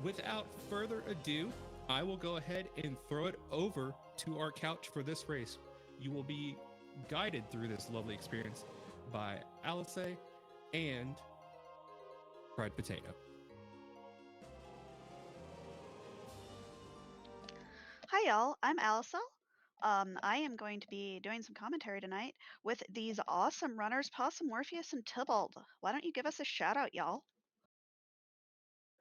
without further ado, I will go ahead and throw it over to our couch for this race. You will be guided through this lovely experience by Alice and Fried Potato. Hi, y'all. I'm Alyssa. I am going to be doing some commentary tonight with these awesome runners, Possum, Morpheus, and Tybalt. Why don't you give us a shout out, y'all?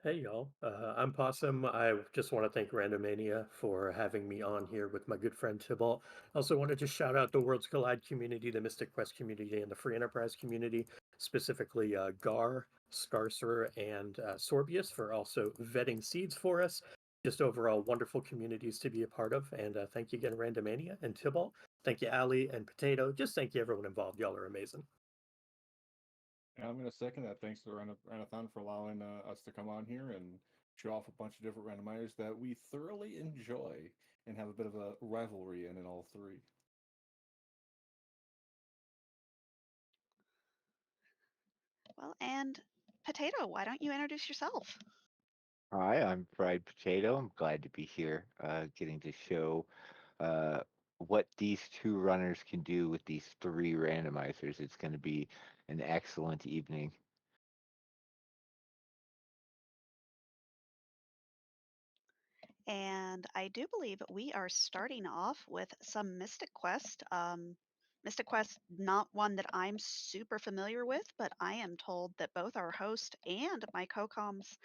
Hey y'all, I'm Possum. I just want to thank Randomania for having me on here with my good friend Tybalt. I also wanted to shout out the Worlds Collide community, the Mystic Quest community, and the Free Enterprise community, specifically Gar, Scarcer, and Sorbius for also vetting seeds for us. Just overall wonderful communities to be a part of. And thank you again, Randomania and Tybalt. Thank you, Ali and Potato. Just thank you, everyone involved. Y'all are amazing. And I'm going to second that. Thanks to Randothon for allowing us to come on here and show off a bunch of different randomizers that we thoroughly enjoy and have a bit of a rivalry in all three. Well, and Potato, why don't you introduce yourself? Hi, I'm Fried Potato. I'm glad to be here, getting to show uh, what these two runners can do with these three randomizers. It's going to be an excellent evening. And I do believe we are starting off with some Mystic Quest. Mystic Quest, not one that I'm super familiar with, but I am told that both our host and my co-coms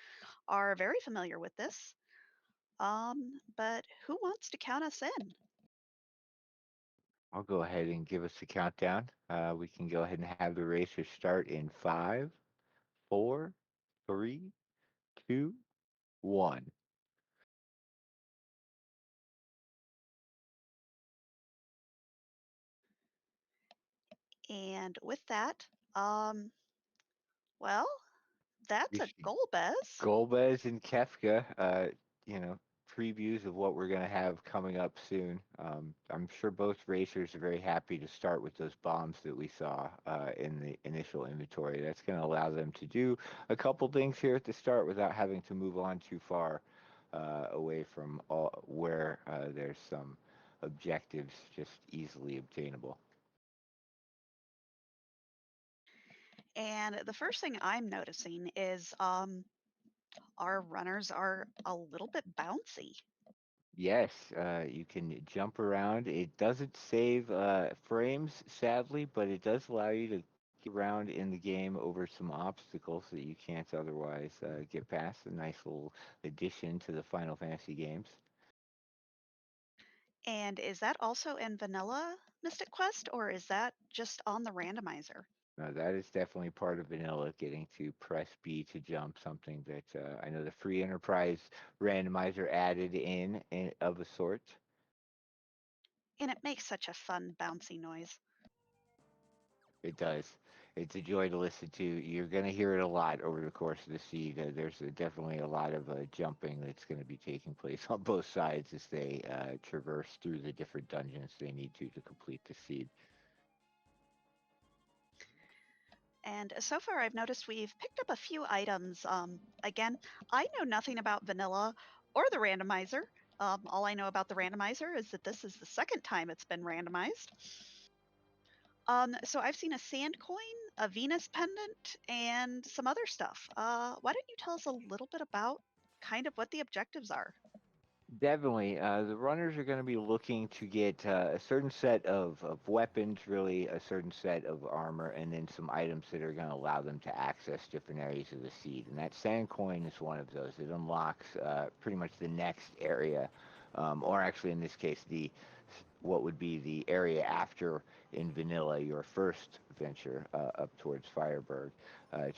are very familiar with this. But who wants to count us in? I'll go ahead and give us a countdown. We can go ahead and have the racers start in 5, 4, 3, 2, 1. And with that, well, that's We a see Golbez. Golbez and Kefka, you know, previews of what we're going to have coming up soon. I'm sure both racers are very happy to start with those bombs that we saw in the initial inventory. That's going to allow them to do a couple things here at the start without having to move on too far away from where there's some objectives just easily obtainable. And the first thing I'm noticing is our runners are a little bit bouncy. Yes, you can jump around. It doesn't save frames, sadly, but it does allow you to get around in the game over some obstacles that you can't otherwise get past. A nice little addition to the Final Fantasy games. And is that also in vanilla Mystic Quest, or is that just on the randomizer? Now, that is definitely part of vanilla, getting to press B to jump, something that I know the Free Enterprise randomizer added in of a sort. And it makes such a fun, bouncy noise. It does. It's a joy to listen to. You're going to hear it a lot over the course of the seed. There's definitely a lot of jumping that's going to be taking place on both sides as they traverse through the different dungeons they need to complete the seed. And so far, I've noticed we've picked up a few items. Again, I know nothing about vanilla or the randomizer. All I know about the randomizer is that this is the second time it's been randomized. So I've seen a sand coin, a Venus pendant, and some other stuff. Why don't you tell us a little bit about kind of what the objectives are? Definitely. The runners are going to be looking to get a certain set of weapons, really a certain set of armor, and then some items that are going to allow them to access different areas of the seed. And that sand coin is one of those. It unlocks pretty much the next area, or actually in this case, the what would be the area after in vanilla your first venture up towards Fireburg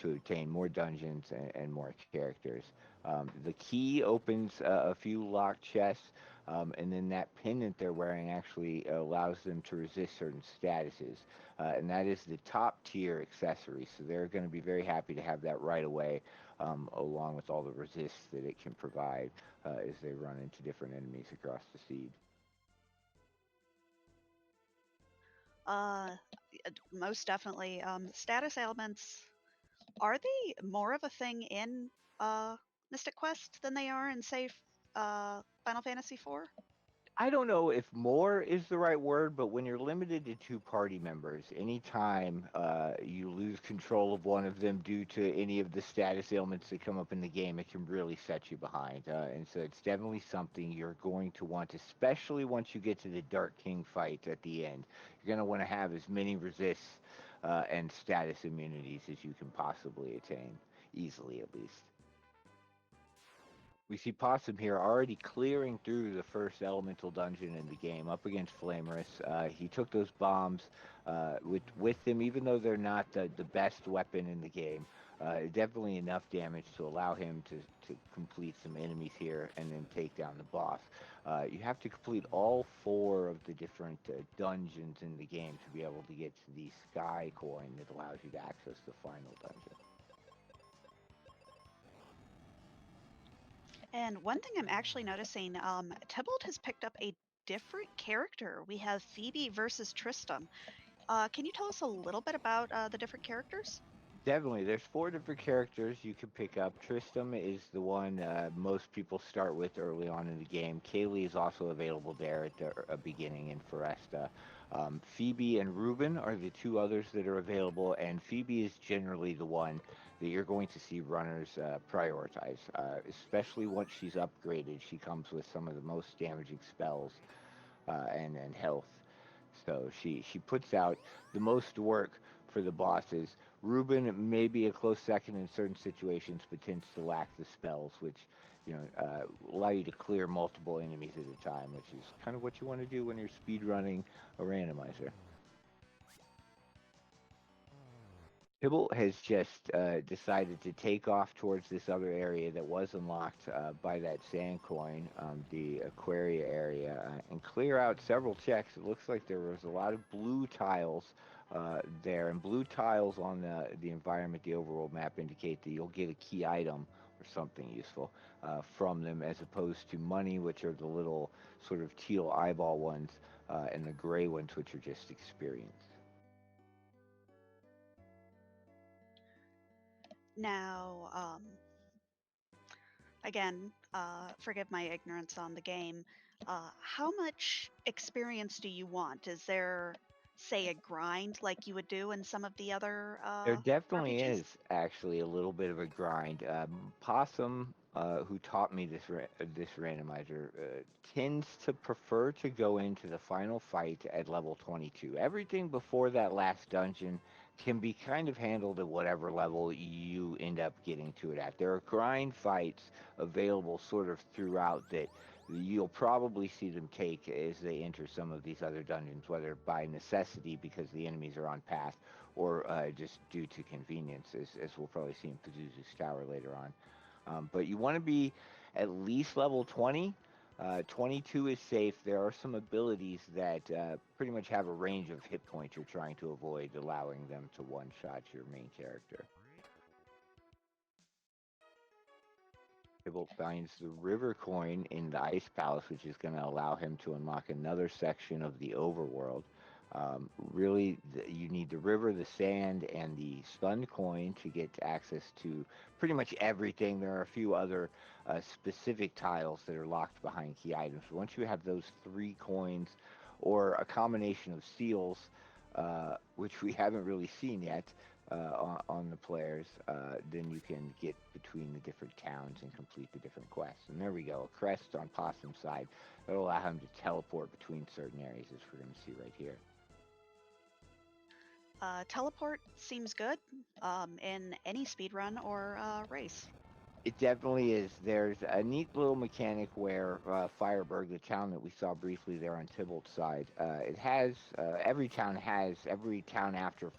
to obtain more dungeons and more characters. The key opens a few locked chests, and then that pendant they're wearing actually allows them to resist certain statuses. And that is the top tier accessory, so they're going to be very happy to have that right away, along with all the resists that it can provide as they run into different enemies across the seed. Uh, Most definitely. Status ailments, are they more of a thing in uh, Mystic Quest than they are in, say, Final Fantasy IV? I don't know if more is the right word, but when you're limited to two party members, anytime you lose control of one of them due to any of the status ailments that come up in the game, it can really set you behind. And so it's definitely something you're going to want, especially once you get to the Dark King fight at the end. You're going to want to have as many resists and status immunities as you can possibly attain, easily at least. We see Possum here already clearing through the first elemental dungeon in the game up against Flamerus. He took those bombs with him, even though they're not the best weapon in the game. Definitely enough damage to allow him to complete some enemies here and then take down the boss. You have to complete all 4 of the different dungeons in the game to be able to get to the Sky Coin that allows you to access the final dungeon. And one thing I'm actually noticing, Tybalt has picked up a different character. We have Phoebe versus Tristram. Can you tell us a little bit about the different characters? Definitely. There's 4 different characters you can pick up. Tristram is the one most people start with early on in the game. Kaylee is also available there at the beginning in Foresta. Phoebe and Ruben are the 2 others that are available, and Phoebe is generally the one that you're going to see runners prioritize, especially once she's upgraded. She comes with some of the most damaging spells and health. So she puts out the most work for the bosses. Ruben may be a close second in certain situations, but tends to lack the spells, which allow you to clear multiple enemies at a time, which is kind of what you want to do when you're speed running a randomizer. Tybalt has just decided to take off towards this other area that was unlocked by that sand coin, the Aquaria area, and clear out several checks. It looks like there was a lot of blue tiles there, and blue tiles on the environment, the overworld map, indicate that you'll get a key item or something useful from them, as opposed to money, which are the little sort of teal eyeball ones, and the gray ones, which are just experience. Now, again, forgive my ignorance on the game. How much experience do you want? Is there, say, a grind like you would do in some of the other There definitely RPGs? is actually a little bit of a grind. Possum, who taught me this randomizer, tends to prefer to go into the final fight at level 22. Everything before that last dungeon can be kind of handled at whatever level you end up getting to it at. There are grind fights available sort of throughout that you'll probably see them take as they enter some of these other dungeons, whether by necessity because the enemies are on path, or just due to convenience, as we'll probably see in Pazuzu's Tower later on. But you want to be at least level 20. 22 is safe. There are some abilities that pretty much have a range of hit points you're trying to avoid, allowing them to one-shot your main character. Tybalt finds the river coin in the ice palace, which is going to allow him to unlock another section of the overworld. Really, you need the river, the sand, and the sun coin to get access to pretty much everything. There are a few other specific tiles that are locked behind key items. Once you have those 3 coins, or a combination of seals, which we haven't really seen yet, on the players, then you can get between the different towns and complete the different quests. And there we go, a crest on Possum's side that'll allow him to teleport between certain areas, as we're going to see right here. Teleport seems good in any speedrun or race. It definitely is. There's a neat little mechanic where Fireburg, the town that we saw briefly there on Tybalt's side, it has every town after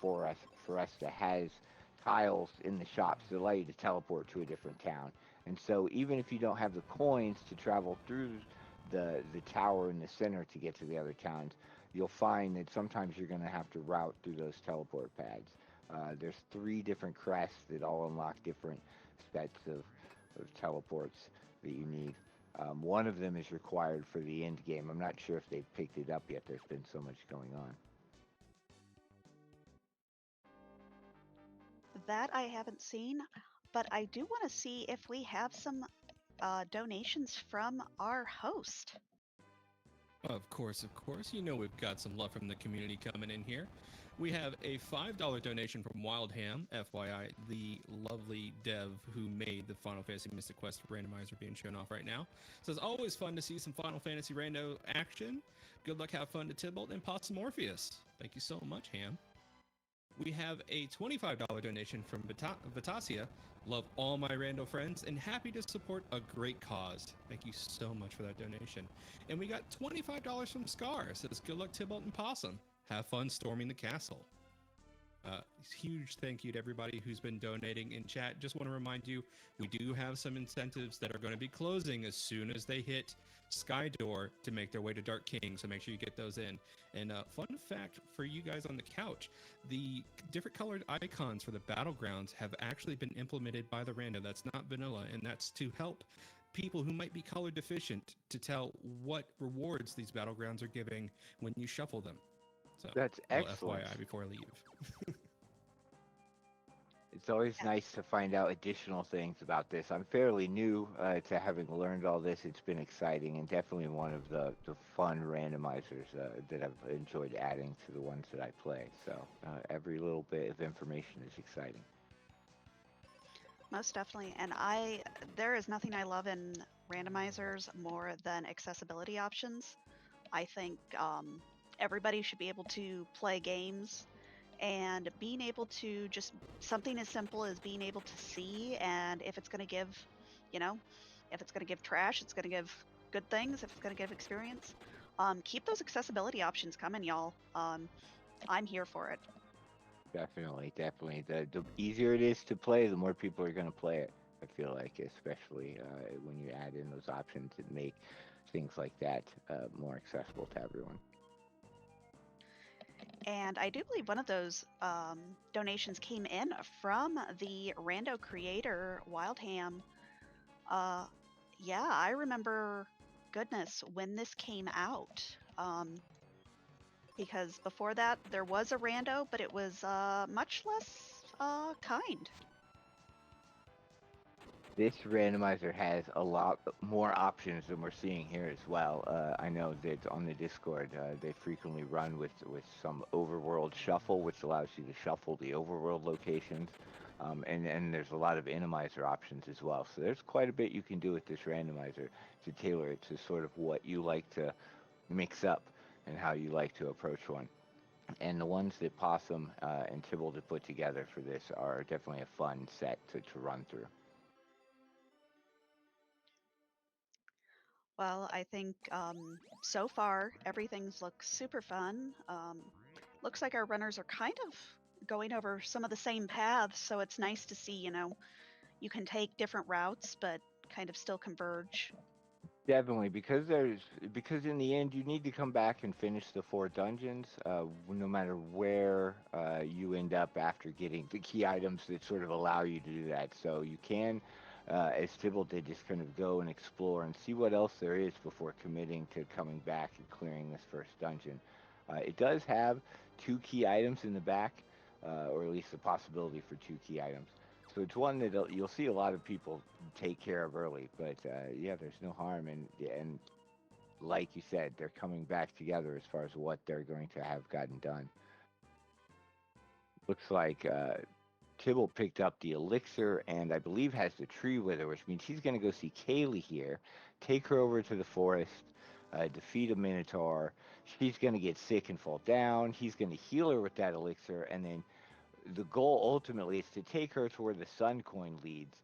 Foresta has tiles in the shops that allow you to teleport to a different town. And so even if you don't have the coins to travel through the tower in the center to get to the other towns, you'll find that sometimes you're going to have to route through those teleport pads. There's 3 different crests that all unlock different sets of teleports that you need. One of them is required for the end game. I'm not sure if they've picked it up yet. There's been so much going on. That I haven't seen. but I do want to see if we have some donations from our host. Of course, of course. You know we've got some love from the community coming in here. We have a $5 donation from Wild Ham, FYI, the lovely dev who made the Final Fantasy Mystic Quest randomizer being shown off right now. Says, always fun to see some Final Fantasy rando action. Good luck, have fun to Tybalt and Possum Morpheus. Thank you so much, Ham. We have a $25 donation from Vitasia. Love all my rando friends and happy to support a great cause. Thank you so much for that donation. And we got $25 from Scar. It says, good luck, Tybalt and Possum. Have fun storming the castle. Huge thank you to everybody who's been donating in chat. Just want to remind you, we do have some incentives that are going to be closing as soon as they hit Sky Door to make their way to Dark King, so make sure you get those in. And fun fact for you guys on the couch, the different colored icons for the battlegrounds have actually been implemented by the rando. That's not vanilla, and that's to help people who might be color deficient to tell what rewards these battlegrounds are giving when you shuffle them. So, That's excellent. FYI before I leave. It's always nice to find out additional things about this. I'm fairly new to having learned all this. It's been exciting and definitely one of the fun randomizers that I've enjoyed adding to the ones that I play. So every little bit of information is exciting. Most definitely. And there is nothing I love in randomizers more than accessibility options. I think everybody should be able to play games, and being able to just something as simple as being able to see, and if it's going to give, if it's going to give trash, it's going to give good things, if it's going to give experience. Keep those accessibility options coming, y'all. I'm here for it. Definitely. The easier it is to play, the more people are going to play it. I feel like, especially when you add in those options that make things like that more accessible to everyone. And I do believe one of those donations came in from the rando creator, Wildham. Yeah, I remember, goodness, when this came out. Because before that, there was a rando, but it was much less kind. This randomizer has a lot more options than we're seeing here as well. I know that on the Discord, they frequently run with some overworld shuffle, which allows you to shuffle the overworld locations. And there's a lot of inimizer options as well. So there's quite a bit you can do with this randomizer to tailor it to sort of what you like to mix up and how you like to approach one. And the ones that Possum and Tybalt have put together for this are definitely a fun set to run through. Well, I think so far everything's looks super fun. Looks like our runners are kind of going over some of the same paths, so it's nice to see, you can take different routes, but kind of still converge. Definitely, because in the end you need to come back and finish the 4 dungeons, no matter where you end up after getting the key items that sort of allow you to do that. So you can, as Tybalt did, just kind of go and explore and see what else there is before committing to coming back and clearing this first dungeon. It does have 2 key items in the back, or at least the possibility for 2 key items. So it's one that you'll see a lot of people take care of early, but yeah, there's no harm, and like you said, they're coming back together as far as what they're going to have gotten done. Looks like Tybalt picked up the elixir and I believe has the tree with her, which means he's going to go see Kaylee here, take her over to the forest, defeat a minotaur. She's going to get sick and fall down. He's going to heal her with that elixir, and then the goal ultimately is to take her to where the sun coin leads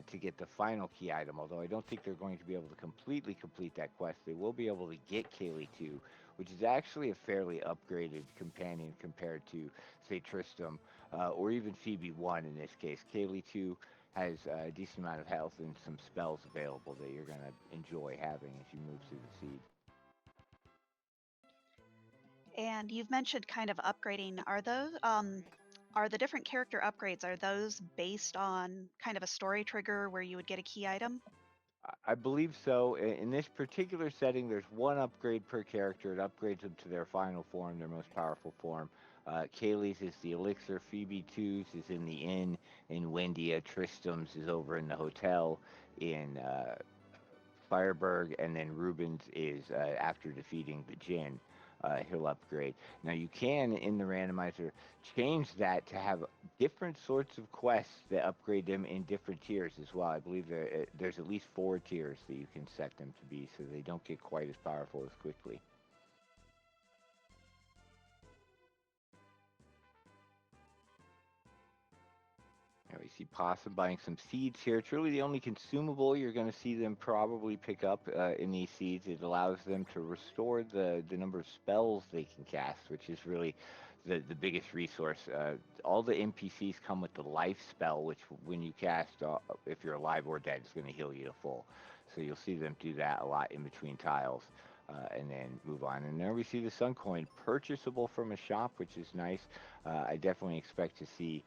to get the final key item. Although I don't think they're going to be able to completely complete that quest, they will be able to get Kaylee 2, which is actually a fairly upgraded companion compared to, say, Tristram or even Phoebe 1 in this case. Kaylee 2 has a decent amount of health and some spells available that you're going to enjoy having as you move through the seed. And you've mentioned kind of upgrading. Are the different character upgrades, are those based on kind of a story trigger where you would get a key item? I believe so. In this particular setting, there's one upgrade per character. It upgrades them to their final form, their most powerful form. Kaylee's is the Elixir, Phoebe 2's is in the inn in Wendia, Tristram's is over in the hotel in Fireberg, and then Ruben's is after defeating the Jinn. He'll upgrade. Now you can in the randomizer change that to have different sorts of quests that upgrade them in different tiers as well. I believe there's at least 4 tiers that you can set them to be, so they don't get quite as powerful as quickly. We see Possum buying some seeds here. It's really the only consumable you're going to see them probably pick up in these seeds. It allows them to restore the number of spells they can cast, which is really the biggest resource. All the NPCs come with the life spell, which when you cast, if you're alive or dead, it's going to heal you to full. So you'll see them do that a lot in between tiles. And then move on. And there we see the Sun Coin purchasable from a shop, which is nice. I definitely expect to see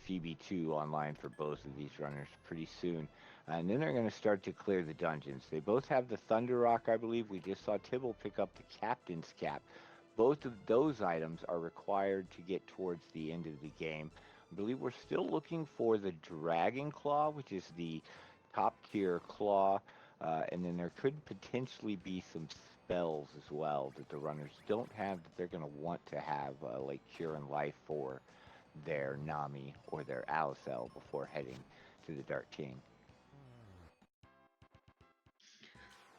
Phoebe 2 online for both of these runners pretty soon. And then they're going to start to clear the dungeons. They both have the Thunder Rock, I believe. We just saw Tibble pick up the Captain's Cap. Both of those items are required to get towards the end of the game. I believe we're still looking for the Dragon Claw, which is the top tier claw. And then there could potentially be some spells as well that the runners don't have that they're going to want to have, like Cure and Life for their Nami or their Alicel before heading to the Dark King.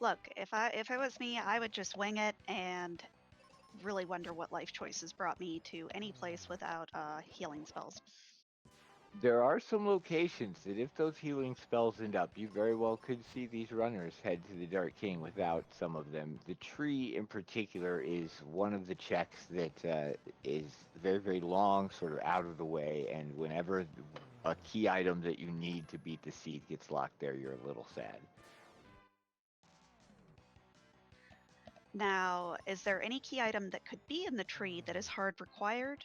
Look, if it was me, I would just wing it and really wonder what life choices brought me to any place without healing spells. There are some locations that if those healing spells end up, you very well could see these runners head to the Dark King without some of them. The tree in particular is one of the checks that is very, very long, sort of out of the way, and whenever a key item that you need to beat the seed gets locked there, you're a little sad. Now, is there any key item that could be in the tree that is hard required?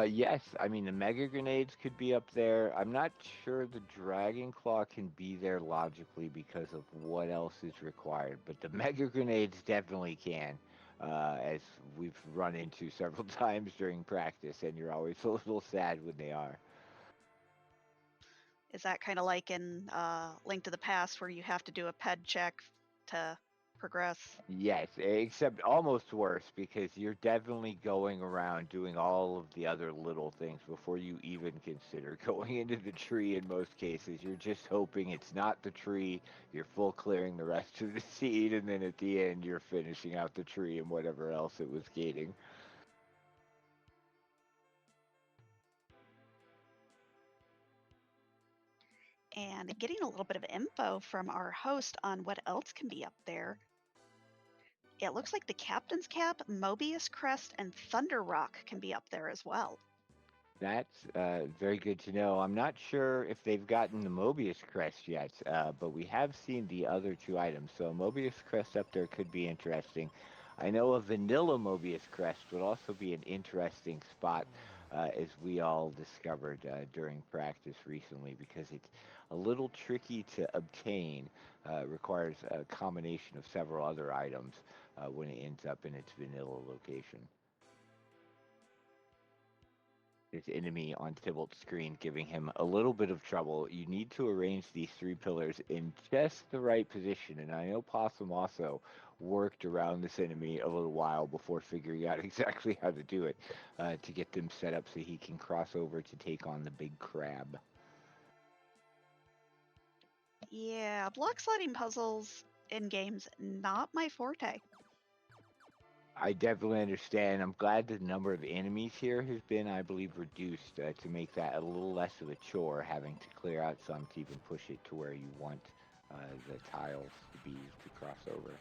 Yes, I mean the mega grenades could be up there. I'm not sure the Dragon Claw can be there logically because of what else is required, but the mega grenades definitely can, as we've run into several times during practice, and you're always a little sad when they are. Is that kind of like in Link to the Past where you have to do a ped check to progress? Yes, except almost worse because you're definitely going around doing all of the other little things before you even consider going into the tree in most cases. You're just hoping it's not the tree, you're full clearing the rest of the seed, and then at the end you're finishing out the tree and whatever else it was gating. And getting a little bit of info from our host on what else can be up there. It looks like the Captain's Cap, Mobius Crest, and Thunder Rock can be up there as well. That's very good to know. I'm not sure if they've gotten the Mobius Crest yet, but we have seen the other 2 items. So Mobius Crest up there could be interesting. I know a vanilla Mobius Crest would also be an interesting spot, as we all discovered during practice recently, because it's a little tricky to obtain. Requires a combination of several other items when it ends up in its vanilla location. His enemy on Tybalt's screen, giving him a little bit of trouble. You need to arrange these 3 pillars in just the right position, and I know Possum also worked around this enemy a little while before figuring out exactly how to do it to get them set up so he can cross over to take on the big crab. Yeah, block sliding puzzles in games, not my forte. I definitely understand. I'm glad the number of enemies here has been, I believe, reduced to make that a little less of a chore, having to clear out some to even push it to where you want the tiles to be to cross over.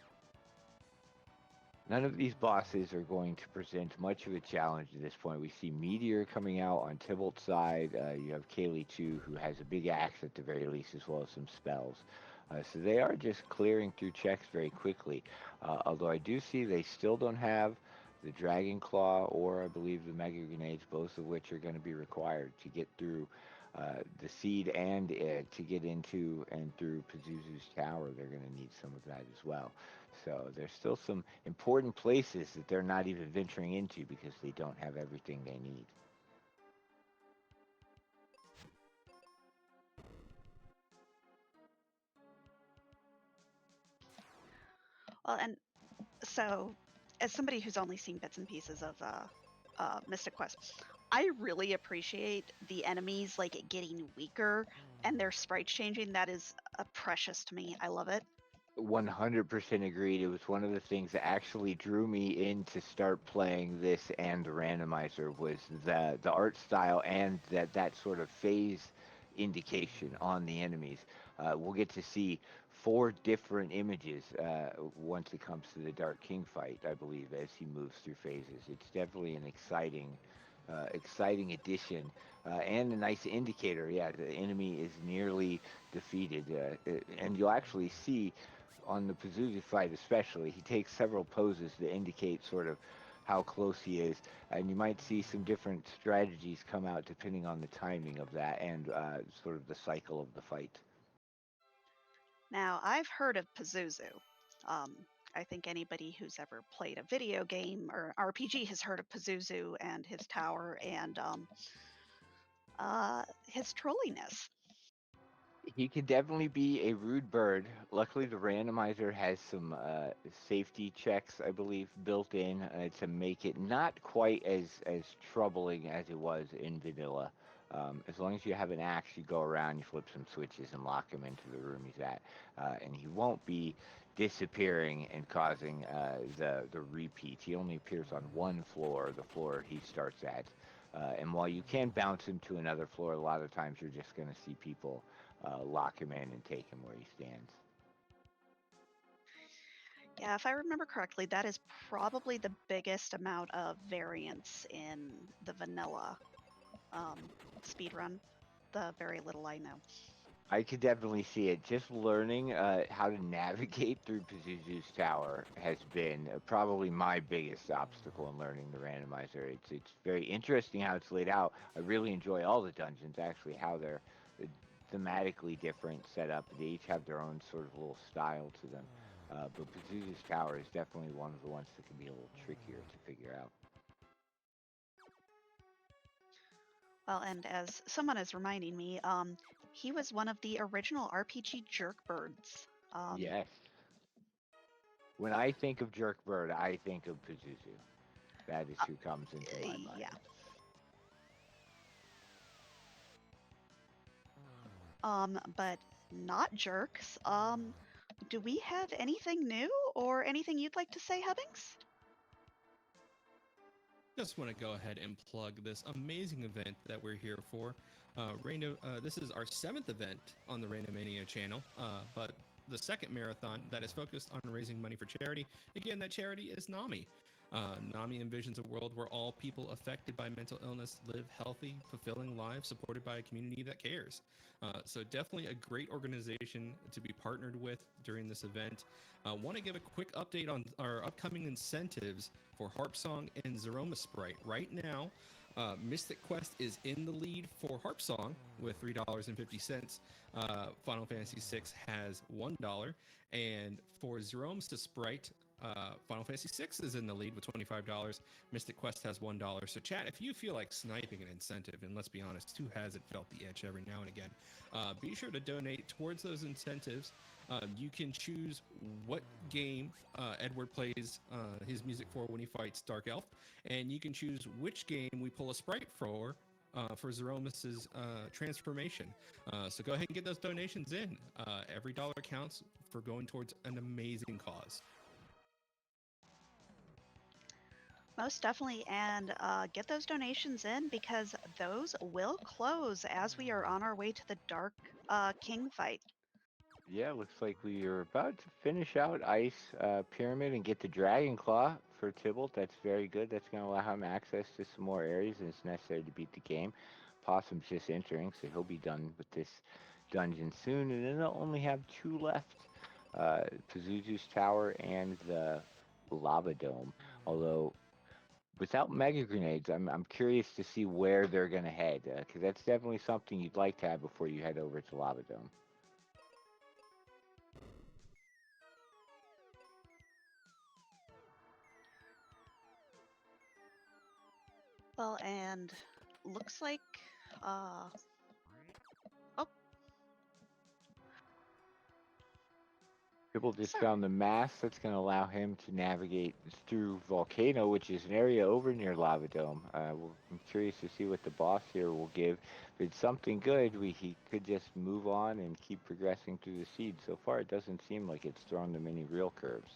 None of these bosses are going to present much of a challenge at this point. We see Meteor coming out on Tybalt's side. You have Kaylee too, who has a big axe at the very least, as well as some spells. So they are just clearing through checks very quickly. Although I do see they still don't have the Dragon Claw or I believe the Mega Grenades, both of which are going to be required to get through the seed and to get into and through Pazuzu's tower, they're going to need some of that as well. So there's still some important places that they're not even venturing into because they don't have everything they need. Well, and so as somebody who's only seen bits and pieces of Mystic Quest, I really appreciate the enemies like getting weaker and their sprites changing. That is precious to me. I love it. 100% agreed. It was one of the things that actually drew me in to start playing this and the randomizer was the art style and that sort of phase indication on the enemies. We'll get to see 4 different images once it comes to the Dark King fight, I believe, as he moves through phases. It's definitely an exciting addition and a nice indicator. Yeah, the enemy is nearly defeated, and you'll actually see on the Pazuzu fight especially, he takes several poses to indicate sort of how close he is, and you might see some different strategies come out depending on the timing of that and sort of the cycle of the fight. Now, I've heard of Pazuzu. Um, I think anybody who's ever played a video game or RPG has heard of Pazuzu and his tower and his trolliness. He could definitely be a rude bird. Luckily, the randomizer has some safety checks, I believe, built in to make it not quite as troubling as it was in vanilla. As long as you have an axe, you go around, you flip some switches, and lock him into the room he's at, and he won't be disappearing and causing the repeat. He only appears on one floor, the floor he starts at. And while you can bounce him to another floor, a lot of times you're just going to see people lock him in and take him where he stands. Yeah, if I remember correctly, that is probably the biggest amount of variance in the vanilla speedrun. The very little I know. I could definitely see it. Just learning how to navigate through Pazuzu's tower has been probably my biggest obstacle in learning the randomizer. It's very interesting how it's laid out. I really enjoy all the dungeons, actually, how they're thematically different set up. They each have their own sort of little style to them. But Pazuzu's tower is definitely one of the ones that can be a little trickier to figure out. Well, and as someone is reminding me, he was one of the original RPG jerkbirds. Yes. When I think of Jerkbird, I think of Pazuzu. That is who comes into my mind. Yeah. But not jerks. Do we have anything new or anything you'd like to say, Hubbings? Just want to go ahead and plug this amazing event that we're here for. This is our 7th event on the Randomania channel, but the second marathon that is focused on raising money for charity. Again, that charity is NAMI. NAMI envisions a world where all people affected by mental illness live healthy, fulfilling lives supported by a community that cares. So definitely a great organization to be partnered with during this event. Want to give a quick update on our upcoming incentives for Harp Song and Zeroma Sprite. Right now, Mystic Quest is in the lead for Harp Song with $3.50. Final Fantasy VI has $1, and for Zerome's to Sprite, Final Fantasy VI is in the lead with $25. Mystic Quest has $1. So, chat, if you feel like sniping an incentive, and let's be honest, who hasn't felt the itch every now and again, be sure to donate towards those incentives. You can choose what game Edward plays his music for when he fights Dark Elf, and you can choose which game we pull a sprite for Zeromus's transformation. So go ahead and get those donations in. Every dollar counts for going towards an amazing cause. Most definitely, and get those donations in because those will close as we are on our way to the Dark King fight. Yeah, looks like we are about to finish out Ice Pyramid and get the Dragon Claw for Tybalt. That's very good. That's going to allow him access to some more areas and it's necessary to beat the game. Possum's just entering, so he'll be done with this dungeon soon. And then they'll only have 2 left. Pazuzu's Tower and the Lava Dome. Although without mega grenades, I'm curious to see where they're gonna head, because that's definitely something you'd like to have before you head over to Lava Dome. Well, and looks like, oh, People just sorry. found the mast that's going to allow him to navigate through Volcano, which is an area over near Lava Dome. I'm curious to see what the boss here will give. If it's something good, he could just move on and keep progressing through the seed. So far, it doesn't seem like it's thrown them any real curves.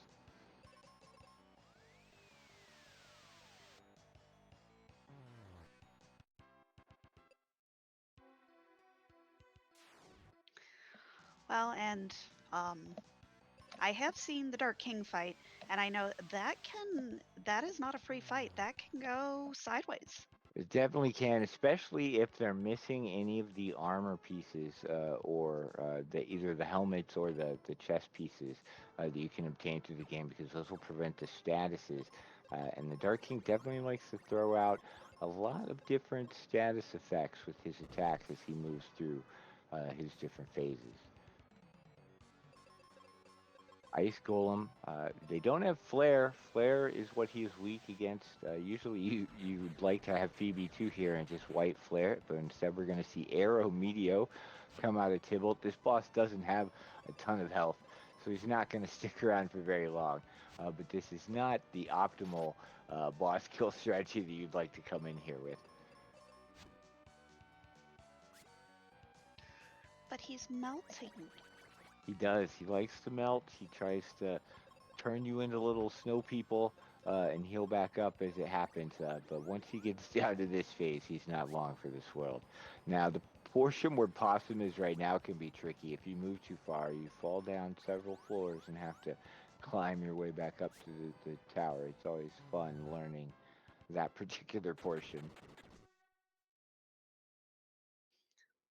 Well, and I have seen the Dark King fight, and I know that is not a free fight. That can go sideways. It definitely can, especially if they're missing any of the armor pieces or either the helmets or the chest pieces that you can obtain through the game, because those will prevent the statuses. And the Dark King definitely likes to throw out a lot of different status effects with his attacks as he moves through his different phases. Ice Golem. They don't have Flare. Flare is what he is weak against. Usually you'd like to have Phoebe 2 here and just white Flare it, but instead we're going to see Arrow Meteo come out of Tybalt. This boss doesn't have a ton of health, so he's not going to stick around for very long. But this is not the optimal boss kill strategy that you'd like to come in here with. But he's melting. He does. He likes to melt. He tries to turn you into little snow people and heal back up as it happens. But once he gets down to this phase, he's not long for this world. Now, the portion where Possum is right now can be tricky. If you move too far, you fall down several floors and have to climb your way back up to the tower. It's always fun learning that particular portion.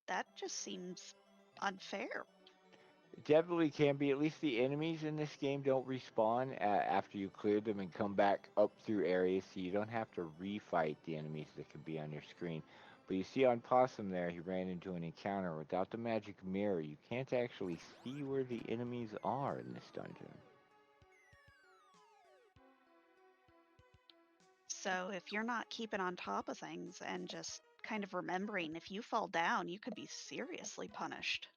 That just seems unfair. It definitely can be. At least the enemies in this game don't respawn after you clear them and come back up through areas, so you don't have to refight the enemies that could be on your screen. But you see on Possum there, he ran into an encounter. Without the magic mirror, you can't actually see where the enemies are in this dungeon. So if you're not keeping on top of things and just kind of remembering, if you fall down, you could be seriously punished.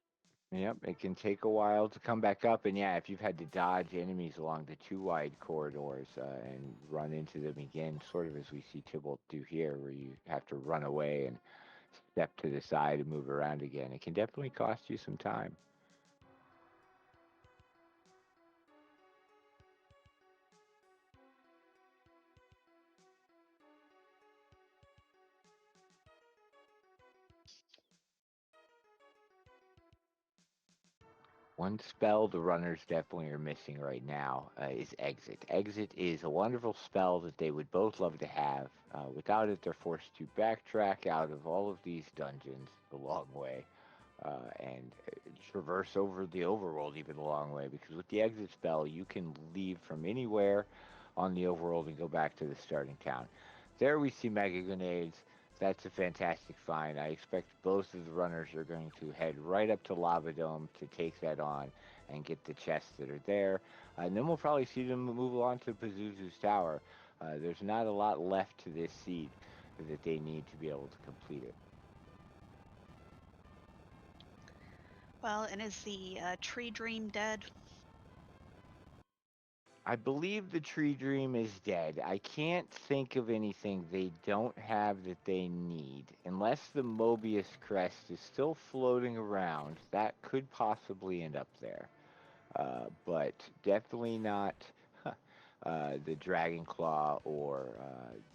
Yep, it can take a while to come back up, and yeah, if you've had to dodge enemies along the two wide corridors and run into them again, sort of as we see Tybalt do here, where you have to run away and step to the side and move around again, it can definitely cost you some time. One spell the runners definitely are missing right now is Exit. Exit is a wonderful spell that they would both love to have. Without it, they're forced to backtrack out of all of these dungeons the long way and traverse over the overworld even the long way. Because with the Exit spell, you can leave from anywhere on the overworld and go back to the starting town. There we see Mega Grenades. That's a fantastic find. I expect both of the runners are going to head right up to Lava Dome to take that on and get the chests that are there. And then we'll probably see them move on to Pazuzu's Tower. There's not a lot left to this seed that they need to be able to complete it. Well, and is the tree dream dead? I believe the Tree Dream is dead. I can't think of anything they don't have that they need. Unless the Mobius crest is still floating around, that could possibly end up there. But definitely not the Dragon Claw or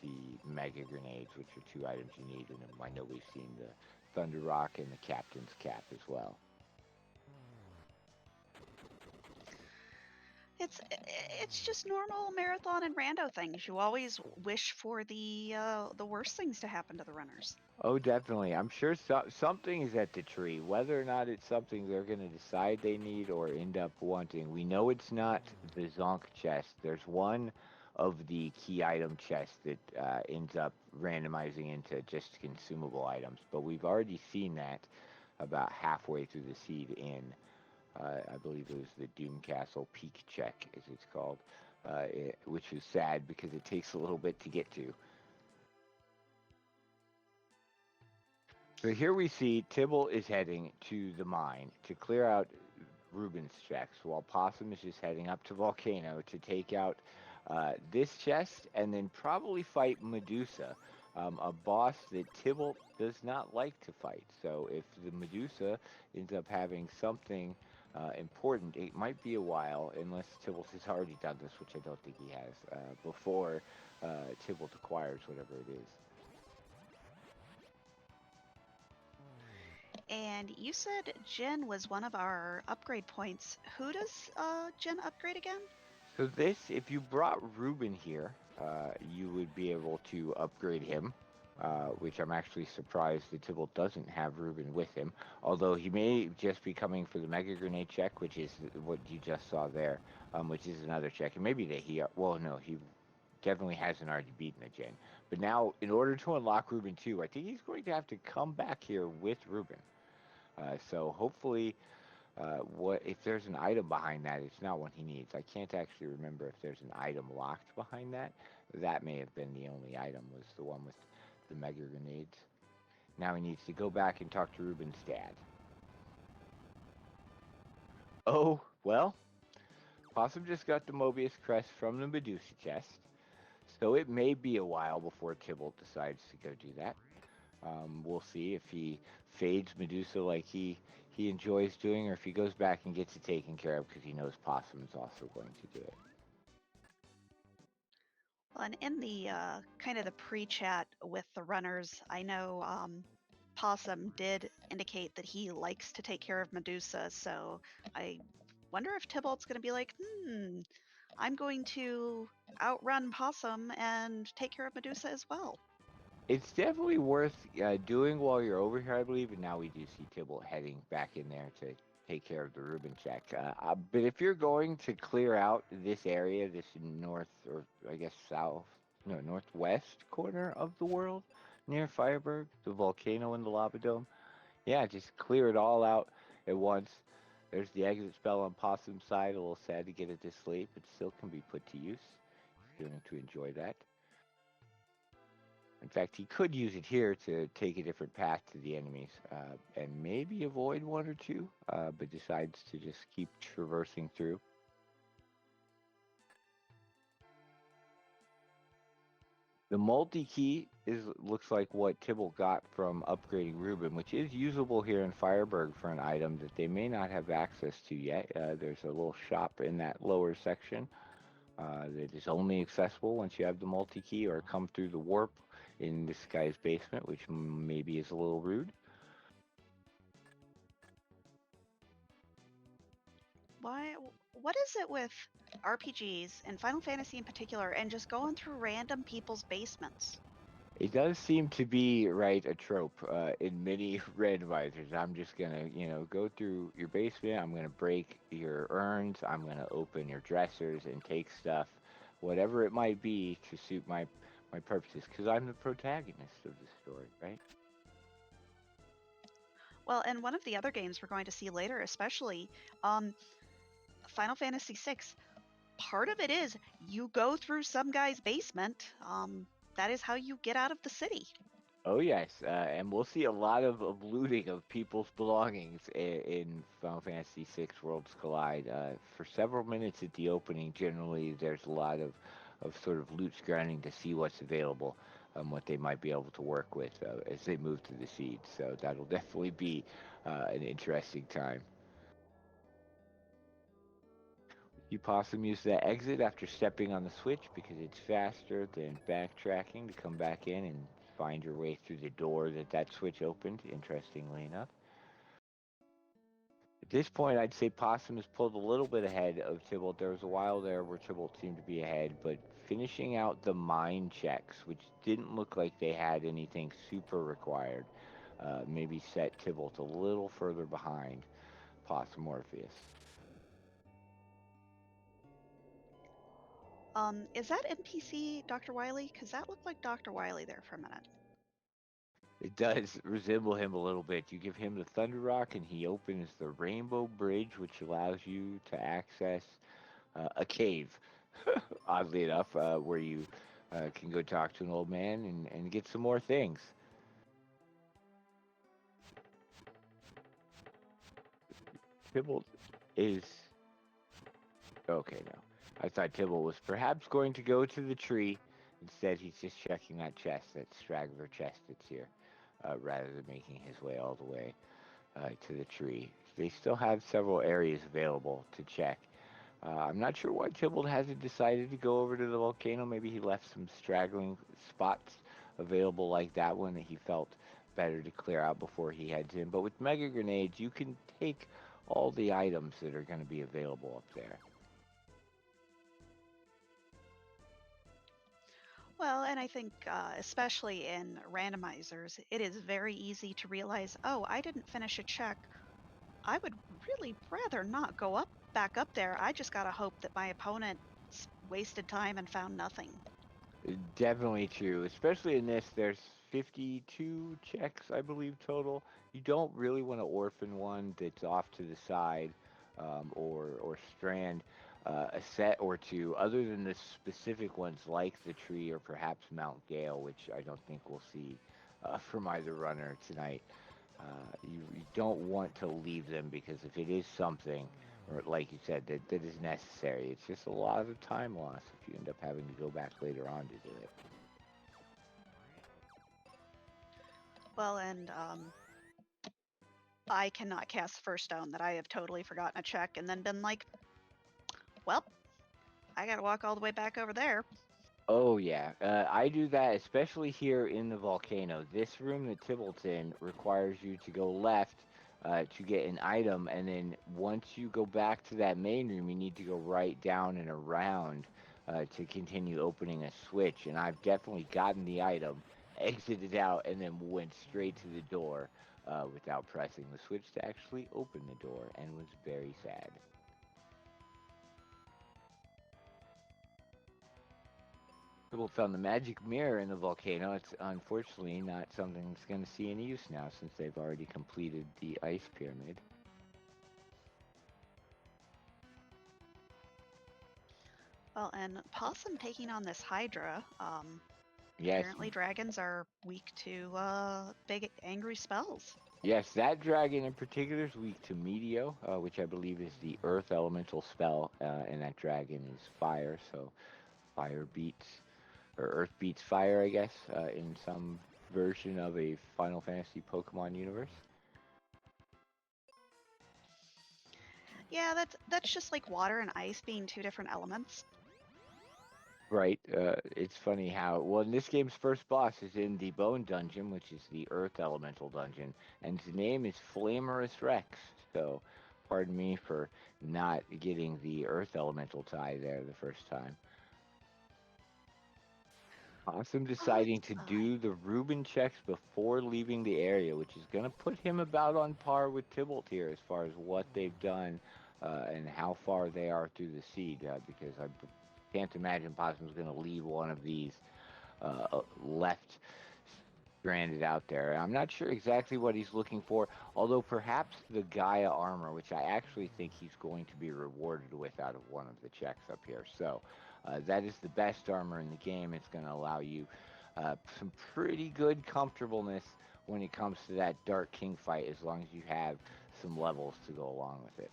the Mega Grenades, which are two items you need in them. I know we've seen the Thunder Rock and the Captain's Cap as well. It's just normal marathon and rando things. You always wish for the worst things to happen to the runners. Oh, definitely. I'm sure something is at the tree. Whether or not it's something they're going to decide they need or end up wanting, we know it's not the Zonk chest. There's one of the key item chest that ends up randomizing into just consumable items. But we've already seen that about halfway through the seed in, I believe it was the Doom Castle Peak check, as it's called, which is sad because it takes a little bit to get to. So here we see Tibble is heading to the mine to clear out Ruben's checks, while Possum is just heading up to Volcano to take out this chest and then probably fight Medusa, a boss that Tibble does not like to fight. So if the Medusa ends up having something important, it might be a while, unless Tibble has already done this, which I don't think he has, before Tibble acquires whatever it is. And you said Jen was one of our upgrade points. Who does Jen upgrade again? So this, if you brought Ruben here, you would be able to upgrade him, which I'm actually surprised that Tibble doesn't have Ruben with him, although he may just be coming for the Mega Grenade check, which is what you just saw there, which is another check, and maybe that he, well, no, he definitely hasn't already beaten a Gen. But now, in order to unlock Ruben 2, I think he's going to have to come back here with Ruben. So hopefully, what if there's an item behind that? It's not one he needs. I can't actually remember if there's an item locked behind that. That may have been the only item, was the one with the Mega Grenades. Now he needs to go back and talk to Ruben's dad. Oh, well, Possum just got the Mobius crest from the Medusa chest, so it may be a while before Tybalt decides to go do that. We'll see if he fades Medusa like he enjoys doing, or if he goes back and gets it taken care of because he knows Possum is also going to do it. Well, and in the kind of the pre-chat with the runners, I know Possum did indicate that he likes to take care of Medusa, so I wonder if Tybalt's going to be like, I'm going to outrun Possum and take care of Medusa as well. It's definitely worth doing while you're over here, I believe, and now we do see Tybalt heading back in there to take care of the Reuben check. But if you're going to clear out this area, this north, or I guess northwest corner of the world, near Fireberg, the volcano and the lava dome, yeah, just clear it all out at once. There's the exit spell on Possum's side, a little sad to get it this late, but still can be put to use. If you're going to enjoy that. In fact, he could use it here to take a different path to the enemies and maybe avoid one or two, but decides to just keep traversing through. The multi-key looks like what Tybalt got from upgrading Ruben, which is usable here in Fireberg for an item that they may not have access to yet. There's a little shop in that lower section that is only accessible once you have the multi-key or come through the warp in this guy's basement, which maybe is a little rude. What is it with RPGs and Final Fantasy in particular and just going through random people's basements? It does seem to be, right, a trope in many randomizers. I'm just gonna, go through your basement. I'm gonna break your urns. I'm gonna open your dressers and take stuff, whatever it might be, to suit my purposes. Because I'm the protagonist of the story, right? Well, and one of the other games we're going to see later, especially Final Fantasy VI, part of it is you go through some guy's basement. That is how you get out of the city. Oh yes, and we'll see a lot of looting of people's belongings in Final Fantasy VI Worlds Collide. For several minutes at the opening, generally there's a lot of sort of loot scouting to see what's available, what they might be able to work with as they move through the seeds. So that'll definitely be an interesting time. You Possum use that exit after stepping on the switch because it's faster than backtracking to come back in and find your way through the door that switch opened, interestingly enough. At this point, I'd say Possum has pulled a little bit ahead of Tybalt. There was a while there where Tybalt seemed to be ahead, but finishing out the mine checks, which didn't look like they had anything super required, maybe set Tybalt a little further behind Possum Orpheus. Is that NPC Dr. Wily? Because that looked like Dr. Wily there for a minute. It does resemble him a little bit. You give him the Thunder Rock, and he opens the Rainbow Bridge, which allows you to access a cave, oddly enough, where you can go talk to an old man and get some more things. Tybalt is okay now. I thought Tybalt was perhaps going to go to the tree. Instead, he's just checking that chest, that straggler chest that's here, rather than making his way all the way to the tree. They still have several areas available to check. I'm not sure why Tybalt hasn't decided to go over to the volcano. Maybe he left some straggling spots available like that one that he felt better to clear out before he heads in. But with mega grenades, you can take all the items that are going to be available up there. Well, and I think especially in randomizers, it is very easy to realize, oh, I didn't finish a check. I would really rather not go back up there. I just gotta hope that my opponent wasted time and found nothing. Definitely true, especially in this. There's 52 checks, I believe, total. You don't really want to orphan one that's off to the side, or strand a set or two, other than the specific ones like the tree or perhaps Mount Gale, which I don't think we'll see from either runner tonight. You don't want to leave them, because if it is something, or like you said, that is necessary, it's just a lot of time loss if you end up having to go back later on to do it. Well, and I cannot cast First Stone that I have totally forgotten a check and then been like, well, I gotta walk all the way back over there. Oh yeah, I do that, especially here in the volcano. This room that Tybalt's in requires you to go left to get an item, and then once you go back to that main room, you need to go right down and around to continue opening a switch. And I've definitely gotten the item, exited out, and then went straight to the door without pressing the switch to actually open the door, and was very sad. People found the magic mirror in the volcano. It's unfortunately not something that's going to see any use now, since they've already completed the ice pyramid. Well, and Possum taking on this Hydra. Yes, Apparently, dragons are weak to big angry spells. yes, that dragon in particular is weak to Meteo, which I believe is the earth elemental spell, and that dragon is fire, so fire beats, or earth beats fire, I guess, in some version of a Final Fantasy Pokemon universe. Yeah, that's just like water and ice being two different elements. Right. It's funny how, well, in this game's first boss is in the Bone Dungeon, which is the Earth Elemental Dungeon, and his name is Flamerous Rex. So, pardon me for not getting the Earth Elemental tie there the first time. Awesome deciding It's to fine. do the Reuben checks before leaving the area, which is going to put him about on par with Tybalt here as far as what they've done and how far they are through the seed, because I can't imagine Possum's going to leave one of these left stranded out there. I'm not sure exactly what he's looking for, although perhaps the Gaia armor, which I actually think he's going to be rewarded with out of one of the checks up here. So that is the best armor in the game. It's going to allow you some pretty good comfortableness when it comes to that Dark King fight, as long as you have some levels to go along with it.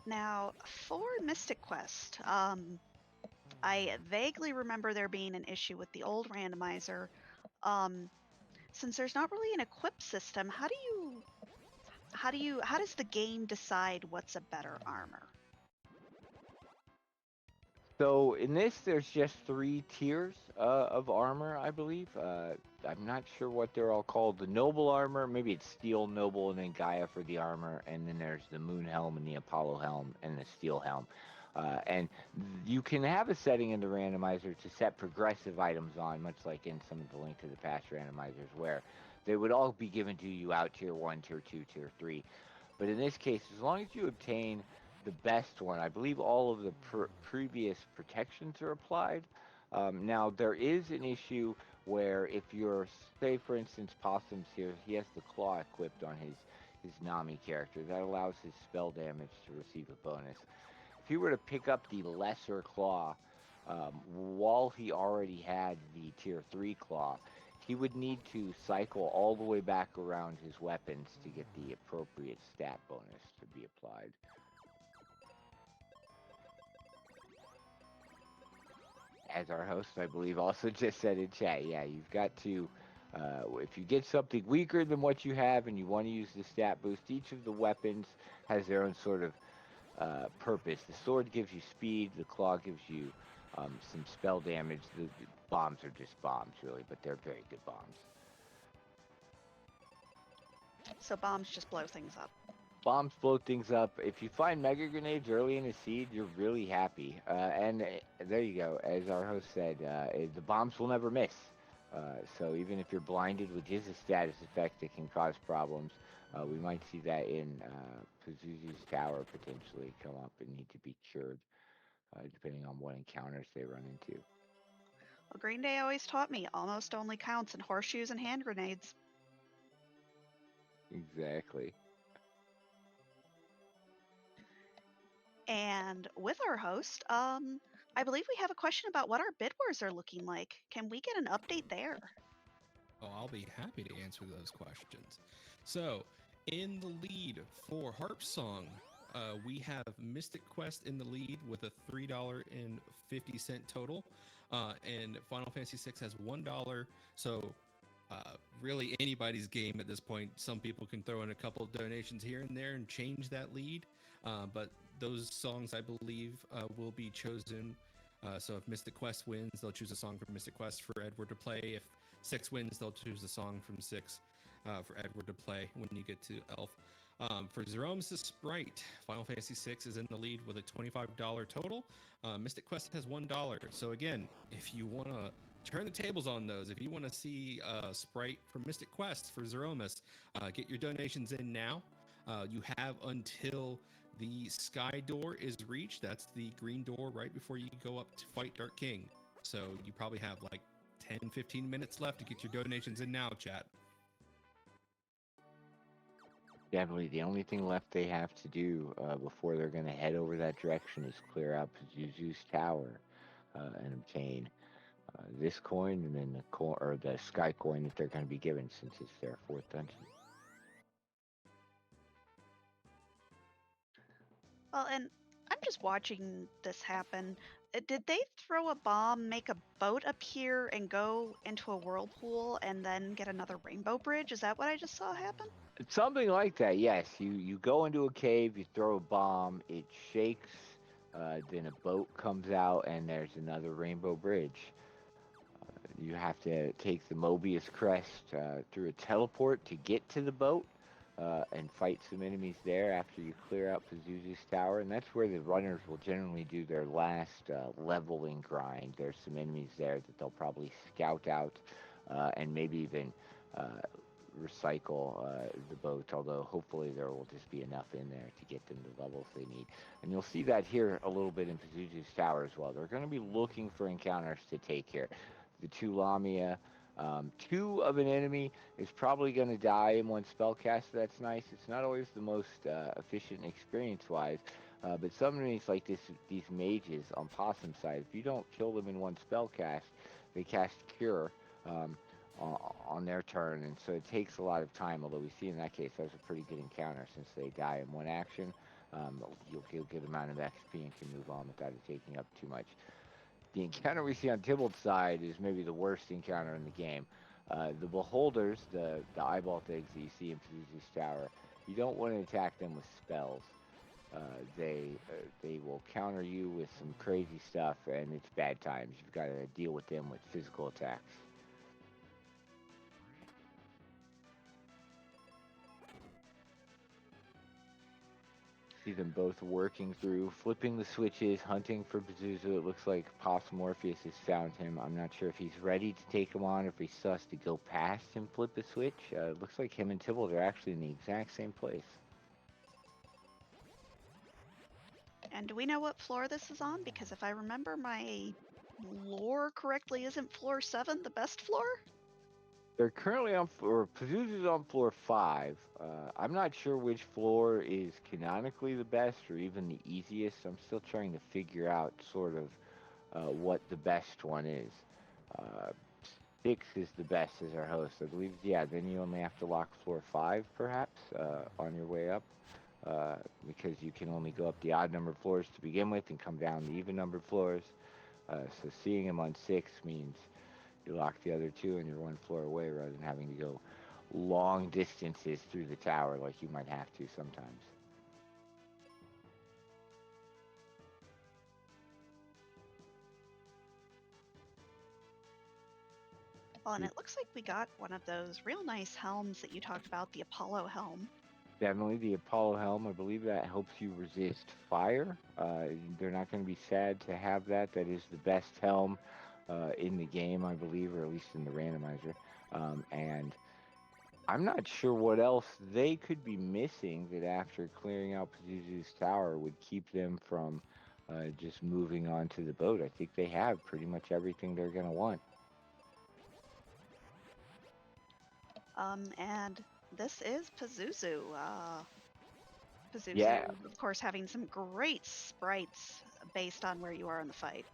Now, for Mystic Quest, I vaguely remember there being an issue with the old randomizer. Since there's not really an equip system, how does the game decide what's a better armor? So in this, there's just 3 tiers of armor, I believe. I'm not sure what they're all called. The noble armor, maybe it's steel noble, and then Gaia for the armor, and then there's the moon helm and the Apollo helm and the steel helm. And you can have a setting in the randomizer to set progressive items on, much like in some of the Link to the Past randomizers, where they would all be given to you out tier 1, tier 2, tier 3. But in this case, as long as you obtain the best one. I believe all of the previous protections are applied. Now there is an issue where if you're, say for instance, Possum's here, he has the claw equipped on his Nami character. That allows his spell damage to receive a bonus. If he were to pick up the lesser claw, while he already had the tier 3 claw, he would need to cycle all the way back around his weapons to get the appropriate stat bonus to be applied. As our host, I believe, also just said in chat, yeah, you've got to, if you get something weaker than what you have and you want to use the stat boost, each of the weapons has their own sort of purpose. The sword gives you speed, the claw gives you some spell damage. The bombs are just bombs, really, but they're very good bombs. So bombs just blow things up. Bombs blow things up. If you find mega grenades early in a seed, you're really happy. And there you go. As our host said, the bombs will never miss. So even if you're blinded, which is a status effect that can cause problems, we might see that in Pazuzu's tower potentially come up and need to be cured, depending on what encounters they run into. Well, Green Day always taught me almost only counts in horseshoes and hand grenades. Exactly. And with our host, I believe we have a question about what our bid wars are looking like. Can we get an update there? Oh, I'll be happy to answer those questions. So, in the lead for Harp Song, we have Mystic Quest in the lead with a $3.50 total, and Final Fantasy VI has $1. So, really anybody's game at this point. Some people can throw in a couple of donations here and there and change that lead, but those songs, I believe, will be chosen. So if Mystic Quest wins, they'll choose a song from Mystic Quest for Edward to play. If 6 wins, they'll choose a song from 6 for Edward to play when you get to Elf. For Zerome's Sprite, Final Fantasy VI is in the lead with a $25 total. Mystic Quest has $1. So again, if you want to turn the tables on those, if you want to see Sprite from Mystic Quest for Zeromus, get your donations in now. You have until the Sky Door is reached. That's the green door right before you go up to fight Dark King. So you probably have like 10, 15 minutes left to get your donations in now, chat. Definitely. The only thing left they have to do before they're going to head over that direction is clear out Pazuzu's tower and obtain this coin and then the sky coin that they're going to be given since it's their 4th dungeon. Well, and I'm just watching this happen. Did they throw a bomb, make a boat appear, and go into a whirlpool and then get another rainbow bridge? Is that what I just saw happen? It's something like that, yes. You go into a cave, you throw a bomb, it shakes, then a boat comes out, and there's another rainbow bridge. You have to take the Mobius crest through a teleport to get to the boat and fight some enemies there after you clear out Pazuzu's tower. And that's where the runners will generally do their last leveling grind. There's some enemies there that they'll probably scout out and maybe even recycle the boat, although hopefully there will just be enough in there to get them the levels they need. And you'll see that here a little bit in Pazuzu's tower as well. They're going to be looking for encounters to take here. The 2 Lamia, 2 of an enemy is probably going to die in 1 spellcast. So that's nice. It's not always the most efficient experience-wise, but some enemies like these mages on Possum side, if you don't kill them in 1 spellcast, they cast Cure on their turn, and so it takes a lot of time. Although we see in that case that was a pretty good encounter since they die in 1 action. You'll get a good amount of XP and can move on without it taking up too much. The encounter we see on Tybalt's side is maybe the worst encounter in the game. The Beholders, the eyeball things that you see in Pazuzu's tower, you don't want to attack them with spells. They will counter you with some crazy stuff, and it's bad times. You've got to deal with them with physical attacks. See them both working through, flipping the switches, hunting for Pazuzu. It looks like Possum Morpheus has found him. I'm not sure if he's ready to take him on, or if he's sus to go past him, flip the switch. It looks like him and Tybalt are actually in the exact same place. And do we know what floor this is on? Because if I remember my lore correctly, isn't floor 7 the best floor? They're currently on floor. Pazuzu's on floor 5. I'm not sure which floor is canonically the best or even the easiest. I'm still trying to figure out sort of what the best one is. Uh, 6 is the best as our host, I believe. Yeah, then you only have to lock floor 5, perhaps, on your way up, because you can only go up the odd numbered floors to begin with and come down the even numbered floors. So seeing him on 6 means you lock the other 2 and you're 1 floor away rather than having to go long distances through the tower like you might have to sometimes. Well, and it looks like we got one of those real nice helms that you talked about, the Apollo helm. Definitely the Apollo helm. I believe that helps you resist fire. They're not going to be sad to have that. That is the best helm in the game, I believe, or at least in the randomizer. And I'm not sure what else they could be missing that after clearing out Pazuzu's tower would keep them from just moving on to the boat. I think they have pretty much everything they're going to want. And this is Pazuzu. Pazuzu, Yeah, of course, having some great sprites based on where you are in the fight.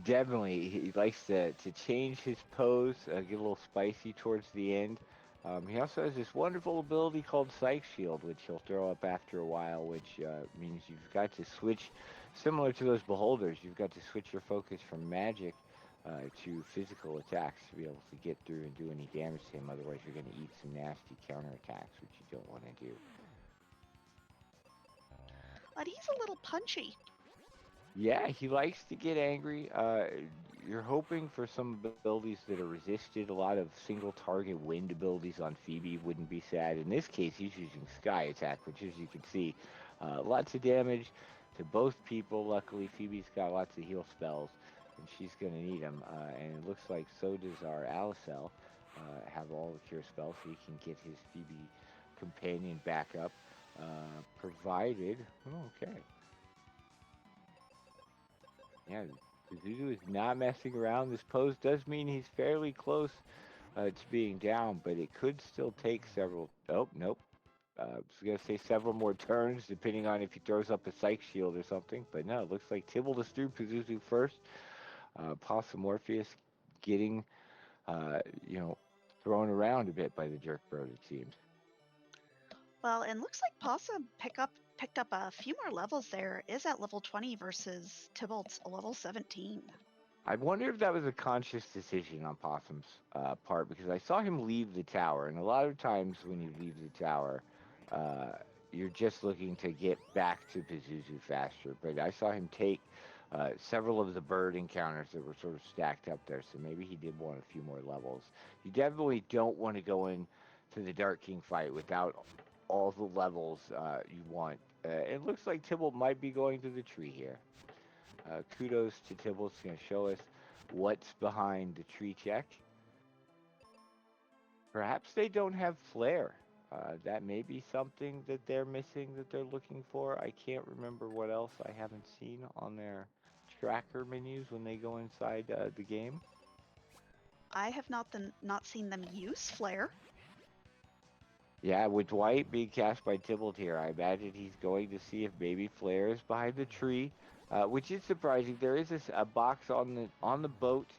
definitely. He likes to change his pose, get a little spicy towards the end. He also has this wonderful ability called Psych Shield, which he'll throw up after a while, which means you've got to switch, similar to those beholders, you've got to switch your focus from magic to physical attacks to be able to get through and do any damage to him. Otherwise, you're going to eat some nasty counterattacks, which you don't want to do. But he's a little punchy. Yeah, he likes to get angry. You're hoping for some abilities that are resisted. A lot of single target wind abilities on Phoebe wouldn't be sad. In this case, he's using Sky Attack, which, as you can see, lots of damage to both people. Luckily, Phoebe's got lots of heal spells, and she's going to need them. And it looks like so does our Alicel have all the cure spells, so he can get his Phoebe companion back up, provided... Oh, okay. Yeah, Zuzu is not messing around. This pose does mean he's fairly close to being down, but it could still take several... Oh, nope. I was going to say several more turns, depending on if he throws up a Psych Shield or something. But no, it looks like Tybalt is through Pazuzu first. Possum Morpheus getting, you know, thrown around a bit by the Jerk Bird, it seems. Well, and looks like Possum picked up a few more levels there. Is at level 20 versus Tybalt's level 17. I wonder if that was a conscious decision on Possum's part, because I saw him leave the tower, and a lot of times when you leave the tower, uh, you're just looking to get back to Pazuzu faster. But I saw him take several of the bird encounters that were sort of stacked up there, so maybe he did want a few more levels. You definitely don't want to go in to the Dark King fight without all the levels you want. It looks like Tybalt might be going to the tree here. Kudos to Tybalt. It's going to show us what's behind the tree check. Perhaps they don't have flare. That may be something that they're missing that they're looking for. I can't remember what else I haven't seen on their tracker menus when they go inside the game. I have not seen them use flare. Yeah, with Dwight being cast by Tybalt here, I imagine he's going to see if maybe Flare is behind the tree, which is surprising. There is a box on the boat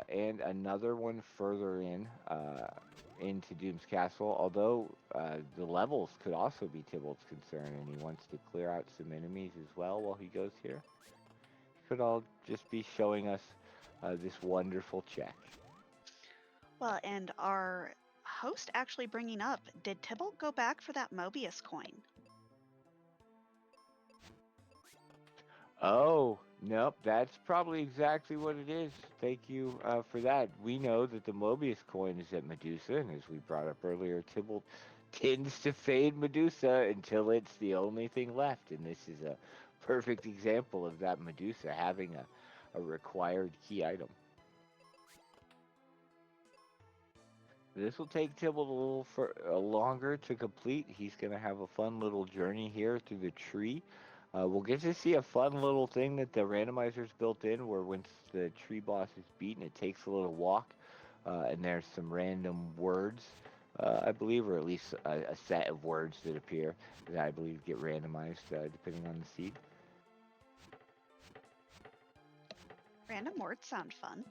and another one further in into Doom's Castle. Although the levels could also be Tybalt's concern, and he wants to clear out some enemies as well while he goes here. Could all just be showing us this wonderful check. Well, and our host actually bringing up, did Tybalt go back for that Mobius coin? Oh, nope, that's probably exactly what it is. Thank you for that. We know that the Mobius coin is at Medusa, and as we brought up earlier, Tybalt tends to fade Medusa until it's the only thing left, and this is a perfect example of that Medusa having a required key item. This will take Tybalt a little longer to complete. He's going to have a fun little journey here through the tree. We'll get to see a fun little thing that the randomizer's built in, where once the tree boss is beaten, it takes a little walk, and there's some random words, I believe, or at least a set of words that appear that I believe get randomized depending on the seed. Random words sound fun.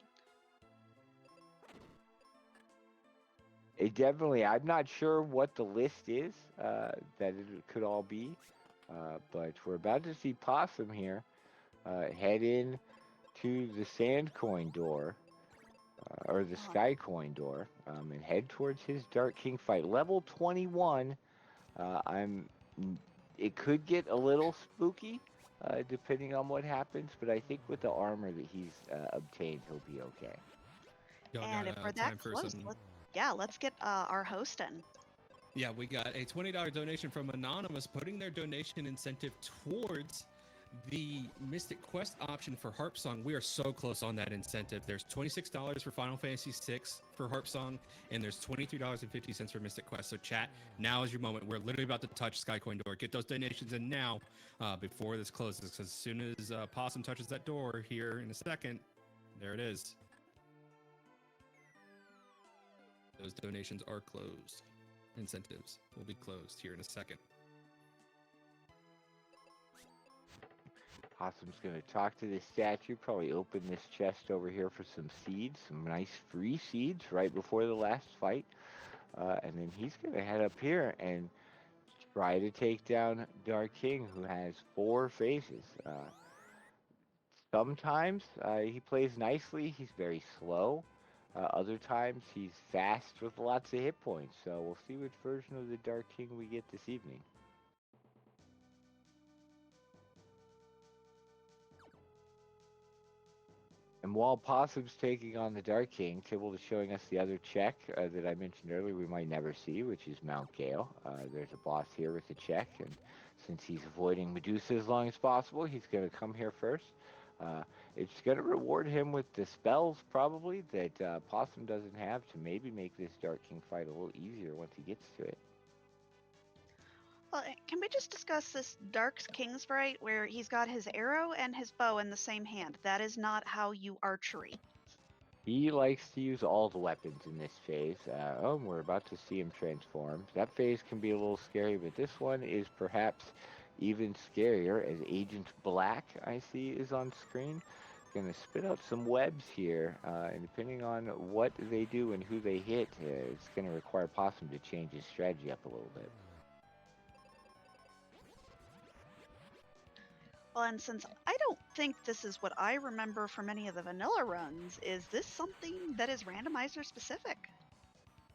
It definitely, I'm not sure what the list is that it could all be, but we're about to see Possum here head in to the sand coin door, or the sky coin door, and head towards his Dark King fight. Level 21, it could get a little spooky depending on what happens, but I think with the armor that he's obtained, he'll be okay. Y'all And got if we're that for close, some. let's get our host in. Yeah, we got a $20 donation from Anonymous, putting their donation incentive towards the Mystic Quest option for Harp Song. We are so close on that incentive. There's $26 for Final Fantasy VI for Harp Song, and there's $23.50 for Mystic Quest. So chat, now is your moment. We're literally about to touch Skycoin door. Get those donations in now before this closes, because as soon as Possum touches that door here in a second, there it is. Those donations are closed. Incentives will be closed here in a second. Possum's going to talk to this statue, probably open this chest over here for some seeds, some nice free seeds right before the last fight. And then he's going to head up here and try to take down Dark King, who has 4 faces. Sometimes he plays nicely, he's very slow. Other times he's fast with lots of hit points. So we'll see which version of the Dark King we get this evening. And while Possum's taking on the Dark King, Tybalt is showing us the other check that I mentioned earlier we might never see, which is Mount Gale. There's a boss here with a check, and since he's avoiding Medusa as long as possible, he's going to come here first. It's going to reward him with the spells, probably, that Possum doesn't have, to maybe make this Dark King fight a little easier once he gets to it. Well, can we just discuss this Dark King sprite where he's got his arrow and his bow in the same hand? That is not how you archery. He likes to use all the weapons in this phase. We're about to see him transform. That phase can be a little scary, but this one is perhaps even scarier, as Agent Black, I see, is on screen. Going to spit out some webs here, and depending on what they do and who they hit, it's going to require Possum to change his strategy up a little bit. Well, and since I don't think this is what I remember from any of the vanilla runs, is this something that is randomizer specific?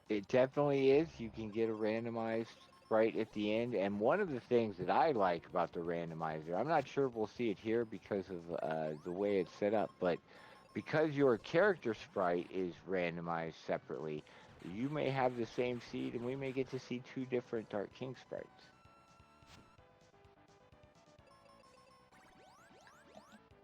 It definitely is. You can get a randomized right at the end, and one of the things that I like about the randomizer, I'm not sure if we'll see it here because of the way it's set up, but because your character sprite is randomized separately, you may have the same seed, and we may get to see 2 different Dark King sprites.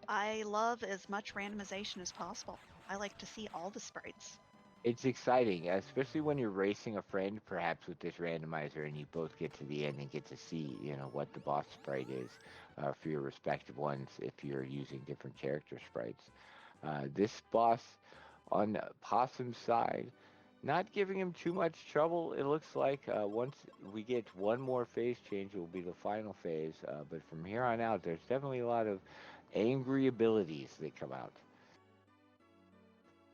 I love as much randomization as possible. I like to see all the sprites. It's exciting, especially when you're racing a friend, perhaps with this randomizer, and you both get to the end and get to see, what the boss sprite is for your respective ones if you're using different character sprites. This boss on Possum's side, not giving him too much trouble, it looks like. Once we get one more phase change, it will be the final phase. But from here on out, there's definitely a lot of angry abilities that come out.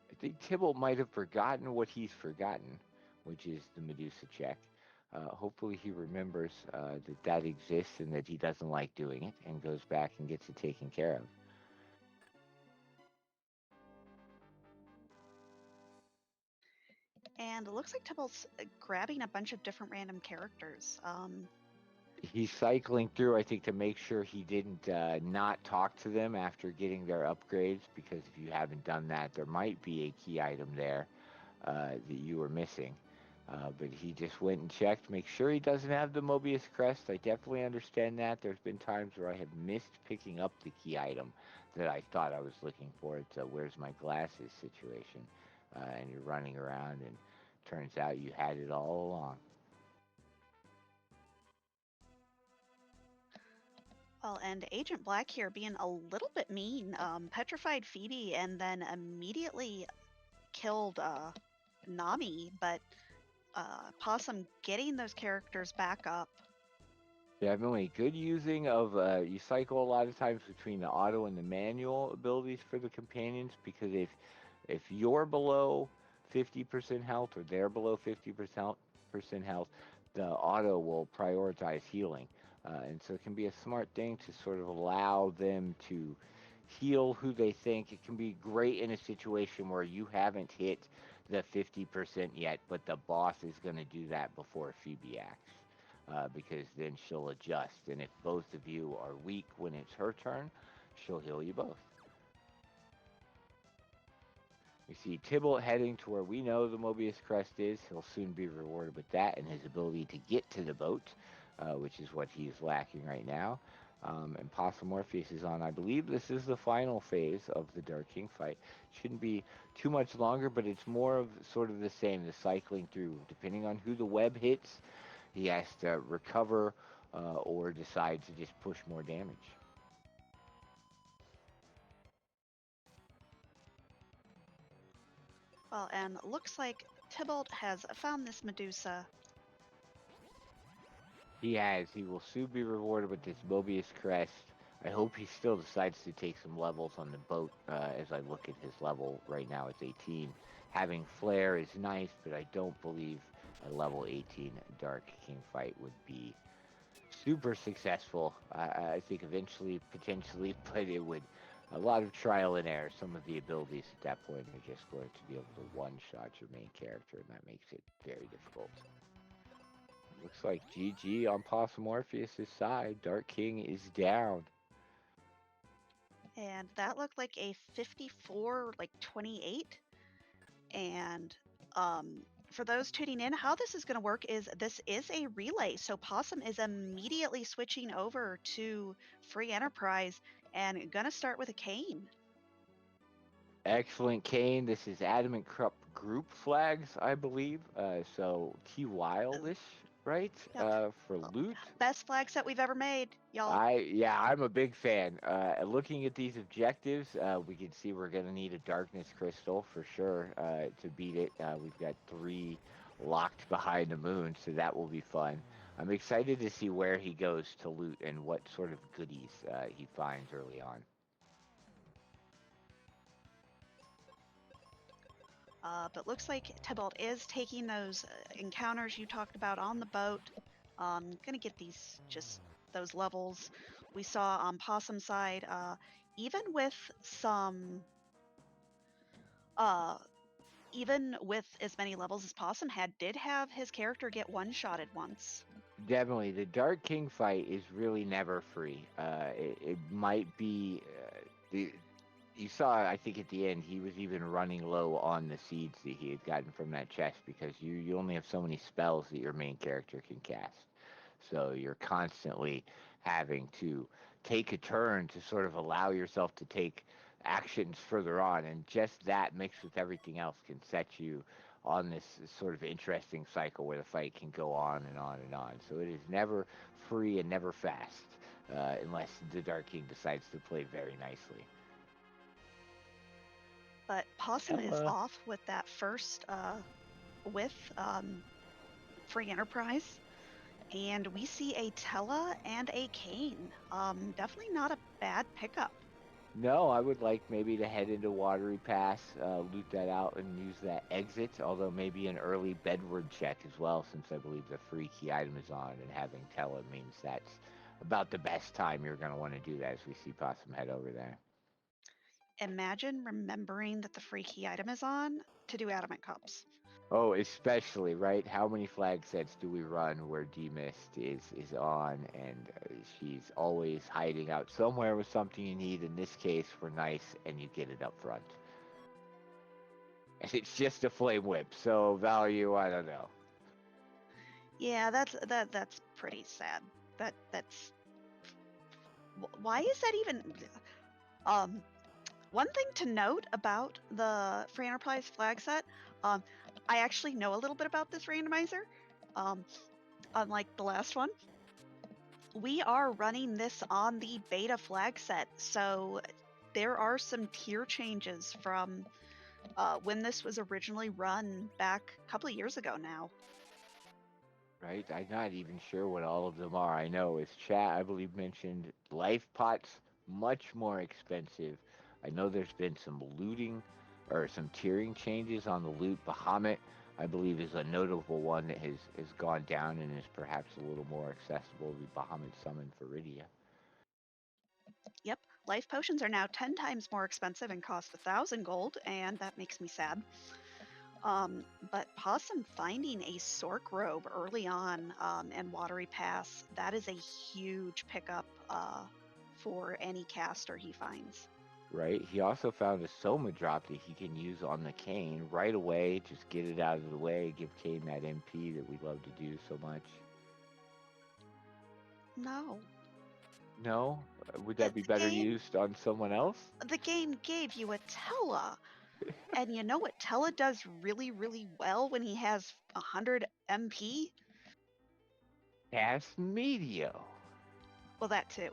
I think Tybalt might have forgotten what he's forgotten, which is the Medusa check. Hopefully he remembers that exists and that he doesn't like doing it and goes back and gets it taken care of. And it looks like Tybalt's grabbing a bunch of different random characters. He's cycling through, I think, to make sure he didn't not talk to them after getting their upgrades, because if you haven't done that, there might be a key item there that you were missing. But he just went and checked, make sure he doesn't have the Mobius crest. I definitely understand that. There's been times where I have missed picking up the key item that I thought I was looking for. It's a where's my glasses situation. And you're running around and turns out you had it all along. Well, and Agent Black here being a little bit mean, petrified Phoebe and then immediately killed Nami, but Possum getting those characters back up. Definitely good using of you cycle a lot of times between the auto and the manual abilities for the companions, because if you're below 50% health or they're below 50% health, the auto will prioritize healing. And so it can be a smart thing to sort of allow them to heal who they think. It can be great in a situation where you haven't hit the 50% yet, but the boss is going to do that before Phoebe acts. Because then she'll adjust, and if both of you are weak when it's her turn, she'll heal you both. We see Tybalt heading to where we know the Mobius Crest is. He'll soon be rewarded with that and his ability to get to the boat, which is what he's lacking right now. And Possum Morpheus is on. I believe this is the final phase of the Dark King fight. Shouldn't be too much longer, but it's more of sort of the same, the cycling through. Depending on who the web hits, he has to recover or decide to just push more damage. Well, and looks like Tybalt has found this Medusa. He has. He will soon be rewarded with this Mobius Crest. I hope he still decides to take some levels on the boat. As I look at his level right now, it's 18. Having Flare is nice, but I don't believe a level 18 Dark King fight would be super successful. I think eventually, potentially, but it would a lot of trial and error. Some of the abilities at that point are just going to be able to one-shot your main character, and that makes it very difficult. Looks like GG on Possum Morpheus' side. Dark King is down. And that looked like a 54, like 28. And for those tuning in, how this is going to work is this is a relay. So Possum is immediately switching over to Free Enterprise and going to start with a cane. Excellent, Kane. This is Adamant Cup group flags, I believe. So T Wildish, right? Yep. For loot. Best flag set we've ever made, y'all. I'm a big fan. Looking at these objectives, we can see we're gonna need a darkness crystal for sure to beat it. We've got 3 locked behind the moon, so that will be fun. I'm excited to see where he goes to loot and what sort of goodies he finds early on. But looks like Tybalt is taking those encounters you talked about on the boat. Gonna get these just those levels. We saw on Possum's side, even with some, even with as many levels as Possum had, did have his character get one-shotted once. Definitely, the Dark King fight is really never free. It might be you saw, I think at the end, he was even running low on the seeds that he had gotten from that chest, because you only have so many spells that your main character can cast. So you're constantly having to take a turn to sort of allow yourself to take actions further on, and just that mixed with everything else can set you on this sort of interesting cycle where the fight can go on and on and on. So it is never free and never fast, unless the Dark King decides to play very nicely. But Possum is off with that first with Free Enterprise. And we see a Tella and a Kane. Definitely not a bad pickup. No, I would like maybe to head into Watery Pass, loot that out, and use that exit, although maybe an early bedward check as well, since I believe the free key item is on, and having Tella means that's about the best time you're going to want to do that as we see Possum head over there. Imagine remembering that the free key item is on to do Adamant Cups. Oh, especially, right? How many flag sets do we run where D-Mist is on, and she's always hiding out somewhere with something you need? In this case, we're nice, and you get it up front. And it's just a flame whip, so value, I don't know. Yeah, that's pretty sad. That's why is that even? One thing to note about the Free Enterprise flag set, I actually know a little bit about this randomizer. Unlike the last one, we are running this on the beta flag set, so there are some tier changes from when this was originally run back a couple of years ago now. Right? I'm not even sure what all of them are. I know is chat, I believe, mentioned life pots much more expensive. I know there's been some looting or some tiering changes on the loot. Bahamut, I believe, is a notable one that has gone down and is perhaps a little more accessible. The Bahamut Summon for Rydia. Yep, life potions are now 10 times more expensive and cost 1,000 gold, and that makes me sad. But Possum finding a Sork robe early on and Watery Pass, that is a huge pickup for any caster he finds. Right? He also found a Soma drop that he can use on the Kane right away. Just get it out of the way, give Kane that MP that we love to do so much. No. No? Would that be better used on someone else? The game gave you a Tella. And you know what Tella does really, really well when he has 100 MP? Cast Medio. Well, that too.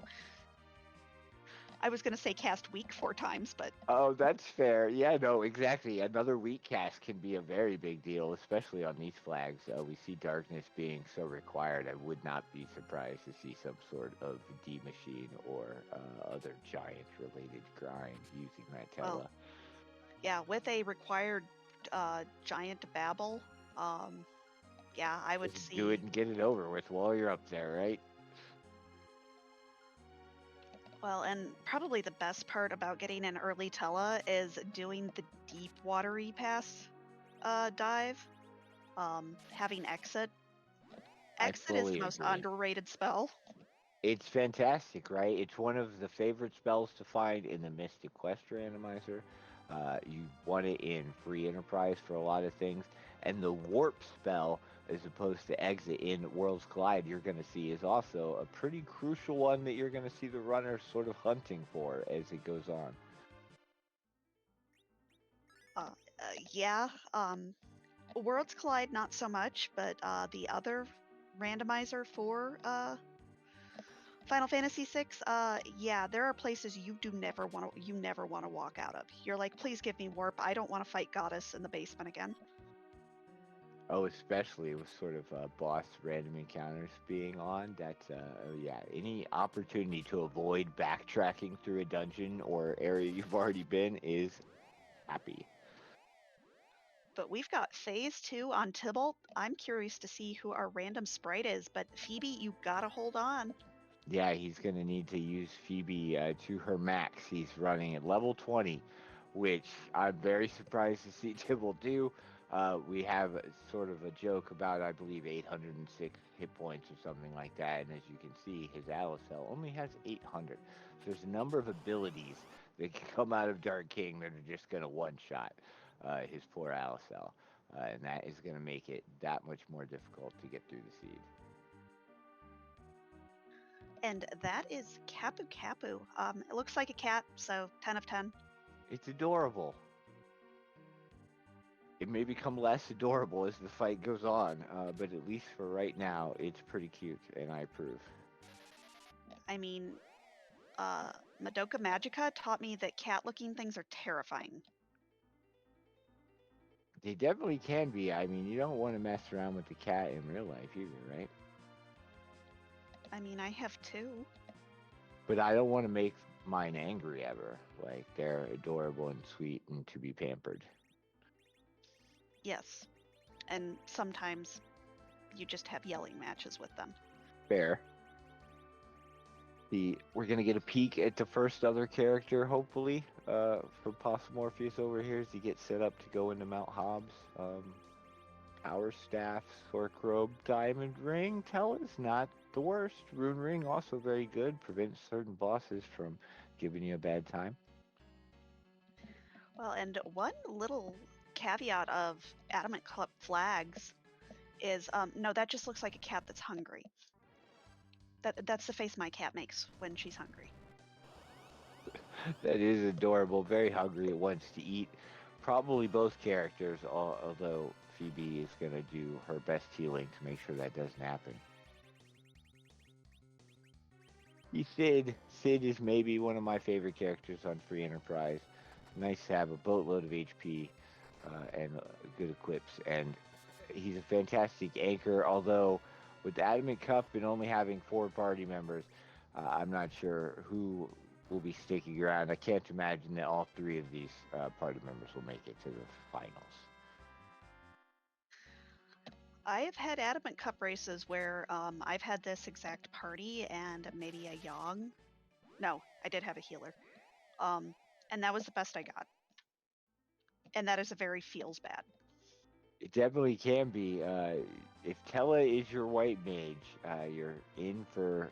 I was going to say cast weak 4 times, but... Oh, that's fair. Yeah, no, exactly. Another weak cast can be a very big deal, especially on these flags. We see Darkness being so required. I would not be surprised to see some sort of D-Machine or other giant-related grind using that Tella. Well, yeah, with a required giant babble, yeah, I would Just see... do it and get it over with while you're up there, right? Well, and probably the best part about getting an early Tella is doing the deep Watery Pass dive. Having Exit. Exit is the most underrated spell. It's fantastic, right? It's one of the favorite spells to find in the Mystic Quest randomizer. You want it in free enterprise for a lot of things. And the warp spell, as opposed to exit in Worlds Collide, you're going to see is also a pretty crucial one that you're going to see the runners sort of hunting for as it goes on. Yeah. Worlds Collide, not so much, but the other randomizer for Final Fantasy VI, yeah, there are places you never want to walk out of. You're like, please give me warp. I don't want to fight Goddess in the basement again. Oh, especially with sort of boss random encounters being on. That's, yeah, any opportunity to avoid backtracking through a dungeon or area you've already been is happy. But we've got Phase 2 on Tybalt. I'm curious to see who our random sprite is, but Phoebe, you gotta hold on. Yeah, he's going to need to use Phoebe to her max. He's running at level 20, which I'm very surprised to see Tybalt do. We have sort of a joke about, I believe, 806 hit points or something like that. And as you can see, his Alicel only has 800. So there's a number of abilities that can come out of Dark King that are just going to one-shot his poor Alicel. And that is going to make it that much more difficult to get through the seed. And that is Kapu Kapu. It looks like a cat, so 10 of 10. It's adorable. It may become less adorable as the fight goes on, but at least for right now, it's pretty cute, and I approve. I mean, Madoka Magica taught me that cat-looking things are terrifying. They definitely can be. I mean, you don't want to mess around with the cat in real life either, right? I mean, I have 2. But I don't want to make mine angry ever. Like, they're adorable and sweet and to be pampered. Yes. And sometimes you just have yelling matches with them. Fair. We're going to get a peek at the first other character, hopefully, for Posomorpheus over here as he gets set up to go into Mount Hobbs. Power Staff, Sork Robe, Diamond Ring, Tella's not the worst. Rune Ring also very good, prevents certain bosses from giving you a bad time. Well, and one little caveat of Adamant Club flags is, no, that just looks like a cat that's hungry. That's the face my cat makes when she's hungry. That is adorable, very hungry, it wants to eat. Probably both characters, although Phoebe is going to do her best healing to make sure that doesn't happen. Sid. Sid is maybe one of my favorite characters on Free Enterprise. Nice to have a boatload of HP and good equips. And he's a fantastic anchor, although with the Adamant Cup and only having 4 party members, I'm not sure who will be sticking around. I can't imagine that all 3 of these party members will make it to the finals. I have had Adamant Cup races where I've had this exact party and maybe a Yang. No, I did have a healer. And that was the best I got. And that is a very feels bad. It definitely can be. If Tella is your white mage, you're in for,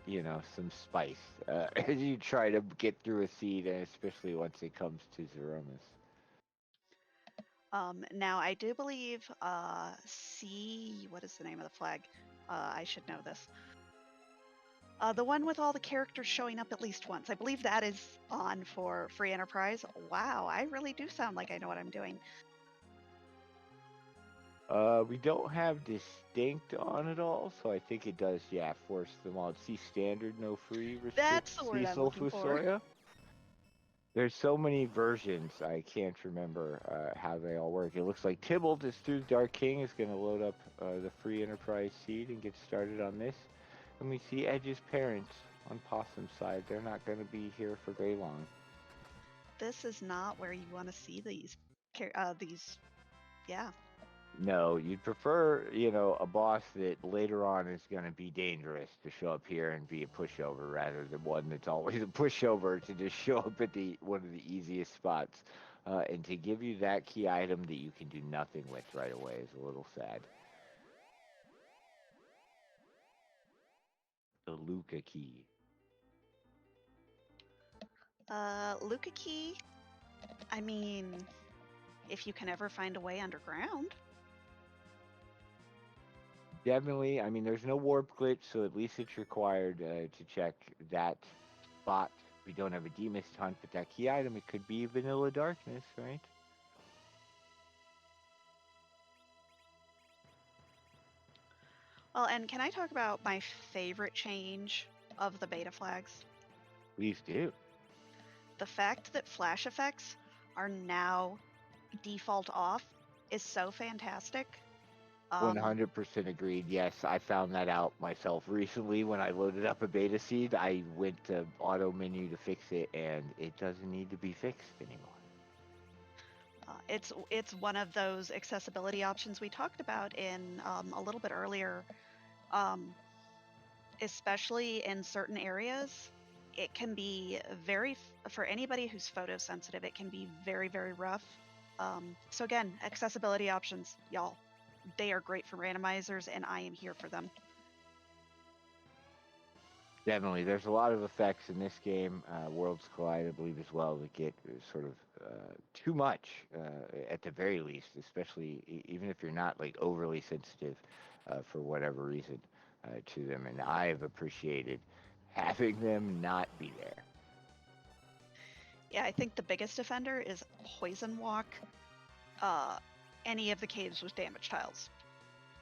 some spice as you try to get through a seed, and especially once it comes to Zeromus. Now, I do believe what is the name of the flag? I should know this. The one with all the characters showing up at least once. I believe that is on for Free Enterprise. Wow, I really do sound like I know what I'm doing. We don't have distinct on it all, so I think it does, force them all. See standard, no free, That's the word I'm Cecil looking for. Fusoya. There's so many versions, I can't remember how they all work. It looks like Tybalt is through Dark King, is going to load up the Free Enterprise seed and get started on this. And we see Edge's parents on Possum's side. They're not going to be here for very long. This is not where you want to see these. Yeah. No, you'd prefer, a boss that later on is going to be dangerous to show up here and be a pushover rather than one that's always a pushover to just show up at one of the easiest spots. And to give you that key item that you can do nothing with right away is a little sad. The Luca key. Luca key. I mean, if you can ever find a way underground. Definitely. I mean, there's no warp glitch, so at least it's required to check that spot. We don't have a demist hunt, but that key item, it could be vanilla darkness, right? Well, and can I talk about my favorite change of the beta flags? Please do. The fact that flash effects are now default off is so fantastic. 100% agreed. Yes, I found that out myself recently when I loaded up a beta seed. I went to auto menu to fix it, and it doesn't need to be fixed anymore. It's one of those accessibility options we talked about in a little bit earlier, especially in certain areas. It can be for anybody who's photosensitive, it can be very, very rough. So again, accessibility options, y'all. They are great for randomizers, and I am here for them. Definitely. There's a lot of effects in this game, Worlds Collide, I believe, as well, that get sort of too much, at the very least, especially even if you're not, like, overly sensitive for whatever reason to them. And I've appreciated having them not be there. Yeah, I think the biggest offender is Poison Walk. Any of the caves with damage tiles.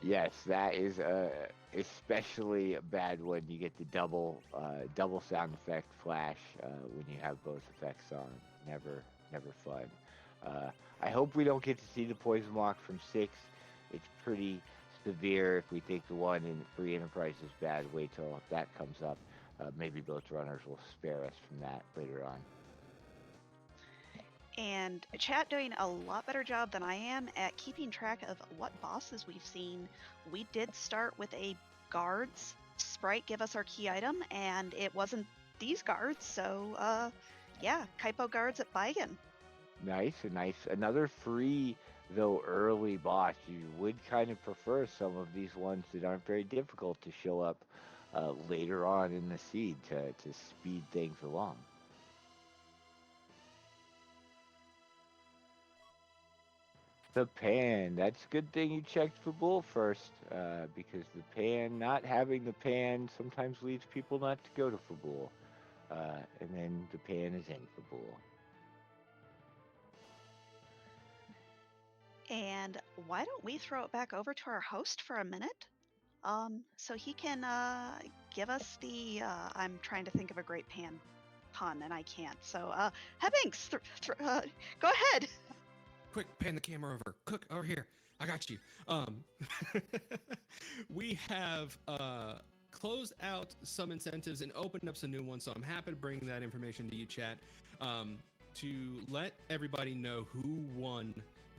Yes, that is especially a bad one. You get the double sound effect flash when you have both effects on. Never fun. I hope we don't get to see the poison walk from 6. It's pretty severe. If we think the one in Free Enterprise is bad, wait till that comes up. Maybe both runners will spare us from that later on. And chat doing a lot better job than I am at keeping track of what bosses we've seen. We did start with a guards sprite give us our key item, and it wasn't these guards, so yeah, Kaipo guards at Baigan. Nice. Another free, though early boss. You would kind of prefer some of these ones that aren't very difficult to show up later on in the seed to speed things along. The pan. That's a good thing you checked for Bull first, because the pan, not having the pan sometimes leads people not to go to Fabul. And then the pan is in Fabul. And why don't we throw it back over to our host for a minute? So he can give us the. I'm trying to think of a great pun, and I can't. So, Hebbinks, go ahead. Quick, pan the camera over. Cook, over here. I got you. We have closed out some incentives and opened up some new ones. So I'm happy to bring that information to you, chat, to let everybody know who won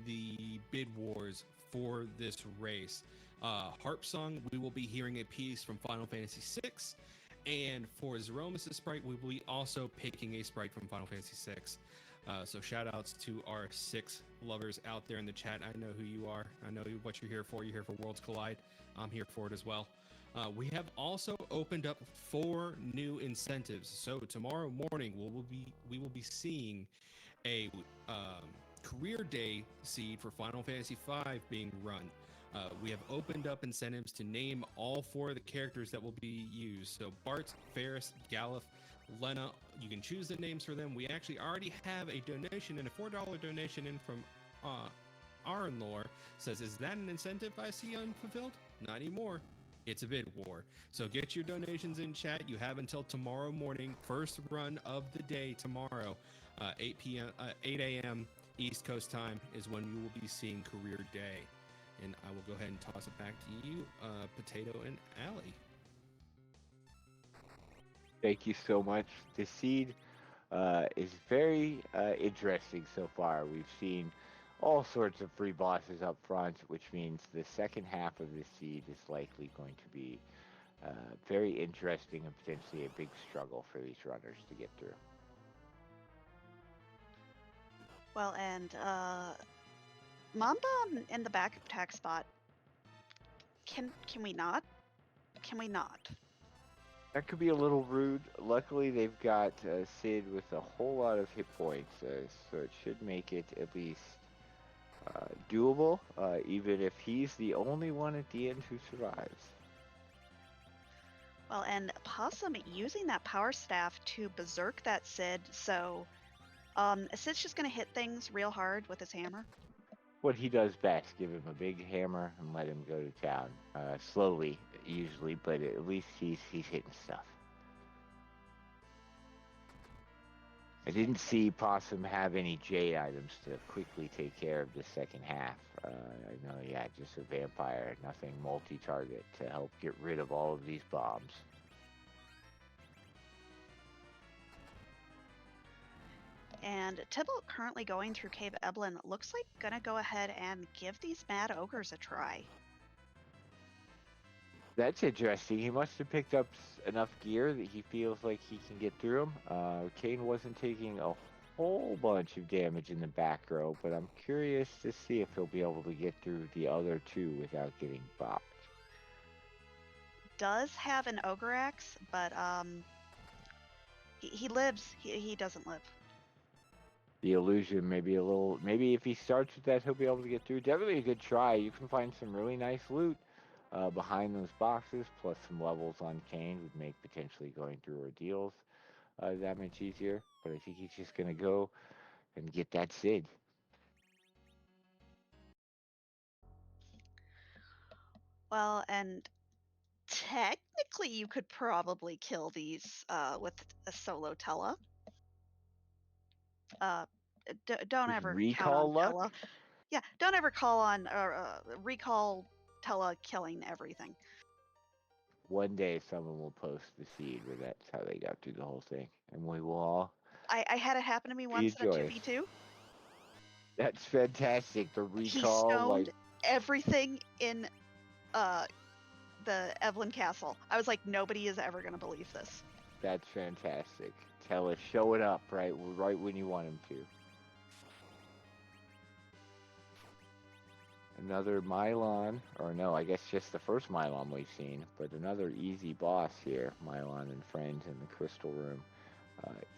the bid wars for this race. Harp Song, we will be hearing a piece from Final Fantasy VI. And for Zeromus' sprite, we will be also picking a sprite from Final Fantasy VI. So shout outs to our 6 lovers out there in the chat. I know who you are. I know what you're here for. You're here for Worlds Collide. I'm here for it as well. We have also opened up 4 new incentives. So tomorrow morning we will be seeing a career day seed for Final Fantasy V being run. We have opened up incentives to name all 4 of the characters that will be used. So Bart, Ferris, Galuf, Lena, you can choose the names for them. We actually already have a donation and a $4 donation in from Arnlore. Says, is that an incentive I see unfulfilled? Not anymore. It's a bid war. So get your donations in chat. You have until tomorrow morning. First run of the day tomorrow. 8 a.m. East Coast time is when you will be seeing Career Day. And I will go ahead and toss it back to you, Potato and Allie. Thank you so much. The seed is very interesting so far. We've seen all sorts of free bosses up front, which means the second half of the seed is likely going to be very interesting and potentially a big struggle for these runners to get through. Well, and Mamba in the back attack spot. Can we not? Can we not? That could be a little rude. Luckily, they've got Sid with a whole lot of hit points, so it should make it at least doable, even if he's the only one at the end who survives. Well, and Possum using that power staff to berserk that Sid, so Sid's just going to hit things real hard with his hammer. What he does best, give him a big hammer and let him go to town. Slowly, usually, but at least he's hitting stuff. I didn't see Possum have any Jade items to quickly take care of the second half. I know, yeah, just a vampire, nothing multi-target to help get rid of all of these bombs. And Tybalt, currently going through Cave Eblin, looks like gonna go ahead and give these mad ogres a try. That's interesting. He must have picked up enough gear that he feels like he can get through them. Kane wasn't taking a whole bunch of damage in the back row, but I'm curious to see if he'll be able to get through the other 2 without getting bopped. Does have an ogre axe, but he lives. He doesn't live. The illusion maybe a little. Maybe if he starts with that, he'll be able to get through. Definitely a good try. You can find some really nice loot behind those boxes, plus some levels on Kane would make potentially going through ordeals that much easier. But I think he's just gonna go and get that Sid. Well, and technically you could probably kill these with a solo Tella. Don't ever count on Recall luck? Tella. Yeah, don't ever call on recall Tella killing everything. One day someone will post the seed where that's how they got through the whole thing, and we will all. I had it happen to me once in a 2v2. That's fantastic. The recall, He stoned everything in the Evelyn Castle. I was like, nobody is ever gonna believe this. That's fantastic. Tell us, show it up right when you want him to. Another Mylon, or no, I guess just the first Mylon we've seen, but another easy boss here. Mylon and friends in the Crystal Room.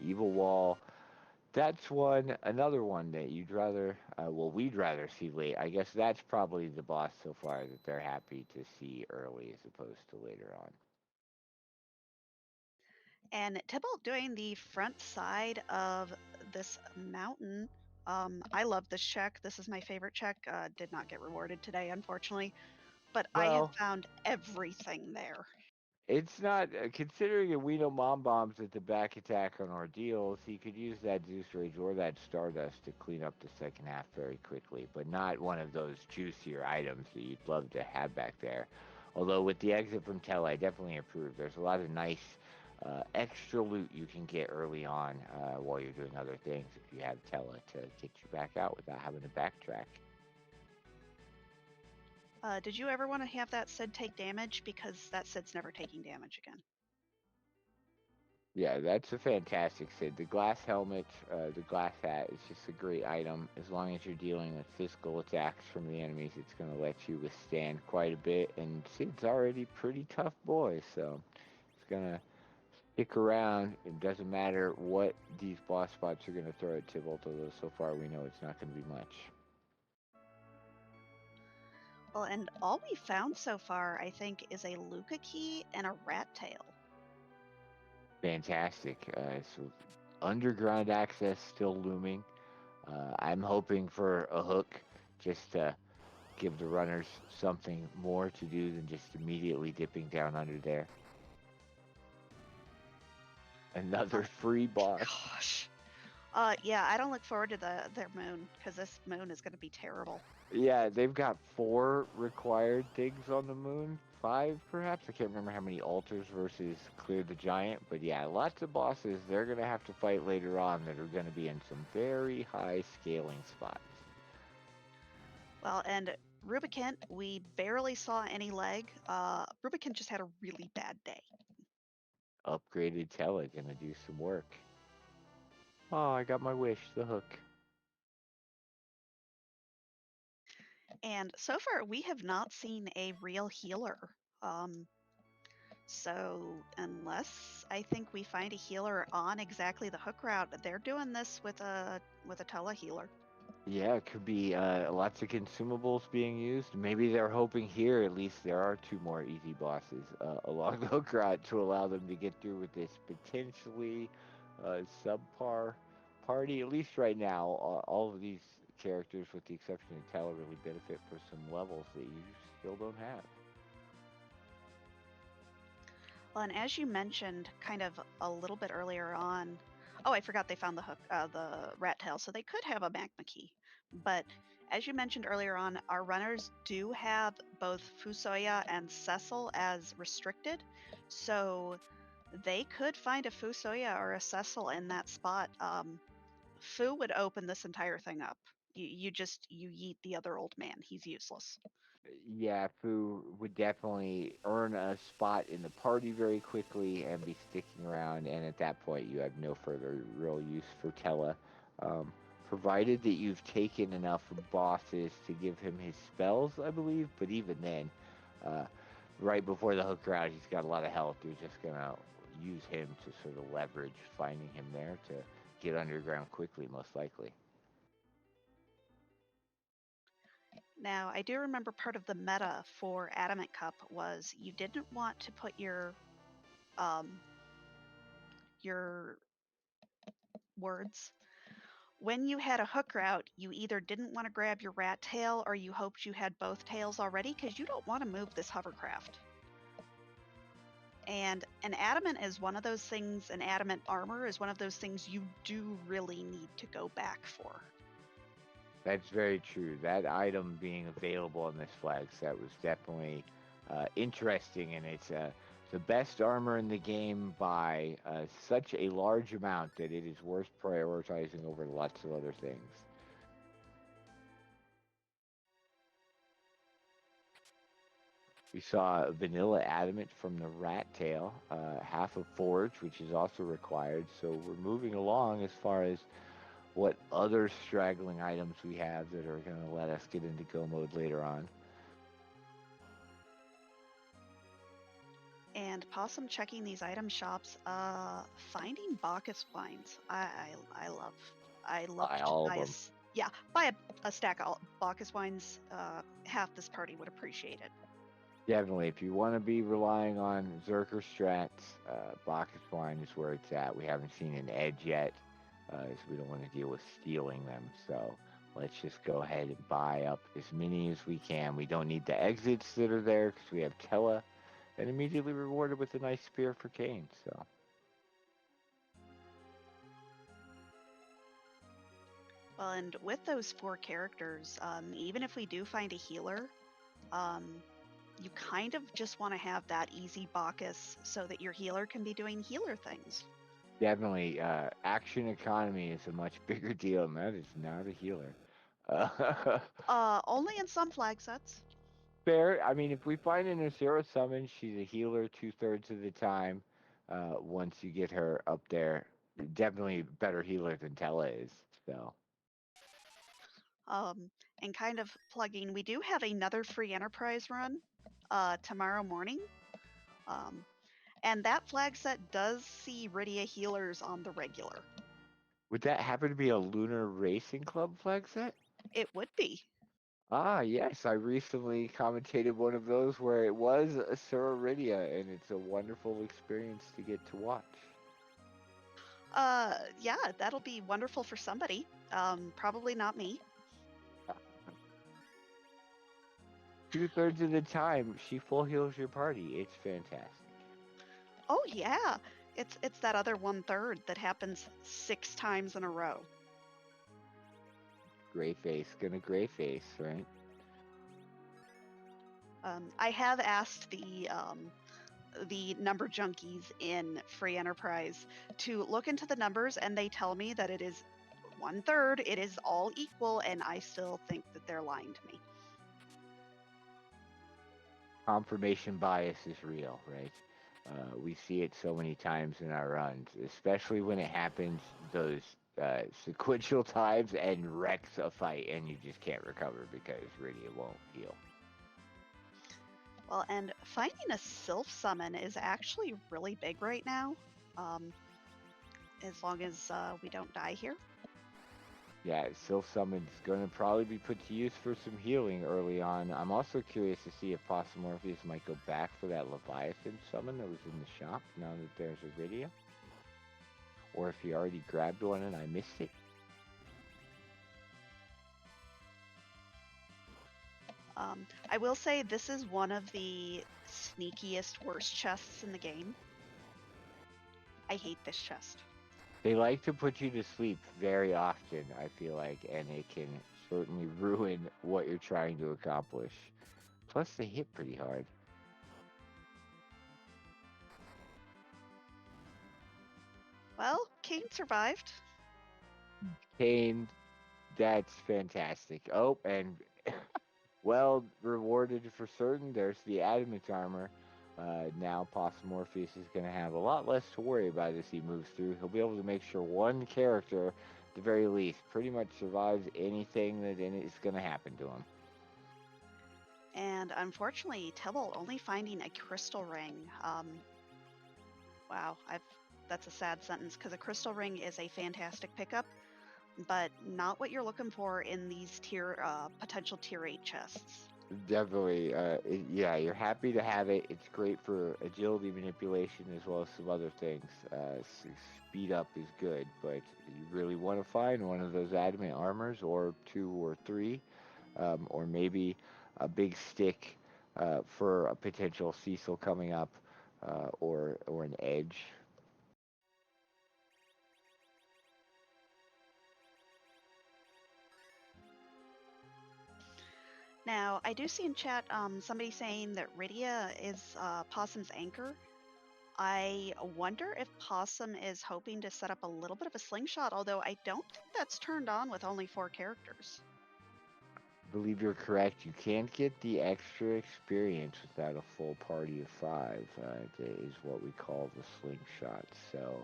Evil Wall. That's another one that you'd rather, we'd rather see late. I guess that's probably the boss so far that they're happy to see early as opposed to later on. And Tybalt doing the front side of this mountain. I love this check. This is my favorite check. Did not get rewarded today, unfortunately, but I have Well, found everything there. it's not considering if we know Mom Bomb's at the back attack on Ordeals, he could use that Zeus Rage or that Stardust to clean up the second half very quickly, but not one of those juicier items that you'd love to have back there. Although with the exit from Tel, I definitely approve. There's a lot of nice extra loot you can get early on while you're doing other things if you have Tela to get you back out without having to backtrack. Did you ever want to have that Sid take damage? Because that Sid's never taking damage again. Yeah, that's a fantastic Sid. The glass helmet, the glass hat is just a great item. As long as you're dealing with physical attacks from the enemies, it's going to let you withstand quite a bit. And Sid's already a pretty tough boy, so it's going to stick around. It doesn't matter what these boss spots are going to throw at Tybalt, although so far we know it's not going to be much. Well, and all we found so far, I think, is a Luca key and a rat tail. Fantastic. So underground access still looming. I'm hoping for a hook just to give the runners something more to do than just immediately dipping down under there. Another free boss. Gosh. Yeah, I don't look forward to their moon, because this moon is going to be terrible. Yeah, they've got 4 required things on the moon. 5, perhaps? I can't remember how many altars versus Clear the Giant. But yeah, lots of bosses they're going to have to fight later on that are going to be in some very high scaling spots. Well, and Rubicant, we barely saw any leg. Rubicant just had a really bad day. Upgraded Tela gonna do some work. Oh, I got my wish, the hook. And so far, we have not seen a real healer. So unless I think we find a healer on exactly the hook route, they're doing this with a tele healer. Yeah, it could be lots of consumables being used. Maybe they're hoping here at least there are 2 more easy bosses along the hook route to allow them to get through with this potentially subpar party. At least right now, all of these characters, with the exception of Tela, really benefit for some levels that you still don't have. Well, and as you mentioned kind of a little bit earlier on, oh, I forgot they found the hook, the rat tail, so they could have a magma key. But as you mentioned earlier on, our runners do have both Fusoya and Cecil as restricted, so they could find a Fusoya or a Cecil in that spot. Fu would open this entire thing up. You yeet the other old man. He's useless. Yeah, Fu would definitely earn a spot in the party very quickly and be sticking around. And at that point, you have no further real use for Tela, um, provided that you've taken enough bosses to give him his spells, I believe. But even then, uh, right before the hook route, he's got a lot of health. You're just gonna use him to sort of leverage finding him there to get underground quickly, most likely. Now, I do remember part of the meta for Adamant Cup was you didn't want to put um, your words. When you had a hook route, you either didn't want to grab your rat tail or you hoped you had both tails already because you don't want to move this hovercraft. And an adamant is one of those things, an adamant armor is one of those things you do really need to go back for. That's very true. That item being available on this flag set was definitely interesting, and it's the best armor in the game by such a large amount that it is worth prioritizing over lots of other things. We saw vanilla adamant from the rat tail, half of forge, which is also required. So we're moving along as far as what other straggling items we have that are going to let us get into go mode later on. And Possum checking these item shops, finding Bacchus wines. I love Buy to just all of buy them. buy a stack of Bacchus wines. Half this party would appreciate it. Definitely, if you want to be relying on Zerker strats, Bacchus wine is where it's at. We haven't seen an edge yet. as we don't want to deal with stealing them. So let's just go ahead and buy up as many as we can. We don't need the exits that are there because we have Tella, and immediately rewarded with a nice spear for Kane. So. Well, and with those 4 characters, even if we do find a healer, you kind of just want to have that easy Bacchus so that your healer can be doing healer things. Definitely, action economy is a much bigger deal, and that is not a healer. Only in some flag sets. Fair. I mean, if we find an Asura summon, she's a healer 2/3 of the time. Once you get her up there, definitely better healer than Tella is. So. And kind of plugging, we do have another free enterprise run tomorrow morning. And that flag set does see Rydia healers on the regular. Would that happen to be a Lunar Racing Club flag set? It would be. Ah, yes. I recently commentated one of those where it was Asura Rydia, and it's a wonderful experience to get to watch. Yeah, that'll be wonderful for somebody. Probably not me. 2/3 of the time, she full heals your party. It's fantastic. Oh yeah, it's that other 1/3 that happens 6 times in a row. Gray face, gonna gray face, right? I have asked the number junkies in Free Enterprise to look into the numbers, and they tell me that it is 1/3. It is all equal, and I still think that they're lying to me. Confirmation bias is real, right? We see it so many times in our runs, especially when it happens those sequential times and wrecks a fight, and you just can't recover because Rydia won't heal. Well, and finding a Sylph summon is actually really big right now, as long as we don't die here. Yeah, Sylph Summon's going to probably be put to use for some healing early on. I'm also curious to see if Morpheus might go back for that Leviathan summon that was in the shop now that there's a Rydia. Or if he already grabbed one and I missed it. I will say this is one of the sneakiest, worst chests in the game. I hate this chest. They like to put you to sleep very often, I feel like, and it can certainly ruin what you're trying to accomplish. Plus, they hit pretty hard. Well, Kane survived. Kane, that's fantastic. Oh, and well rewarded for certain. There's the adamant armor. Now Morpheus is going to have a lot less to worry about as he moves through. He'll be able to make sure one character, at the very least, pretty much survives anything that is going to happen to him. And unfortunately, Tybalt only finding a crystal ring. Wow, that's a sad sentence because a crystal ring is a fantastic pickup, but not what you're looking for in these potential tier 8 chests. Definitely, yeah, you're happy to have it. It's great for agility manipulation as well as some other things. Speed up is good, but you really want to find one of those adamant armors, or 2 or 3, or maybe a big stick for a potential Cecil coming up, or an edge. Now, I do see in chat somebody saying that Rydia is Possum's anchor. I wonder if Possum is hoping to set up a little bit of a slingshot, although I don't think that's turned on with only 4 characters. I believe you're correct. You can't get the extra experience without a full party of 5. That is what we call the slingshot. So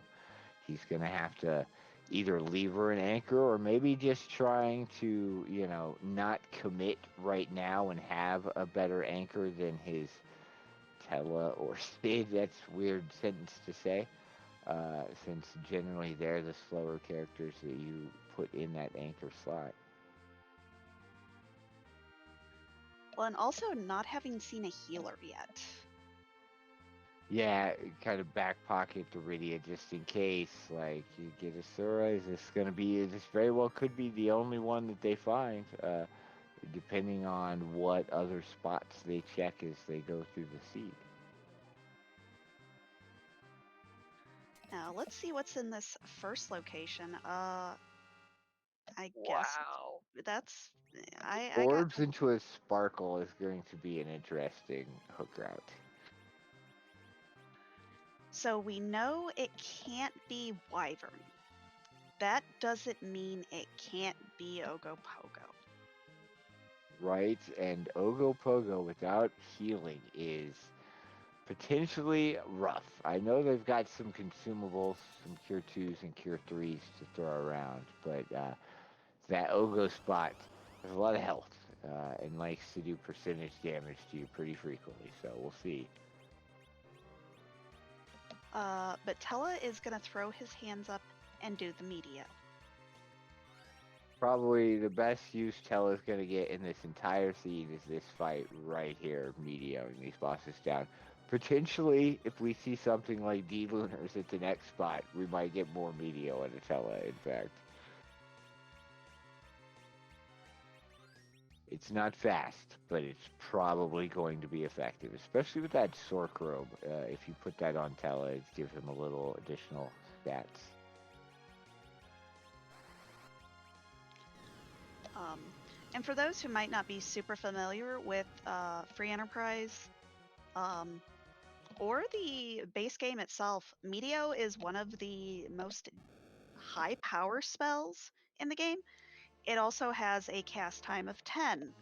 he's going to have to either lever an anchor or maybe just trying to, not commit right now and have a better anchor than his Tella or Sid. That's a weird sentence to say, since generally they're the slower characters that you put in that anchor slot. Well, and also not having seen a healer yet. Yeah, kind of back pocket Iridia just in case. Like, you get Asura, is this going to be, this very well could be the only one that they find, depending on what other spots they check as they go through the seed. Now let's see what's in this first location. I guess Wow. that's I got Orbs into a sparkle is going to be an interesting hook route. so we know it can't be Wyvern. That doesn't mean it can't be Ogopogo. Right? And Ogopogo without healing is potentially rough. I know they've got some consumables, some Cure 2s and Cure 3s to throw around, but that Ogo spot has a lot of health and likes to do percentage damage to you pretty frequently, so we'll see. But Tella is gonna throw his hands up and do the media. Probably the best use Tella's going to get in this entire scene is this fight right here, medioing these bosses down. Potentially, if we see something like D-Lunars at the next spot, we might get more medio out of Tella, in fact. It's not fast, but it's probably going to be effective, especially with that Sork robe. If you put that on Tella, it gives him a little additional stats. And for those who might not be super familiar with Free Enterprise or the base game itself, Meteo is one of the most high power spells in the game. It also has a cast time of 10.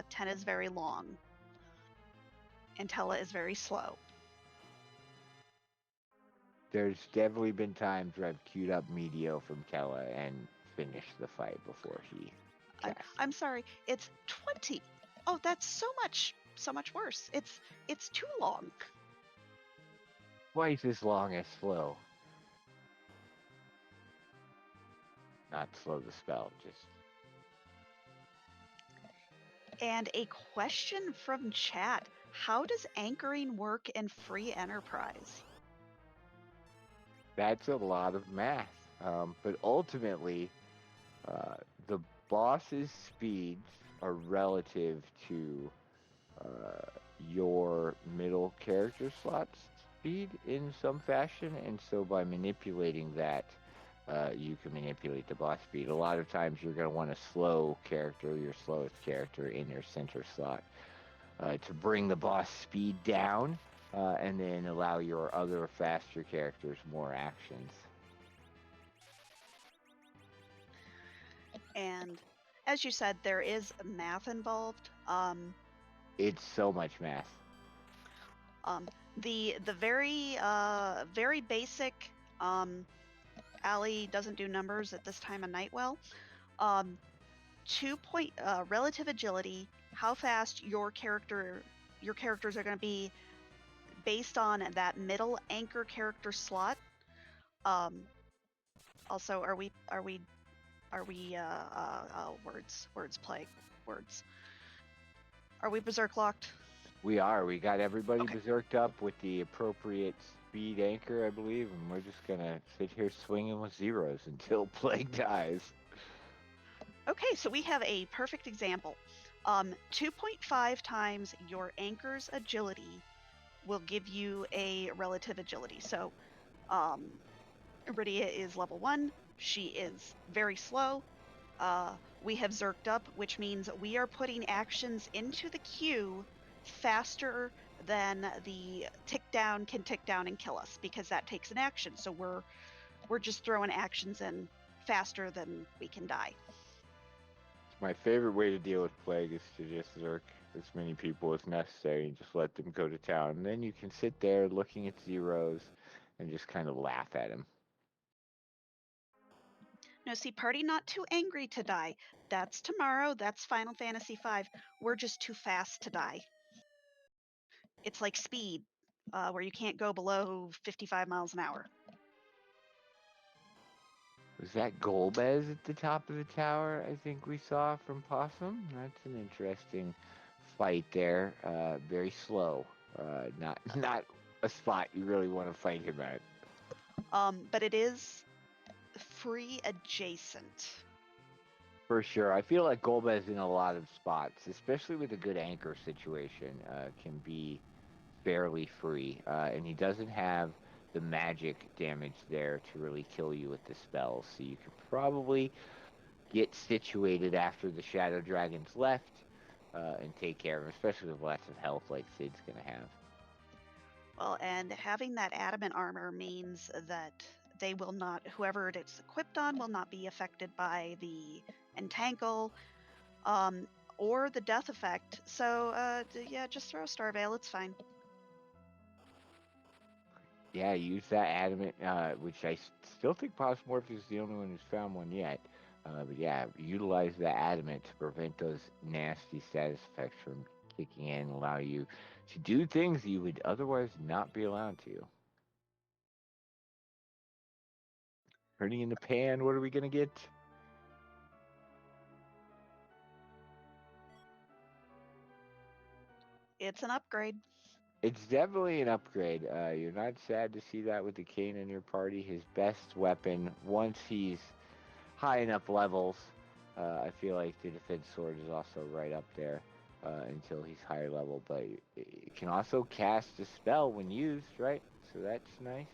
10 is very long, and Tella is very slow. There's definitely been times where I've queued up Medio from Tella and finished the fight before he cast. I'm sorry, it's 20. Oh, that's so much worse. It's too long. Twice as long as slow. Not slow the spell, just And a question from chat: how does anchoring work in Free Enterprise? that's a lot of math. But ultimately, the boss's speeds are relative to uh, your middle character slot's speed in some fashion, and so by manipulating that, you can manipulate the boss speed. A lot of times you're going to want a slow character, your slowest character, in your center slot to bring the boss speed down, and then allow your other faster characters more actions. And as you said, there is math involved. It's so much math. The very basic Allie doesn't do numbers at this time of night well. 2 point relative agility, how fast your characters are going to be based on that middle anchor character slot. Also, are we words play words? Are we berserk locked? We are. We got everybody Okay. berserked up with the appropriate speed anchor, I believe, and we're just gonna sit here swinging with zeros until Plague dies. Okay, so we have a perfect example. 2.5 times your anchor's agility will give you a relative agility. So, Iridia is level 1. She is very slow. We have zerked up, which means we are putting actions into the queue faster than the tick down can tick down and kill us, because that takes an action. So we're just throwing actions in faster than we can die. My favorite way to deal with Plague is to just zerk as many people as necessary and just let them go to town. And then you can sit there looking at zeros and just kind of laugh at him. No, see, party not too angry to die. That's tomorrow. That's Final Fantasy V. We're just too fast to die. It's like speed, where you can't go below 55 miles an hour. Was that Golbez at the top of the tower I think we saw from Possum? That's an interesting fight there. Very slow. Not a spot you really want to fight him at. But it is free adjacent. For sure. I feel like Golbez in a lot of spots, especially with a good anchor situation, can be fairly free. And he doesn't have the magic damage there to really kill you with the spells. So you could probably get situated after the Shadow Dragon's left and take care of him, especially with lots of health like Sid's going to have. Well, and having that adamant armor means that they will not, whoever it's equipped on, will not be affected by the entangle or the death effect. So, yeah, just throw Star Veil. It's fine. Yeah, use that adamant, which I still think Posmorph is the only one who's found one yet. But yeah, utilize that adamant to prevent those nasty status effects from kicking in and allow you to do things you would otherwise not be allowed to. Turning in the pan, what are we going to get? It's an upgrade. It's definitely an upgrade. You're not sad to see that with the Kane in your party. His best weapon, once he's high enough levels, I feel like the defense sword is also right up there until he's higher level. But it can also cast a spell when used, right? So that's nice.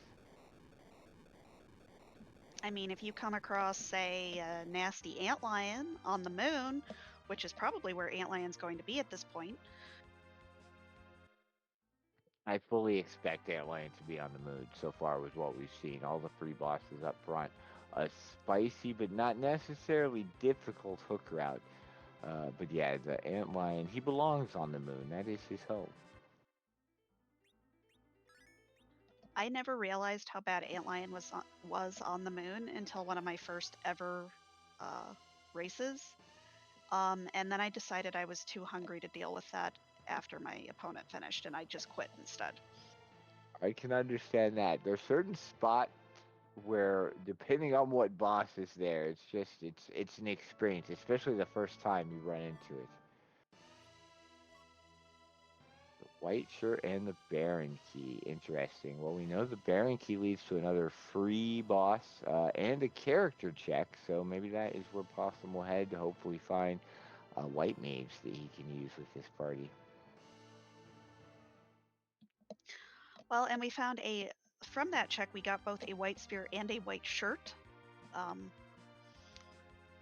I mean, if you come across, say, a nasty antlion on the moon, which is probably where antlion's going to be at this point. I fully expect Antlion to be on the moon so far with what we've seen. All the free bosses up front. A spicy but not necessarily difficult hook route. But yeah, the Antlion, he belongs on the moon. That is his home. I never realized how bad antlion was on the moon until one of my first ever races. And then I decided I was too hungry to deal with that after my opponent finished, and I just quit instead. I can understand that. There's certain spots where, depending on what boss is there, it's an experience, especially the first time you run into it. The white shirt and the Baron key, interesting. Well, we know the Baron key leads to another free boss and a character check, so maybe that is where Possum will head to hopefully find a white mage that he can use with his party. Well, and we found from that check, we got both a white spear and a white shirt.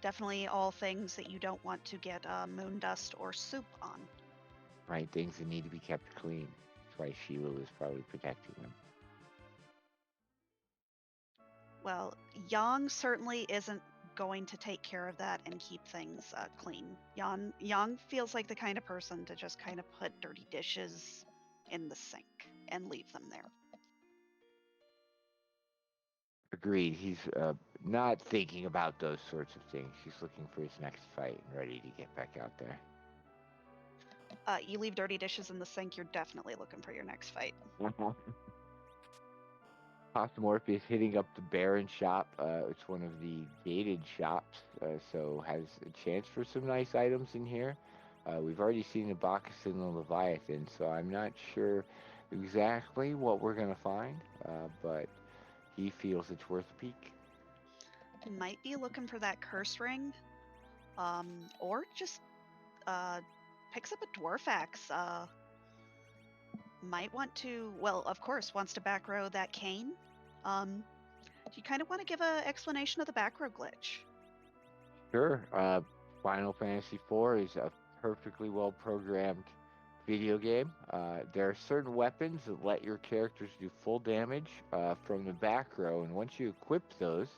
Definitely all things that you don't want to get moon dust or soup on. Right, things that need to be kept clean. That's why Sheila was probably protecting them. Well, Yang certainly isn't going to take care of that and keep things clean. Yang feels like the kind of person to just kind of put dirty dishes in the sink and leave them there. Agreed. He's not thinking about those sorts of things. He's looking for his next fight and ready to get back out there. You leave dirty dishes in the sink, you're definitely looking for your next fight. Cosmorph is hitting up the Baron shop. It's one of the gated shops, so has a chance for some nice items in here. We've already seen the Bacchus and the Leviathan, so I'm not sure exactly what we're going to find, but he feels it's worth a peek. Might be looking for that curse ring, or just picks up a dwarf axe. Might want to, well, of course, wants to back row that cane. Do you kind of want to give an explanation of the back row glitch? Sure. Final Fantasy IV is a perfectly well programmed video game. There are certain weapons that let your characters do full damage from the back row, and once you equip those,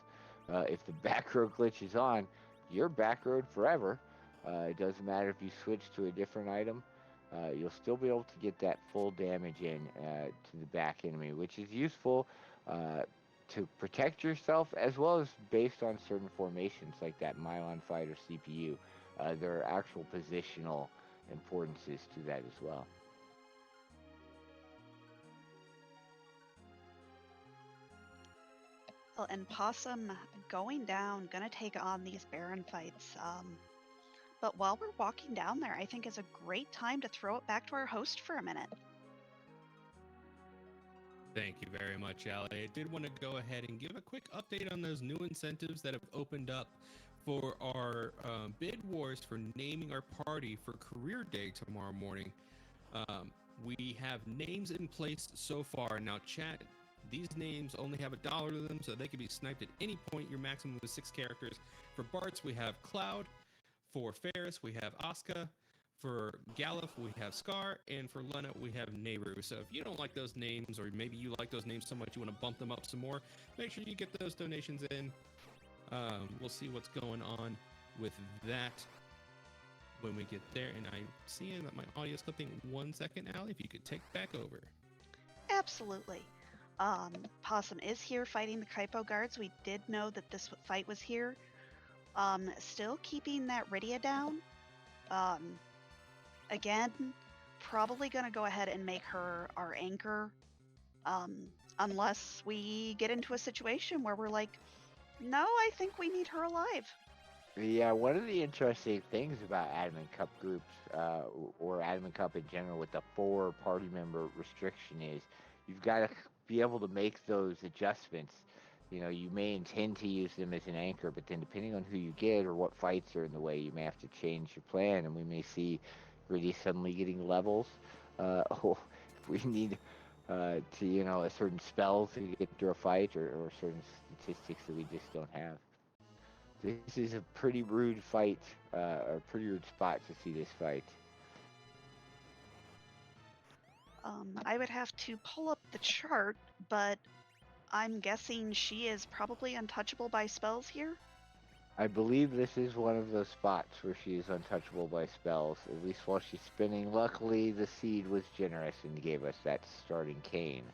if the back row glitch is on, you're back rowed forever. It doesn't matter if you switch to a different item. You'll still be able to get that full damage in to the back enemy, which is useful to protect yourself, as well as based on certain formations like that Mylon Fighter CPU. There are actual positional importances to that as well. Well, and Possum going down, gonna take on these Baron fights. But while we're walking down there, I think is a great time to throw it back to our host for a minute. Thank you very much, Ali. I did want to go ahead and give a quick update on those new incentives that have opened up for our bid wars for naming our party for Career Day tomorrow morning. We have names in place so far. Now, chat, these names only have $1 to them, so they can be sniped at any point. Your maximum is 6 characters. For Bart's, we have Cloud. For Ferris, we have Asuka. For Galif, we have Scar, and for Lena, we have Nehru. So if you don't like those names, or maybe you like those names so much you want to bump them up some more, make sure you get those donations in. We'll see what's going on with that when we get there. And I'm seeing that my audio is clipping. 1 second, Allie, if you could take back over. Absolutely. Possum is here fighting the Kaipo guards. We did know that this fight was here. Still keeping that Rydia down. Again, probably going to go ahead and make her our anchor, unless we get into a situation where we're like, no, I think we need her alive. Yeah, one of the interesting things about Admin Cup groups, or Admin Cup in general, with the 4 party member restriction is you've got to be able to make those adjustments. You know, you may intend to use them as an anchor, but then depending on who you get or what fights are in the way, you may have to change your plan, and we may see really suddenly getting levels, or if we need to, a certain spell to get through a fight, or certain statistics that we just don't have. This is a pretty rude fight, a pretty rude spot to see this fight. I would have to pull up the chart, but I'm guessing she is probably untouchable by spells here. I believe this is one of those spots where she is untouchable by spells, at least while she's spinning. Luckily, the seed was generous and gave us that starting cane.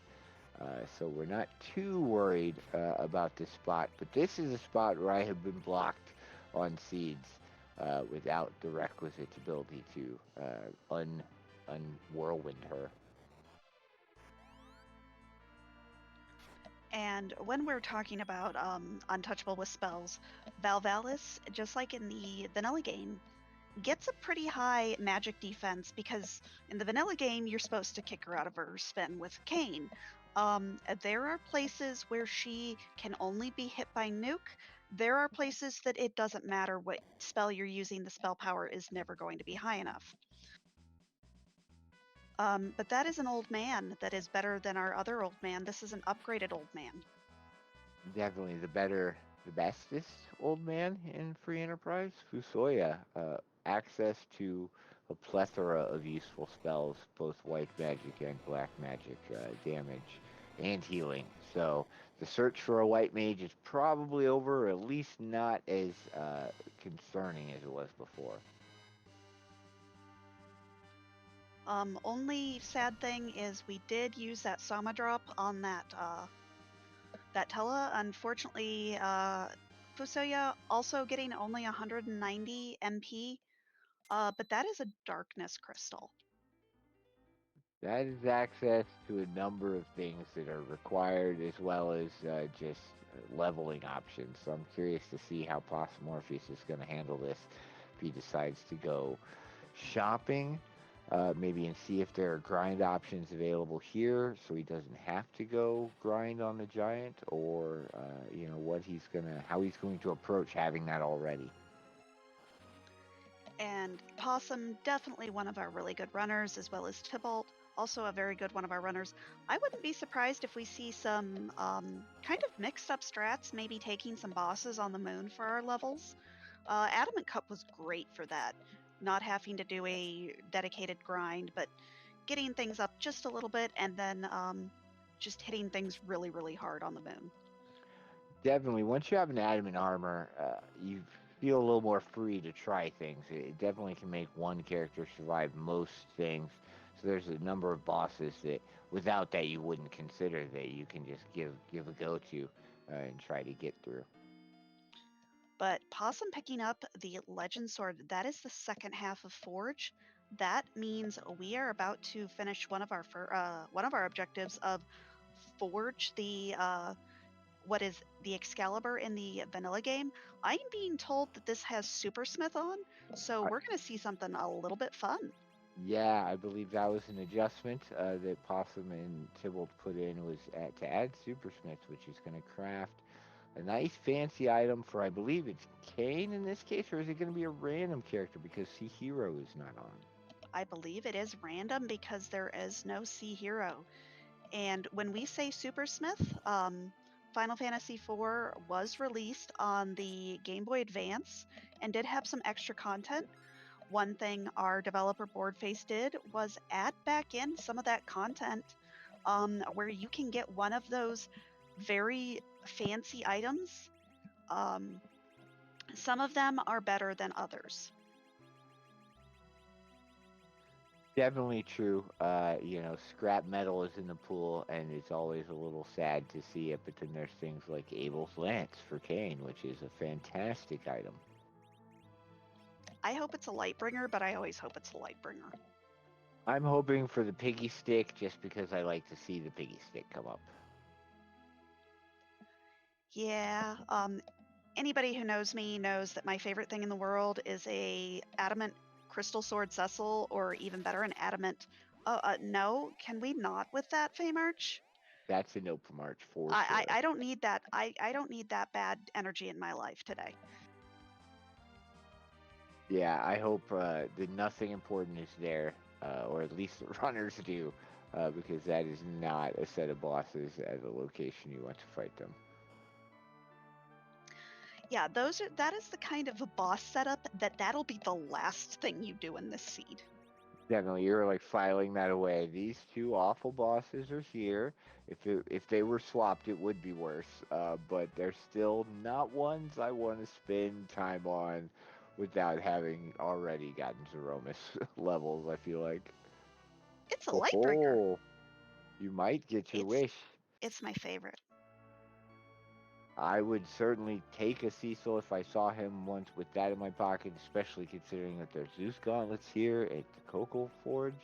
So we're not too worried about this spot, but this is a spot where I have been blocked on seeds without the requisite ability to unwhirlwind her. And when we're talking about untouchable with spells, Valvalis, just like in the vanilla game, gets a pretty high magic defense because in the vanilla game, you're supposed to kick her out of her spin with Cane. There are places where she can only be hit by nuke. There are places that it doesn't matter what spell you're using, the spell power is never going to be high enough. But that is an old man that is better than our other old man. This is an upgraded old man. Definitely the bestest old man in Free Enterprise, Fusoya. Access to a plethora of useful spells, both white magic and black magic, damage and healing. So the search for a white mage is probably over, or at least not as concerning as it was before. Only sad thing is we did use that Soma drop on that Tella. Unfortunately, Fusoya also getting only 190 MP, but that is a darkness crystal. That is access to a number of things that are required, as well as just leveling options. So I'm curious to see how Morpheus is going to handle this if he decides to go shopping, maybe, and see if there are grind options available here, so he doesn't have to go grind on the giant, or how he's going to approach having that already. And Possum, definitely one of our really good runners, as well as Tybalt, also a very good one of our runners. I wouldn't be surprised if we see some kind of mixed up strats, maybe taking some bosses on the moon for our levels. Adamant Cup was great for that, not having to do a dedicated grind, but getting things up just a little bit and then just hitting things really, really hard on the moon. Definitely. Once you have an adamant armor, you feel a little more free to try things. It definitely can make one character survive most things. So there's a number of bosses that, without that, you wouldn't consider that you can just give a go to and try to get through. But Possum picking up the Legend Sword, that is the second half of Forge. That means we are about to finish one of our objectives of Forge the what is the Excalibur in the vanilla game. I'm being told that this has Super Smith on, so we're going to see something a little bit fun. Yeah, I believe that was an adjustment that Possum and Tybalt put in was to add Supersmith, which is going to craft a nice fancy item for, I believe it's Kane in this case, or is it going to be a random character because C Hero is not on? I believe it is random because there is no C hero. And when we say Supersmith, Final Fantasy IV was released on the Game Boy Advance and did have some extra content. One thing our developer Boardface did was add back in some of that content where you can get one of those very fancy items. Some of them are better than others. Definitely true. Scrap metal is in the pool, and it's always a little sad to see it. But then there's things like Abel's Lance for Kane, which is a fantastic item. I hope it's a Lightbringer, but I always hope it's a Lightbringer. I'm hoping for the piggy stick just because I like to see the piggy stick come up. Yeah, anybody who knows me knows that my favorite thing in the world is a adamant crystal sword Cecil, or even better, an adamant. No, can we not with that, Feymarch? That's a nope from March for I, sure. I don't need that. I don't need that bad energy in my life today. Yeah, I hope that nothing important is there, or at least the runners do, because that is not a set of bosses at a location you want to fight them. Yeah, that is the kind of a boss setup that'll be the last thing you do in this seed. Definitely, you're like filing that away. These two awful bosses are here. If they were swapped, it would be worse. But they're still not ones I want to spend time on without having already gotten to Romus levels. I feel like. It's a Lightbringer. Oh, you might get your wish. It's my favorite. I would certainly take a Cecil if I saw him once with that in my pocket, especially considering that there's Zeus gauntlets here at the Coco Forge.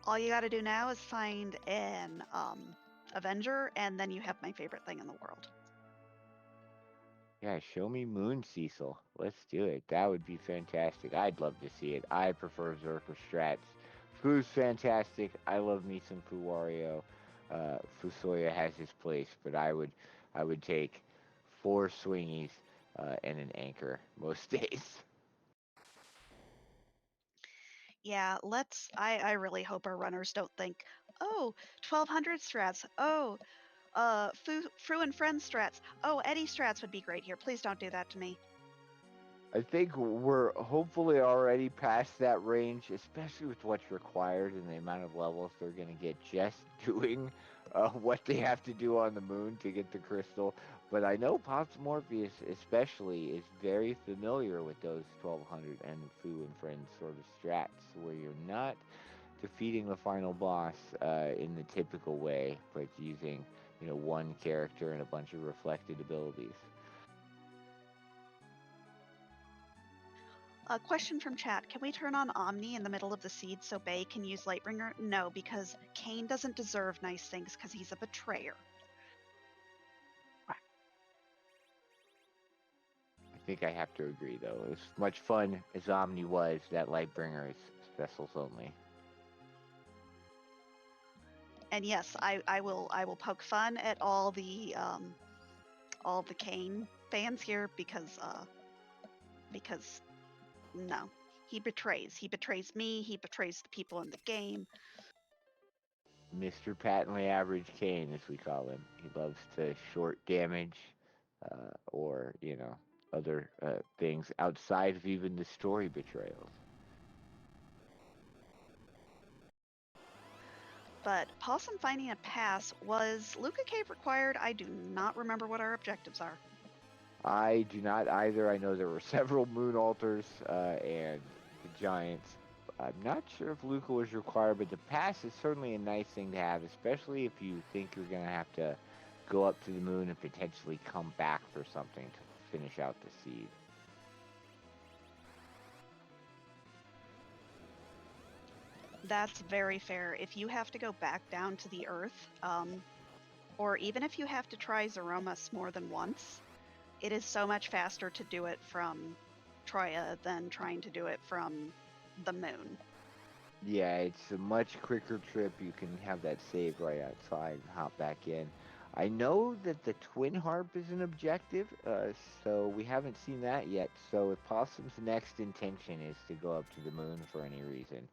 All you got to do now is find an Avenger, and then you have my favorite thing in the world. Yeah, show me Moon Cecil. Let's do it. That would be fantastic. I'd love to see it. I prefer Zerker strats. Fu's fantastic. I love me some Fu Wario. Fusoya has his place, but I would take 4 swingies and an anchor most days. Yeah, I really hope our runners don't think, oh, 1200 strats. Oh, Fru and Friends strats. Oh, Eddie strats would be great here. Please don't do that to me. I think we're hopefully already past that range, especially with what's required and the amount of levels they're going to get just doing what they have to do on the moon to get the crystal. But I know Pops Morpheus especially is very familiar with those 1200 and Fu and Friends sort of strats where you're not defeating the final boss in the typical way, but using, one character and a bunch of reflected abilities. A question from chat. Can we turn on Omni in the middle of the seed so Bay can use Lightbringer? No, because Kane doesn't deserve nice things because he's a betrayer. I think I have to agree, though. As much fun as Omni was, that Lightbringer is specials only. And yes, I will poke fun at all the Kane fans here because no, he betrays. He betrays me. He betrays the people in the game. Mr. Patently Average Kane, as we call him. He loves to short damage, or, other things outside of even the story betrayals. But Possum finding a pass, was Luca Cave required? I do not remember what our objectives are. I do not either. I know there were several moon altars and the giants. I'm not sure if Luca was required, but the pass is certainly a nice thing to have, especially if you think you're going to have to go up to the moon and potentially come back for something to finish out the seed. That's very fair. If you have to go back down to the Earth, or even if you have to try Zeromus more than once, it is so much faster to do it from Troya than trying to do it from the moon. Yeah, it's a much quicker trip. You can have that saved right outside and hop back in. I know that the Twin Harp is an objective, so we haven't seen that yet. So if Possum's next intention is to go up to the moon for any reason,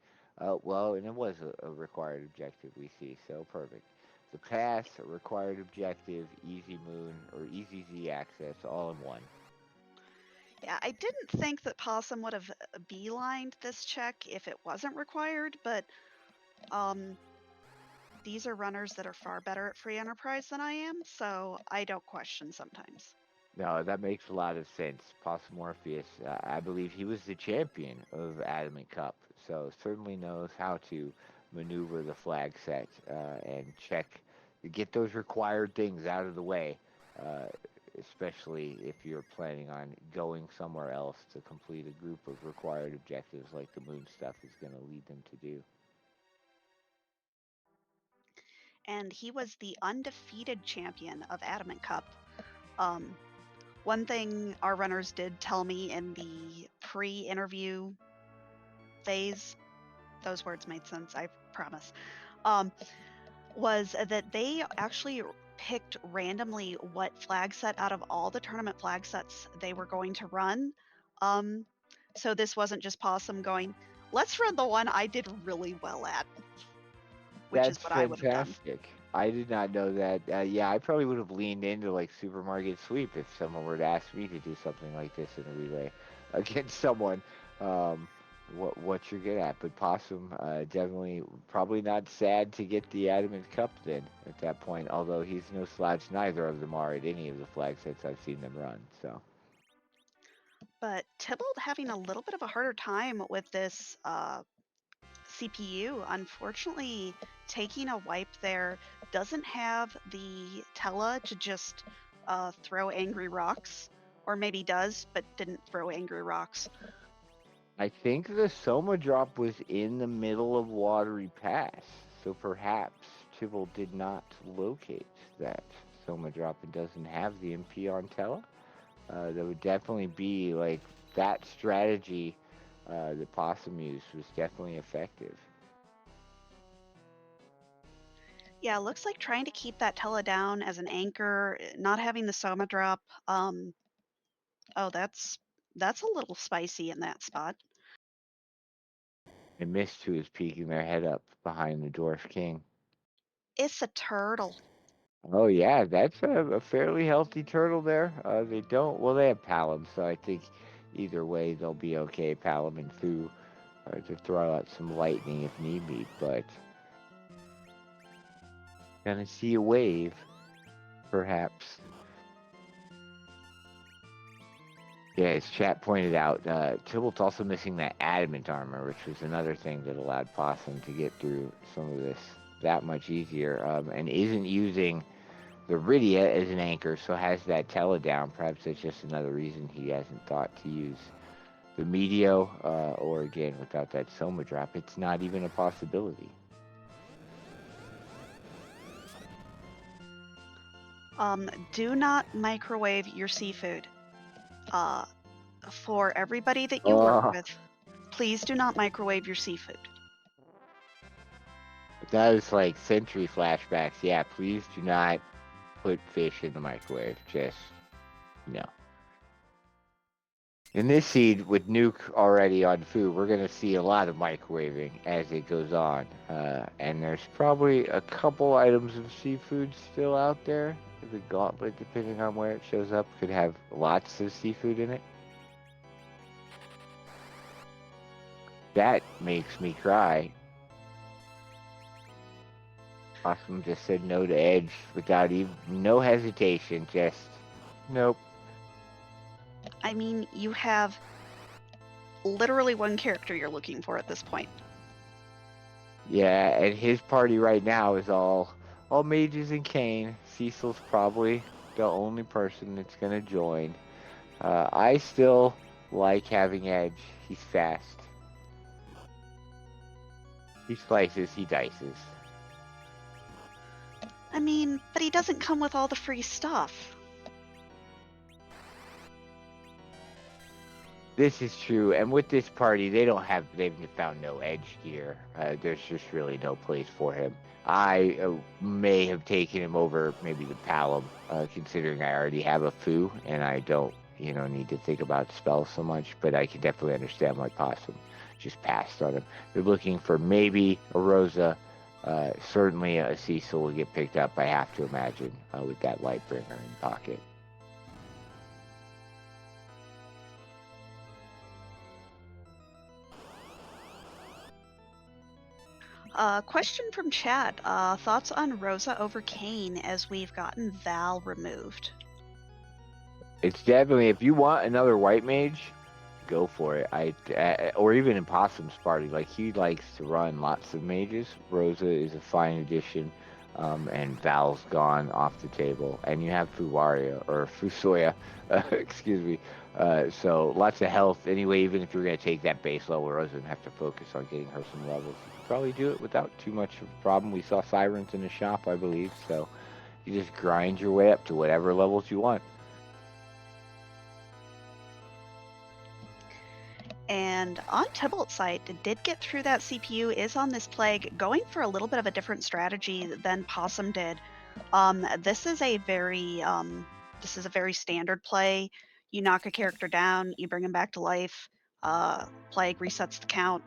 well, and it was a required objective we see, so perfect. The pass, a required objective, easy moon, or easy Z access, all in one. Yeah, I didn't think that Possum would have beelined this check if it wasn't required, but um, these are runners that are far better at free enterprise than I am, so I don't question sometimes. No, that makes a lot of sense. Possum Morpheus, I believe he was the champion of Adamant Cup, so certainly knows how to maneuver the flag set and check, get those required things out of the way, uh, especially if you're planning on going somewhere else to complete a group of required objectives like the moon stuff is going to lead them to do. And he was the undefeated champion of Adamant Cup. Um, one thing our runners did tell me in the pre-interview phase, those words made sense, I promise, was that they actually picked randomly what flag set out of all the tournament flag sets they were going to run. So this wasn't just Possum going, let's run the one I did really well at, which is That's what I would have done. fantastic. I did not know that. Yeah, I probably would have leaned into like supermarket sweep if someone were to ask me to do something like this in a relay against someone. Um, what you're good at, but Possum definitely probably not sad to get the Adamant Cup then at that point. Although he's no slouch, neither of them are at any of the flag sets I've seen them run. So But Tybalt having a little bit of a harder time with this CPU. Unfortunately, taking a wipe there doesn't have the Tella to just throw angry rocks, or maybe does, but didn't throw angry rocks. I think the Soma drop was in the middle of Watery Pass, so perhaps Tibble did not locate that Soma drop and doesn't have the MP on Tela. That would definitely be like that strategy that Possum used was definitely effective. Yeah, looks like trying to keep that Tella down as an anchor, not having the Soma drop. Oh, that's a little spicy in that spot. And Mist, who is peeking their head up behind the Dwarf King. It's a turtle. Oh yeah, that's a fairly healthy turtle there. They don't. Well, they have Palom, so I think either way they'll be okay. Palom and Fu to throw out some lightning if need be, but gonna see a wave, perhaps. Yeah, as chat pointed out, Tybalt's also missing that adamant armor, which was another thing that allowed Possum to get through some of this that much easier, and isn't using the Rydia as an anchor, so has that Tela down. Perhaps that's just another reason he hasn't thought to use the Meteo, or again, without that Soma drop, it's not even a possibility. Do not microwave your seafood. For everybody that you work Oh, with, please do not microwave your seafood. that is like century flashbacks. Yeah, please do not put fish in the microwave. Just, no. In this seed, with Nuke already on food, we're going to see a lot of microwaving as it goes on. And there's probably a couple items of seafood still out there. The gauntlet, depending on where it shows up, could have lots of seafood in it. That makes me cry. Awesome just said no to Edge without even no hesitation. Just nope. I mean, you have literally one character you're looking for at this point. Yeah, and his party right now is all mages and Kane. Cecil's probably the only person that's gonna join. I still like having Edge. He's fast. He slices, he dices. I mean, but he doesn't come with all the free stuff. This is true, and with this party, they've found no edge gear. There's just really no place for him. I may have taken him over maybe the Palom, considering I already have a Foo, and I don't, need to think about spells so much, but I can definitely understand why Possum just passed on him. They're looking for maybe a Rosa, certainly a Cecil will get picked up, I have to imagine, with that Lightbringer in pocket. Question from chat. Thoughts on Rosa over Kane as we've gotten Val removed? It's definitely, if you want another white mage, go for it. Or even in Possum's party, like he likes to run lots of mages. Rosa is a fine addition, and Val's gone off the table, and you have Fusoya, excuse me. So lots of health. Anyway, even if you're gonna take that base level, Rosa doesn't have to focus on getting her some levels. You can probably do it without too much of a problem. We saw Sirens in the shop, I believe. So you just grind your way up to whatever levels you want. And on Tybalt's side, did get through that CPU, is on this plague, going for a little bit of a different strategy than Possum did. This is a very standard play. You knock a character down, you bring him back to life. Plague resets the count.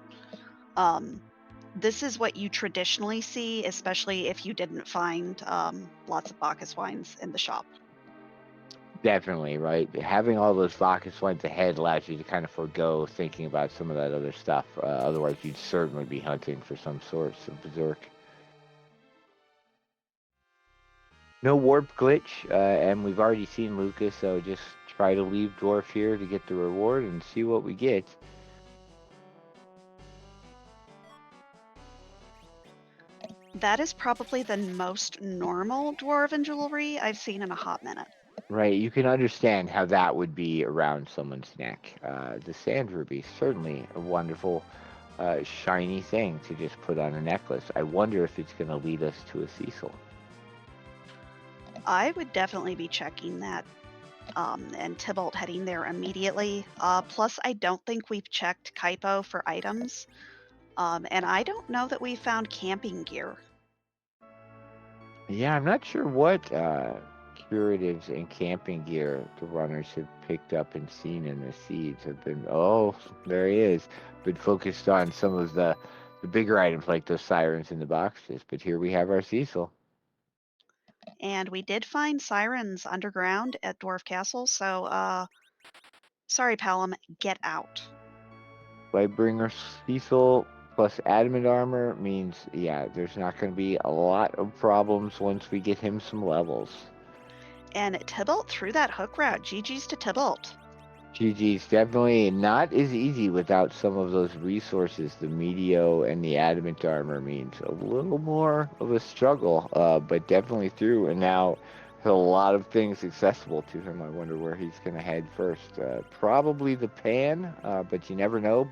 This is what you traditionally see, especially if you didn't find lots of Bacchus wines in the shop. Definitely, right? Having all those Bacchus wines ahead allows you to kind of forego thinking about some of that other stuff. Otherwise, you'd certainly be hunting for some sorts of berserk. No warp glitch, and we've already seen Lucas, so just try to leave Dwarf here to get the reward and see what we get. That is probably the most normal dwarven jewelry I've seen in a hot minute. Right, you can understand how that would be around someone's neck. The sand ruby, certainly a wonderful, shiny thing to just put on a necklace. I wonder if it's going to lead us to a Cecil. I would definitely be checking that, and Tybalt heading there immediately. Plus, I don't think we've checked Kaipo for items, and I don't know that we found camping gear. Yeah, I'm not sure what curatives and camping gear the runners have picked up and seen in the seeds. Have been, oh, there he is. Been focused on some of the bigger items like those sirens in the boxes. But here we have our Cecil. And we did find sirens underground at Dwarf Castle, so sorry, Palom, get out. Lightbringer Cecil plus adamant armor means, yeah, there's not going to be a lot of problems once we get him some levels. And Tybalt threw that hook route. GG's to Tybalt. GG's definitely not as easy without some of those resources. The Meteo and the adamant armor means a little more of a struggle, but definitely through. And now there's a lot of things accessible to him. I wonder where he's going to head first. Probably the Pan, but you never know.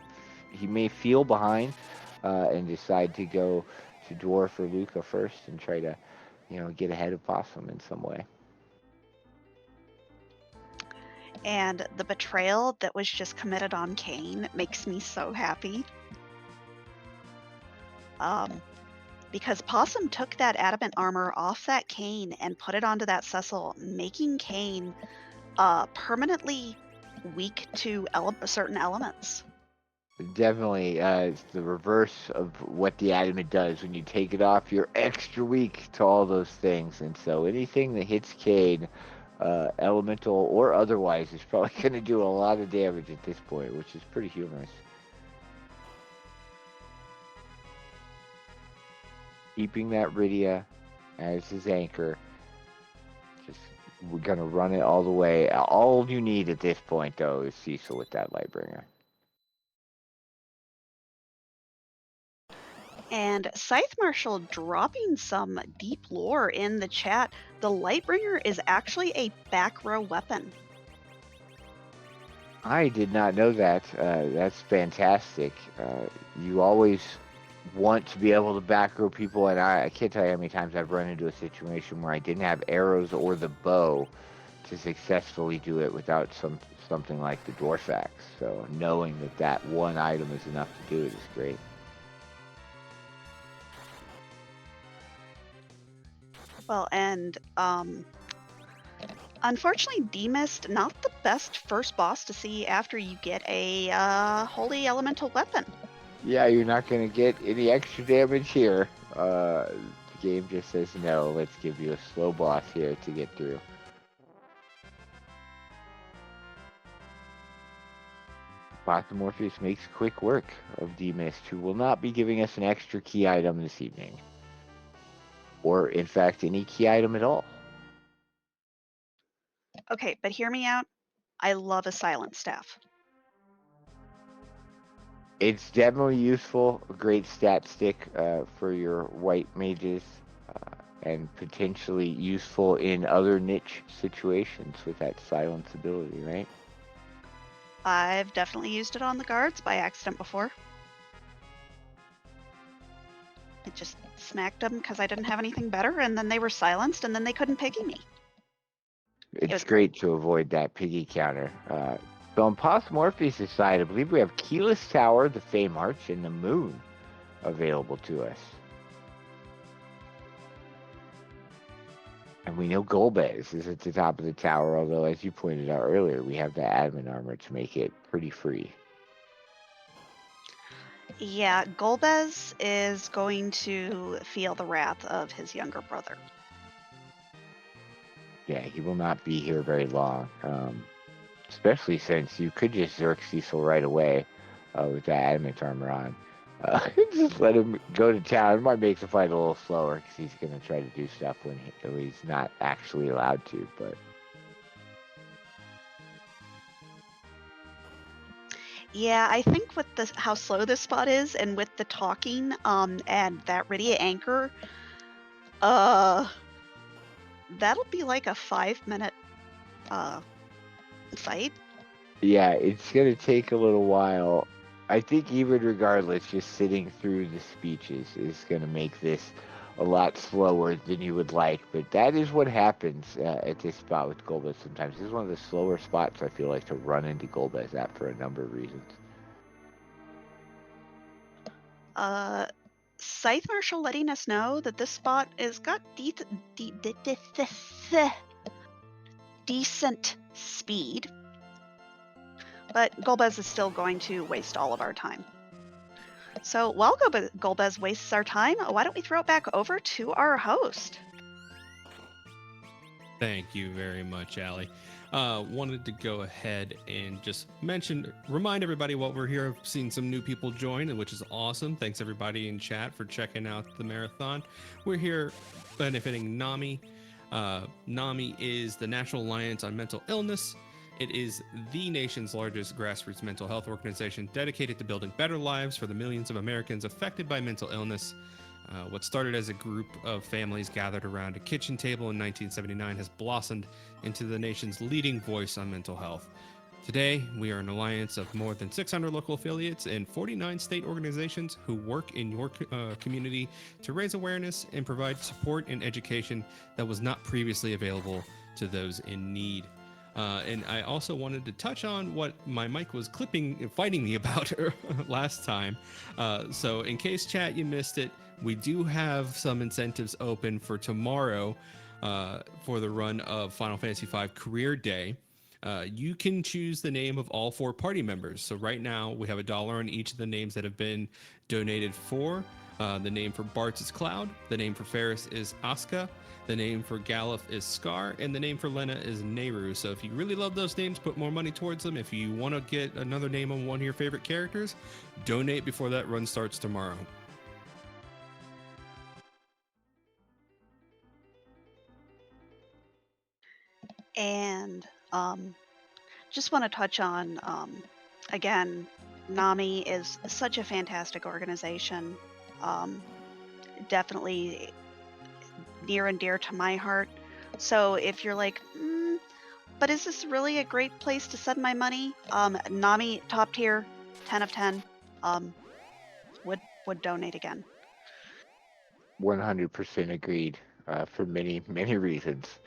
He may feel behind and decide to go to Dwarf or Luca first and try to, get ahead of Possum in some way. And the betrayal that was just committed on Kane makes me so happy. Because Possum took that adamant armor off that Kane and put it onto that Cecil, making Kane permanently weak to certain elements. Definitely, it's the reverse of what the adamant does. When you take it off, you're extra weak to all those things. And so anything that hits Kane, elemental or otherwise, is probably going to do a lot of damage at this point, which is pretty humorous. Keeping that Rydia as his anchor. We're going to run it all the way. All you need at this point, though, is Cecil with that Lightbringer. And Scythe Marshal dropping some deep lore in the chat. The Lightbringer is actually a back row weapon. I did not know that. That's fantastic. You always want to be able to back row people, and I can't tell you how many times I've run into a situation where I didn't have arrows or the bow to successfully do it without something like the Dwarf Axe. So knowing that one item is enough to do it is great. Well, and unfortunately, Demist, not the best first boss to see after you get a holy elemental weapon. Yeah, you're not going to get any extra damage here. The game just says no. Let's give you a slow boss here to get through. Morpheus makes quick work of D-Mist, who will not be giving us an extra key item this evening. Or, in fact, any key item at all. Okay, but hear me out. I love a silent staff. It's definitely useful. A great stat stick for your white mages. And potentially useful in other niche situations with that silence ability, right? I've definitely used it on the guards by accident before. I just smacked them because I didn't have anything better, and then they were silenced, and then they couldn't piggy me. It's great to avoid that piggy counter. So on Pos Morpheus' side, I believe we have Keyless Tower, the Fey March, and the Moon available to us. And we know Golbez is at the top of the tower, although, as you pointed out earlier, we have the admin armor to make it pretty free. Yeah, Golbez is going to feel the wrath of his younger brother. Yeah, he will not be here very long. Especially since you could just Zerk Cecil right away with that adamant armor on. Just let him go to town. It might make the fight a little slower because he's going to try to do stuff when he's not actually allowed to. But Yeah, I think with how slow this spot is, and with the talking, and that Rydia anchor, that'll be like a 5-minute fight. yeah, it's going to take a little while. I think even regardless, just sitting through the speeches is going to make this a lot slower than you would like. But that is what happens at this spot with Golbez sometimes. This is one of the slower spots I feel like to run into Golbez at for a number of reasons. Scythe Marshal letting us know that this spot has got decent speed, but Golbez is still going to waste all of our time. So while Golbez wastes our time, why don't we throw it back over to our host? Thank you very much, Allie. Wanted to go ahead and just remind everybody while we're here. I've seen some new people join, which is awesome. Thanks everybody in chat for checking out the marathon. We're here benefiting NAMI. NAMI is the National Alliance on Mental Illness. It is the nation's largest grassroots mental health organization dedicated to building better lives for the millions of Americans affected by mental illness. What started as a group of families gathered around a kitchen table in 1979 has blossomed into the nation's leading voice on mental health. Today, we are an alliance of more than 600 local affiliates and 49 state organizations who work in your community to raise awareness and provide support and education that was not previously available to those in need. And I also wanted to touch on what my mic was fighting me about last time. So in case chat, you missed it, we do have some incentives open for tomorrow for the run of Final Fantasy V Career Day. You can choose the name of all 4 party members. So right now we have $1 on each of the names that have been donated for. The name for Bartz is Cloud. The name for Ferris is Asuka. The name for Galuf is Scar. And the name for Lena is Nehru. So if you really love those names, put more money towards them. If you want to get another name on one of your favorite characters, donate before that run starts tomorrow. And just want to touch on, again, NAMI is such a fantastic organization. Definitely near and dear to my heart. So if you're like, but is this really a great place to send my money? NAMI, top tier, 10 of 10, would donate again. 100% agreed for many, many reasons.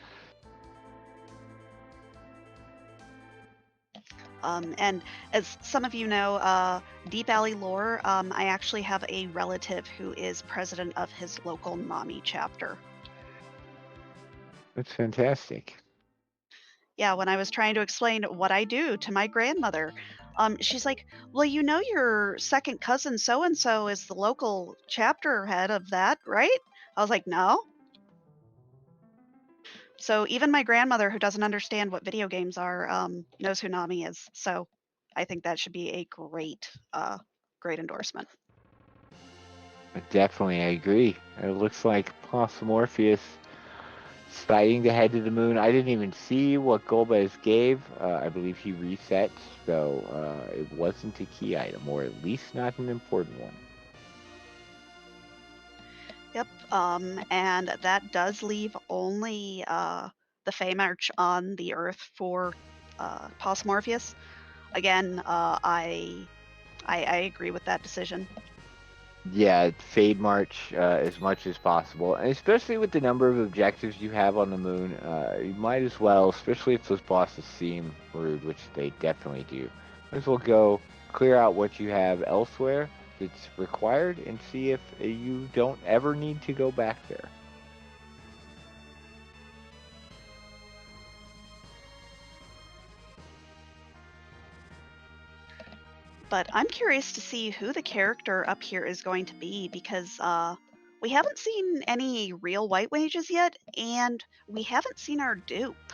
And as some of you know, Deep Alley lore, I actually have a relative who is president of his local NAMI chapter. That's fantastic. Yeah, when I was trying to explain what I do to my grandmother, she's like, "Well, you know, your second cousin so and so is the local chapter head of that, right?" I was like, "No." So even my grandmother, who doesn't understand what video games are, knows who Nami is. So I think that should be a great endorsement. Definitely, I agree. It looks like Possum Morpheus deciding to head to the moon. I didn't even see what Golbez gave. I believe he reset, so it wasn't a key item, or at least not an important one. Yep. And that does leave only the Fey March on the Earth for Possum Morpheus. Again, I agree with that decision. Yeah, Fade March as much as possible, and especially with the number of objectives you have on the moon, you might as well, especially if those bosses seem rude, which they definitely do, might as well go clear out what you have elsewhere that's required and see if you don't ever need to go back there. But I'm curious to see who the character up here is going to be, because we haven't seen any real white mages yet, and we haven't seen our dupe.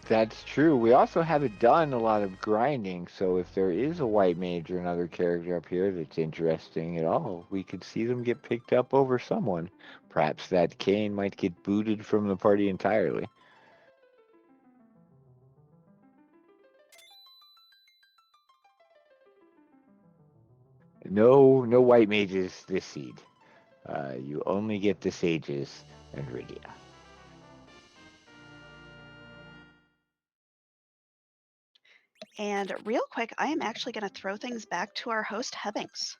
That's true. We also haven't done a lot of grinding, so if there is a white mage or another character up here that's interesting at all, we could see them get picked up over someone. Perhaps that Kane might get booted from the party entirely. No white mages this seed. You only get the sages and Rydia. And real quick, I am actually going to throw things back to our host, Hebbings.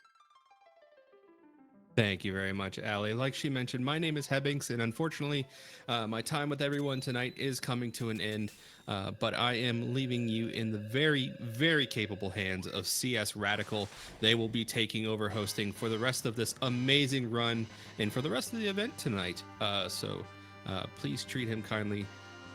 Thank you very much, Allie. Like she mentioned, my name is Hebbings, and unfortunately, my time with everyone tonight is coming to an end. But I am leaving you in the very, very capable hands of CS Radical. They will be taking over hosting for the rest of this amazing run and for the rest of the event tonight. So please treat him kindly.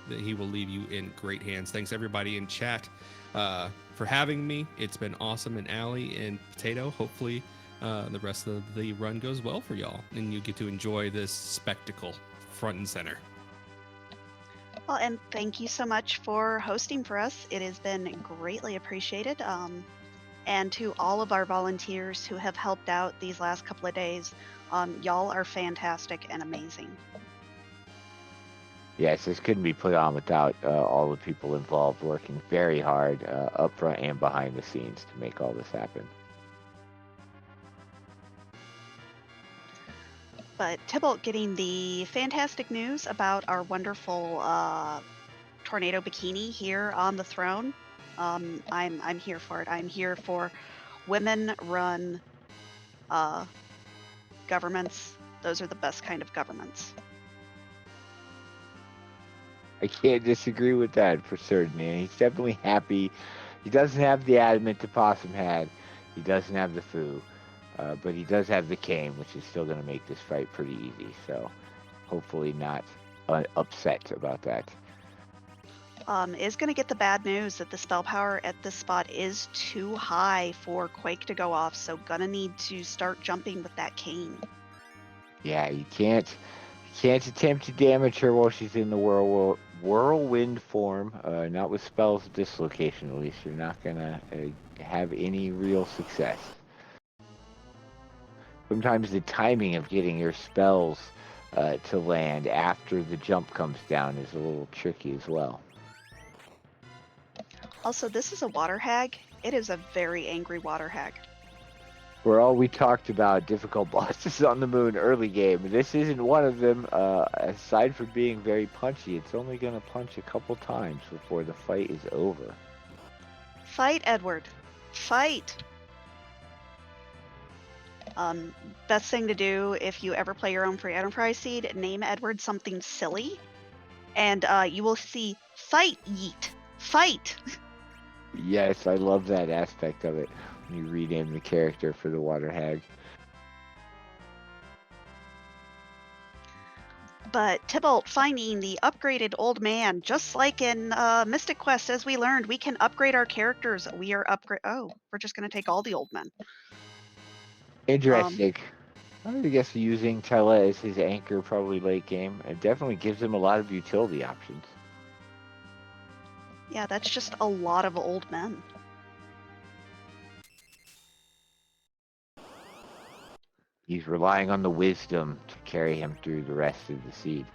That he will leave you in great hands. Thanks everybody in chat for having me. It's been awesome. And Allie and Potato, hopefully the rest of the run goes well for y'all and you get to enjoy this spectacle front and center. Well, and thank you so much for hosting for us. It has been greatly appreciated. And to all of our volunteers who have helped out these last couple of days, y'all are fantastic and amazing. Yes, this couldn't be put on without all the people involved working very hard up front and behind the scenes to make all this happen. But Tybalt getting the fantastic news about our wonderful tornado bikini here on the throne. I'm here for it. I'm here for women-run governments. Those are the best kind of governments. I can't disagree with that for certain. And he's definitely happy. He doesn't have the adamant the Possum had. He doesn't have the foo. But he does have the cane, which is still going to make this fight pretty easy. So hopefully not upset about that. Is going to get the bad news that the spell power at this spot is too high for Quake to go off. So gonna need to start jumping with that cane. Yeah, you can't attempt to damage her while she's in the whirlwind form. Not with spells at this location, at least. You're not going to have any real success. Sometimes the timing of getting your spells to land after the jump comes down is a little tricky as well. Also, this is a water hag. It is a very angry water hag. For all we talked about difficult bosses on the moon early game, this isn't one of them. Aside from being very punchy, it's only going to punch a couple times before the fight is over. Fight, Edward. Fight! Best thing to do if you ever play your own free enterprise seed, name Edward something silly, and you will see fight yeet. Fight! Yes, I love that aspect of it. When you rename the character for the water hag. But Tybalt finding the upgraded old man, just like in Mystic Quest, as we learned, we can upgrade our characters. We are we're just going to take all the old men. Interesting. I would guess using Tella as his anchor probably late game. It definitely gives him a lot of utility options. Yeah, that's just a lot of old men. He's relying on the wisdom to carry him through the rest of the seed.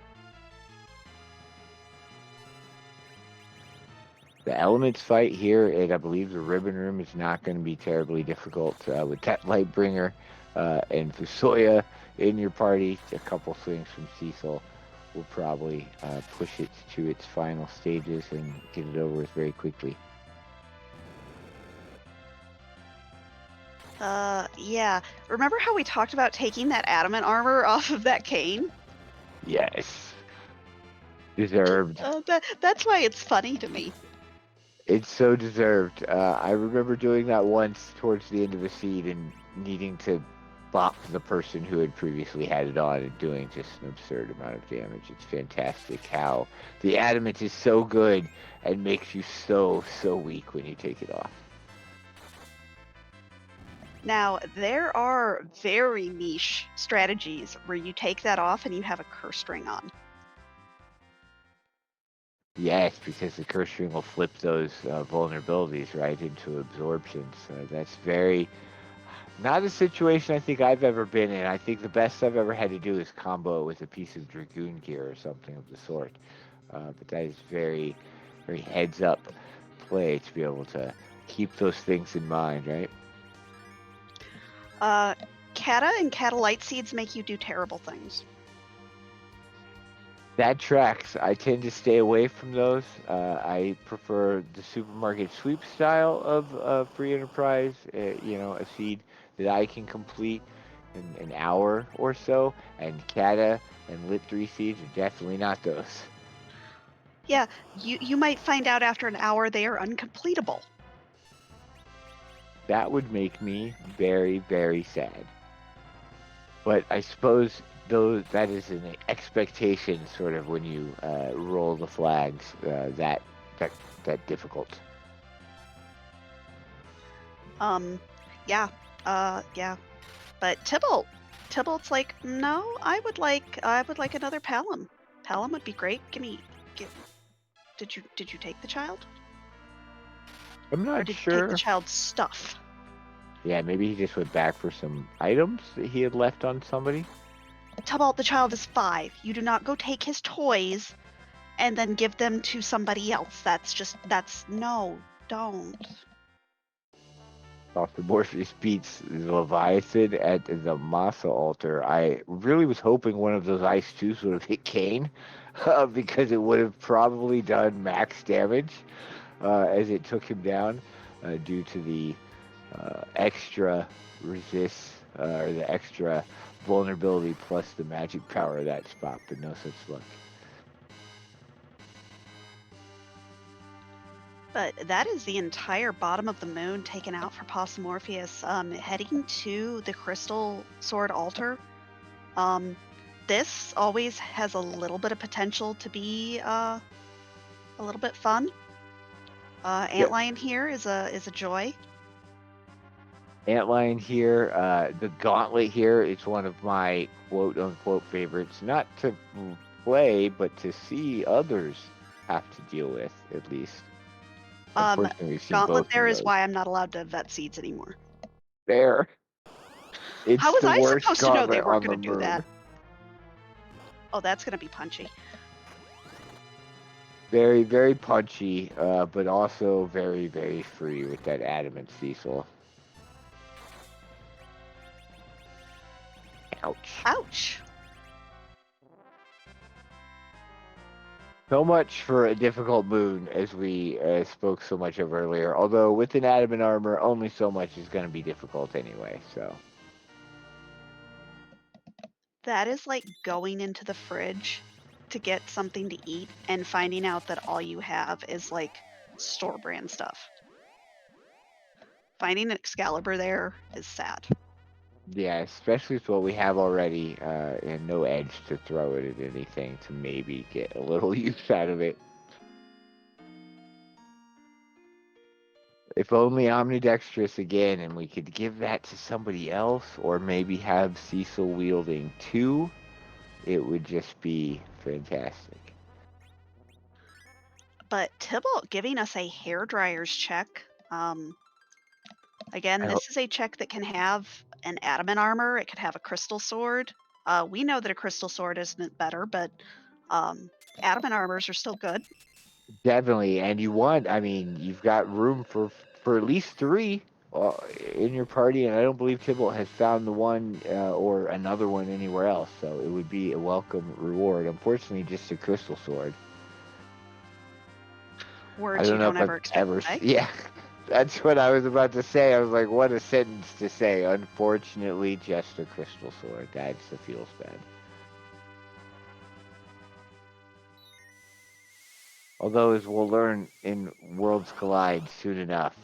The elements fight here at, I believe, the Ribbon Room is not going to be terribly difficult with that Lightbringer and Fusoya in your party. A couple swings from Cecil will probably push it to its final stages and get it over with very quickly. Yeah. Remember how we talked about taking that adamant armor off of that cane? Yes. Deserved. That's why it's funny to me. It's so deserved. I remember doing that once towards the end of a seed and needing to bop the person who had previously had it on and doing just an absurd amount of damage. It's fantastic how the adamant is so good and makes you so weak when you take it off. Now, there are very niche strategies where you take that off and you have a curse ring on. Yes, because the curse ring will flip those vulnerabilities right into absorptions. That's very not a situation I think I've ever been in. I think the best I've ever had to do is combo it with a piece of Dragoon gear or something of the sort. But that is very, very heads up play to be able to keep those things in mind, right? Kata and Kata Light Seeds make you do terrible things. That tracks. I tend to stay away from those. I prefer the supermarket sweep style of free enterprise. A seed that I can complete in an hour or so. And Kata and Lit 3 seeds are definitely not those. Yeah, you might find out after an hour they are uncompletable. That would make me very, very sad. But I suppose though that is an expectation, sort of when you roll the flags, that difficult. Yeah, yeah. But Tybalt's like, no, I would like another Palom. Palom would be great. Did you take the child? I'm Or not did you take the sure. child's stuff? Yeah, maybe he just went back for some items that he had left on somebody. Tybalt, the child is 5. You do not go take his toys and then give them to somebody else. No, don't. Dr. Morpheus beats the Leviathan at the Masa altar. I really was hoping one of those Ice 2s would have hit Kane, because it would have probably done max damage as it took him down due to the extra resist or the extra vulnerability plus the magic power of that spot, but no such luck. But that is the entire bottom of the moon taken out for Morpheus. Heading to the Crystal Sword altar. This always has a little bit of potential to be a little bit fun. Antlion here is a joy. Antlion here, the Gauntlet here, it's one of my quote-unquote favorites, not to play, but to see others have to deal with, at least. Unfortunately, we've seen Gauntlet both there of is those. why I'm not allowed to vet seeds anymore. There. It's How was the I worst supposed to know they gauntlet weren't on the going to do that? moon. Oh, that's going to be punchy. Very, very punchy, but also very, very free with that adamant Cecil. Ouch. Ouch. So much for a difficult moon, as we spoke so much of earlier. Although with an adamant armor, only so much is going to be difficult anyway, so. That is like going into the fridge to get something to eat and finding out that all you have is like store brand stuff. finding an Excalibur there is sad. Yeah, especially with what we have already, and no edge to throw it at anything to maybe get a little use out of it. If only Omnidextrous again, and we could give that to somebody else, or maybe have Cecil wielding 2, it would just be fantastic. But Tybalt giving us a hairdryer's check. Again, I this is a check that can have an adamant armor. It could have a crystal sword. We know that a crystal sword isn't better, but adamant armors are still good. Definitely, and I mean, you've got room for at least 3 in your party, and I don't believe Tybalt has found the one or another one anywhere else, so it would be a welcome reward. Unfortunately, just a crystal sword. I Words don't you know don't if I've ever expect ever, to say. yeah, that's what I was about to say. I was like, what a sentence to say. Unfortunately, just a crystal sword. That's the feels bad. Although, as we'll learn in Worlds Collide soon enough,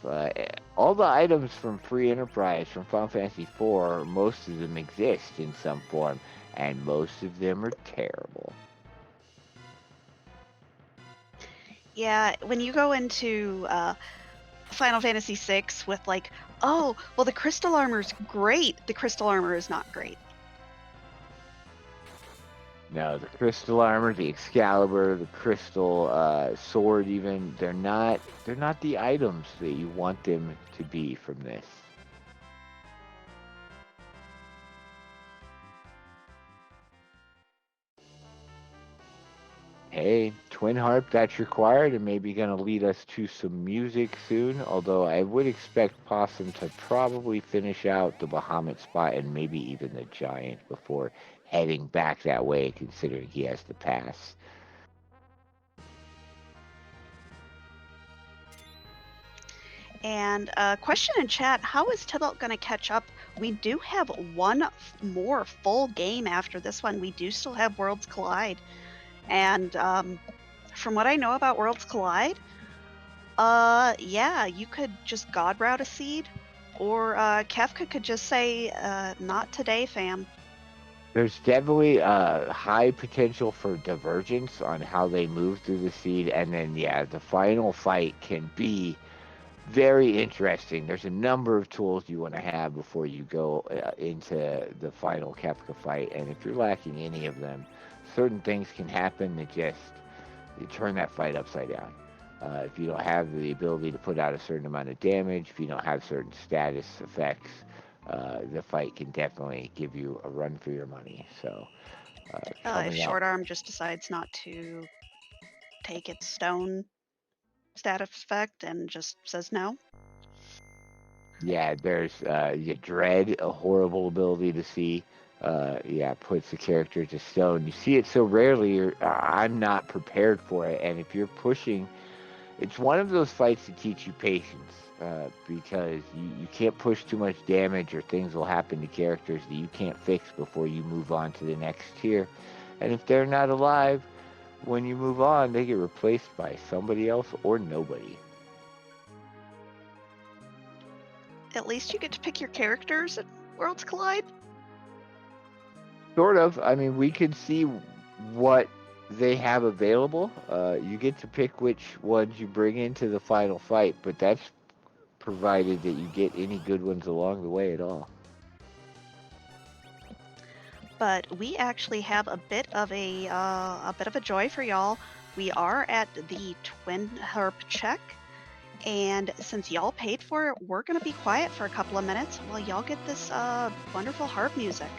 all the items from Free Enterprise from Final Fantasy IV, most of them exist in some form, and most of them are terrible. Yeah, when you go into Final Fantasy VI with like, oh, well, the crystal armor's great. The crystal armor is not great. No, the crystal armor, the Excalibur, the crystal sword, even they're not the items that you want them to be from this. Hey, Twin Harp, that's required and maybe going to lead us to some music soon. Although I would expect Possum to probably finish out the Bahamut spot and maybe even the Giant before heading back that way, considering he has the pass. And question in chat, how is Tybalt going to catch up? We do have one more full game after this one. We do still have Worlds Collide. And from what I know about Worlds Collide, yeah, you could just God route a seed, or Kefka could just say, not today, fam. There's definitely a high potential for divergence on how they move through the seed, and then yeah, the final fight can be very interesting. There's a number of tools you want to have before you go into the final Kefka fight, and if you're lacking any of them, certain things can happen that just you turn that fight upside down. If you don't have the ability to put out a certain amount of damage, if you don't have certain status effects, the fight can definitely give you a run for your money. So If coming up, Short Arm just decides not to take its stone status effect and just says no. yeah, there's Dread, a horrible ability to see. Yeah, puts the character to stone. You see it so rarely. I'm not prepared for it, and if you're pushing, it's one of those fights that teach you patience. Because you can't push too much damage, or things will happen to characters that you can't fix before you move on to the next tier. And if they're not alive when you move on, they get replaced by somebody else or nobody. At least you get to pick your characters at Worlds Collide. Sort of. I mean, we could see what they have available. You get to pick which ones you bring into the final fight, but that's provided that you get any good ones along the way at all. But we actually have a bit of a joy for y'all. We are at the Twin Harp check, and since y'all paid for it, we're gonna be quiet for a couple of minutes while y'all get this wonderful harp music.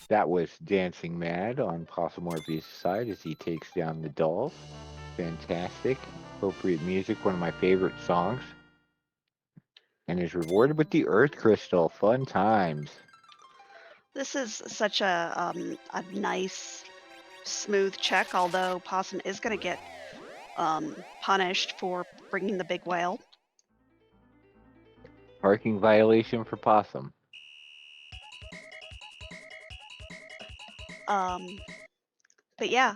That was Dancing Mad on Possum Morpheus' side as he takes down the dolls. Fantastic. Appropriate music, one of my favorite songs. And is rewarded with the Earth Crystal. Fun times. This is such a nice, smooth check, although Possum is going to get punished for bringing the big whale. Parking violation for Possum. But yeah,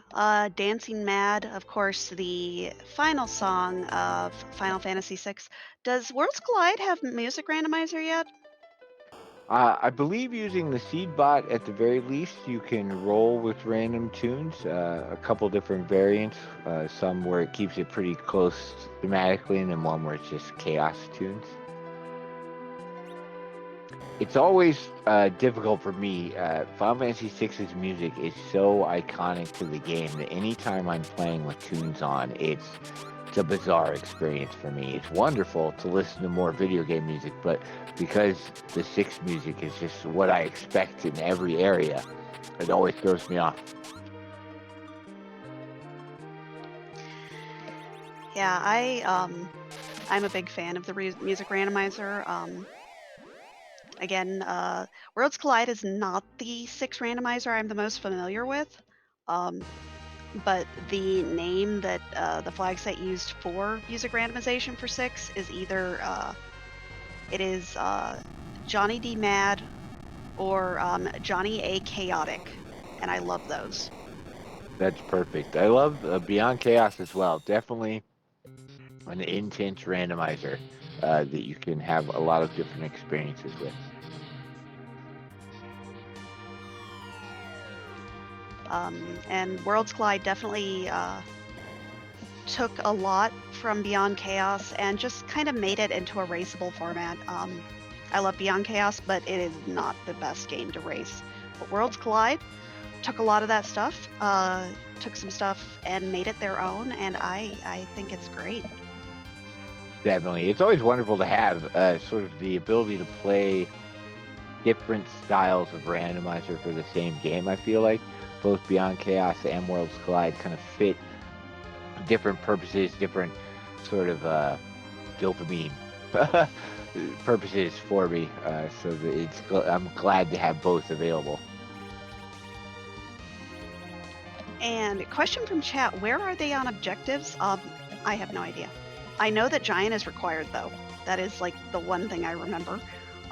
Dancing Mad, of course, the final song of Final Fantasy VI. Does Worlds Collide have music randomizer yet? I believe using the seed bot at the very least, you can roll with random tunes, a couple different variants, some where it keeps it pretty close thematically, and then one where it's just chaos tunes. It's always difficult for me. Final Fantasy VI's music is so iconic to the game that anytime I'm playing with tunes on, it's a bizarre experience for me. It's wonderful to listen to more video game music, but because the 6 music is just what I expect in every area, it always throws me off. Yeah, I'm a big fan of the music randomizer. Again, Worlds Collide is not the 6 randomizer I'm the most familiar with, but the name that the flag set used for music randomization for 6 is either it is Johnny D. Mad or Johnny A. Chaotic, and I love those. That's perfect. I love Beyond Chaos as well. Definitely an intense randomizer that you can have a lot of different experiences with. And Worlds Collide definitely took a lot from Beyond Chaos and just kind of made it into a raceable format. I love Beyond Chaos, but it is not the best game to race. But Worlds Collide took a lot of that stuff, took some stuff and made it their own, and I think it's great. Definitely. It's always wonderful to have sort of the ability to play different styles of randomizer for the same game. I feel like both Beyond Chaos and Worlds Collide kind of fit different purposes, different sort of dopamine purposes for me. So that I'm glad to have both available. And question from chat, where are they on objectives? I have no idea. I know that Giant is required, though. That is like the one thing I remember.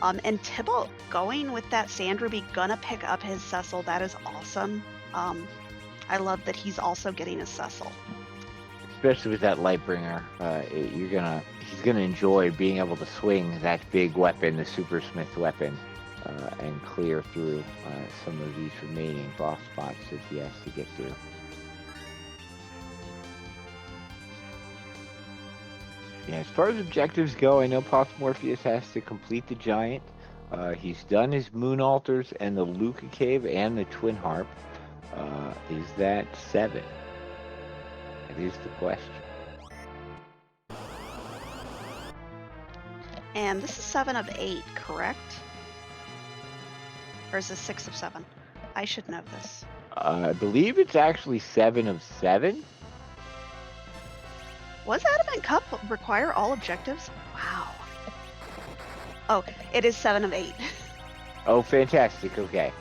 And Tybalt going with that Sand Ruby, gonna pick up his Cecil. That is awesome. I love that he's also getting a Cecil. Especially with that Lightbringer, he's gonna enjoy being able to swing that big weapon, the Super Smith weapon, and clear through some of these remaining boss spots that he has to get through. Yeah, as far as objectives go, I know Possum Morpheus has to complete the Giant. He's done his Moon Altars and the Luca Cave and the Twin Harp. Is that 7? That is the question. And this is 7 of 8, correct? Or is this 6 of 7? I should know this. I believe it's actually 7 of 7. Was Adamant Cup require all objectives? Wow. Oh, it is 7 of 8. Oh, fantastic. Okay.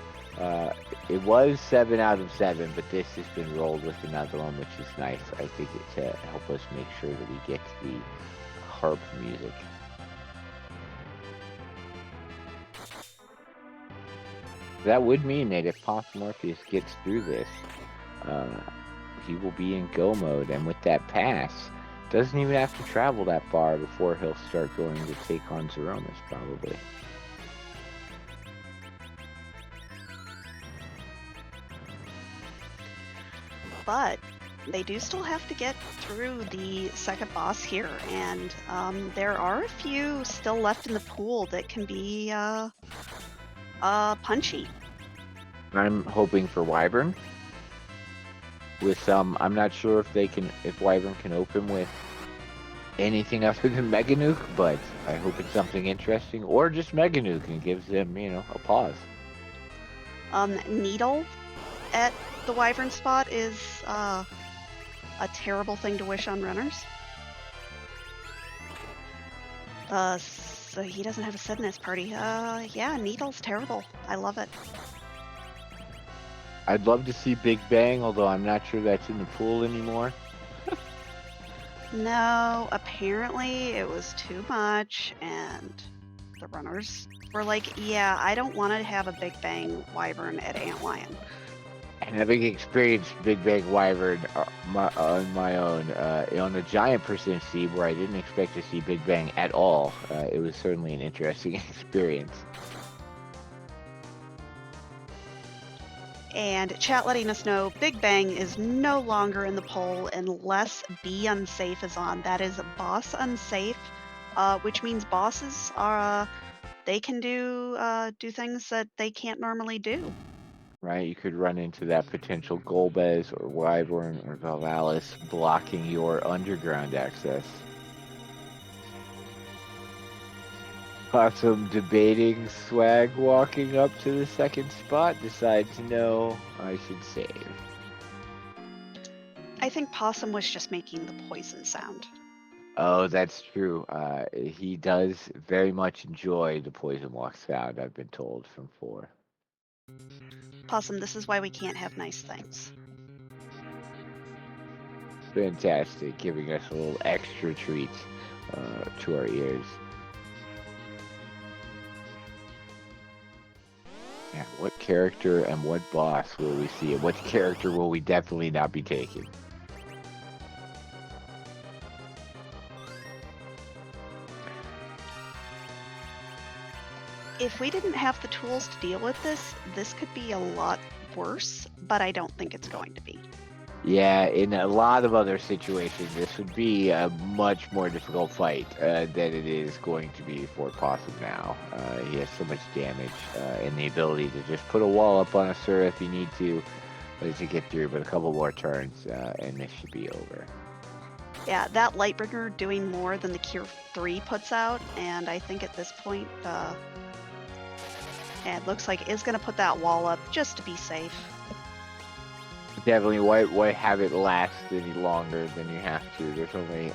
It was 7 out of 7, but this has been rolled with another one, which is nice. I think it to help us make sure that we get the harp music. That would mean that if Possum Morpheus gets through this, he will be in go mode, and with that pass, doesn't even have to travel that far before he'll start going to take on Zeromus, probably. But they do still have to get through the second boss here, and there are a few still left in the pool that can be punchy. I'm hoping for Wyvern. With some, I'm not sure if Wyvern can open with anything other than Mega Nuke, but I hope it's something interesting, or just Mega Nuke and gives them, a pause. Needle at the wyvern spot is a terrible thing to wish on runners. So he doesn't have a Sid in his party. Yeah, Needle's terrible. I love it. I'd love to see Big Bang, although I'm not sure that's in the pool anymore. No, apparently it was too much, and the runners were like, yeah, I don't want to have a Big Bang wyvern at Antlion. And having experienced Big Bang Wyvern on my own, on the giant percent seed where I didn't expect to see Big Bang at all, it was certainly an interesting experience. And chat letting us know Big Bang is no longer in the poll unless Be Unsafe is on. That is boss unsafe, which means bosses are they can do things that they can't normally do. Right, you could run into that potential Golbez or Wyvern or Valalis blocking your underground access. Possum debating swag walking up to the second spot, decides no, I should save. I think Possum was just making the poison sound. Oh, that's true. He does very much enjoy the poison walk sound, I've been told from 4. Possum, this is why we can't have nice things. Fantastic, giving us a little extra treat to our ears. Yeah, what character and what boss will we see? And what character will we definitely not be taking? If we didn't have the tools to deal with this, this could be a lot worse, but I don't think it's going to be. Yeah, in a lot of other situations, this would be a much more difficult fight than it is going to be for Possum now. He has so much damage and the ability to just put a wall up on Asura if you need to get through, but a couple more turns and this should be over. Yeah, that Lightbringer doing more than the Cure 3 puts out, and I think at this point, it looks like is going to put that wall up just to be safe. Definitely, why have it last any longer than you have to? There's only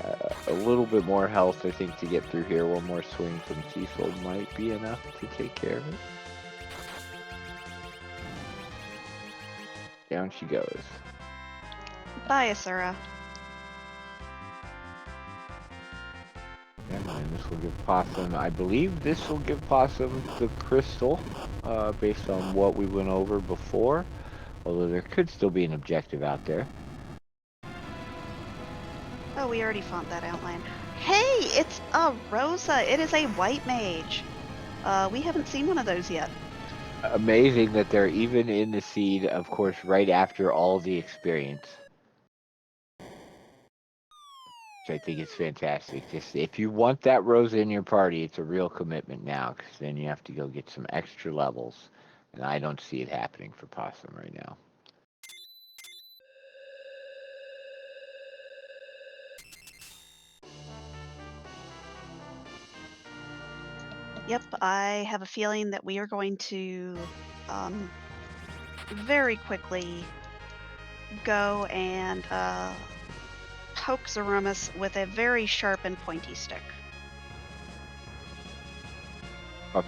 a little bit more health, I think, to get through here. One more swing from Cecil might be enough to take care of it. Down she goes. Bye, Asura. And this will give Possum, I believe this will give Possum the crystal, based on what we went over before. Although there could still be an objective out there. Oh, we already found that outline. Hey, it's a Rosa. It is a white mage. We haven't seen one of those yet. Amazing that they're even in the seed, of course, right after all the experience. Which I think is fantastic. Just if you want that Rosa in your party, it's a real commitment now, because then you have to go get some extra levels. And I don't see it happening for Possum right now. Yep, I have a feeling that we are going to very quickly go and poke Zeromus with a very sharp and pointy stick.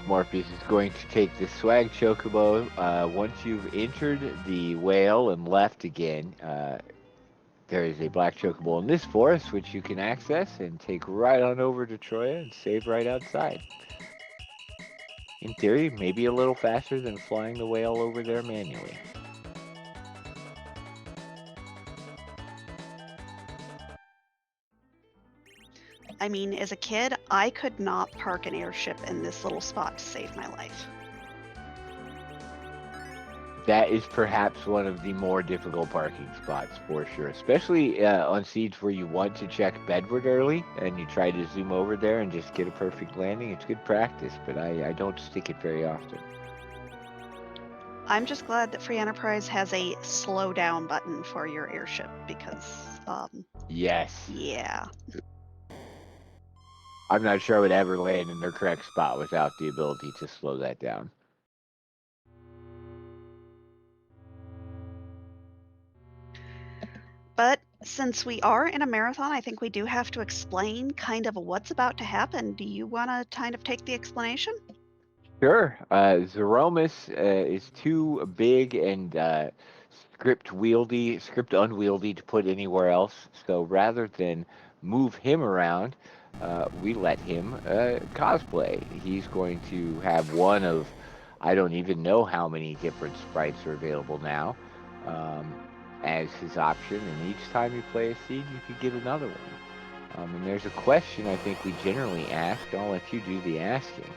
Morpheus is going to take the swag chocobo. Once you've entered the whale and left again, there is a black chocobo in this forest which you can access and take right on over to Troya and save right outside. In theory, maybe a little faster than flying the whale over there manually. I mean, as a kid, I could not park an airship in this little spot to save my life. That is perhaps one of the more difficult parking spots for sure, especially on seeds where you want to check bedward early and you try to zoom over there and just get a perfect landing. It's good practice, but I don't stick it very often. I'm just glad that Free Enterprise has a slow down button for your airship because, Yes. yeah. I'm not sure I would ever land in their correct spot without the ability to slow that down. Since we are in a marathon, I think we do have to explain kind of what's about to happen. Do you want to kind of take the explanation? Sure. Zeromus is too big and script unwieldy to put anywhere else. So rather than move him around, we let him cosplay. He's going to have one of, I don't even know how many different sprites are available now, um, as his option. And each time you play a seed, you could get another one. And there's a question I think we generally ask. I'll let you do the asking.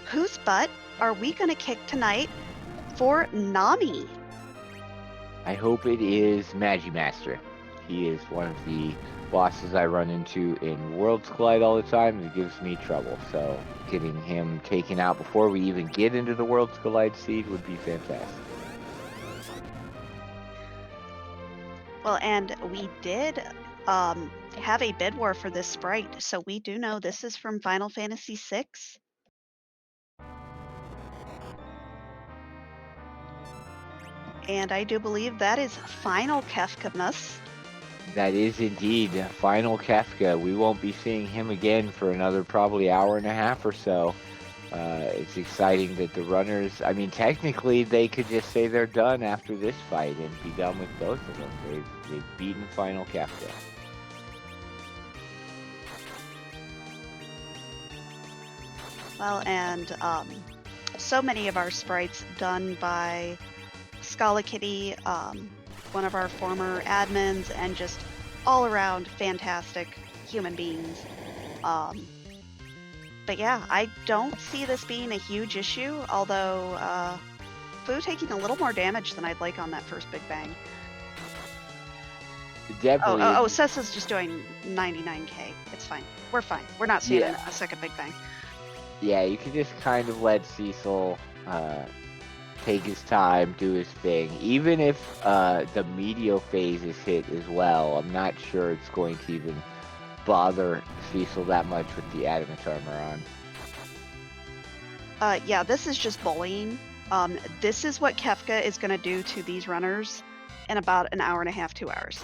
Whose butt are we going to kick tonight for Nami? I hope it is Magimaster. He is one of the bosses I run into in Worlds Collide all the time. It gives me trouble. So getting him taken out before we even get into the Worlds Collide seed would be fantastic. Well, and we did have a bid war for this sprite, so we do know this is from Final Fantasy VI. And I do believe that is Final Kefkamus. That is indeed Final Kefka. We won't be seeing him again for another probably hour and a half or so. It's exciting that the runners, I mean, technically they could just say they're done after this fight and be done with both of them. They've beaten Final Kefka. Well, and so many of our sprites done by Scala Kitty, one of our former admins, and just all around fantastic human beings. But yeah, I don't see this being a huge issue, although Fu taking a little more damage than I'd like on that first Big Bang. Definitely. Oh, Sessa's just doing 99k. It's fine. We're fine. We're not seeing a second Big Bang. Yeah, you can just kind of let Cecil take his time, do his thing. Even if the Meteor phase is hit as well, I'm not sure it's going to even bother Cecil that much with the adamant armor on. Yeah, this is just bullying. This is what Kefka is going to do to these runners in about an hour and a half, 2 hours.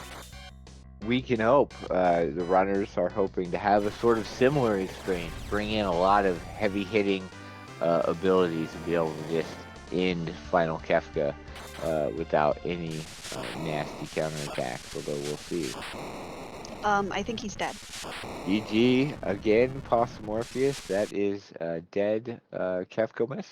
We can hope. The runners are hoping to have a sort of similar experience, bring in a lot of heavy-hitting abilities and be able to just end Final Kefka without any nasty counterattacks, although we'll see. I think he's dead. GG, again, Possumorpheus. That is dead Kefkomus.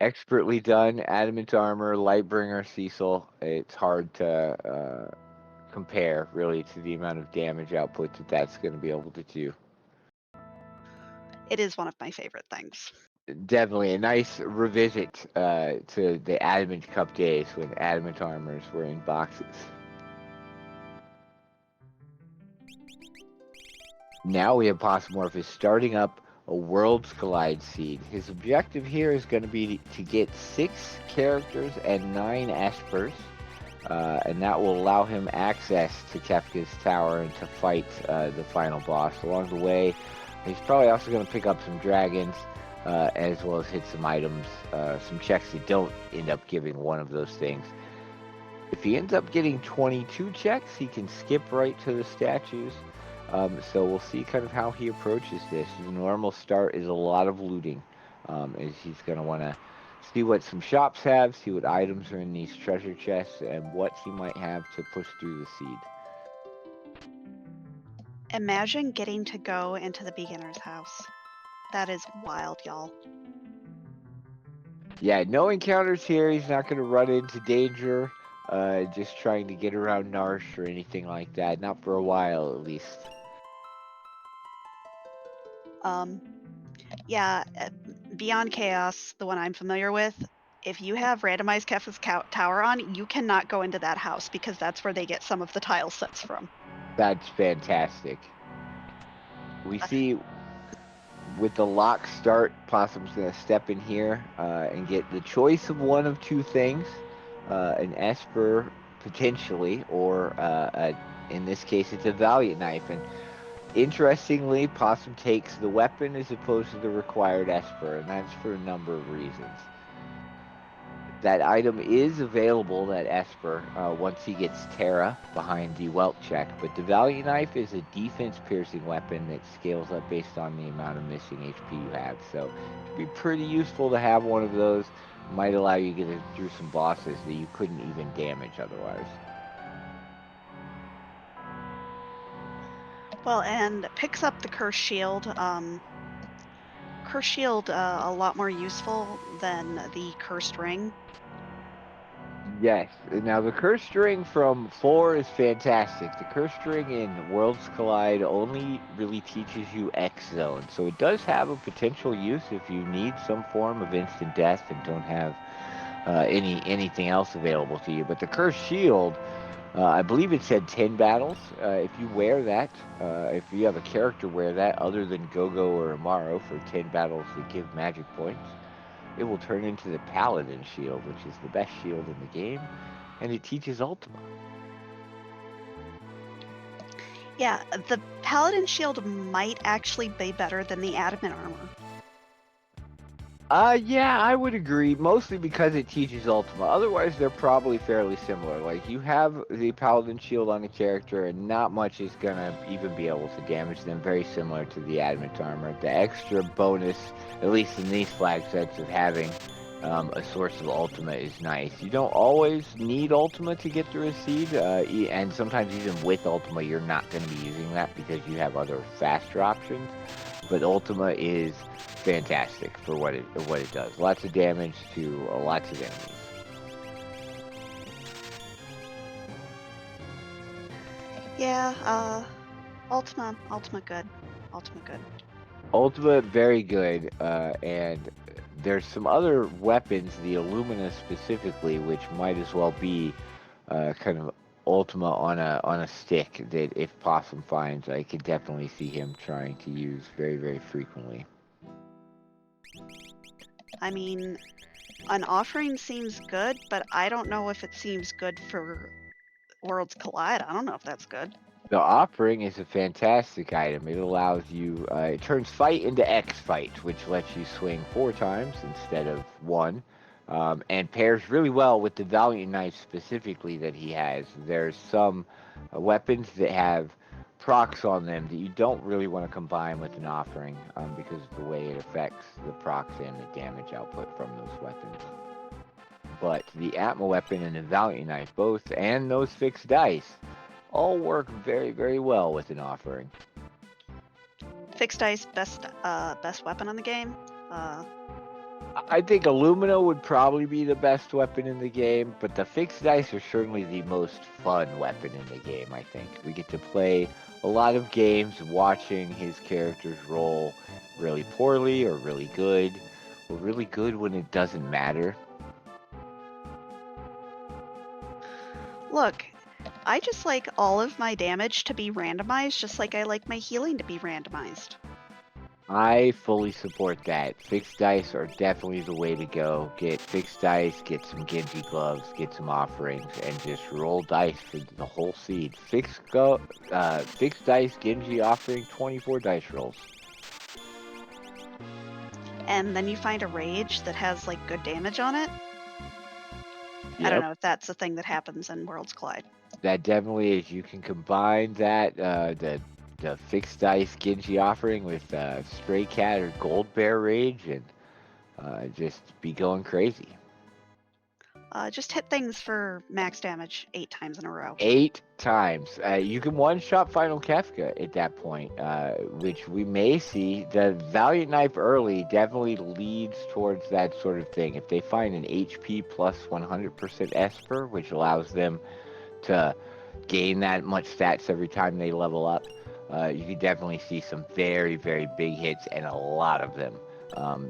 Expertly done, adamant armor, Lightbringer, Cecil. It's hard to compare, really, to the amount of damage output that that's going to be able to do. It is one of my favorite things. Definitely a nice revisit to the Adamant Cup days when adamant armors were in boxes. Now we have Possumorphus starting up a Worlds Collide seed. His objective here is going to be to get 6 characters and 9 espers, and that will allow him access to Kefka's tower and to fight the final boss. Along the way, he's probably also going to pick up some dragons, as well as hit some items, some checks that don't end up giving one of those things. If he ends up getting 22 checks, he can skip right to the statues. So we'll see kind of how he approaches this. The normal start is a lot of looting, as he's going to want to see what some shops have, see what items are in these treasure chests, and what he might have to push through the seed. Imagine getting to go into the beginner's house. That is wild, y'all. Yeah, no encounters here. He's not going to run into danger, just trying to get around Narsh or anything like that. Not for a while, at least. Yeah, Beyond Chaos, the one I'm familiar with, if you have randomized Kefka's tower on, you cannot go into that house because that's where they get some of the tile sets from. That's fantastic. We see with the lock start, Possum's going to step in here and get the choice of one of 2 things. An Esper, potentially, or in this case, it's a Valiant Knife. And interestingly, Possum takes the weapon as opposed to the required Esper, and that's for a number of reasons. That item is available, that Esper, once he gets Terra behind the Welt check. But the Valiant Knife is a defense-piercing weapon that scales up based on the amount of missing HP you have. So it can be pretty useful to have one of those. Might allow you to get through some bosses that you couldn't even damage otherwise. Well, and picks up the Curse Shield. Curse Shield a lot more useful than the Cursed Ring. Yes. Now the Cursed Ring from 4 is fantastic. The Cursed Ring in Worlds Collide only really teaches you X Zone, so it does have a potential use if you need some form of instant death and don't have anything else available to you. But the Cursed Shield, I believe it said 10 battles. If you wear that, if you have a character wear that other than Gogo or Amaro for 10 battles that give magic points, it will turn into the Paladin Shield, which is the best shield in the game, and it teaches Ultima. Yeah, the Paladin Shield might actually be better than the Adamant Armor. Yeah, I would agree, mostly because it teaches Ultima. Otherwise, they're probably fairly similar. Like, you have the Paladin Shield on a character, and not much is gonna even be able to damage them. Very similar to the Adamant Armor. The extra bonus, at least in these flag sets, of having a source of Ultima is nice. You don't always need Ultima to get through a seed, and sometimes even with Ultima, you're not going to be using that because you have other faster options. But Ultima is fantastic for what it does. Lots of damage to lots of enemies. Yeah, Ultima good. Ultima good. Ultima, very good, and there's some other weapons, the Illumina specifically, which might as well be kind of Ultima on a stick that if Possum finds, I could definitely see him trying to use very, very frequently. I mean, an offering seems good, but I don't know if it seems good for Worlds Collide. I don't know if that's good. The offering is a fantastic item. It allows you, it turns fight into X fight, which lets you swing 4 times instead of 1, and pairs really well with the Valiant Knife specifically that he has. There's some weapons that have procs on them that you don't really want to combine with an offering because of the way it affects the procs and the damage output from those weapons. But the Atma weapon and the Valiant Knife both, and those fixed dice, all work very, very well with an offering. Fixed dice, best weapon on the game. I think Illumina would probably be the best weapon in the game, but the fixed dice are certainly the most fun weapon in the game, I think. We get to play a lot of games watching his characters roll really poorly or really good, or really good when it doesn't matter. Look, I just like all of my damage to be randomized, just like I like my healing to be randomized. I fully support that. Fixed dice are definitely the way to go. Get fixed dice, get some Genji gloves, get some offerings, and just roll dice for the whole seed. Fixed dice, Genji offering, 24 dice rolls. And then you find a rage that has like good damage on it. Yep. I don't know if that's a thing that happens in Worlds Collide. That definitely is. You can combine that, the fixed dice Genji offering with Stray Cat or Gold Bear Rage and just be going crazy. Just hit things for max damage 8 times in a row. 8 times. You can one-shot Final Kefka at that point, which we may see. The Valiant Knife early definitely leads towards that sort of thing. If they find an HP plus 100% Esper, which allows them to gain that much stats every time they level up, you can definitely see some very, very big hits and a lot of them.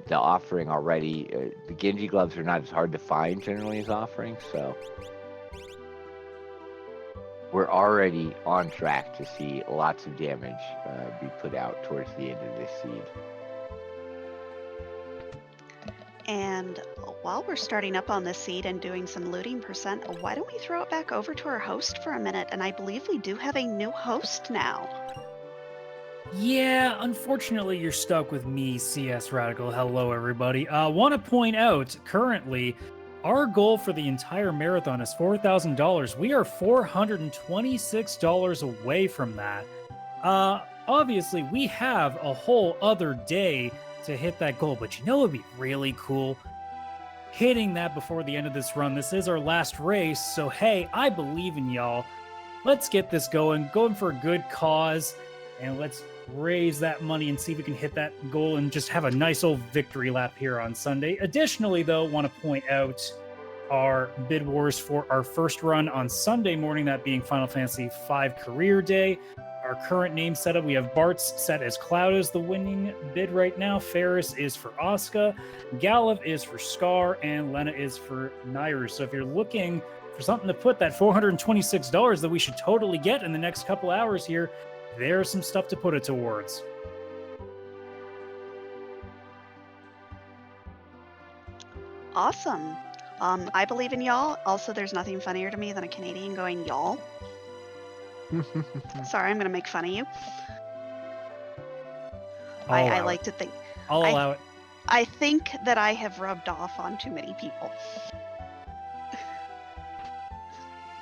The offering already, the Genji gloves are not as hard to find generally as offerings, so we're already on track to see lots of damage be put out towards the end of this seed. And while we're starting up on this seed and doing some looting percent, why don't we throw it back over to our host for a minute? And I believe we do have a new host now. Yeah, unfortunately, you're stuck with me, CS Radical. Hello, everybody. Want to point out, currently, Our goal for the entire marathon is $4,000. We are $426 away from that. Obviously, we have a whole other day to hit that goal, but you know what would be really cool? Hitting that before the end of this run. This is our last race, so hey, I believe in y'all. Let's get this going for a good cause, and let's raise that money and see if we can hit that goal and just have a nice old victory lap here on Sunday. Additionally, though, want to point out our bid wars for our first run on Sunday morning, that being Final Fantasy V Career Day. Our current name setup, we have Bart's set as Cloud as the winning bid right now. Ferris is for Asuka, Galliv is for Scar, and Lena is for Nairu. So if you're looking for something to put that $426 that we should totally get in the next couple hours here, there's some stuff to put it towards. Awesome. I believe in y'all. Also, there's nothing funnier to me than a Canadian going y'all. Sorry, I'm going to make fun of you. I like to think. I'll allow it. I think that I have rubbed off on too many people.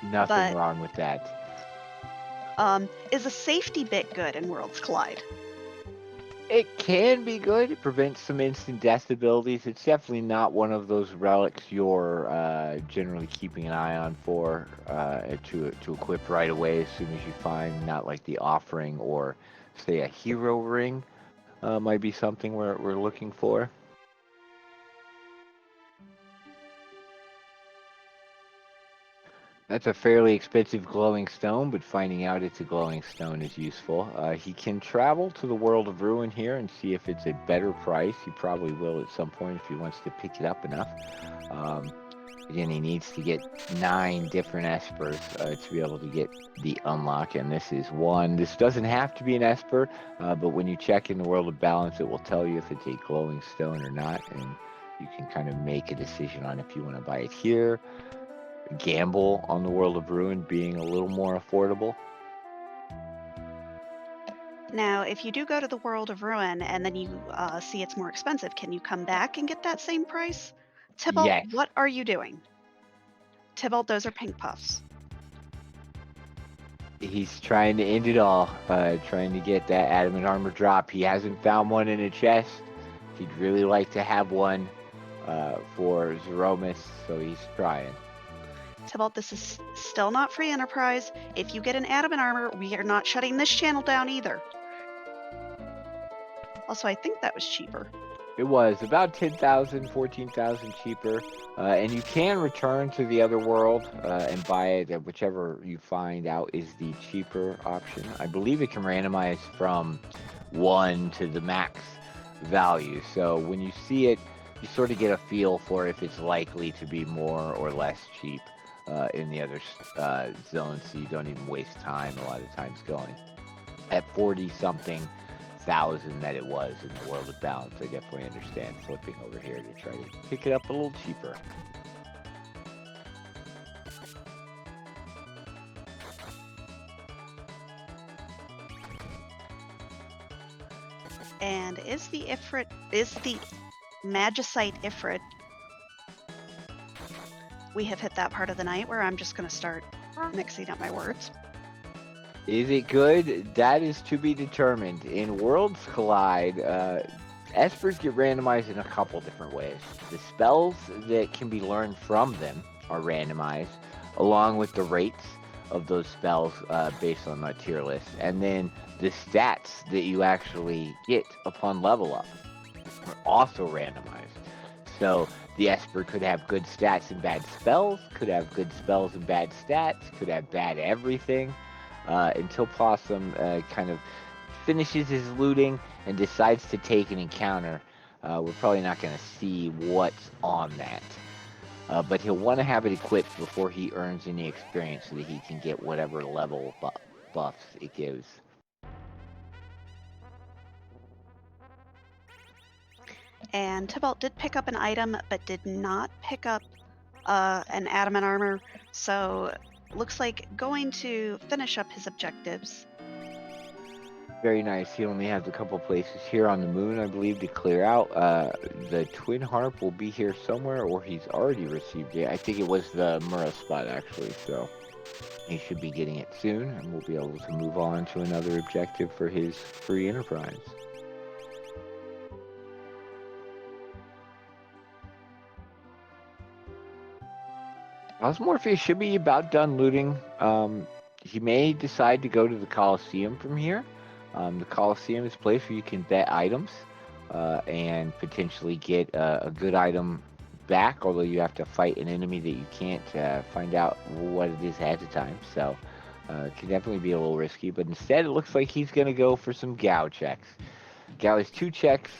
Nothing wrong with that. Is a safety bit good in Worlds Collide? It can be good. It prevents some instant death abilities. It's definitely not one of those relics you're generally keeping an eye on for to equip right away as soon as you find. Not like the offering or, say, a hero ring might be something we're looking for. That's a fairly expensive glowing stone, but finding out it's a glowing stone is useful. He can travel to the World of Ruin here and see if it's a better price. He probably will at some point if he wants to pick it up enough. Again, he needs to get 9 different espers to be able to get the unlock, and this is one. This doesn't have to be an esper, but when you check in the World of Balance, it will tell you if it's a glowing stone or not, and you can kind of make a decision on if you want to buy it here. Gamble on the World of Ruin being a little more affordable. Now, if you do go to the World of Ruin and then you see it's more expensive, can you come back and get that same price? Tybalt, Yes. What are you doing? Tybalt, those are pink puffs. He's trying to end it all, trying to get that adamant armor drop. He hasn't found one in a chest. He'd really like to have one for Zeromus, so he's trying. Tybalt, this is still not free enterprise. If you get an adamant armor, we are not shutting this channel down either. Also, I think that was cheaper. It was about 10,000, 14,000 cheaper, and you can return to the other world and buy it at whichever you find out is the cheaper option. I believe it can randomize from 1 to the max value, so when you see it, you sort of get a feel for if it's likely to be more or less cheap in the other zones, so you don't even waste time a lot of times going. At 40-something thousand that it was in the World of Balance, I definitely understand flipping over here to try to pick it up a little cheaper. And is the Magicite Ifrit? We have hit that part of the night where I'm just going to start mixing up my words. Is it good? That is to be determined. In Worlds Collide, espers get randomized in a couple different ways. The spells that can be learned from them are randomized, along with the rates of those spells based on the tier list. And then the stats that you actually get upon level up are also randomized. So the Esper could have good stats and bad spells, could have good spells and bad stats, could have bad everything. Until Possum kind of finishes his looting and decides to take an encounter, we're probably not going to see what's on that. But he'll want to have it equipped before he earns any experience so that he can get whatever level buffs it gives. And Tybalt did pick up an item, but did not pick up an adamant armor, so looks like going to finish up his objectives. Very nice. He only has a couple places here on the moon, I believe, to clear out. The Twin Harp will be here somewhere, or he's already received it. I think it was the Mura spot, actually, so he should be getting it soon, and we'll be able to move on to another objective for his free enterprise. Osmorpheus should be about done looting. He may decide to go to the Colosseum from here. The Colosseum is a place where you can bet items and potentially get a good item back, although you have to fight an enemy that you can't find out what it is ahead of time. So it can definitely be a little risky. But instead, it looks like he's going to go for some Gao checks. Gao has 2 checks.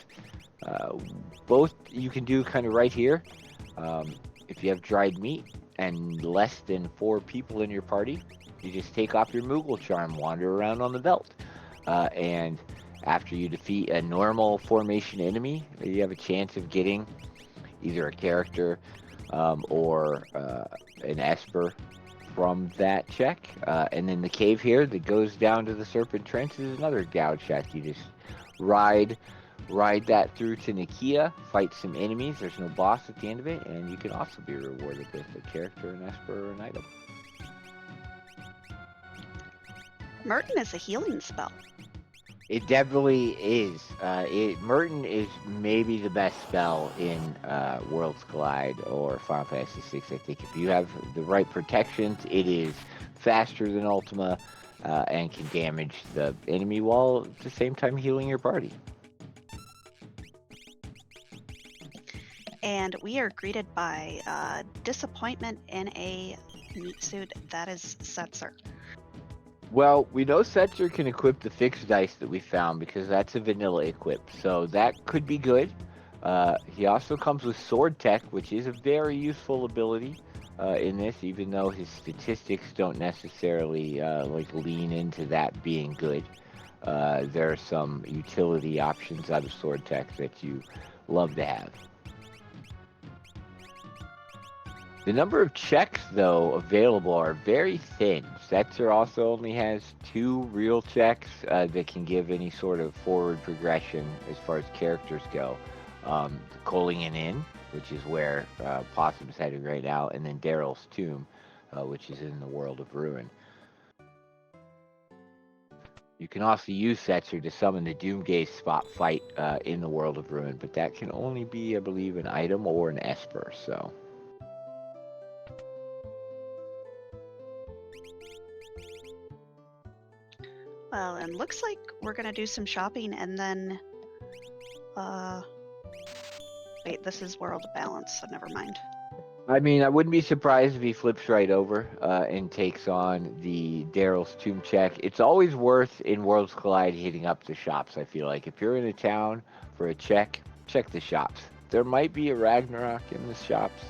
Both you can do kind of right here. If you have dried meat and less than 4 people in your party, you just take off your Moogle charm, wander around on the belt, and after you defeat a normal formation enemy, you have a chance of getting either a character or an Esper from that check. And then the cave here that goes down to the Serpent Trench is another Gao check. You just ride that through to Nikia, fight some enemies. There's no boss at the end of it, and you can also be rewarded with a character, an Esper, or an item. Merton is a healing spell. It definitely is. Merton is maybe the best spell in Worlds Collide or Final Fantasy VI. I think if you have the right protections, it is faster than Ultima and can damage the enemy while at the same time healing your party. And we are greeted by disappointment in a meat suit. That is Setzer. Well, we know Setzer can equip the fixed dice that we found because that's a vanilla equip, so that could be good. He also comes with Sword Tech, which is a very useful ability in this, even though his statistics don't necessarily lean into that being good. There are some utility options out of Sword Tech that you love to have. The number of checks, though, available are very thin. Setzer also only has 2 real checks that can give any sort of forward progression as far as characters go. Calling an Inn, which is where Possum's headed right now, and then Daryl's Tomb, which is in the World of Ruin. You can also use Setzer to summon the Doomgaze spot fight in the World of Ruin, but that can only be, I believe, an item or an Esper, so... Well, and looks like we're gonna do some shopping and then, wait, this is World Balance, so never mind. I mean, I wouldn't be surprised if he flips right over and takes on the Daryl's Tomb check. It's always worth in Worlds Collide hitting up the shops, I feel like. If you're in a town for a check the shops. There might be a Ragnarok in the shops.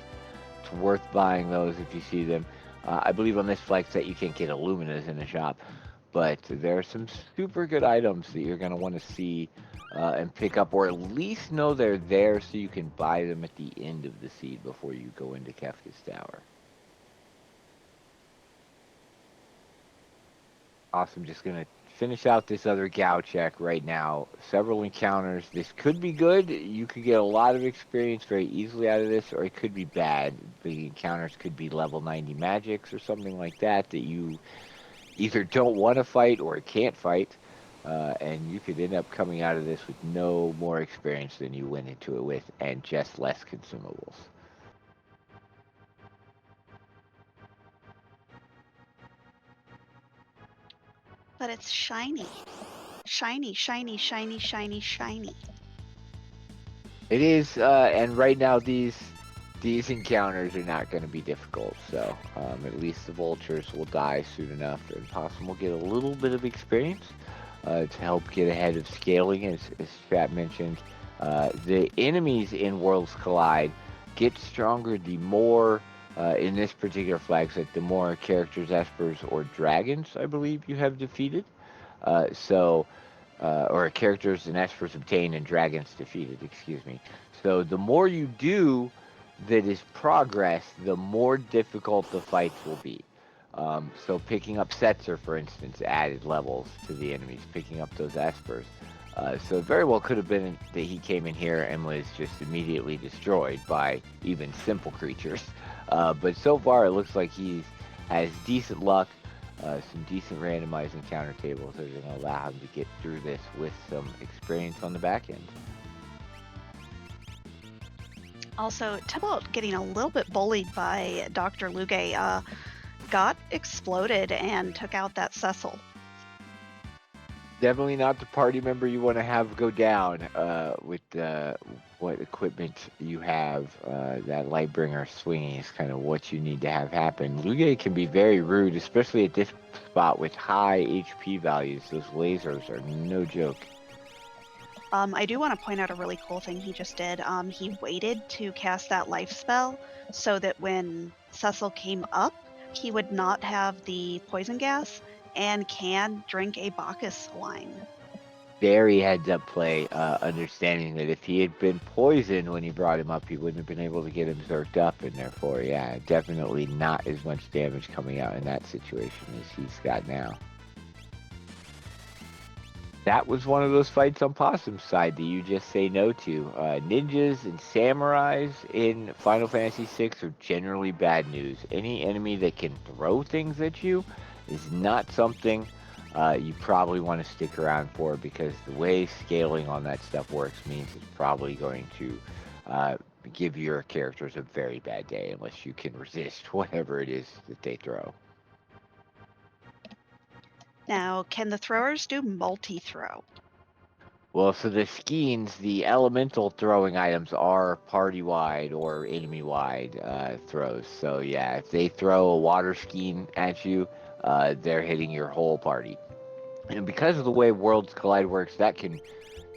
It's worth buying those if you see them. I believe on this flag set you can't get Illuminas in the shop. But there are some super good items that you're going to want to see and pick up, or at least know they're there so you can buy them at the end of the seed before you go into Kefka's Tower. Awesome, just going to finish out this other Gao check right now. Several encounters. This could be good. You could get a lot of experience very easily out of this, or it could be bad. The encounters could be level 90 magics or something like that you either don't want to fight or can't fight, and you could end up coming out of this with no more experience than you went into it with, and just less consumables. But it's shiny. Shiny, shiny, shiny, shiny, shiny. It is, and right now these encounters are not going to be difficult, so at least the vultures will die soon enough, and Possum will get a little bit of experience to help get ahead of scaling, as Strat mentioned. The enemies in Worlds Collide get stronger the more, in this particular flag set, the more characters, espers, or dragons, I believe, you have defeated. Or characters and espers obtained and dragons defeated, excuse me. So the more you do that is progress, the more difficult the fights will be. So picking up Setzer, for instance, added levels to the enemies, picking up those Espers. So it very well could have been that he came in here and was just immediately destroyed by even simple creatures. But so far, it looks like he has decent luck, some decent randomized encounter tables that are going to allow him to get through this with some experience on the back end. Also, Tybalt getting a little bit bullied by Dr. Luge, got exploded and took out that Cecil. Definitely not the party member you want to have go down with what equipment you have. That Lightbringer swinging is kind of what you need to have happen. Luge can be very rude, especially at this spot with high HP values. Those lasers are no joke. I do want to point out a really cool thing he just did. He waited to cast that life spell so that when Cecil came up, he would not have the poison gas and can drink a Bacchus wine. Very heads up play, understanding that if he had been poisoned when he brought him up, he wouldn't have been able to get him zerked up, and therefore, yeah, definitely not as much damage coming out in that situation as he's got now. That was one of those fights on Possum's side that you just say no to. Ninjas and samurais in Final Fantasy VI are generally bad news. Any enemy that can throw things at you is not something you probably want to stick around for, because the way scaling on that stuff works means it's probably going to give your characters a very bad day unless you can resist whatever it is that they throw. Now, can the throwers do multi-throw? Well, so the skeins, the elemental throwing items are party-wide or enemy-wide throws. So yeah, if they throw a water skein at you, they're hitting your whole party. And because of the way Worlds Collide works, that can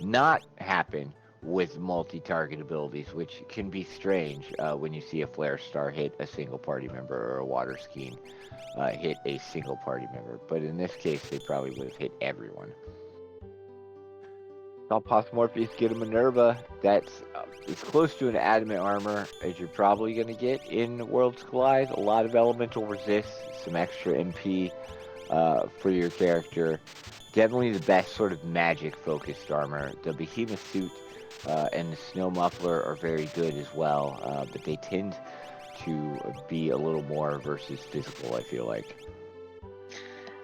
not happen with multi-target abilities, which can be strange when you see a Flare Star hit a single party member or a water skein hit a single party member. But in this case, they probably would have hit everyone. I'll Morpheus get a Minerva that's as close to an adamant armor as you're probably going to get in Worlds Collide. A lot of elemental resist, some extra MP for your character. Definitely the best sort of magic focused armor. The Behemoth suit and the Snow Muffler are very good as well, but they tend to be a little more versus physical, I feel like.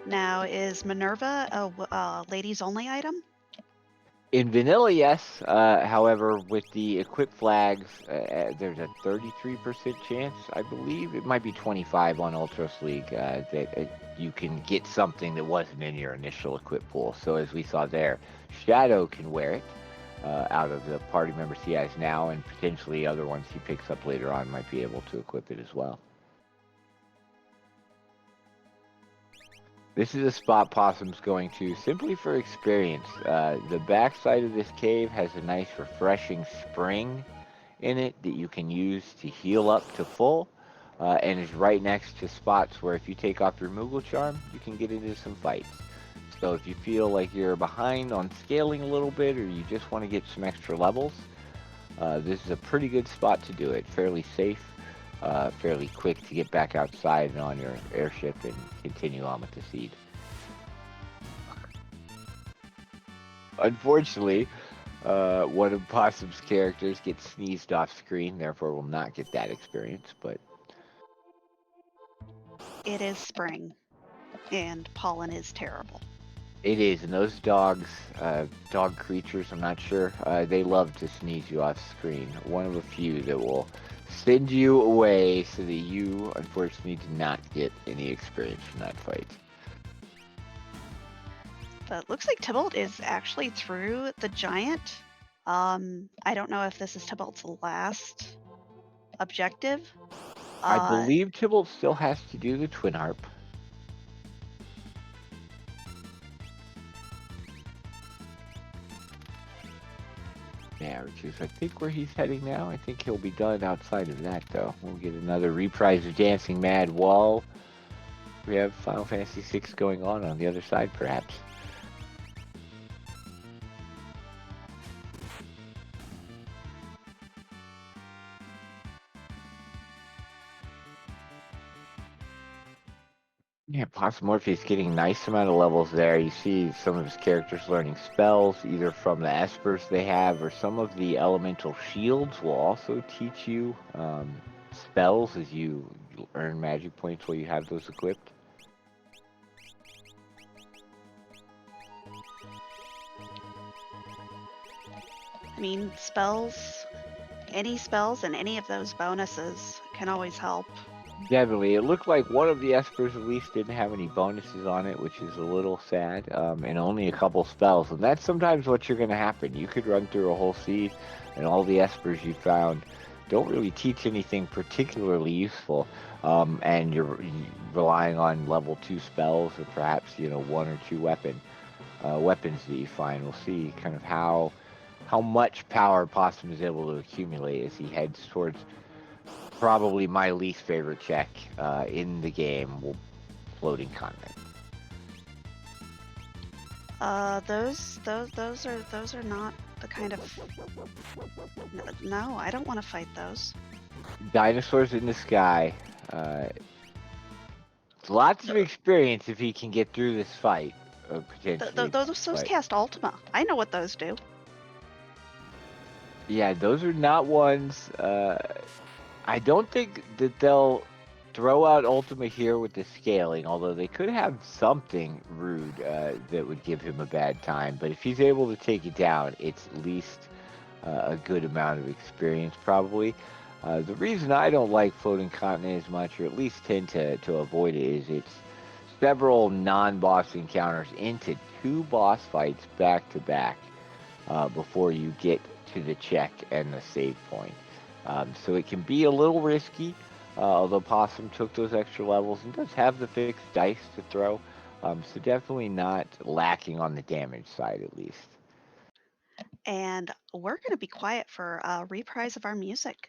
Now, is Minerva a ladies only item? In vanilla, yes. However, with the equip flags, there's a 33% chance, I believe. It might be 25 on Ultros League that you can get something that wasn't in your initial equip pool. So as we saw there, Shadow can wear it out of the party members he has now, and potentially other ones he picks up later on might be able to equip it as well. This is a spot Possum's going to simply for experience. The backside of this cave has a nice refreshing spring in it that you can use to heal up to full, and is right next to spots where if you take off your Moogle Charm, you can get into some fights. So if you feel like you're behind on scaling a little bit, or you just want to get some extra levels, this is a pretty good spot to do it. Fairly safe. Fairly quick to get back outside and on your airship and continue on with the seed. Unfortunately, one of Possum's characters gets sneezed off screen, therefore will not get that experience, but... It is spring, and pollen is terrible. It is, and those dogs, dog creatures, I'm not sure, they love to sneeze you off screen. One of a few that will send you away so that you, unfortunately, do not get any experience from that fight. But looks like Tybalt is actually through the giant. I don't know if this is Tybalt's last objective. I believe Tybalt still has to do the Twin Harp. Yeah, which is I think where he's heading now. I think he'll be done outside of that, though. We'll get another reprise of Dancing Mad while we have Final Fantasy VI going on the other side, perhaps. Yeah, Morpheus getting nice amount of levels there. You see some of his characters learning spells, either from the espers they have, or some of the elemental shields will also teach you spells as you earn magic points while you have those equipped. I mean, any spells and any of those bonuses can always help. Definitely. It looked like one of the espers at least didn't have any bonuses on it, which is a little sad, and only a couple spells. And that's sometimes what you're going to happen. You could run through a whole seed, and all the espers you found don't really teach anything particularly useful, and you're relying on level 2 spells or perhaps, one or two weapons that you find. We'll see kind of how much power Possum is able to accumulate as he heads towards probably my least favorite check in the game, floating continent. Those are not the kind of. No, I don't want to fight those. Dinosaurs in the sky. Lots of experience if he can get through this fight, potentially. Those cast Ultima. I know what those do. Yeah, those are not ones. I don't think that they'll throw out Ultima here with the scaling, although they could have something rude that would give him a bad time. But if he's able to take it down, it's at least a good amount of experience, probably. The reason I don't like Floating Continent as much, or at least tend to avoid it, is it's several non-boss encounters into 2 boss fights back to back before you get to the check and the save point. So it can be a little risky, although Possum took those extra levels and does have the fixed dice to throw. So definitely not lacking on the damage side, at least. And we're going to be quiet for a reprise of our music.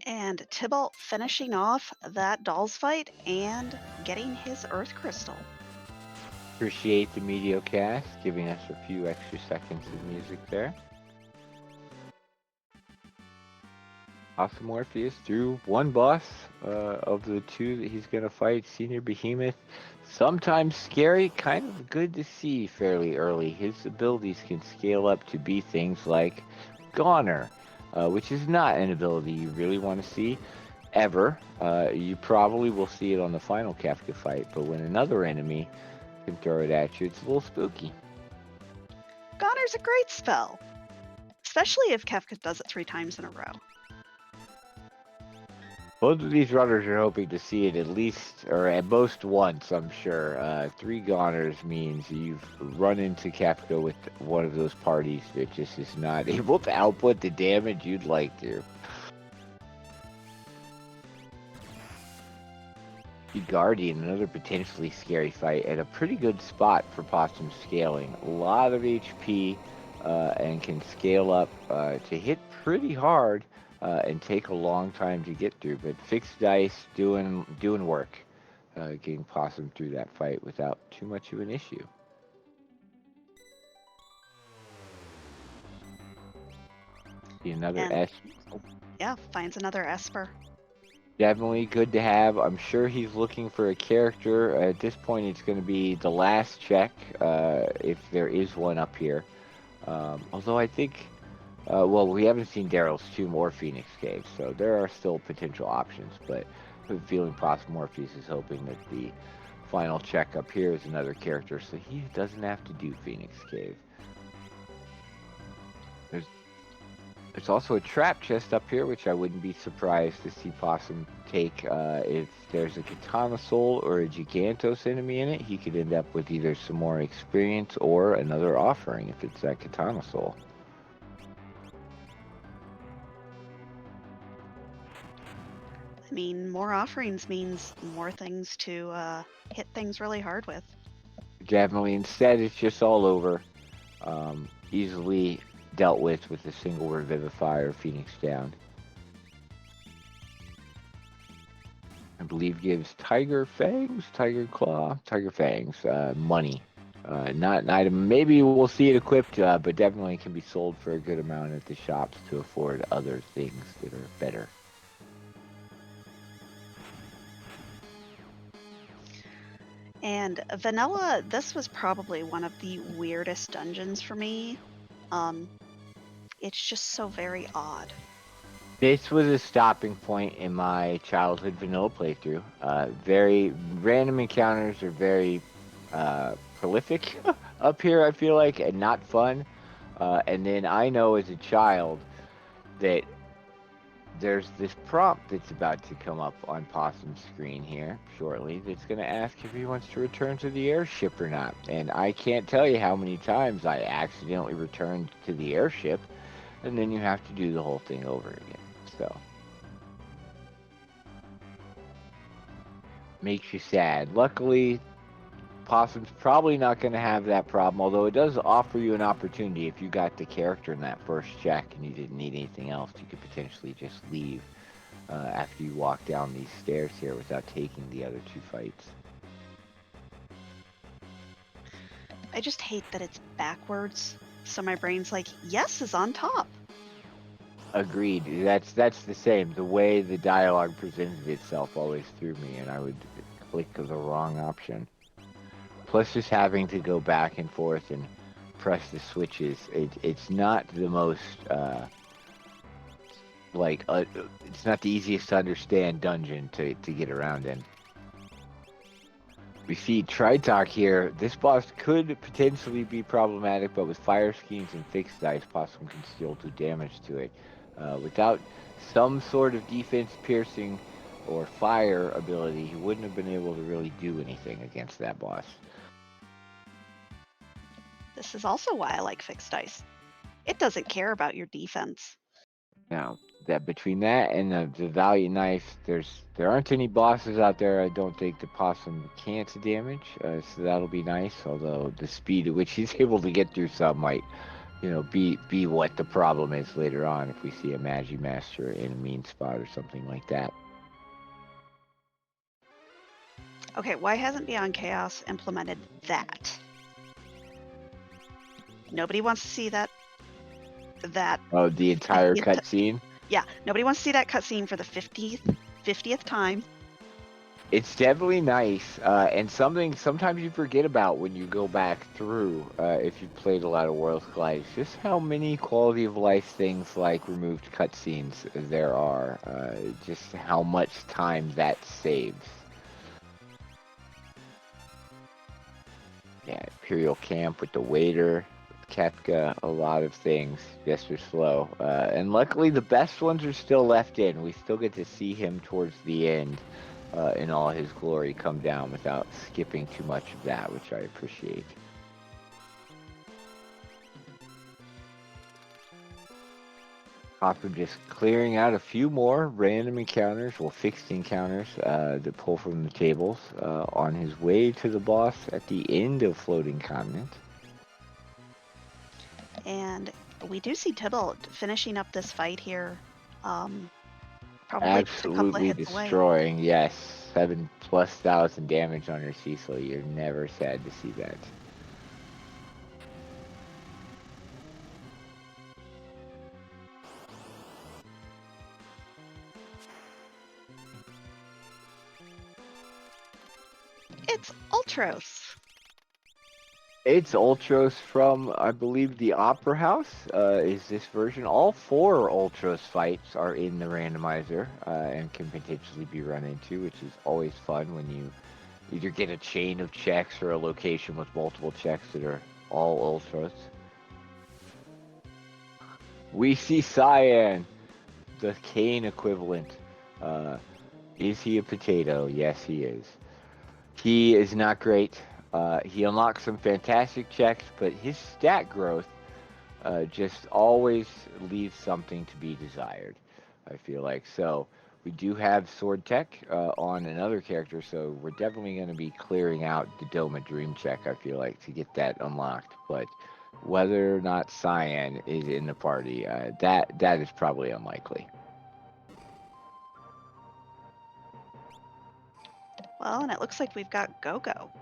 And Tybalt finishing off that dolls fight and getting his Earth Crystal. Appreciate the Mediocast giving us a few extra seconds of music there. Awesome Morpheus through one boss of the 2 that he's going to fight, Senior Behemoth. Sometimes scary, kind of good to see fairly early. His abilities can scale up to be things like Goner, which is not an ability you really want to see ever. You probably will see it on the final Kafka fight, but when another enemy can throw it at you, it's a little spooky. Goner's a great spell, especially if Kefka does it 3 times in a row. Both of these runners are hoping to see it at least, or at most once, I'm sure. 3 goners means you've run into Kafka with one of those parties that just is not able to output the damage you'd like to. Guardian, another potentially scary fight at a pretty good spot for Possum scaling. A lot of HP and can scale up to hit pretty hard and take a long time to get through. But Fixed Dice doing work, getting Possum through that fight without too much of an issue. See another And- S. Yeah, finds another Esper. Definitely good to have. I'm sure he's looking for a character. At this point, it's going to be the last check, if there is one up here. Although I think, well, we haven't seen Daryl's Tomb or Phoenix Cave, so there are still potential options. But I have a feeling Morpheus is hoping that the final check up here is another character, so he doesn't have to do Phoenix Cave. There's also a trap chest up here, which I wouldn't be surprised to see Possum take. If there's a Katana Soul or a Gigantos enemy in it, he could end up with either some more experience or another offering if it's that Katana Soul. I mean, more offerings means more things to hit things really hard with. Definitely. Instead, it's just all over. Easily dealt with a single Revivify or Phoenix Down. I believe gives Tiger Fangs, Tiger Claw, Tiger Fangs, money. Not an item. Maybe we'll see it equipped, but definitely can be sold for a good amount at the shops to afford other things that are better. And vanilla, this was probably one of the weirdest dungeons for me. It's just so very odd. This was a stopping point in my childhood vanilla playthrough. Very random encounters are very prolific up here, I feel like, and not fun. And then I know as a child that there's this prompt that's about to come up on Possum's screen here shortly that's going to ask if he wants to return to the airship or not. And I can't tell you how many times I accidentally returned to the airship, and then you have to do the whole thing over again. So makes you sad. Luckily, Possum's probably not going to have that problem, although it does offer you an opportunity. If you got the character in that first check and you didn't need anything else, you could potentially just leave after you walk down these stairs here without taking the other two fights. I just hate that it's backwards. So my brain's like, yes is on top. Agreed. That's the same. The way the dialogue presented itself always threw me, and I would click the wrong option. Plus, just having to go back and forth and press the switches, it's not the most, it's not the easiest to understand dungeon to get around in. We see Tritalk here. This boss could potentially be problematic, but with Fire Schemes and Fixed Dice, Possum can still do damage to it. Without some sort of defense, piercing, or fire ability, he wouldn't have been able to really do anything against that boss. This is also why I like Fixed Dice. It doesn't care about your defense. Now, that between that and the Valiant Knife, there aren't any bosses out there I don't think the Possum can't damage, so that'll be nice, although the speed at which he's able to get through some might, be what the problem is later on if we see a Magi Master in a mean spot or something like that. Okay, why hasn't Beyond Chaos implemented that? Nobody wants to see that. Oh, the entire cutscene? Yeah, nobody wants to see that cutscene for the 50th time. It's definitely nice, and something sometimes you forget about when you go back through, if you've played a lot of Worlds Collide, just how many quality of life things like removed cutscenes there are, just how much time that saves. Yeah, Imperial Camp with the waiter, with Kefka, a lot of things just are slow. And luckily the best ones are still left in. We still get to see him towards the end in all his glory come down without skipping too much of that, which I appreciate. Possum just clearing out a few more random encounters, or fixed encounters, that pull from the tables on his way to the boss at the end of Floating Continent. And we do see Tybalt finishing up this fight here. Probably just a couple of Absolutely hits away. destroying. Yes, 7,000+ damage on your Cecil. You're never sad to see that. It's Ultros. It's Ultros from, I believe, the Opera House. Is this version? All 4 Ultros fights are in the randomizer and can potentially be run into, which is always fun when you either get a chain of checks or a location with multiple checks that are all Ultros. We see Cyan, the Kane equivalent. Is he a potato? Yes, he is. He is not great. He unlocks some fantastic checks, but his stat growth just always leaves something to be desired, I feel like. So we do have sword tech on another character, so we're definitely going to be clearing out the Doma Dream check, I feel like, to get that unlocked. But whether or not Cyan is in the party, that is probably unlikely. Well, and it looks like we've got Go-Go,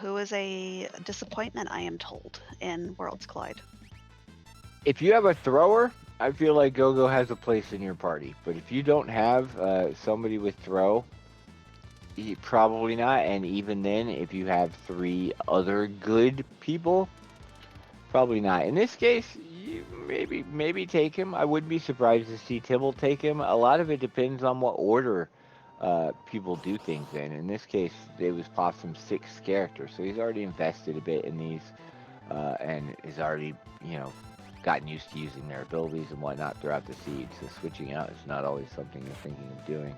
who is a disappointment, I am told, in Worlds Collide. If you have a thrower, I feel like Gogo has a place in your party. But if you don't have somebody with throw, probably not. And even then, if you have 3 other good people, probably not. In this case, you maybe take him. I wouldn't be surprised to see Tibble take him. A lot of it depends on what order people do things in. In this case, it was Possum's 6th character, so he's already invested a bit in these and is already, gotten used to using their abilities and whatnot throughout the siege. So switching out is not always something you're thinking of doing.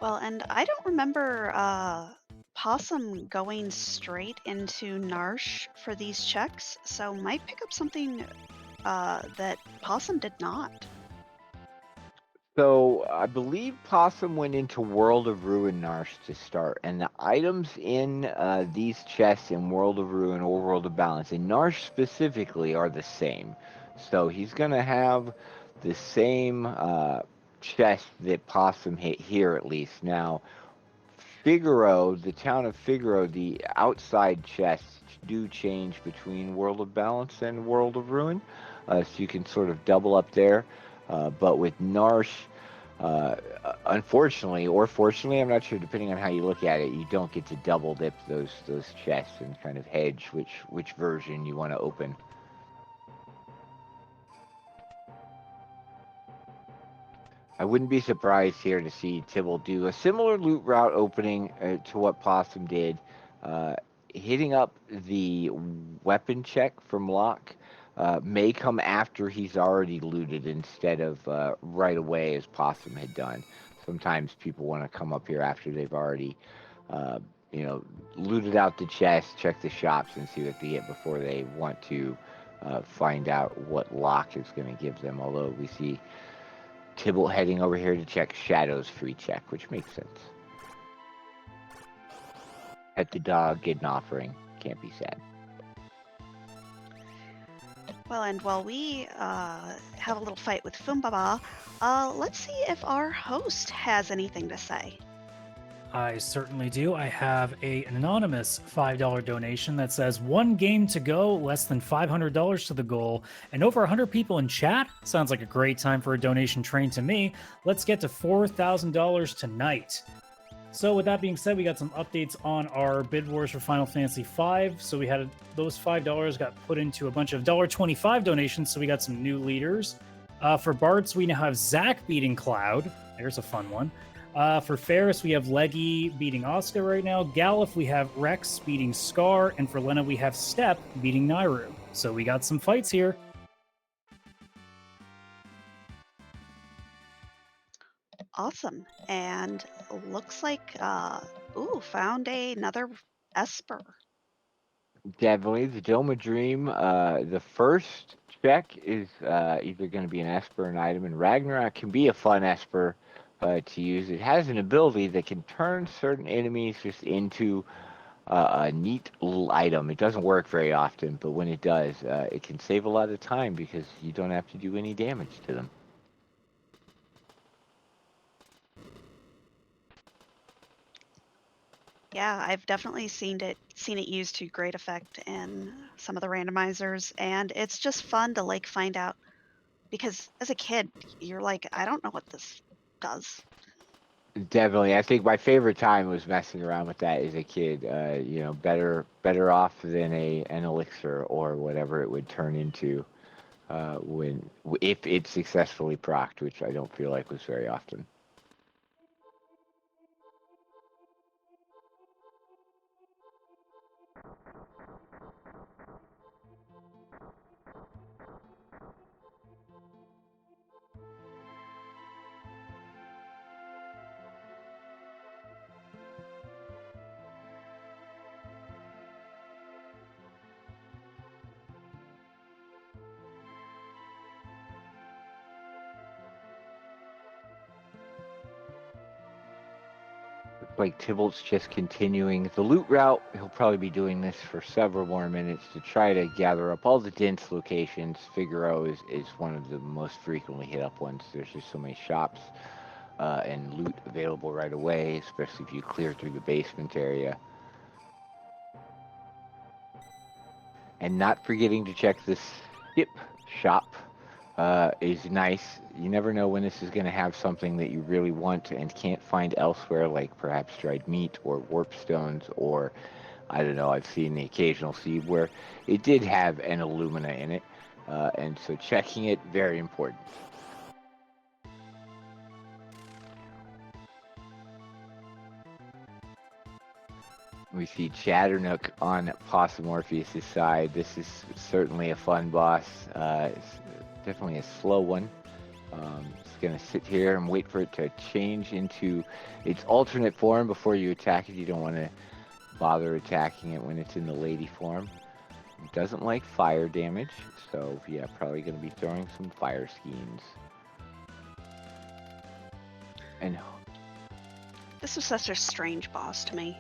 Well, and I don't remember Possum going straight into Narsh for these checks, so might pick up something that Possum did not. So I believe Possum went into World of Ruin Narsh to start, and the items in these chests in World of Ruin or World of Balance, in Narsh specifically, are the same. So he's gonna have the same chest that Possum hit here, at least. Now, Figaro, the town of Figaro, the outside chests do change between World of Balance and World of Ruin, so you can sort of double up there. But with Narsh, uh, unfortunately or fortunately, I'm not sure, depending on how you look at it, you don't get to double dip those chests and kind of hedge which version you want to open. I wouldn't be surprised here to see Tibble do a similar loot route opening to what Possum did, uh, hitting up the weapon check from Locke. May come after he's already looted instead of right away as Possum had done. Sometimes people want to come up here after they've already, uh, looted out the chest, check the shops, and see what they get before they want to find out what Locke is going to give them. Although we see Tibble heading over here to check Shadow's free check, which makes sense. Pet the dog, get an offering. Can't be sad. Well, and while we have a little fight with Fumbaba, let's see if our host has anything to say. I certainly do. I have an anonymous $5 donation that says 1 game to go, less than $500 to the goal, and over 100 people in chat. Sounds like a great time for a donation train to me. Let's get to $4,000 tonight. So with that being said, we got some updates on our bid wars for Final Fantasy V. So we had those $5 got put into a bunch of $1.25 donations, so we got some new leaders. For Bart's, we now have Zach beating Cloud. There's a fun one. For Ferris, we have Leggy beating Oscar right now. Galif, we have Rex beating Scar. And for Lena, we have Step beating Nairu. So we got some fights here. Awesome. And looks like, found another Esper. Definitely. The Doma Dream, the first check is either going to be an Esper or an item, and Ragnarok can be a fun Esper to use. It has an ability that can turn certain enemies just into a neat little item. It doesn't work very often, but when it does, it can save a lot of time because you don't have to do any damage to them. Yeah, I've definitely seen it used to great effect in some of the randomizers, and it's just fun to like find out because as a kid, you're like, I don't know what this does. Definitely, I think my favorite time was messing around with that as a kid. Better off than an elixir or whatever it would turn into when if it successfully procced, which I don't feel like was very often. Like Tybalt's just continuing the loot route. He'll probably be doing this for several more minutes to try to gather up all the dense locations. Figaro is one of the most frequently hit up ones. There's just so many shops and loot available right away, especially if you clear through the basement area. And not forgetting to check this skip shop is nice. You never know when this is going to have something that you really want and can't find elsewhere, like perhaps dried meat or warp stones, or I don't know. I've seen the occasional seed where it did have an Illumina in it, and so checking it, very important. We see Chatternook on Possumorpheus' side. This is certainly a fun boss. It's definitely a slow one. It's going to sit here and wait for it to change into its alternate form before you attack it. You don't want to bother attacking it when it's in the lady form. It doesn't like fire damage, so yeah, probably going to be throwing some fire schemes. And This was such a strange boss to me.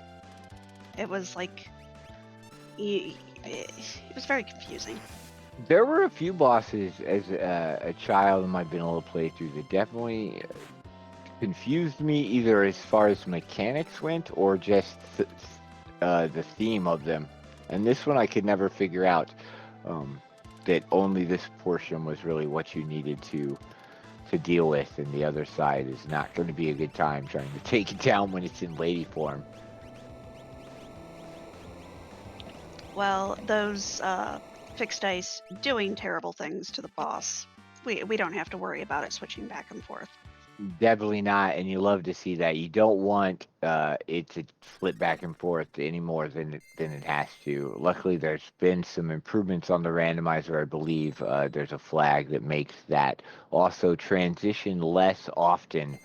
It was like, it was very confusing. there were a few bosses as a child in my vanilla playthrough that definitely confused me, either as far as mechanics went or just the theme of them. And this one I could never figure out that only this portion was really what you needed to deal with, and the other side is not going to be a good time trying to take it down when it's in lady form. Well, those fixed dice doing terrible things to the boss. We don't have to worry about it switching back and forth. Definitely not, and you love to see that. You don't want it to flip back and forth any more than it has to. Luckily, there's been some improvements on the randomizer. I believe there's a flag that makes that also transition less often,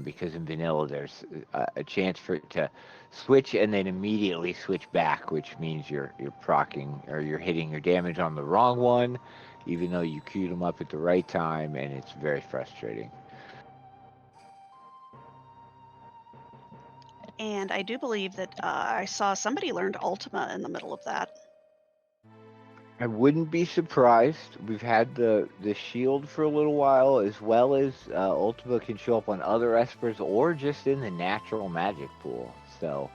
because in vanilla there's a chance for it to switch and then immediately switch back, which means you're proccing or you're hitting your damage on the wrong one, even though you queued them up at the right time, and it's very frustrating. And I do believe that I saw somebody learned Ultima in the middle of that. I wouldn't be surprised. We've had the shield for a little while, as well as Ultima can show up on other espers or just in the natural magic pool. So,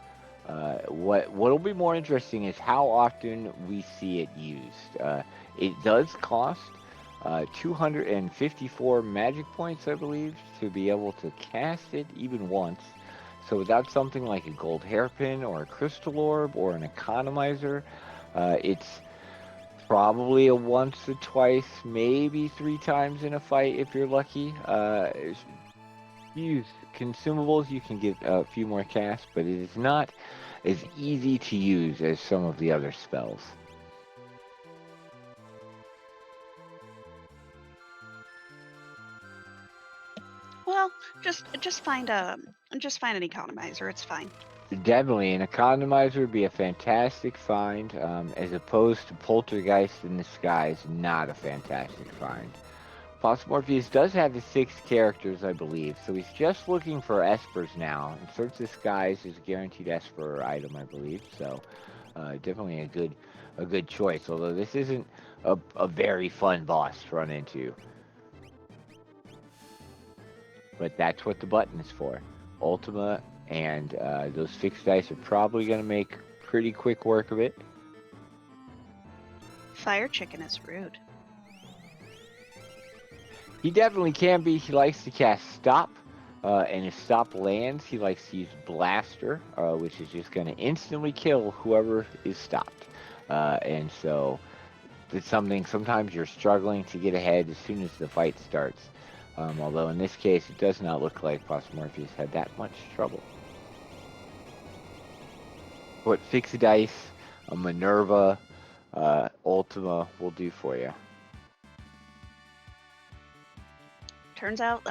what'll be more interesting is how often we see it used. It does cost 254 magic points, I believe, to be able to cast it even once. So without something like a gold hairpin or a crystal orb or an economizer, it's probably a once or twice, maybe 3 times in a fight if you're lucky. Use consumables, you can get a few more casts, but it is not as easy to use as some of the other spells. Well, just find an economizer. It's fine. Definitely, an economizer would be a fantastic find, as opposed to poltergeist in the skies, not a fantastic find. Morpheus does have his 6 characters, I believe, so he's just looking for espers now. And Search the Skies is a guaranteed esper item, I believe, so definitely a good choice. Although this isn't a very fun boss to run into, but that's what the button is for. Ultima and those fixed dice are probably going to make pretty quick work of it. Fire Chicken is rude. He definitely can be. He likes to cast Stop, and if Stop lands, he likes to use Blaster, which is just going to instantly kill whoever is stopped. And so it's something sometimes you're struggling to get ahead as soon as the fight starts. Although in this case, it does not look like Morpheus had that much trouble. What Fixed Dice, a Minerva, Ultima will do for you. Turns out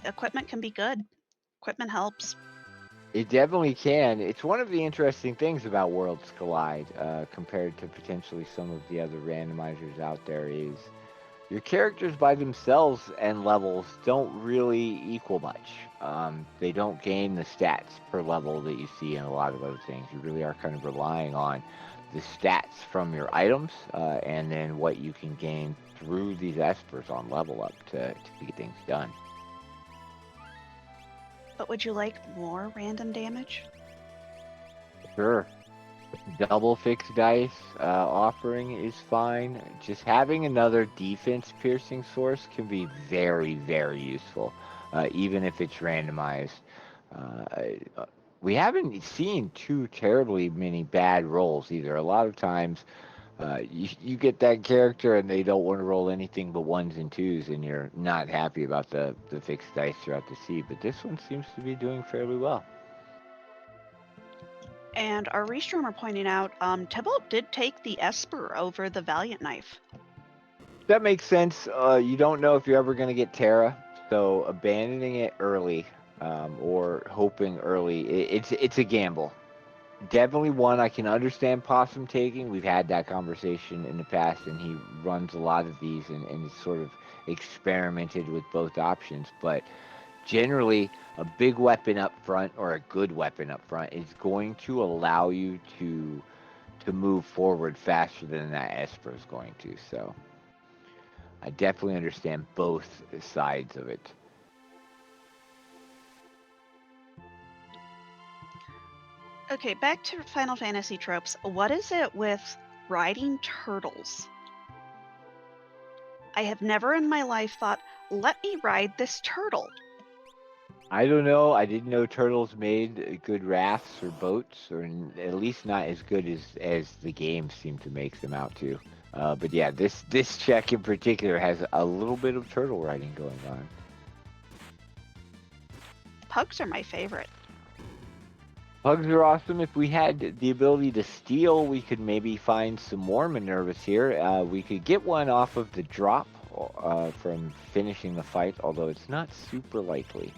equipment can be good. Equipment helps. It definitely can. It's one of the interesting things about Worlds Collide, compared to potentially some of the other randomizers out there, is your characters by themselves and levels don't really equal much. They don't gain the stats per level that you see in a lot of other things. You really are kind of relying on the stats from your items, and then what you can gain through these espers on level up to get things done. But would you like more random damage? Sure. Double Fixed Dice offering is fine. Just having another defense piercing source can be very, very useful, even if it's randomized. We haven't seen too terribly many bad rolls either. A lot of times you get that character and they don't want to roll anything but 1s and 2s, and you're not happy about the Fixed Dice throughout the sea. But this one seems to be doing fairly well. And our restreamer pointing out, Tybalt did take the Esper over the Valiant Knife. That makes sense. You don't know if you're ever going to get Terra, so abandoning it early, or hoping early, it's a gamble. Definitely one I can understand Possum taking. We've had that conversation in the past, and he runs a lot of these and sort of experimented with both options. But generally, a big weapon up front or a good weapon up front is going to allow you to move forward faster than that Esper is going to. So I definitely understand both sides of it. Okay, back to Final Fantasy tropes. What is it with riding turtles? I have never in my life thought, let me ride this turtle. I don't know. I didn't know turtles made good rafts or boats, or at least not as good as the games seem to make them out to. But yeah, this check in particular has a little bit of turtle riding going on. Pugs are my favorite. Pugs are awesome. If we had the ability to steal, we could maybe find some more Minervas here. We could get one off of the drop from finishing the fight, although it's not super likely.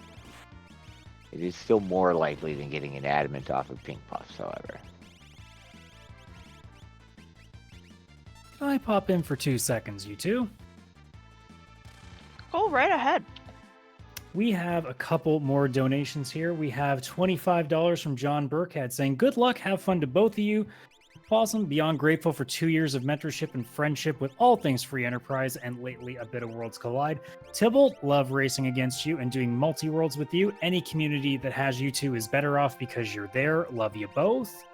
It is still more likely than getting an adamant off of Pink Puffs, however. Can I pop in for 2 seconds, you two? Go right ahead. We have a couple more donations here. We have $25 from John Burkhead saying, good luck, have fun to both of you. Possum, beyond grateful for 2 years of mentorship and friendship with all things Free Enterprise and lately a bit of Worlds Collide. Tybalt, love racing against you and doing multi-worlds with you. Any community that has you two is better off because you're there. Love you both.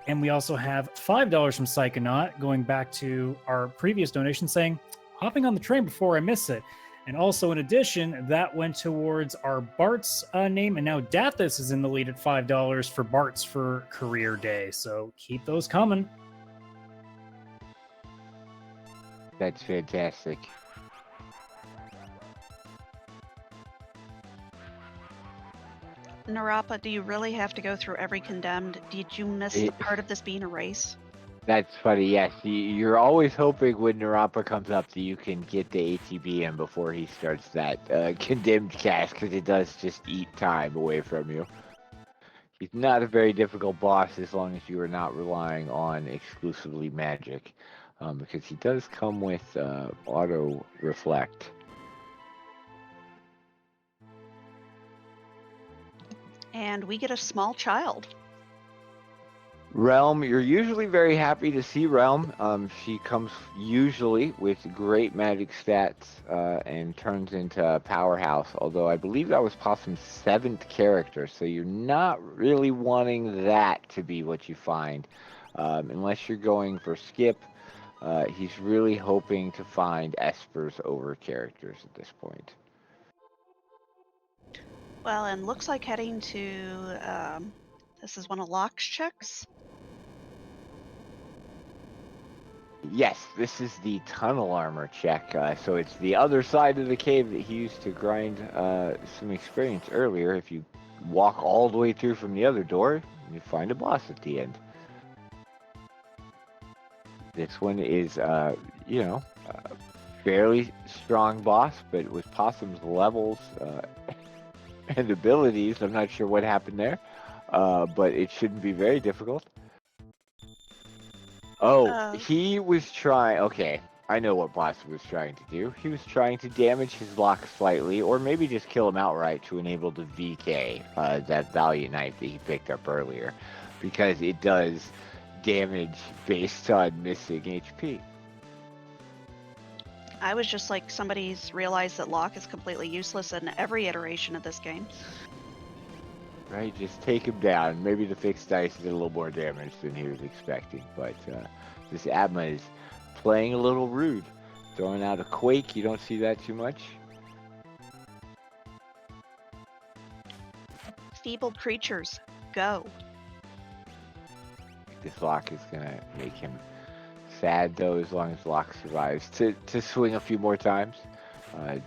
And we also have $5 from Psychonaut going back to our previous donation saying, hopping on the train before I miss it. And also, in addition, that went towards our Bart's name, and now Dathis is in the lead at $5 for Bart's for Career Day. So keep those coming. That's fantastic. Narapa, do you really have to go through every condemned? Did you miss the part of this being a race? That's funny, yes. You're always hoping when Narapa comes up that you can get the ATB in before he starts that condemned cast, because it does just eat time away from you. He's not a very difficult boss as long as you are not relying on exclusively magic, because he does come with auto reflect. And we get a small child. Realm, you're usually very happy to see Realm. She comes usually with great magic stats and turns into a powerhouse. Although I believe that was Possum's 7th character, so you're not really wanting that to be what you find, unless you're going for Skip. He's really hoping to find Espers over characters at this point. Well, and looks like heading to, this is one of Locke's checks. Yes, this is the tunnel armor check. So it's the other side of the cave that he used to grind some experience earlier. If you walk all the way through from the other door, you find a boss at the end. This one is, fairly strong boss, but with Possum's levels and abilities, I'm not sure what happened there, but it shouldn't be very difficult. Oh, he was trying. Okay, I know what Boss was trying to do. He was trying to damage his lock slightly, or maybe just kill him outright to enable the VK, that Valiant Knife that he picked up earlier, because it does damage based on missing HP. I was just like, somebody's realized that Locke is completely useless in every iteration of this game. Right, just take him down. Maybe the fixed dice did a little more damage than he was expecting, but this Adma is playing a little rude. Throwing out a Quake, you don't see that too much. Feebled creatures, go. This Lock is gonna make him sad though, as long as Lock survives to swing a few more times,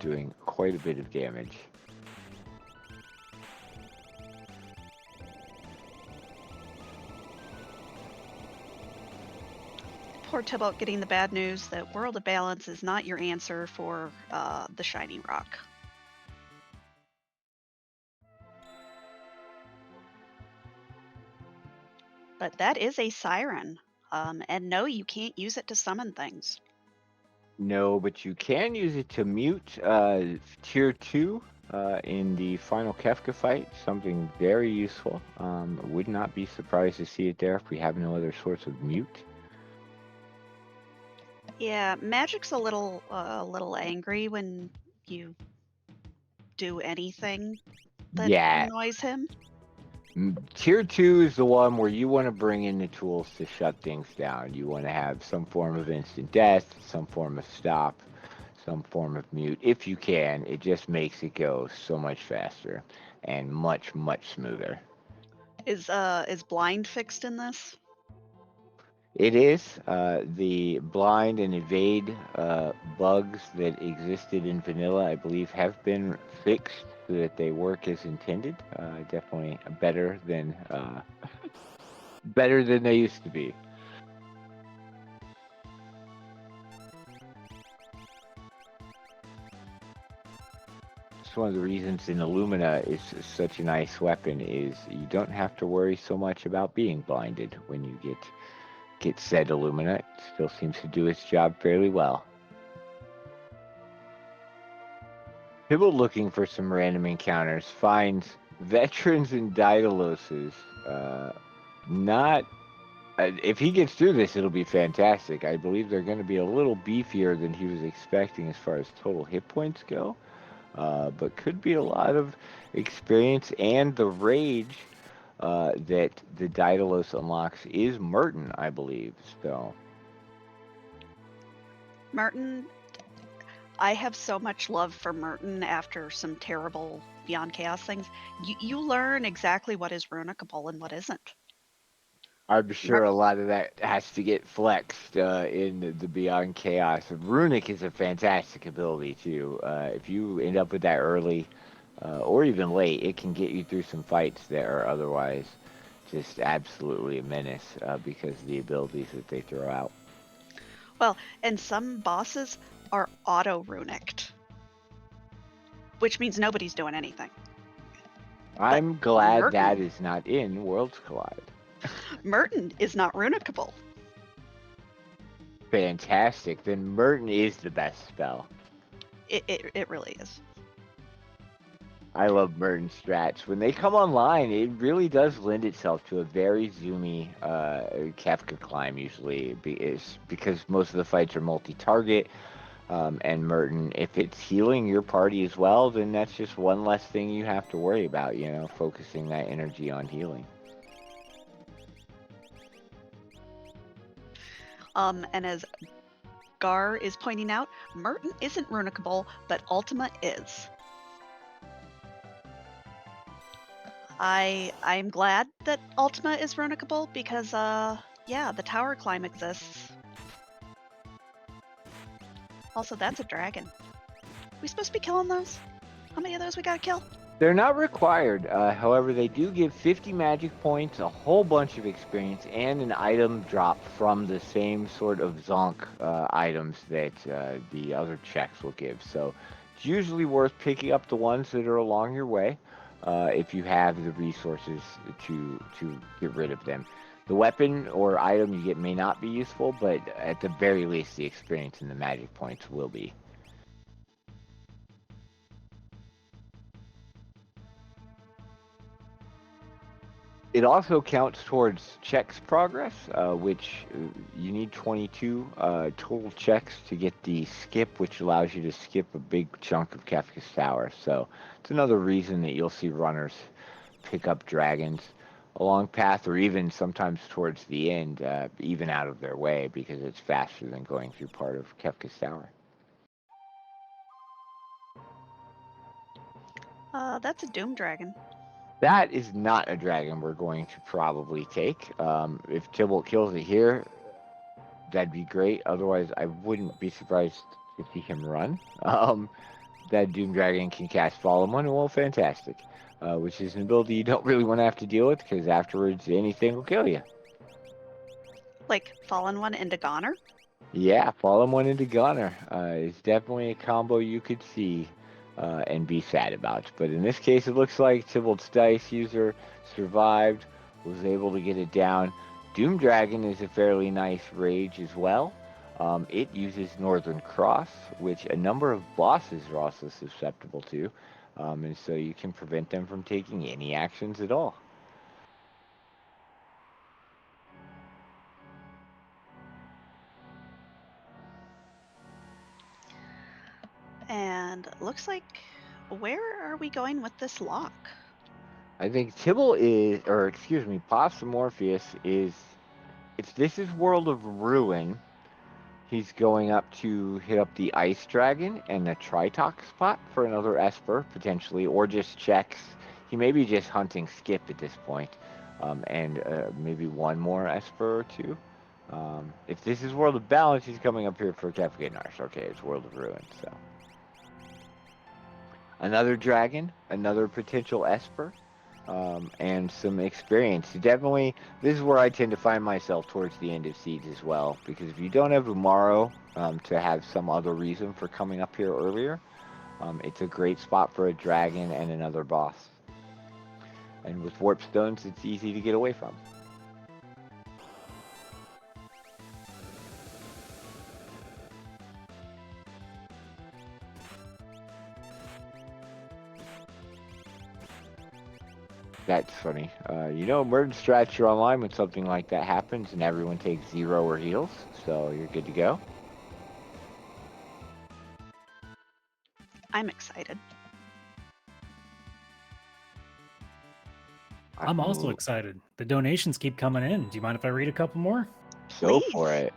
doing quite a bit of damage. Poor Tybalt getting the bad news that World of Balance is not your answer for the Shining Rock. But that is a siren. And no, you can't use it to summon things. No, but you can use it to mute tier 2 in the final Kefka fight. Something very useful. Would not be surprised to see it there if we have no other source of mute. Yeah, Magic's a little angry when you do anything that annoys him. Tier 2 is the one where you want to bring in the tools to shut things down. You want to have some form of instant death, some form of stop, some form of mute. If you can, it just makes it go so much faster and much, much smoother. Is blind fixed in this? It is. The blind and evade bugs that existed in vanilla, I believe, have been fixed so that they work as intended. Definitely better than they used to be. It's one of the reasons in Illumina is such a nice weapon is you don't have to worry so much about being blinded when you get said Illumina. It still seems to do its job fairly well. People looking for some random encounters finds veterans and Daedaloses. Not if he gets through this, it'll be fantastic. I believe they're going to be a little beefier than he was expecting as far as total hit points go, but could be a lot of experience. And the rage that the Daedalus unlocks is Merton, I believe. So Merton, I have so much love for Merton after some terrible Beyond Chaos things. You learn exactly what is runicable and what isn't. I'm sure a lot of that has to get flexed in the Beyond Chaos. Runic is a fantastic ability too. If you end up with that early or even late, it can get you through some fights that are otherwise just absolutely a menace because of the abilities that they throw out. Well, and some bosses are auto-runicked, which means nobody's doing anything. I'm glad Merton, that is not in Worlds Collide. Merton is not runicable. Fantastic. Then Merton is the best spell. It really is. I love Merton strats. When they come online, it really does lend itself to a very zoomy Kefka climb usually, because most of the fights are multi-target. And Merton, if it's healing your party as well, then that's just one less thing you have to worry about, focusing that energy on healing. And as Gar is pointing out, Merton isn't runicable, but Ultima is. I'm glad that Ultima is runicable because, yeah, the tower climb exists. Also, that's a dragon. We supposed to be killing those? How many of those we gotta kill? They're not required. However, they do give 50 magic points, a whole bunch of experience, and an item drop from the same sort of zonk items that the other checks will give. So it's usually worth picking up the ones that are along your way if you have the resources to get rid of them. The weapon or item you get may not be useful, but at the very least, the experience and the magic points will be. It also counts towards checks progress, which you need 22 total checks to get the skip, which allows you to skip a big chunk of Kefka's Tower. So it's another reason that you'll see runners pick up dragons along path, or even sometimes towards the end, even out of their way, because it's faster than going through part of Kefka's Tower. That's a Doom Dragon. That is not a dragon we're going to probably take. If Tybalt kills it here, that'd be great. Otherwise, I wouldn't be surprised to see him run. That Doom Dragon can cast Fallen One, well, fantastic. Which is an ability you don't really want to have to deal with, because afterwards anything will kill you. Like Fallen One into Goner? Yeah, Fallen One into Gunner is definitely a combo you could see and be sad about. But in this case, it looks like Tybalt's Dice user survived, was able to get it down. Doom Dragon is a fairly nice rage as well. It uses Northern Cross, which a number of bosses are also susceptible to. And so you can prevent them from taking any actions at all. And looks like, where are we going with this lock? I think Tybalt is, or excuse me, Possum Morpheus is, if this is World of Ruin, he's going up to hit up the Ice Dragon and the Tritox spot for another Esper, potentially, or just checks. He may be just hunting Skip at this point, and maybe one more Esper or two. If this is World of Balance, he's coming up here for Kefka Narsh. Okay, it's World of Ruin, so. Another dragon, another potential Esper, and some experience. Definitely, this is where I tend to find myself towards the end of Siege as well, because if you don't have Umaro to have some other reason for coming up here earlier, it's a great spot for a dragon and another boss. And with Warp Stones, it's easy to get away from. That's funny. Merton strats are online when something like that happens and everyone takes 0 or heals, so you're good to go. I'm excited. I'm also excited. The donations keep coming in. Do you mind if I read a couple more? Go for Please. it.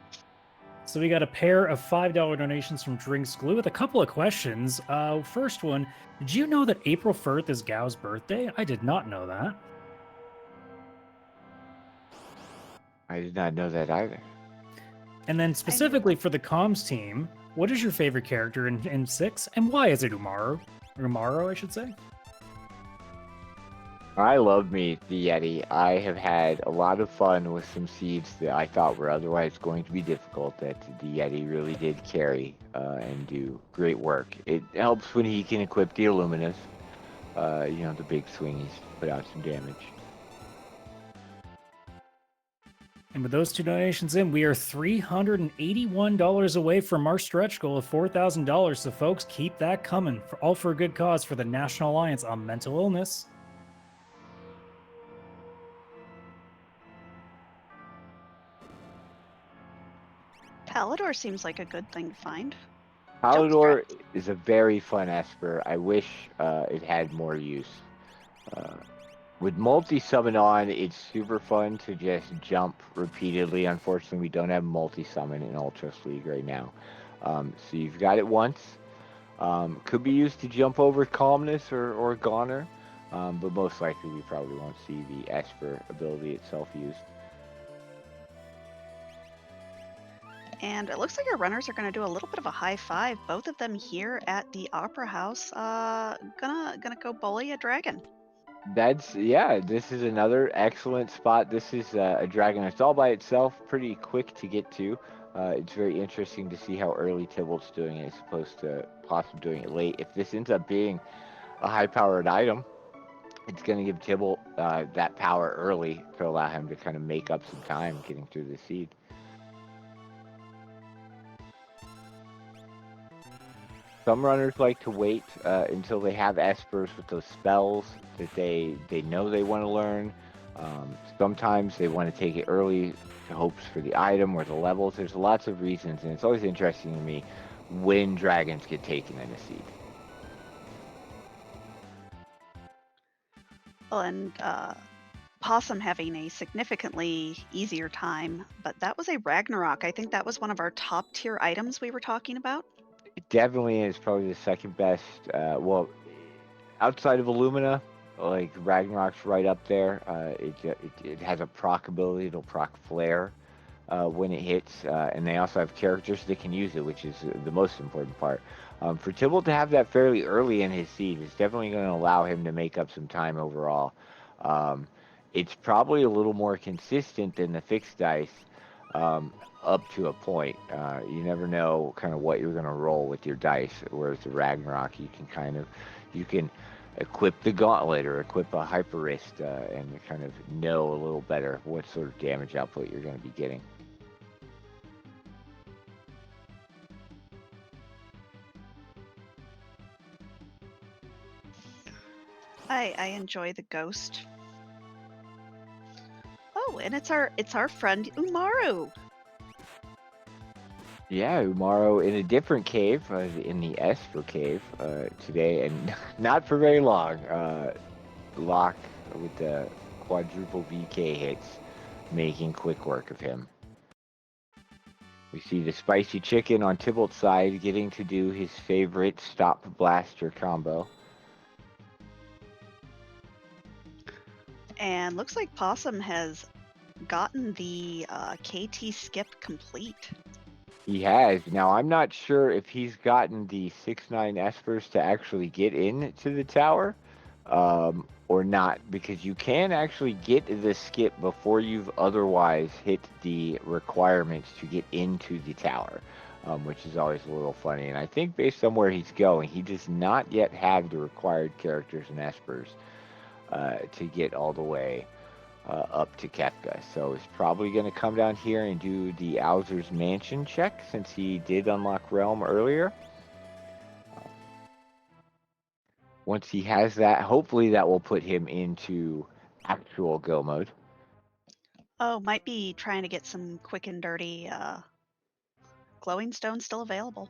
So we got a pair of $5 donations from Drinks Glue with a couple of questions. First one, did you know that April 1st is Gao's birthday? I did not know that. I did not know that either. And then specifically for the comms team, what is your favorite character in 6, and why is it Umaro? Umaro, I should say. I love me, the Yeti. I have had a lot of fun with some seeds that I thought were otherwise going to be difficult, that the Yeti really did carry and do great work. It helps when he can equip the Illuminus, the big swingies, put out some damage. And with those 2 donations in, we are $381 away from our stretch goal of $4,000. So, folks, keep that coming. All for a good cause for the National Alliance on Mental Illness. Palador seems like a good thing to find. Palador is a very fun Esper. I wish it had more use. With multi-summon on, it's super fun to just jump repeatedly. Unfortunately, we don't have multi-summon in Ultras League right now. So you've got it once. Could be used to jump over Calmness or Goner, but most likely we probably won't see the Esper ability itself used. And it looks like our runners are going to do a little bit of a high five. Both of them here at the Opera House. Gonna go bully a dragon. This is another excellent spot. This is a dragon that's all by itself, pretty quick to get to. It's very interesting to see how early Tybalt's doing it as opposed to possibly doing it late. If this ends up being a high-powered item, it's going to give Tybalt that power early to allow him to kind of make up some time getting through the seed. Some runners like to wait until they have Espers with those spells that they know they want to learn. Sometimes they want to take it early to hopes for the item or the levels. There's lots of reasons, and it's always interesting to me when dragons get taken in a seed. Well, and Possum having a significantly easier time, but that was a Ragnarok. I think that was one of our top tier items we were talking about. It definitely is probably the second best. Outside of Illumina, like Ragnarok's right up there. It has a proc ability. It'll proc flare when it hits, and they also have characters that can use it, which is the most important part. For Tybalt to have that fairly early in his seed is definitely going to allow him to make up some time overall. It's probably a little more consistent than the fixed dice. Up to a point. You never know kind of what you're going to roll with your dice, whereas the Ragnarok, you can equip the gauntlet or equip a hyper wrist and kind of know a little better what sort of damage output you're going to be getting. I enjoy the ghost. Oh, and it's our friend Umaru. Yeah, Umaro in a different cave, in the Esper cave today, and not for very long. Locke with the quadruple VK hits, making quick work of him. We see the spicy chicken on Tybalt's side getting to do his favorite stop blaster combo. And looks like Possum has gotten the KT skip complete. He has. Now, I'm not sure if he's gotten the 6/9 Espers to actually get into the tower or not, because you can actually get the skip before you've otherwise hit the requirements to get into the tower, which is always a little funny. And I think based on where he's going, he does not yet have the required characters and Espers to get all the way up to Kefka. So he's probably going to come down here and do the Owzer's Mansion check since he did unlock Realm earlier. Once he has that, hopefully that will put him into actual go mode. Oh, might be trying to get some quick and dirty glowing stone still available.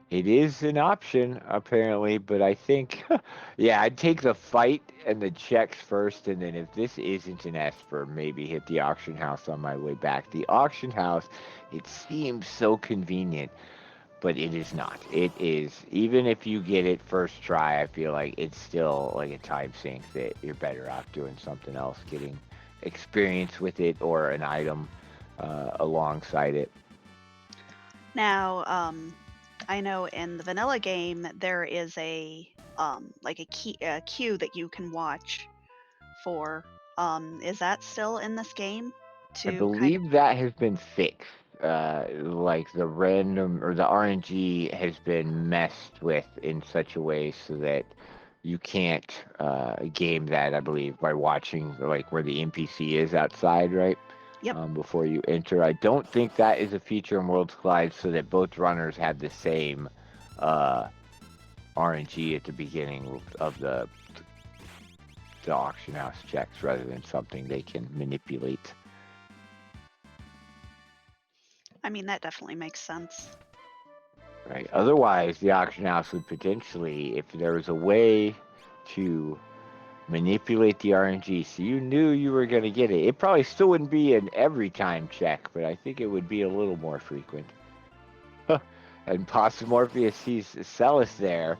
It is an option, apparently, but I think, yeah, I'd take the fight and the checks first, and then if this isn't an Esper, maybe hit the auction house on my way back. The auction house, it seems so convenient, but it is not. It is, even if you get it first try, I feel like it's still like a time sink that you're better off doing something else, getting experience with it or an item alongside it. Now, I know in the vanilla game there is a queue that you can watch for. Is that still in this game? I believe that has been fixed. Like the random or the RNG has been messed with in such a way so that you can't game that, I believe, by watching like where the NPC is outside, right? Yep. before you enter. I don't think that is a feature in Worlds Collide, so that both runners have the same RNG at the beginning of the auction house checks, rather than something they can manipulate. I mean, that definitely makes sense. Right. Otherwise, the auction house would potentially, if there was a way to manipulate the RNG so you knew you were going to get it, it probably still wouldn't be an every time check, but I think it would be a little more frequent. And Morpheus sees Celis there.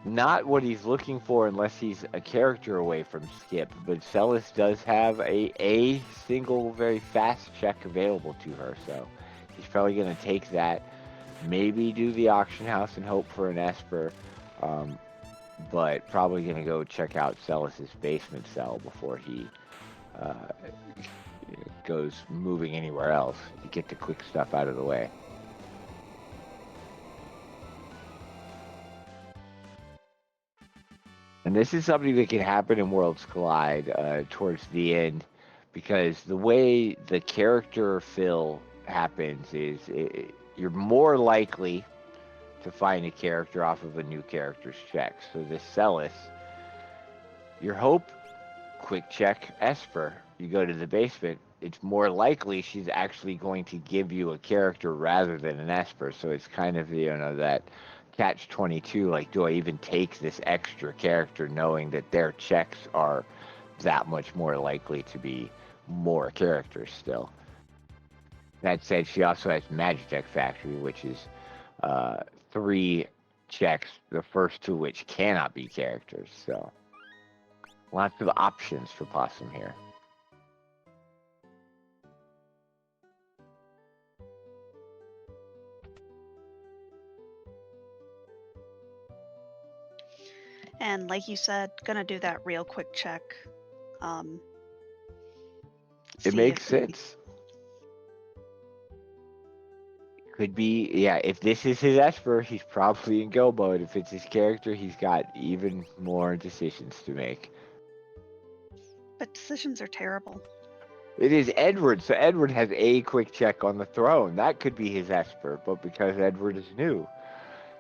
Not what he's looking for unless he's a character away from Skip, but Celis does have a single very fast check available to her, so he's probably going to take that. Maybe do the auction house and hope for an Esper, but probably going to go check out Celis's basement cell before he goes moving anywhere else to get the quick stuff out of the way. And this is something that can happen in Worlds Collide towards the end, because the way the character fill happens is you're more likely to find a character off of a new character's check. So this Celis, your hope, quick check Esper. You go to the basement, it's more likely she's actually going to give you a character rather than an Esper. So it's kind of, that catch-22, like, do I even take this extra character knowing that their checks are that much more likely to be more characters still? That said, she also has Magitech Factory, which is 3 checks, the first 2 which cannot be characters. So lots of options for Possum here. And like you said, gonna do that real quick check. It makes sense. Could be, yeah, if this is his Esper, he's probably in go mode. If it's his character, he's got even more decisions to make. But decisions are terrible. It is Edward, so Edward has a quick check on the throne. That could be his Esper, but because Edward is new,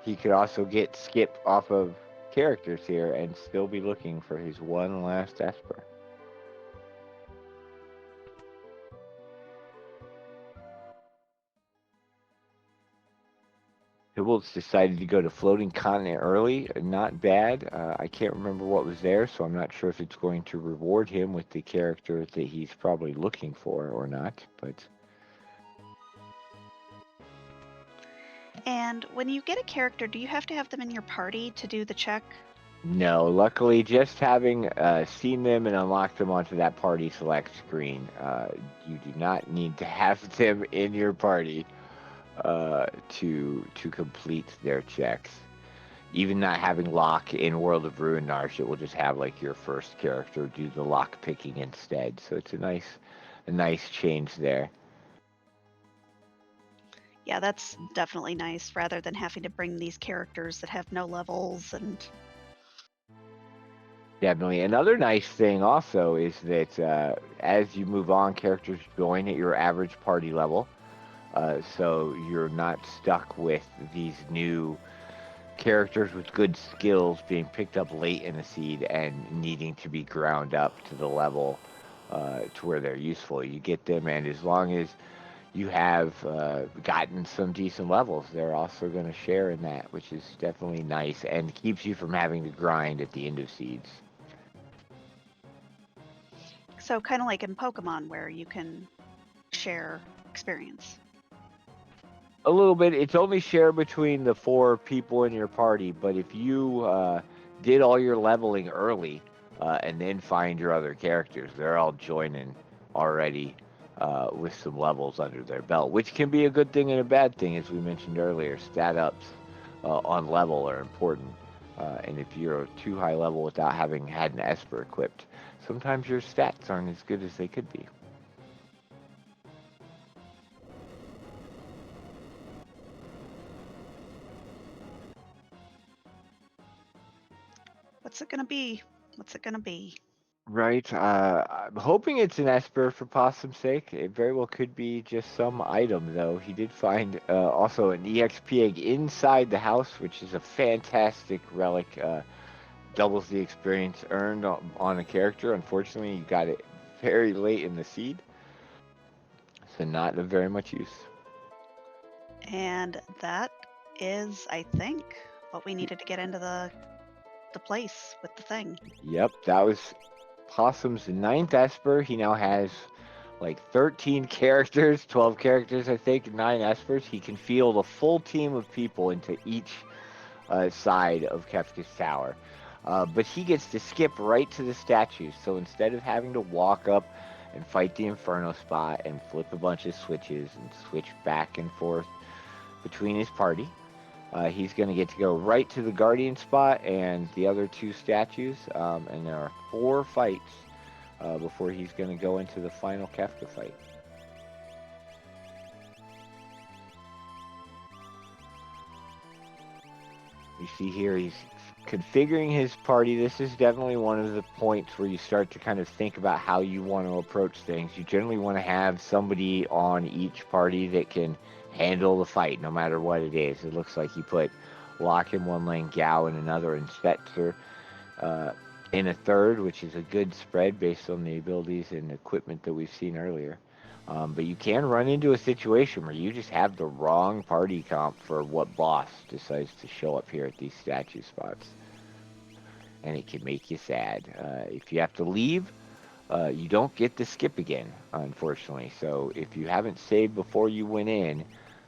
he could also get Skip off of characters here and still be looking for his one last Esper. Tybalt's decided to go to Floating Continent early. Not bad. I can't remember what was there, so I'm not sure if it's going to reward him with the character that he's probably looking for or not. But And when you get a character, do you have to have them in your party to do the check? no, luckily, just having seen them and unlocked them onto that party select screen, you do not need to have them in your party to complete their checks. Even not having lock in World of Ruin Narsh, it will just have like your first character do the lock picking instead. So it's a nice change there. Yeah, that's definitely nice, rather than having to bring these characters that have no levels and... Definitely. Another nice thing also is that as you move on, characters join at your average party level. So you're not stuck with these new characters with good skills being picked up late in the seed and needing to be ground up to the level to where they're useful. You get them, and as long as you have gotten some decent levels, they're also going to share in that, which is definitely nice and keeps you from having to grind at the end of seeds. So kind of like in Pokemon, where you can share experience. A little bit. It's only shared between the 4 people in your party, but if you did all your leveling early and then find your other characters, they're all joining already with some levels under their belt, which can be a good thing and a bad thing, as we mentioned earlier. Stat ups on level are important, and if you're too high level without having had an Esper equipped, sometimes your stats aren't as good as they could be. What's it gonna be? What's it gonna be? Right. I'm hoping it's an Esper for Possum's sake. It very well could be just some item, though. He did find also an EXP egg inside the house, which is a fantastic relic. Doubles the experience earned on a character. Unfortunately, you got it very late in the seed, so not of very much use. And that is, I think, what we needed to get into the place with the thing. Yep, that was Possum's ninth Esper. He now has like 13 characters, 12 characters, I think, 9 Espers. He can field a full team of people into each side of Kefka's tower. But he gets to skip right to the statues. So instead of having to walk up and fight the Inferno spot and flip a bunch of switches and switch back and forth between his party, he's going to get to go right to the Guardian spot and the other 2 statues. And there are 4 fights before he's going to go into the final Kefka fight. You see here he's configuring his party. This is definitely one of the points where you start to kind of think about how you want to approach things. You generally want to have somebody on each party that can handle the fight, no matter what it is. It looks like he put Locke in one lane, Gao in another, and Spectre in a third, which is a good spread based on the abilities and equipment that we've seen earlier. But you can run into a situation where you just have the wrong party comp for what boss decides to show up here at these statue spots. And it can make you sad. If you have to leave, you don't get to skip again, unfortunately. So if you haven't saved before you went in,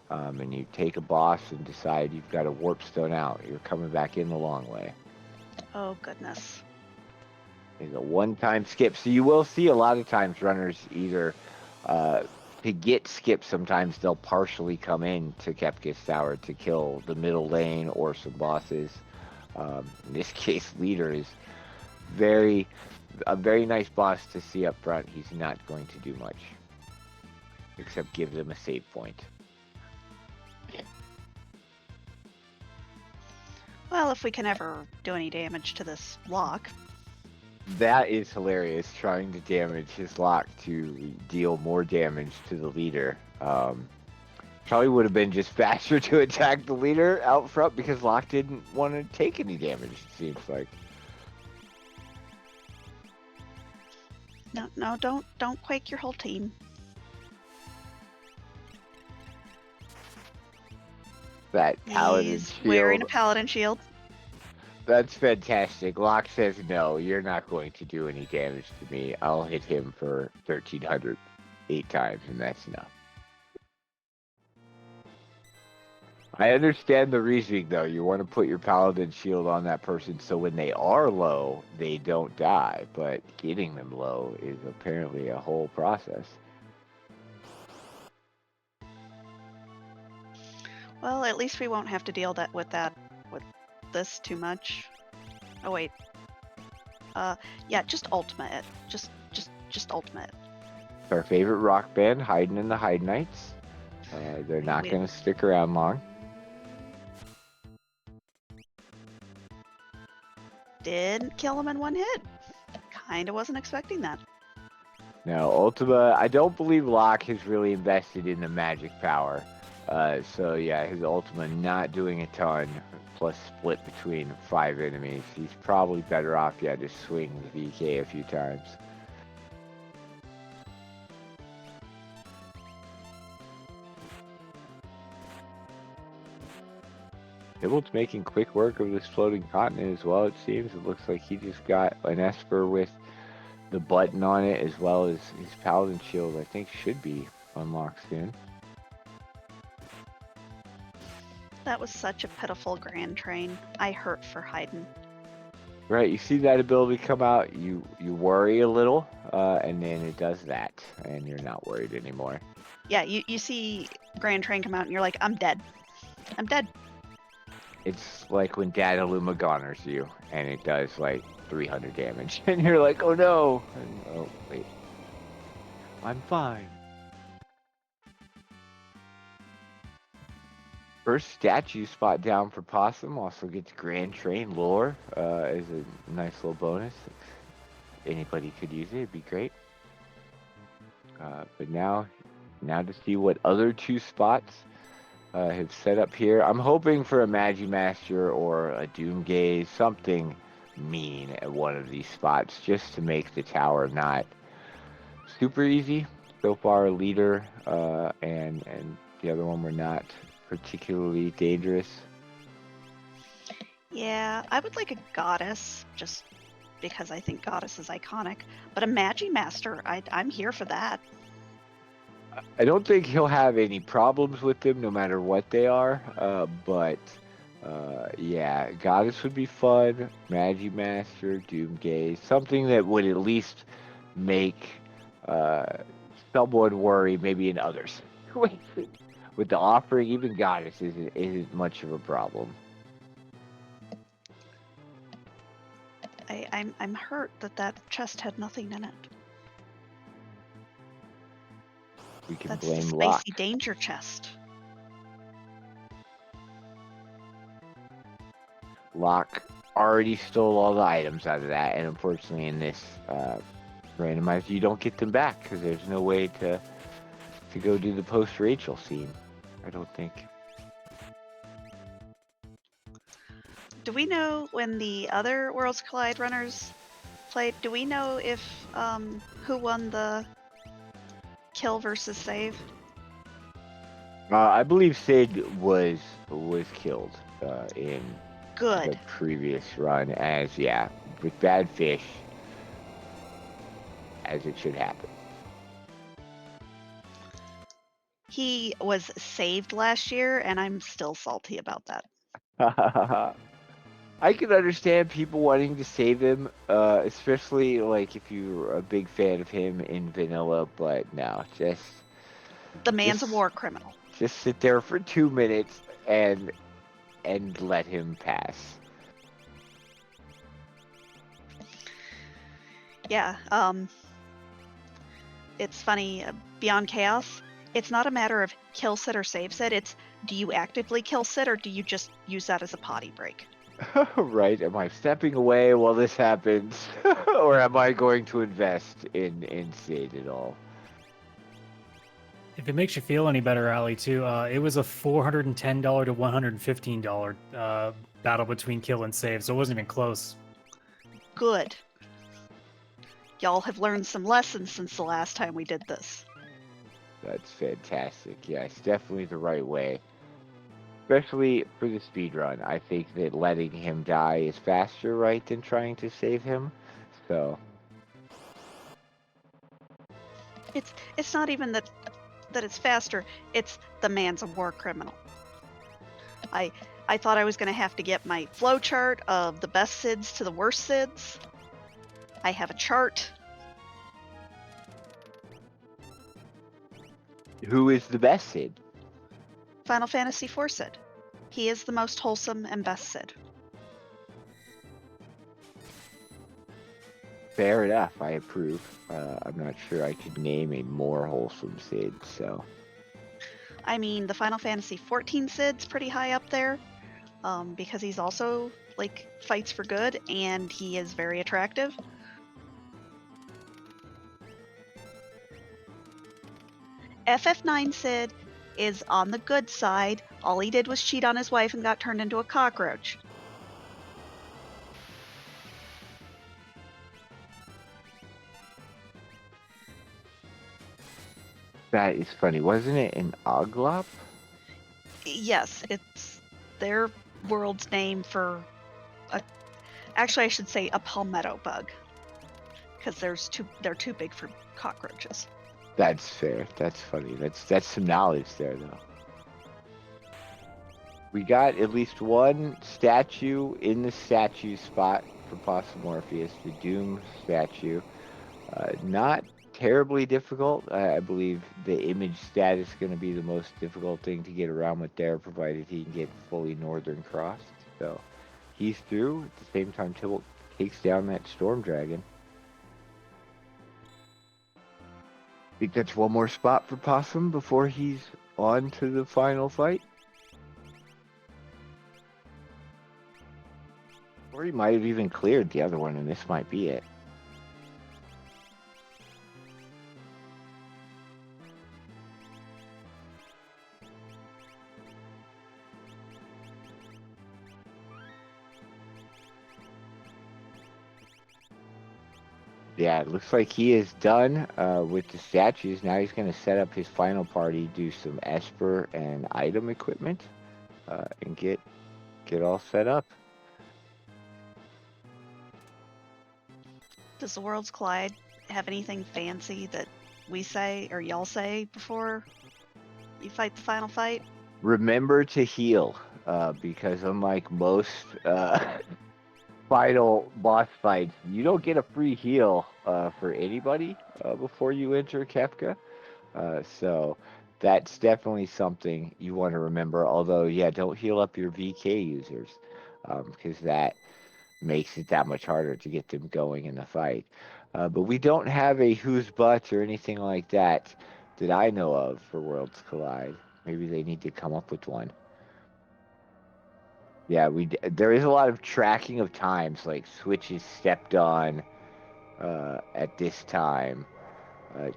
and you take a boss and decide you've got a warp stone out, you're coming back in the long way. Oh, goodness. It's a one-time skip. So you will see a lot of times runners either to get skipped, sometimes they'll partially come in to Kefka's Tower to kill the middle lane or some bosses. In this case, Leader is a very nice boss to see up front. He's not going to do much except give them a save point. Well, if we can ever do any damage to this lock. That is hilarious, trying to damage his lock to deal more damage to the Leader. Probably would have been just faster to attack the Leader out front because Locke didn't want to take any damage, it seems like. No, don't quake your whole team. That Paladin He's shield. wearing a Paladin shield. That's fantastic. Locke says, no, you're not going to do any damage to me. I'll hit him for 1,300 8 times, and that's enough. I understand the reasoning, though. You want to put your Paladin shield on that person so when they are low, they don't die. But getting them low is apparently a whole process. Well, at least we won't have to deal with this too much. Oh wait. Yeah, just ultimate it. Just ultimate it. Our favorite rock band, Haydn and the Hyde Knights. They're not going to stick around long. Didn't kill him in one hit. Kinda wasn't expecting that. No, Ultima, I don't believe Locke has really invested in the magic power. So yeah, his Ultima not doing a ton, plus split between 5 enemies. He's probably better off, yeah, just swing the VK a few times. Tybalt's making quick work of this floating continent as well, it seems. It looks like he just got an Esper with the button on it, as well as his Paladin shield, I think should be unlocked soon. That was such a pitiful Grand Train. I hurt for Haydn. Right, you see that ability come out, you worry a little, and then it does that, and you're not worried anymore. Yeah, you see Grand Train come out and you're like, I'm dead. I'm dead. It's like when Dad Illuma Goners you, and it does like 300 damage, and you're like, oh no! And, oh, wait. I'm fine. First statue spot down for Possum, also gets Grand Train lore as a nice little bonus. anybody could use it, it'd be great. But now to see what other 2 spots have set up here. I'm hoping for a Magimaster or a Doomgaze, something mean at one of these spots, just to make the tower not super easy. So far, Leader and the other one were not particularly dangerous. Yeah, I would like a Goddess, just because I think Goddess is iconic. But a Magimaster, I'm here for that. I don't think he'll have any problems with them, no matter what they are. But yeah, Goddess would be fun. Magimaster, Doomgaze, something that would at least make someone worry, maybe in others. With the offering, even Goddess isn't much of a problem. I'm hurt that chest had nothing in it. We can That's blame the Locke. spicy danger chest. Locke already stole all the items out of that, and unfortunately in this randomizer, you don't get them back because there's no way to go do the post-Rachel scene, I don't think. Do we know when the other Worlds Collide runners played? Do we know if who won the kill versus save? I believe Sid was killed in Good. the previous run, as with bad fish, as it should happen. He was saved last year, and I'm still salty about that. I can understand people wanting to save him, especially like if you're a big fan of him in vanilla, but no, The man's a Just- war criminal. just sit there for 2 minutes and let him pass. Yeah, it's funny, Beyond Chaos, it's not a matter of kill Sid or save Sid, it's do you actively kill Sid or do you just use that as a potty break? Right? Am I stepping away while this happens, or am I going to invest in Sid at all? If it makes you feel any better, Ali, too, it was a $410 to $115 battle between kill and save, so it wasn't even close. Good. Y'all have learned some lessons since the last time we did this. That's fantastic. Yes, definitely the right way. Especially for the speed run. I think that letting him die is faster, right, than trying to save him. So It's not even that it's faster, it's the man's a war criminal. I thought I was going to have to get my flow chart of the best Sids to the worst Sids. I have a chart. who is the best Sid? Final Fantasy IV Sid. He is the most wholesome and best Sid. Fair enough, I approve. I'm not sure I could name a more wholesome Sid, so. I mean, the Final Fantasy XIV Sid's pretty high up there, because he's also, like, fights for good, and he is very attractive. FF9 Sid is on the good side. All he did was cheat on his wife and got turned into a cockroach. That is funny. Wasn't it an Oglop? Yes, it's their world's name for a. Actually, I should say a palmetto bug, because they're too big for cockroaches. That's fair. That's funny. That's some knowledge there, though. We got at least one statue in the statue spot for Possum Morpheus, the Doom statue. Not terribly difficult. I believe the image stat is going to be the most difficult thing to get around with there, provided he can get fully Northern Crossed. So he's through. At the same time, Tybalt takes down that Storm Dragon. I think that's one more spot for Possum before he's on to the final fight. Or he might have even cleared the other one, and this might be it. Yeah, it looks like he is done with the statues. Now he's going to set up his final party, do some Esper and item equipment, and get all set up. Does the Worlds Collide have anything fancy that we say or y'all say before you fight the final fight? Remember to heal, because unlike most final boss fights, you don't get a free heal for anybody before you enter Kefka. So that's definitely something you want to remember. Although, yeah, don't heal up your VK users, because that makes it that much harder to get them going in the fight. But we don't have a who's butts or anything like that that I know of for Worlds Collide. Maybe they need to come up with one. Yeah, there is a lot of tracking of times, like switches stepped on at this time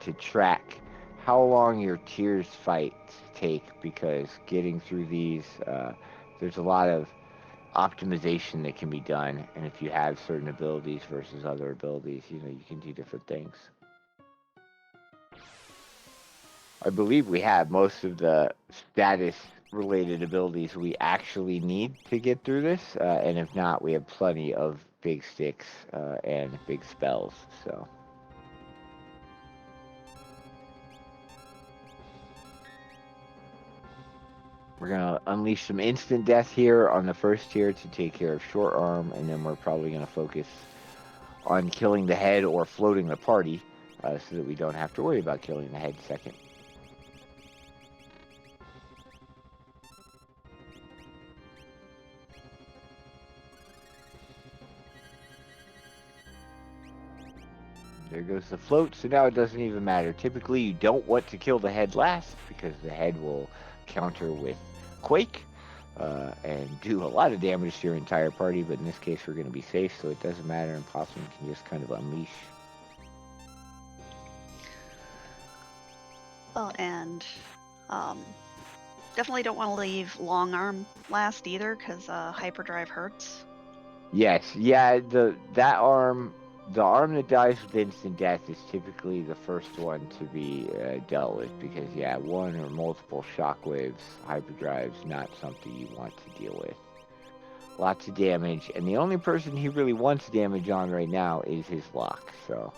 to track how long your tiers fights take, because getting through these, there's a lot of optimization that can be done, and if you have certain abilities versus other abilities, you can do different things. I believe we have most of the status related abilities we actually need to get through this, and if not, we have plenty of big sticks and big spells. So we're gonna unleash some instant death here on the first tier to take care of short arm, and then we're probably gonna focus on killing the head or floating the party, so that we don't have to worry about killing the head second. There goes the float, so now it doesn't even matter. Typically, you don't want to kill the head last, because the head will counter with Quake and do a lot of damage to your entire party, but in this case, we're going to be safe, so it doesn't matter, and Possum can just kind of unleash. Well, and definitely don't want to leave long arm last either, because hyperdrive hurts. Yes, yeah, the arm that dies with instant death is typically the first one to be dealt with, because yeah, one or multiple shockwaves, hyperdrive's not something you want to deal with. Lots of damage, and the only person he really wants damage on right now is his lock, so.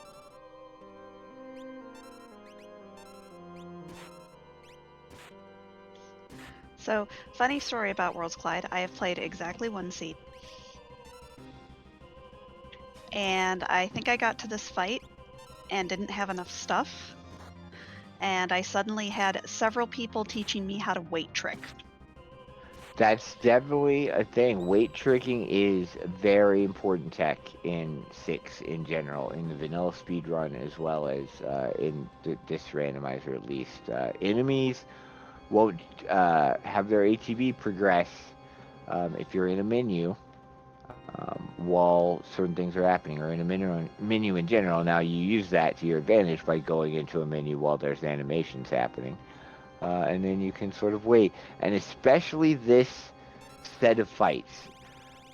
So, funny story about Worlds Collide, I have played exactly one seat. And I think I got to this fight and didn't have enough stuff. And I suddenly had several people teaching me how to weight trick. That's definitely a thing. Weight tricking is very important tech in 6 in general, in the vanilla speedrun as well as in this randomizer at least. Enemies won't have their ATB progress if you're in a menu while certain things are happening, or in a menu in general. Now, you use that to your advantage by going into a menu while there's animations happening. And then you can sort of wait. And especially this set of fights,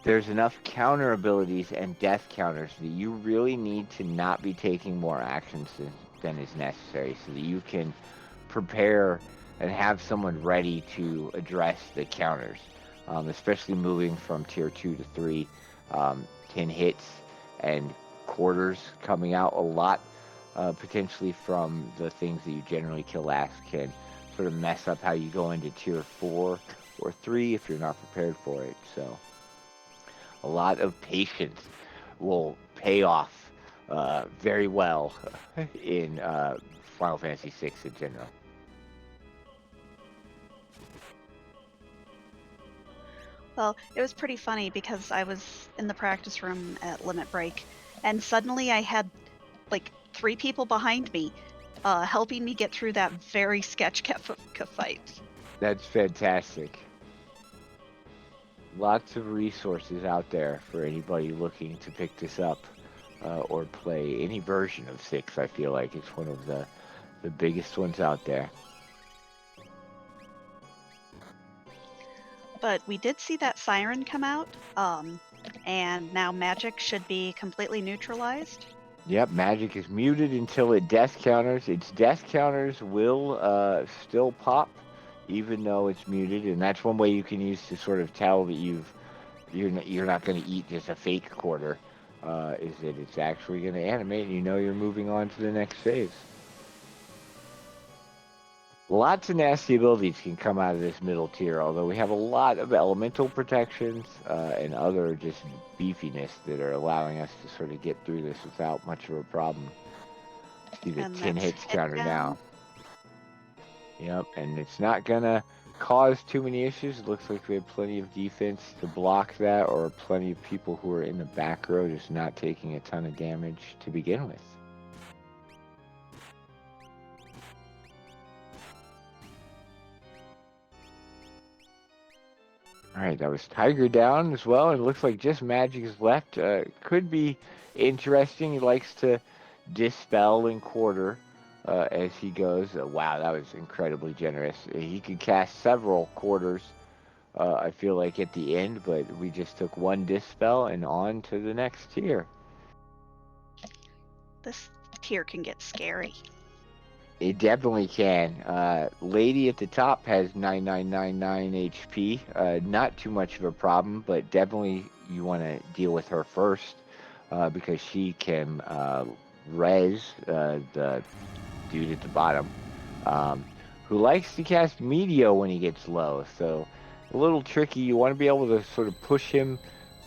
there's enough counter abilities and death counters that you really need to not be taking more actions than is necessary, so that you can prepare and have someone ready to address the counters. Especially moving from tier 2 to 3, 10 hits and quarters coming out a lot, potentially from the things that you generally kill last, can sort of mess up how you go into tier 4 or 3 if you're not prepared for it. So a lot of patience will pay off very well in Final Fantasy VI in general. Well, it was pretty funny because I was in the practice room at Limit Break, and suddenly I had like 3 people behind me helping me get through that very sketch Kefka fight. That's fantastic. Lots of resources out there for anybody looking to pick this up or play any version of 6. I feel like it's one of the biggest ones out there. But we did see that siren come out, and now magic should be completely neutralized. Yep, magic is muted until it death counters. Its death counters will still pop, even though it's muted, and that's one way you can use to sort of tell that you're not going to eat just a fake quarter. Is that it's actually going to animate, and you know you're moving on to the next phase. Lots of nasty abilities can come out of this middle tier, although we have a lot of elemental protections and other just beefiness that are allowing us to sort of get through this without much of a problem. See the And 10 that's hits hit counter down. now. Yep, and it's not gonna cause too many issues. It looks like we have plenty of defense to block that, or plenty of people who are in the back row just not taking a ton of damage to begin with. Alright, that was Tiger down as well, and it looks like just Magic is left. Could be interesting. He likes to dispel and quarter as he goes. Wow, that was incredibly generous. He could cast several quarters, I feel like, at the end, but we just took one dispel and on to the next tier. This tier can get scary. It definitely can. Lady at the top has 9999 HP. Not too much of a problem, but definitely you want to deal with her first because she can res the dude at the bottom, who likes to cast Meteor when he gets low. So a little tricky. You want to be able to sort of push him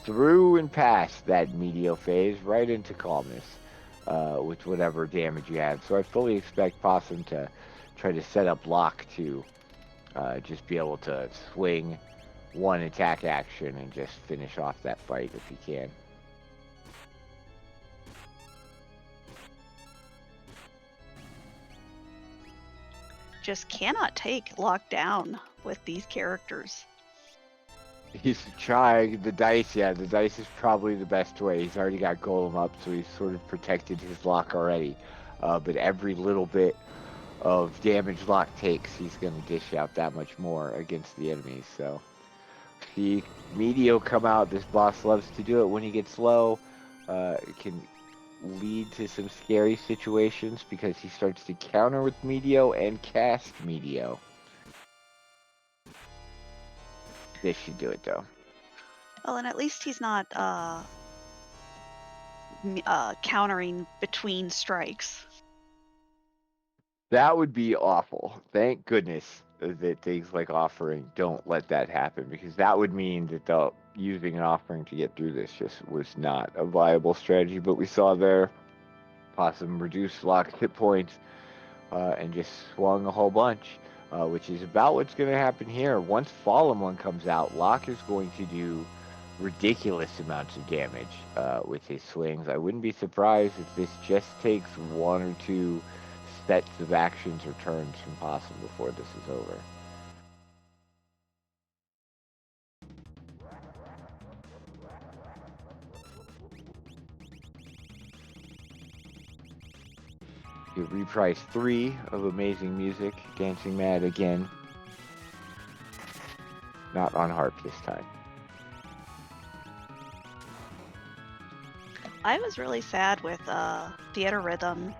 through and past that Meteor phase right into calmness. With whatever damage you have. So I fully expect Possum to try to set up Locke to just be able to swing one attack action and just finish off that fight if he can. Just cannot take lockdown with these characters. He's trying the dice. Yeah, the dice is probably the best way. He's already got Golem up, so he's sort of protected his Locke already. But every little bit of damage Locke takes, he's going to dish out that much more against the enemies. So see Meteor come out. This boss loves to do it when he gets low. It can lead to some scary situations because he starts to counter with Meteor and cast Meteor. This should do it though. Well, and at least he's not countering between strikes. That would be awful. Thank goodness that things like offering don't let that happen, because that would mean that using an offering to get through this just was not a viable strategy. But we saw there Possum reduce Locke's hit points and just swung a whole bunch, which is about what's going to happen here. Once Fallen One comes out, Locke is going to do ridiculous amounts of damage with his swings. I wouldn't be surprised if this just takes one or two sets of actions or turns from Possum before this is over. You reprise 3 of Amazing Music, Dancing Mad again. Not on harp this time. I was really sad with Theater Rhythm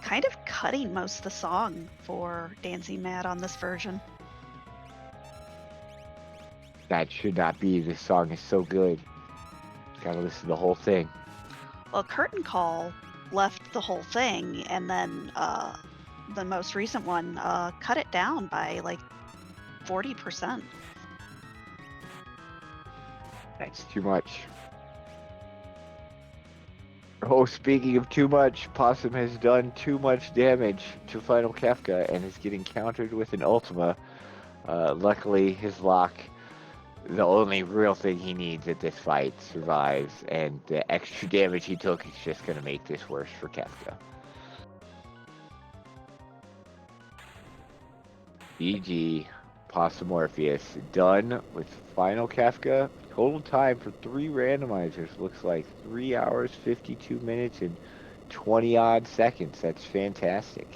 kind of cutting most of the song for Dancing Mad on this version. That should not be. This song is so good. Gotta listen to the whole thing. Well, Curtain Call left the whole thing, and then the most recent one cut it down by like 40%. That's too much. Oh, speaking of too much, Possum has done too much damage to Final Kefka and is getting countered with an Ultima. Luckily, his Locke, the only real thing he needs at this fight, survives, and the extra damage he took is just going to make this worse for Kefka. GG, Possum Morpheus, done with Final Kefka. Total time for 3 randomizers looks like 3 hours, 52 minutes, and 20 odd seconds. That's fantastic.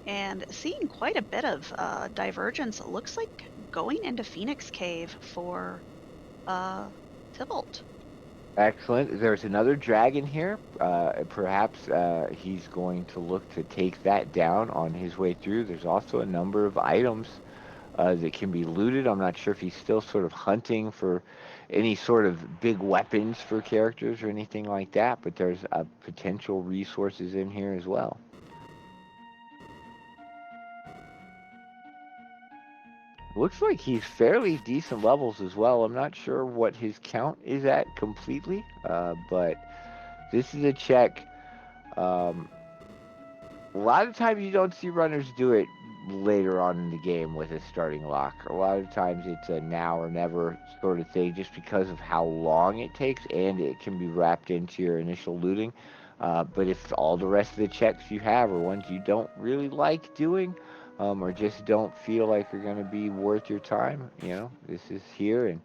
And seeing quite a bit of divergence, it looks like going into Phoenix Cave for Tybalt. Excellent. There's another dragon here. Perhaps he's going to look to take that down on his way through. There's also a number of items that can be looted. I'm not sure if he's still sort of hunting for any sort of big weapons for characters or anything like that, but there's potential resources in here as well. Looks like he's fairly decent levels as well. I'm not sure what his count is at completely, but this is a check. Um, a lot of times you don't see runners do it later on in the game with a starting lock. A lot of times it's a now or never sort of thing just because of how long it takes and it can be wrapped into your initial looting. But if all the rest of the checks you have are ones you don't really like doing, or just don't feel like are going to be worth your time, this is here and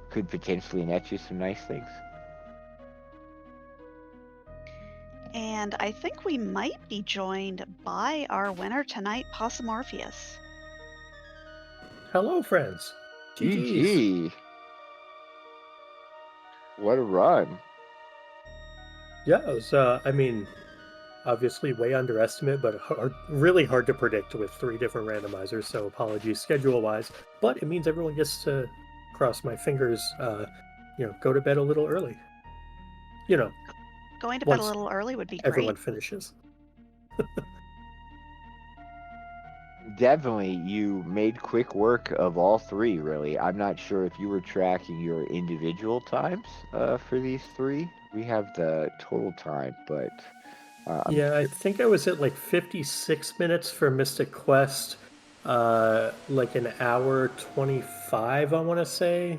could potentially net you some nice things. And I think we might be joined by our winner tonight, Possum Orpheus. Hello, friends. GG's. GG. What a run. Yeah, it was, obviously way underestimate, but really hard to predict with 3 different randomizers, so apologies schedule-wise. But it means everyone gets to cross my fingers, go to bed a little early. Going to bed a Once little early would be everyone great. finishes. Definitely, you made quick work of all 3, really. I'm not sure if you were tracking your individual times for these 3. We have the total time, but... Yeah, I think I was at like 56 minutes for Mystic Quest, like an hour 25, I want to say.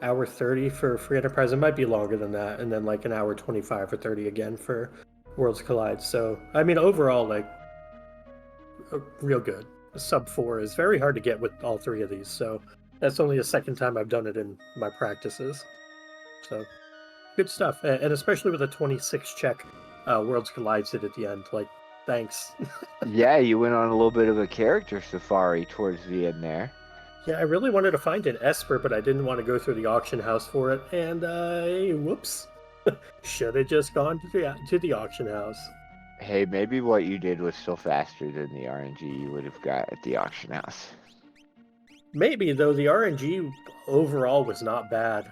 Hour 30 for Free Enterprise. It might be longer than that. And then like an hour 25 or 30 again for Worlds Collide. So, overall, like, real good. Sub 4 is very hard to get with all 3 of these. So, that's only the second time I've done it in my practices. So, good stuff. And especially with a 26 check. Worlds Collides it at the end. Like, thanks. Yeah, you went on a little bit of a character safari towards the end there. Yeah, I really wanted to find an Esper, but I didn't want to go through the auction house for it, and whoops. Should have just gone to the auction house. Hey, maybe what you did was still faster than the RNG you would have got at the auction house. Maybe, though, the RNG overall was not bad.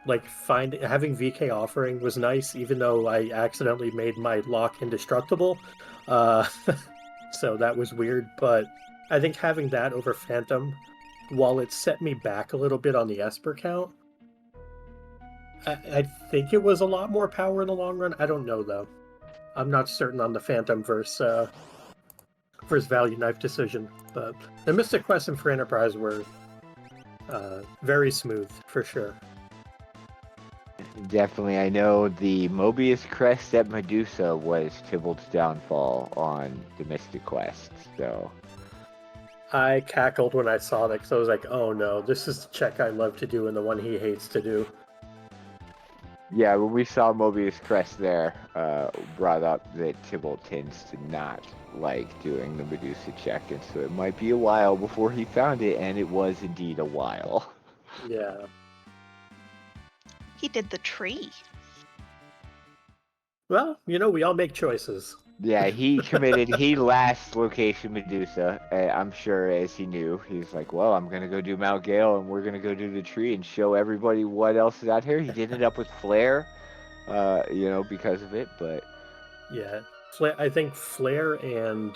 Like, having VK offering was nice, even though I accidentally made my lock indestructible. So that was weird, but I think having that over Phantom, while it set me back a little bit on the Esper count, I think it was a lot more power in the long run. I don't know, though. I'm not certain on the Phantom versus Value Knife decision, but the Mystic Quest and for Enterprise were very smooth, for sure. Definitely, I know the Mobius Crest at Medusa was Tybalt's downfall on the Mystic Quest, so... I cackled when I saw that, because I was like, oh no, this is the check I love to do and the one he hates to do. Yeah, when we saw Mobius Crest there, brought up that Tybalt tends to not like doing the Medusa check, and so it might be a while before he found it, and it was indeed a while. Yeah. He did the tree. Well, we all make choices. Yeah, he committed. He last location Medusa, I'm sure, as he knew. He's like, well, I'm going to go do Mount Gale, and we're going to go do the tree and show everybody what else is out here. He did end up with Flare, because of it, but... Yeah. I think Flare and...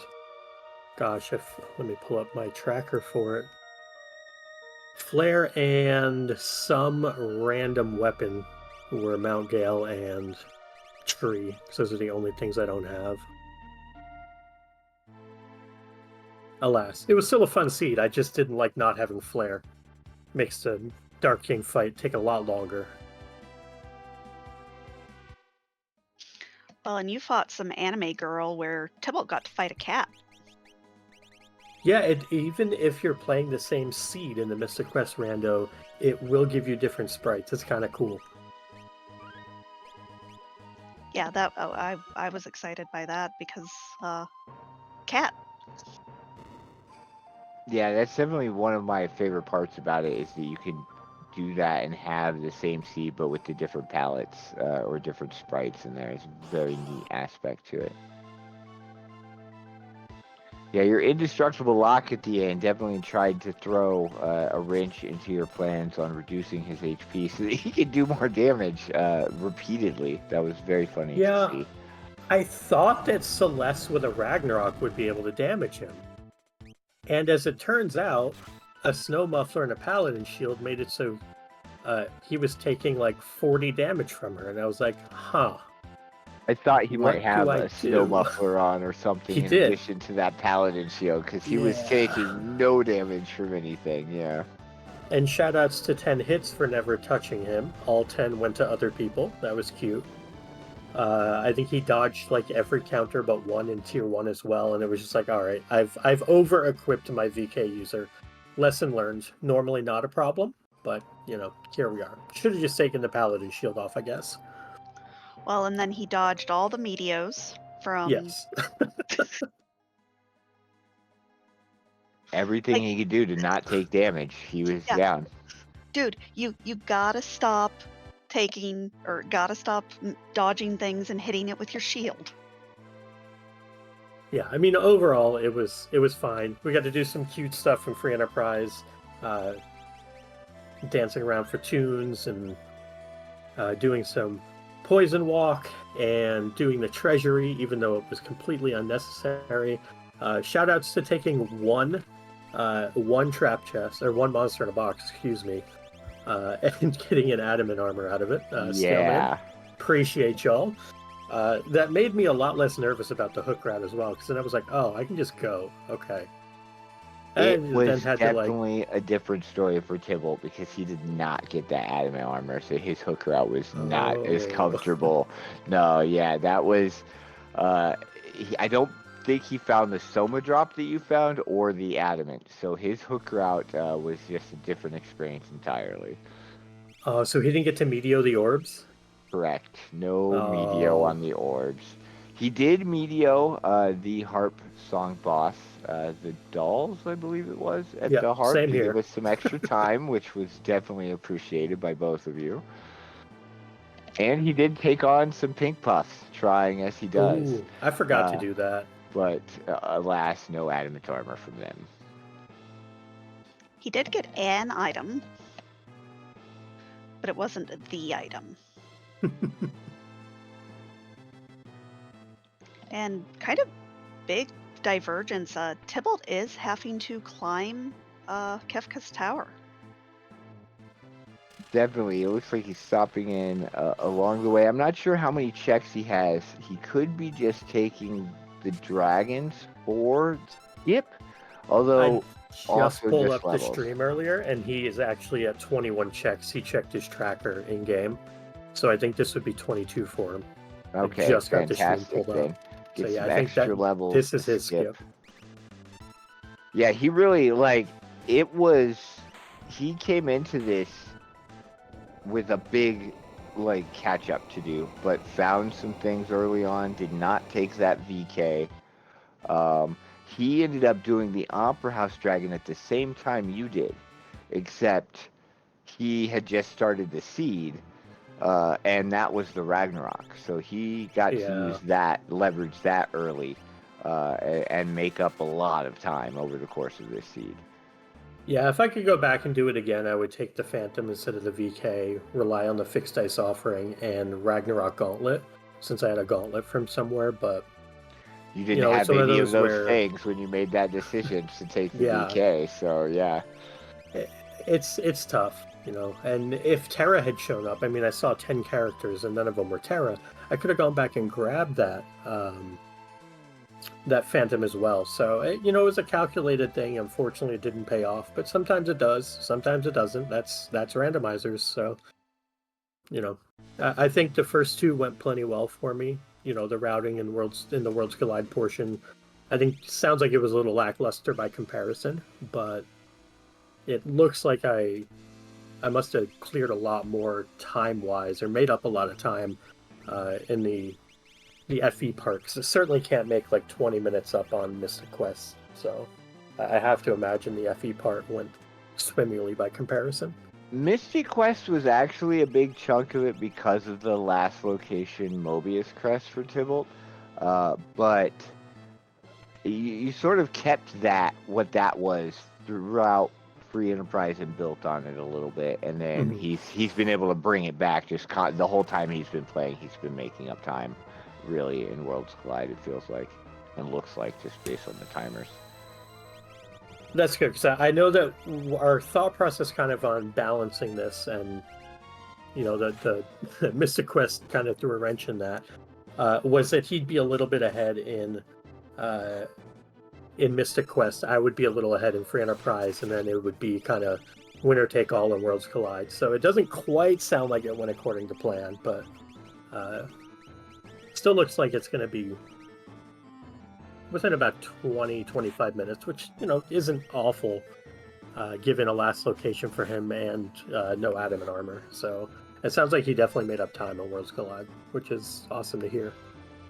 Gosh, let me pull up my tracker for it. Flare and some random weapon were Mount Gale and Tree. So those are the only things I don't have. Alas, it was still a fun seed. I just didn't like not having Flare. Makes the Dark King fight take a lot longer. Well, and you fought some anime girl where Tybalt got to fight a cat. Yeah, even if you're playing the same seed in the Mystic Quest rando, it will give you different sprites. It's kind of cool. Yeah, I was excited by that because Cat. Yeah, that's definitely one of my favorite parts about it is that you can do that and have the same seed but with the different palettes or different sprites in there. It's a very neat aspect to it. Yeah, your indestructible lock at the end definitely tried to throw a wrench into your plans on reducing his HP so that he could do more damage repeatedly. That was very funny to see. I thought that Celeste with a Ragnarok would be able to damage him. And as it turns out, a Snow Muffler and a Paladin Shield made it so he was taking like 40 damage from her. And I was like, huh. I thought he What might have do I a Snow do? Muffler on or something He in did. addition to that Paladin Shield because he was Yeah. taking no damage from anything, yeah. And shoutouts to 10 hits for never touching him. All 10 went to other people. That was cute. I think he dodged like every counter but one in tier 1 as well, and it was just like, all right, I've over equipped my VK user. Lesson learned. Normally not a problem, but you know, here we are. Should have just taken the Paladin Shield off, I guess. Well, and then he dodged all the meteos from. Yes. Everything he could do to not take damage, he was down. Dude, you gotta stop dodging things and hitting it with your shield. Yeah, I mean, overall, it was fine. We got to do some cute stuff from Free Enterprise, dancing around for tunes and doing some poison walk and doing the treasury, even though it was completely unnecessary. Shoutouts to taking one trap chest or one monster in a box, excuse me, and getting an adamant armor out of it. Scaleman, appreciate y'all. That made me a lot less nervous about the hook route as well, because then I was like, oh, I can just go. Okay. It And was then had definitely a different story for Tybalt because he did not get that adamant armor, so his hook route was not as comfortable. No, yeah, that was. I don't think he found the Soma drop that you found or the adamant, so his hook route was just a different experience entirely. Oh, so he didn't get to Meteo the orbs? Correct. No Meteo on the orbs. He did Meteo the harp song boss, the dolls, I believe it was, at the harp same to here. give us some extra time, which was definitely appreciated by both of you. And he did take on some pink puffs, trying as he does. Ooh, I forgot to do that. But alas, no adamant armor from them. He did get an item, but it wasn't the item. And kind of big divergence. Tybalt is having to climb Kefka's tower. Definitely. It looks like he's stopping in along the way. I'm not sure how many checks he has. He could be just taking the dragons or skip. Although, I just pulled up levels. the stream earlier, and he is actually at 21 checks. He checked his tracker in game, so I think this would be 22 for him. Okay, I just got the stream fantastic pulled then. up. Get So yeah, some I think extra that levels. this is to his skip. Yeah, he really it was. He came into this with a big catch up to do, but found some things early on. Did not take that VK. He ended up doing the Opera House Dragon at the same time you did, except he had just started the Seed, and that was the Ragnarok. So he got to use that, leverage that early, and make up a lot of time over the course of this Seed. Yeah, if I could go back and do it again, I would take the Phantom instead of the VK, rely on the Fixed Dice Offering, and Ragnarok Gauntlet, since I had a Gauntlet from somewhere, but... You didn't have any of those things when you made that decision to take the VK, so yeah. It's tough, and if Terra had shown up, I mean, I saw 10 characters and none of them were Terra, I could have gone back and grabbed that Phantom as well. So, it was a calculated thing. Unfortunately, it didn't pay off, but sometimes it does, sometimes it doesn't. That's randomizers, so, I think the first two went plenty well for me. The routing in the Worlds Collide portion, I think sounds like it was a little lackluster by comparison, but it looks like I must have cleared a lot more time-wise, or made up a lot of time in the the FE part, because it certainly can't make like 20 minutes up on Mystic Quest. So I have to imagine the FE part went swimmingly by comparison. Mystic Quest was actually a big chunk of it because of the last location Mobius crest for Tybalt, but you sort of kept what that was throughout Free Enterprise and built on it a little bit, and then he's been able to bring it back just the whole time he's been playing. He's been making up time, really, in Worlds Collide. It feels like and looks like, just based on the timers. That's good, because I know that our thought process kind of on balancing this, and the Mystic Quest kind of threw a wrench in that, was that he'd be a little bit ahead in Mystic Quest. I would be a little ahead in Free Enterprise, and then it would be kind of winner take all in Worlds Collide. So it doesn't quite sound like it went according to plan, but still looks like it's going to be within about 20-25 minutes, which isn't awful, given a last location for him and no adamant armor. So it sounds like he definitely made up time on Worlds Collide, which is awesome to hear.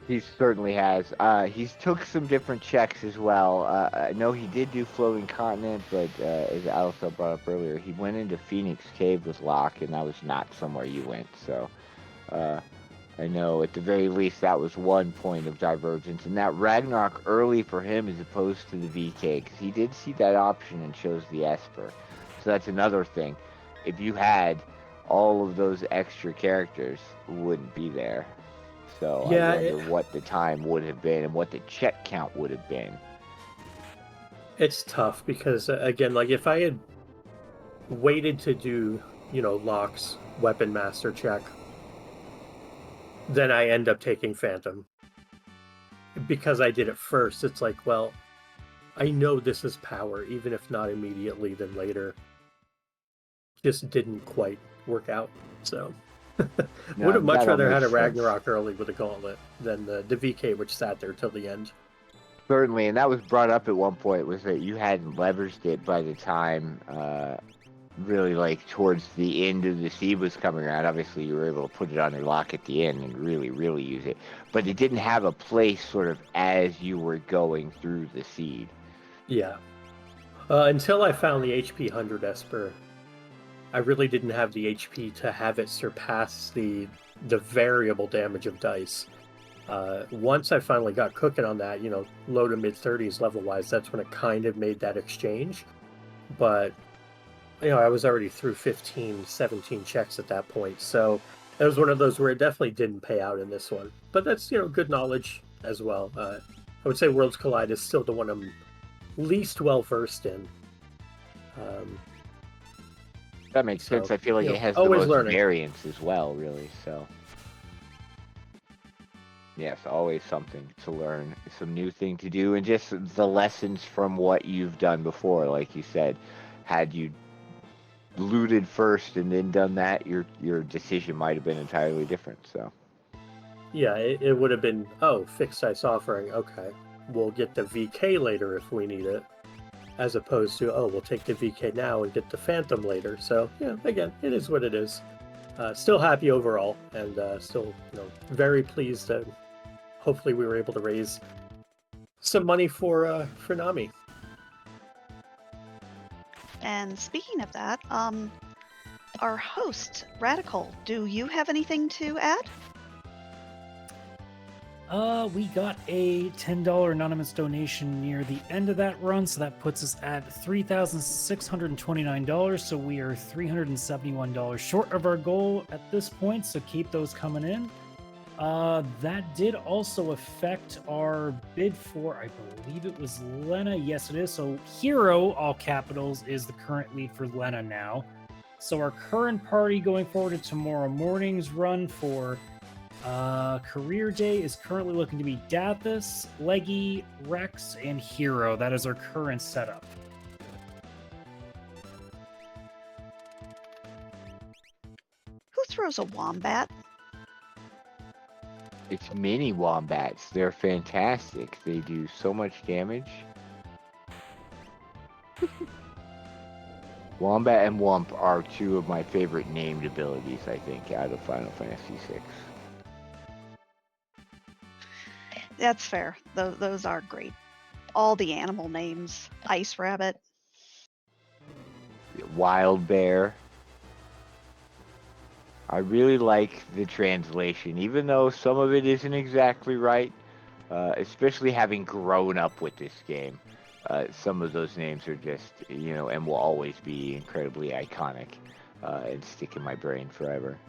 He certainly has. He's took some different checks as well. I know he did do Floating Continent, but as Alistair brought up earlier, he went into Phoenix Cave with Locke, and that was not somewhere you went. So I know at the very least that was one point of divergence. And that Ragnarok early for him as opposed to the VK, because he did see that option and chose the Esper. So that's another thing. If you had all of those extra characters, wouldn't be there. So yeah, I wonder what the time would have been and what the check count would have been. It's tough because, again, like if I had waited to do, Locke's Weapon Master check, then I end up taking Phantom. Because I did it first, it's like, well, I know this is power, even if not immediately, then later. Just didn't quite work out, so... Would have much rather had a Ragnarok early with a gauntlet than the VK, which sat there till the end. Certainly, and that was brought up at one point, was that you hadn't leveraged it by the time really like towards the end of the seed was coming around. Obviously, you were able to put it on your lock at the end and really, really use it. But it didn't have a place sort of as you were going through the seed. Yeah. Until I found the HP 100 Esper, I really didn't have the HP to have it surpass the variable damage of dice. Once I finally got cooking on that, low to mid 30s level wise, that's when it kind of made that exchange. But I was already through 15, 17 checks at that point, so it was one of those where it definitely didn't pay out in this one. But that's good knowledge as well. I would say Worlds Collide is still the one I'm least well versed in. That makes sense. I feel like it has the most variance as well, really. So, yes, always something to learn, some new thing to do, and just the lessons from what you've done before. Like you said, had you looted first and then done that, your decision might have been entirely different. So, yeah, it would have been, fixed dice offering. Okay, we'll get the VK later if we need it. As opposed to, we'll take the VK now and get the Phantom later. So, yeah, again, it is what it is. Still happy overall, and still, very pleased that hopefully we were able to raise some money for Nami. And speaking of that, our host, Radical, do you have anything to add? We got a $10 anonymous donation near the end of that run, so that puts us at $3,629. So we are $371 short of our goal at this point, so keep those coming in. That did also affect our bid for, I believe it was Lena. Yes, it is. So Hero, all capitals, is the current lead for Lena now. So our current party going forward to tomorrow morning's run for Career Day is currently looking to be Dathis, Leggy, Rex, and Hero. That is our current setup. Who throws a wombat? It's mini wombats. They're fantastic. They do so much damage. Wombat and Wump are two of my favorite named abilities, I think, out of Final Fantasy VI. That's fair. Those are great. All the animal names. Ice rabbit. Wild bear. I really like the translation, even though some of it isn't exactly right. Especially having grown up with this game, some of those names are just, and will always be incredibly iconic and stick in my brain forever.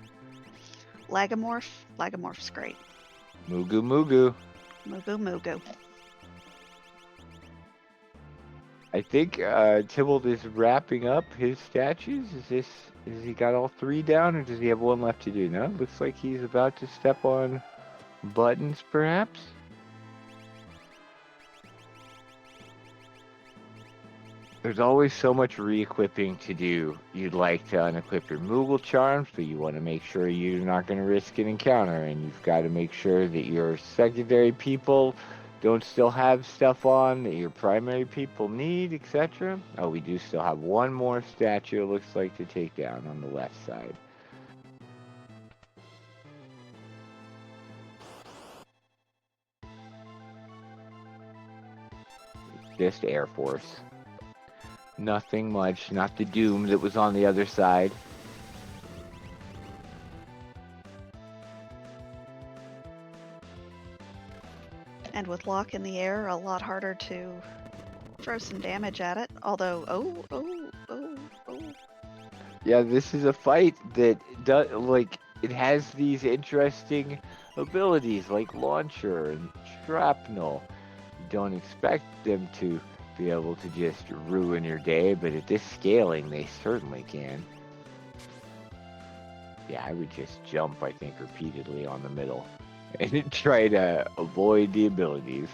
Lagomorph. Lagomorph's great. Mugu Mugu. Mugu Mugu. I think Tybalt is wrapping up his statues. Has he got all 3 down, or does he have 1 left to do? No, looks like he's about to step on buttons, perhaps. There's always so much re-equipping to do. You'd like to unequip your Moogle charms, but you want to make sure you're not going to risk an encounter, and you've got to make sure that your secondary people don't still have stuff on that your primary people need, etc. Oh, we do still have 1 more statue, it looks like, to take down on the left side. Just Air Force. Nothing much, not the Doom that was on the other side. And with Lock in the air, a lot harder to throw some damage at it. Although, oh. Yeah, this is a fight that does, like, it has these interesting abilities like launcher and shrapnel. You don't expect them to be able to just ruin your day, but at this scaling, they certainly can. Yeah, I would just jump, I think, repeatedly on the middle and try to avoid the abilities.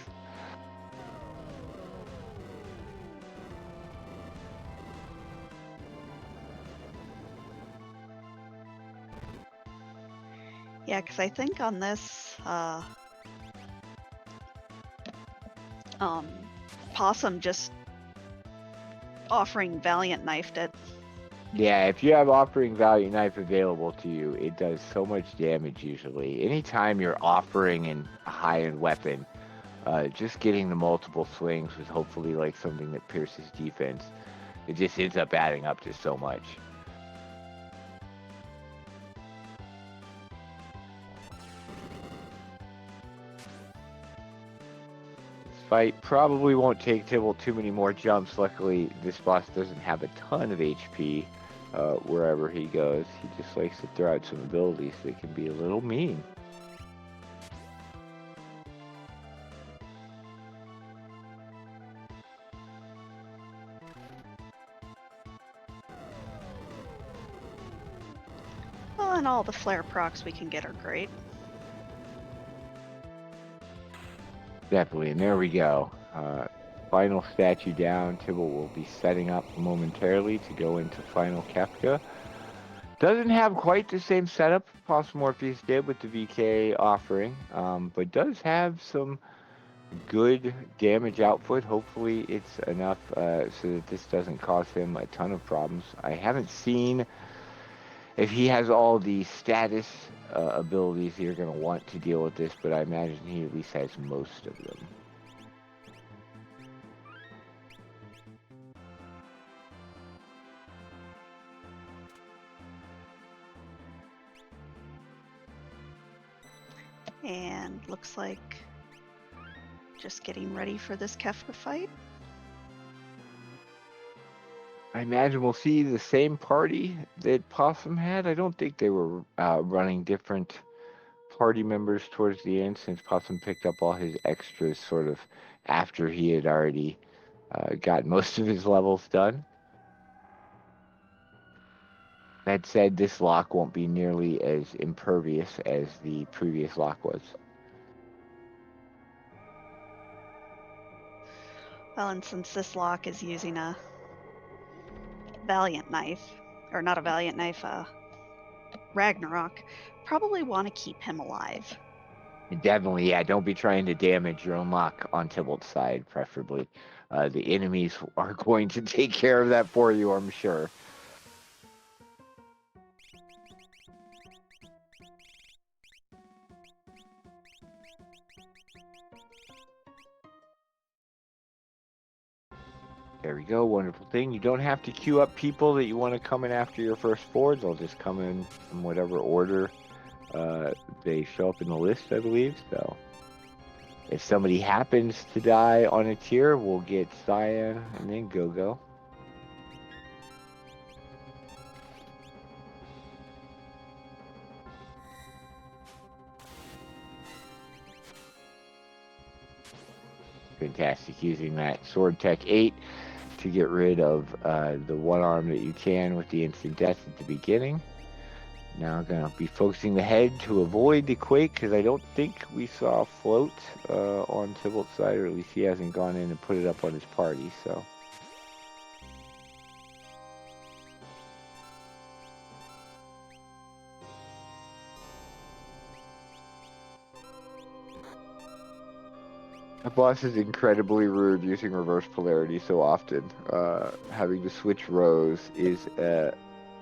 Yeah, because I think on this, Possum just offering Valiant Knifed it. Yeah, if you have offering Valiant Knife available to you, it does so much damage usually. Anytime you're offering a high-end weapon, just getting the multiple swings with hopefully like something that pierces defense, it just ends up adding up to so much. This fight probably won't take Tybalt too many more jumps. Luckily, this boss doesn't have a ton of HP. Wherever he goes, he just likes to throw out some abilities that can be a little mean. Well, and all the flare procs we can get are great. Definitely, and there we go. Final statue down. Tybalt will be setting up momentarily to go into final Kefka. Doesn't have quite the same setup Morpheus did with the VK offering, but does have some good damage output. Hopefully it's enough so that this doesn't cause him a ton of problems. I haven't seen if he has all the status abilities you're going to want to deal with this, but I imagine he at least has most of them. And looks like just getting ready for this Kefka fight. I imagine we'll see the same party that Possum had. I don't think they were running different party members towards the end, since Possum picked up all his extras sort of after he had already got most of his levels done. That said, this lock won't be nearly as impervious as the previous lock was. Well, and since this lock is using a Valiant Knife, or not a Valiant Knife, Ragnarok, probably want to keep him alive. Definitely, yeah, don't be trying to damage your own lock on Tybalt's side, preferably. The enemies are going to take care of that for you, I'm sure. There we go. Wonderful thing. You don't have to queue up people that you want to come in after your first forge. They'll just come in whatever order they show up in the list, I believe. So if somebody happens to die on a tier, we'll get Cyan and then Go-Go. Fantastic. Using that Sword Tech 8 to get rid of the one arm that you can with the instant death at the beginning. Now I'm going to be focusing the head to avoid the quake, because I don't think we saw a float on Tybalt's side, or at least he hasn't gone in and put it up on his party, so. My boss is incredibly rude using reverse polarity so often. Having to switch rows is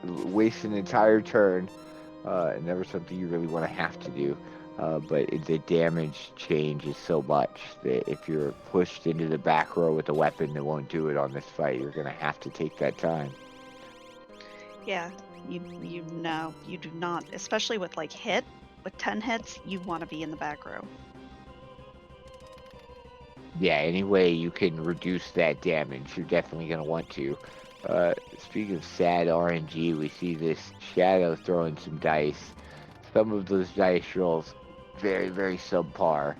waste an entire turn. And never something you really want to have to do. But the damage changes so much that if you're pushed into the back row with a weapon that won't do it on this fight, you're going to have to take that time. Yeah, you know, you do not, especially with like with 10 hits, you want to be in the back row. Yeah, any way you can reduce that damage, you're definitely going to want to. Speaking of sad RNG, we see this Shadow throwing some dice. Some of those dice rolls, very, very subpar.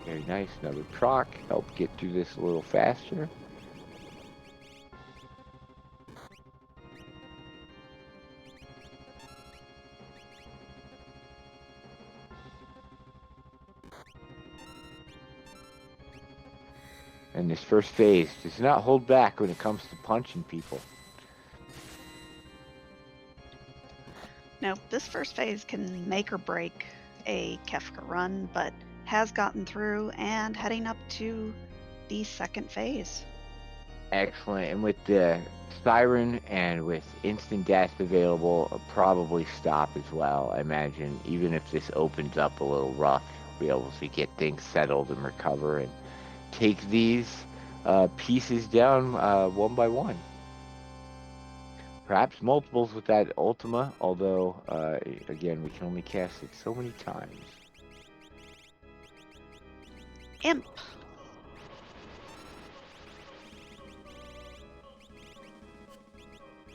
Very nice, another proc. Help get through this a little faster. And this first phase does not hold back when it comes to punching people. No, this first phase can make or break a Kefka run, but has gotten through and heading up to the second phase. Excellent. And with the Siren and with instant death available, I'll probably stop as well. I imagine even if this opens up a little rough, we'll be able to get things settled and recover and take these pieces down one by one. Perhaps multiples with that Ultima, although, again, we can only cast it so many times. Imp.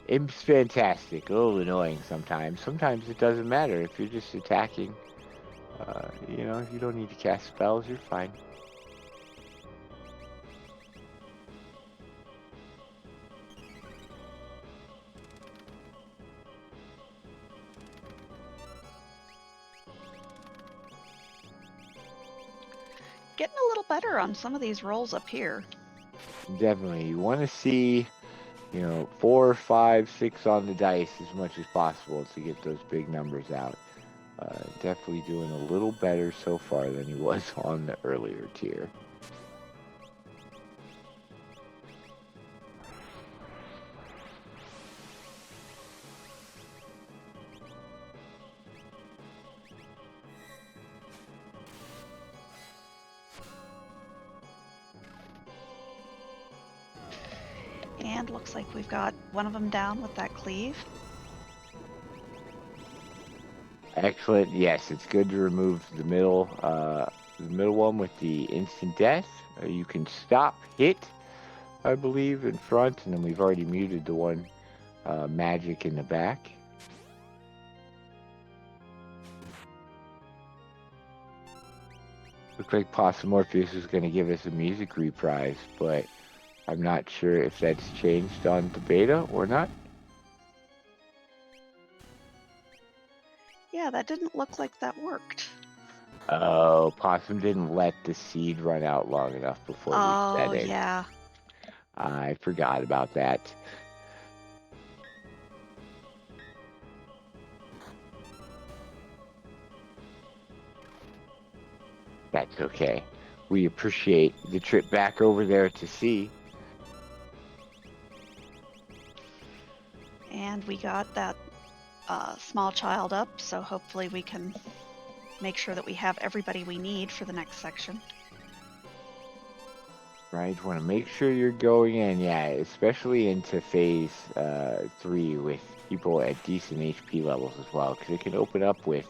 Imp's fantastic. A little annoying sometimes. Sometimes it doesn't matter. If you're just attacking, you know, if you don't need to cast spells, you're fine. Getting a little better on some of these rolls up here. Definitely. You want to see, you know, 4, 5, 6 on the dice as much as possible to get those big numbers out. Definitely doing a little better so far than he was on the earlier tier. And looks like we've got one of them down with that cleave. Excellent. Yes, it's good to remove the middle one with the instant death. You can stop hit, I believe, in front, and then we've already muted the one magic in the back. Looks like Possumorpheus is going to give us a music reprise, but I'm not sure if that's changed on the beta or not. Yeah, that didn't look like that worked. Oh, Possum didn't let the seed run out long enough before resetting. Yeah. I forgot about that. That's okay. We appreciate the trip back over there to see. And we got that small child up, so hopefully we can make sure that we have everybody we need for the next section. Right, want to make sure you're going in, yeah, especially into phase 3 with people at decent HP levels as well, because it can open up with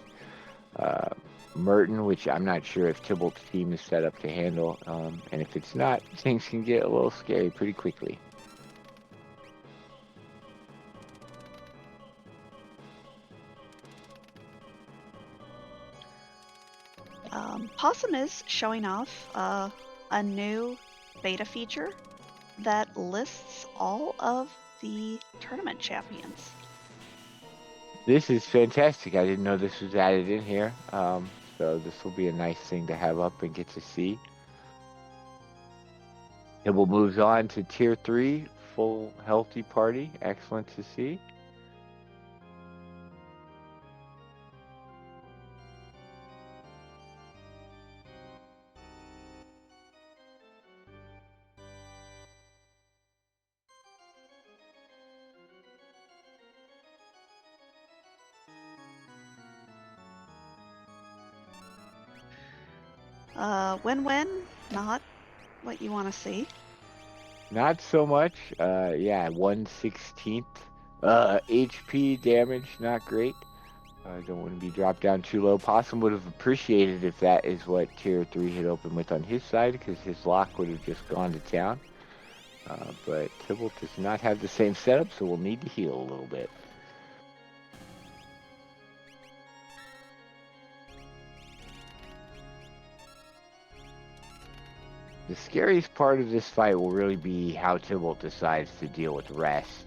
uh, Merton, which I'm not sure if Tybalt's team is set up to handle, and if it's not, things can get a little scary pretty quickly. Possum is showing off a new beta feature that lists all of the tournament champions. This is fantastic. I didn't know this was added in here, so this will be a nice thing to have up and get to see. Tybalt moves on to Tier 3, full healthy party. Excellent to see. Win-win, not what you want to see. Not so much. Yeah, 1/16 HP damage, not great. I don't want to be dropped down too low. Possum would have appreciated if that is what Tier 3 had opened with on his side, because his lock would have just gone to town. But Tybalt does not have the same setup, so we'll need to heal a little bit. The scariest part of this fight will really be how Tybalt decides to deal with rest.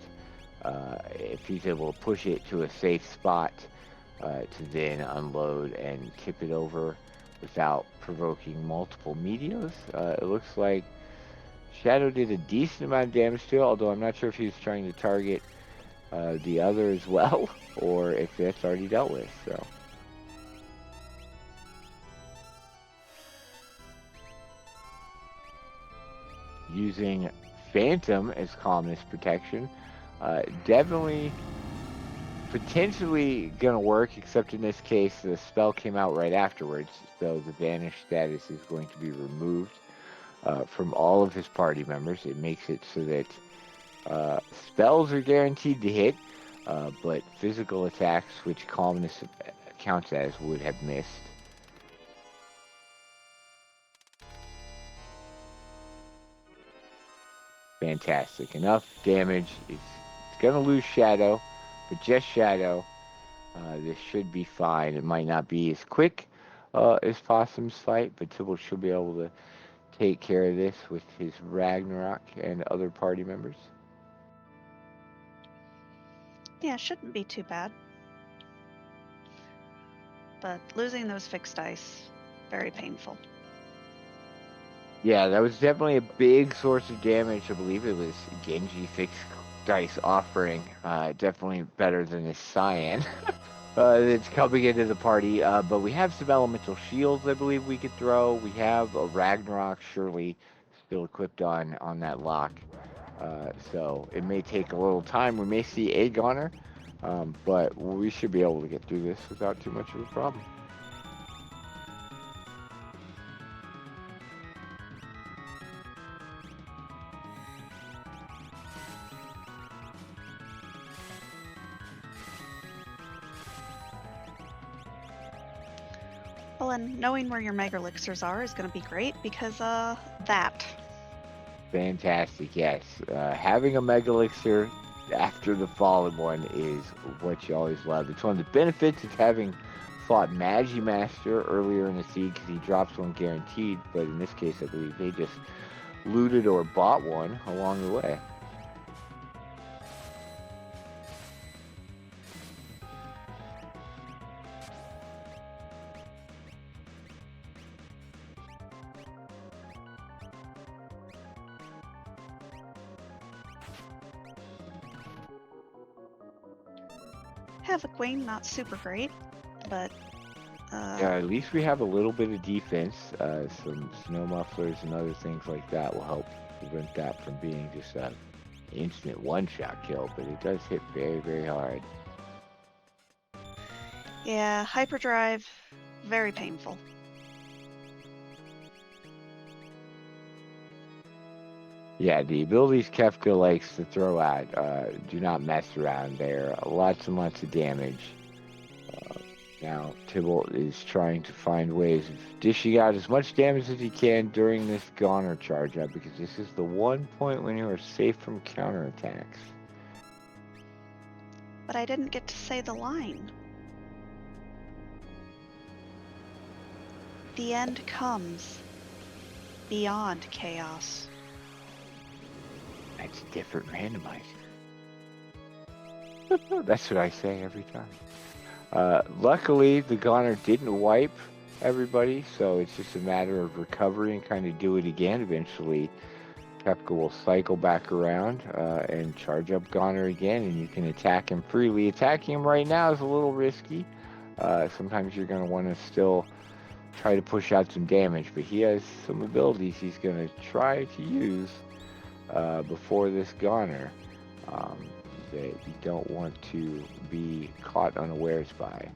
If he's able to push it to a safe spot to then unload and tip it over without provoking multiple meteos. It looks like Shadow did a decent amount of damage to it, although I'm not sure if he was trying to target the other as well, or if that's already dealt with. So. Using Phantom as calmness protection, definitely potentially gonna work, except in this case the spell came out right afterwards, so the vanish status is going to be removed from all of his party members. It makes it so that spells are guaranteed to hit, but physical attacks, which calmness counts as, would have missed. Fantastic. Enough damage. It's going to lose Shadow, but just Shadow. This should be fine. It might not be as quick as Possum's fight, but Tybalt should be able to take care of this with his Ragnarok and other party members. Yeah, it shouldn't be too bad. But losing those fixed dice, very painful. Yeah, that was definitely a big source of damage. I believe it was Genji fixed dice offering. Definitely better than this Cyan that's coming into the party. But we have some elemental shields I believe we could throw. We have a Ragnarok surely still equipped on that lock. So it may take a little time. We may see a goner, but we should be able to get through this without too much of a problem. Well, and knowing where your Mega Elixirs are is going to be great because, that. Fantastic, yes. Having a Mega Elixir after the Fallen one is what you always love. It's one of the benefits of having fought Magimaster earlier in the seed, because he drops one guaranteed, but in this case I believe they just looted or bought one along the way. Havoc Wing, not super great, but Yeah, at least we have a little bit of defense. Some snow mufflers and other things like that will help prevent that from being just an instant one-shot kill, but it does hit very, very hard. Yeah, hyperdrive, very painful. Yeah, the abilities Kefka likes to throw out do not mess around. They're lots and lots of damage. Now, Tybalt is trying to find ways of dishing out as much damage as he can during this Goner charge up, because this is the one point when you are safe from counterattacks. But I didn't get to say the line. The end comes beyond chaos. That's a different randomizer. That's what I say every time. Luckily, the Goner didn't wipe everybody, so it's just a matter of recovery and kind of do it again. Eventually, Kefka will cycle back around and charge up Goner again, and you can attack him freely. Attacking him right now is a little risky. Sometimes you're going to want to still try to push out some damage, but he has some abilities he's going to try to use before this Goner that you don't want to be caught unawares by.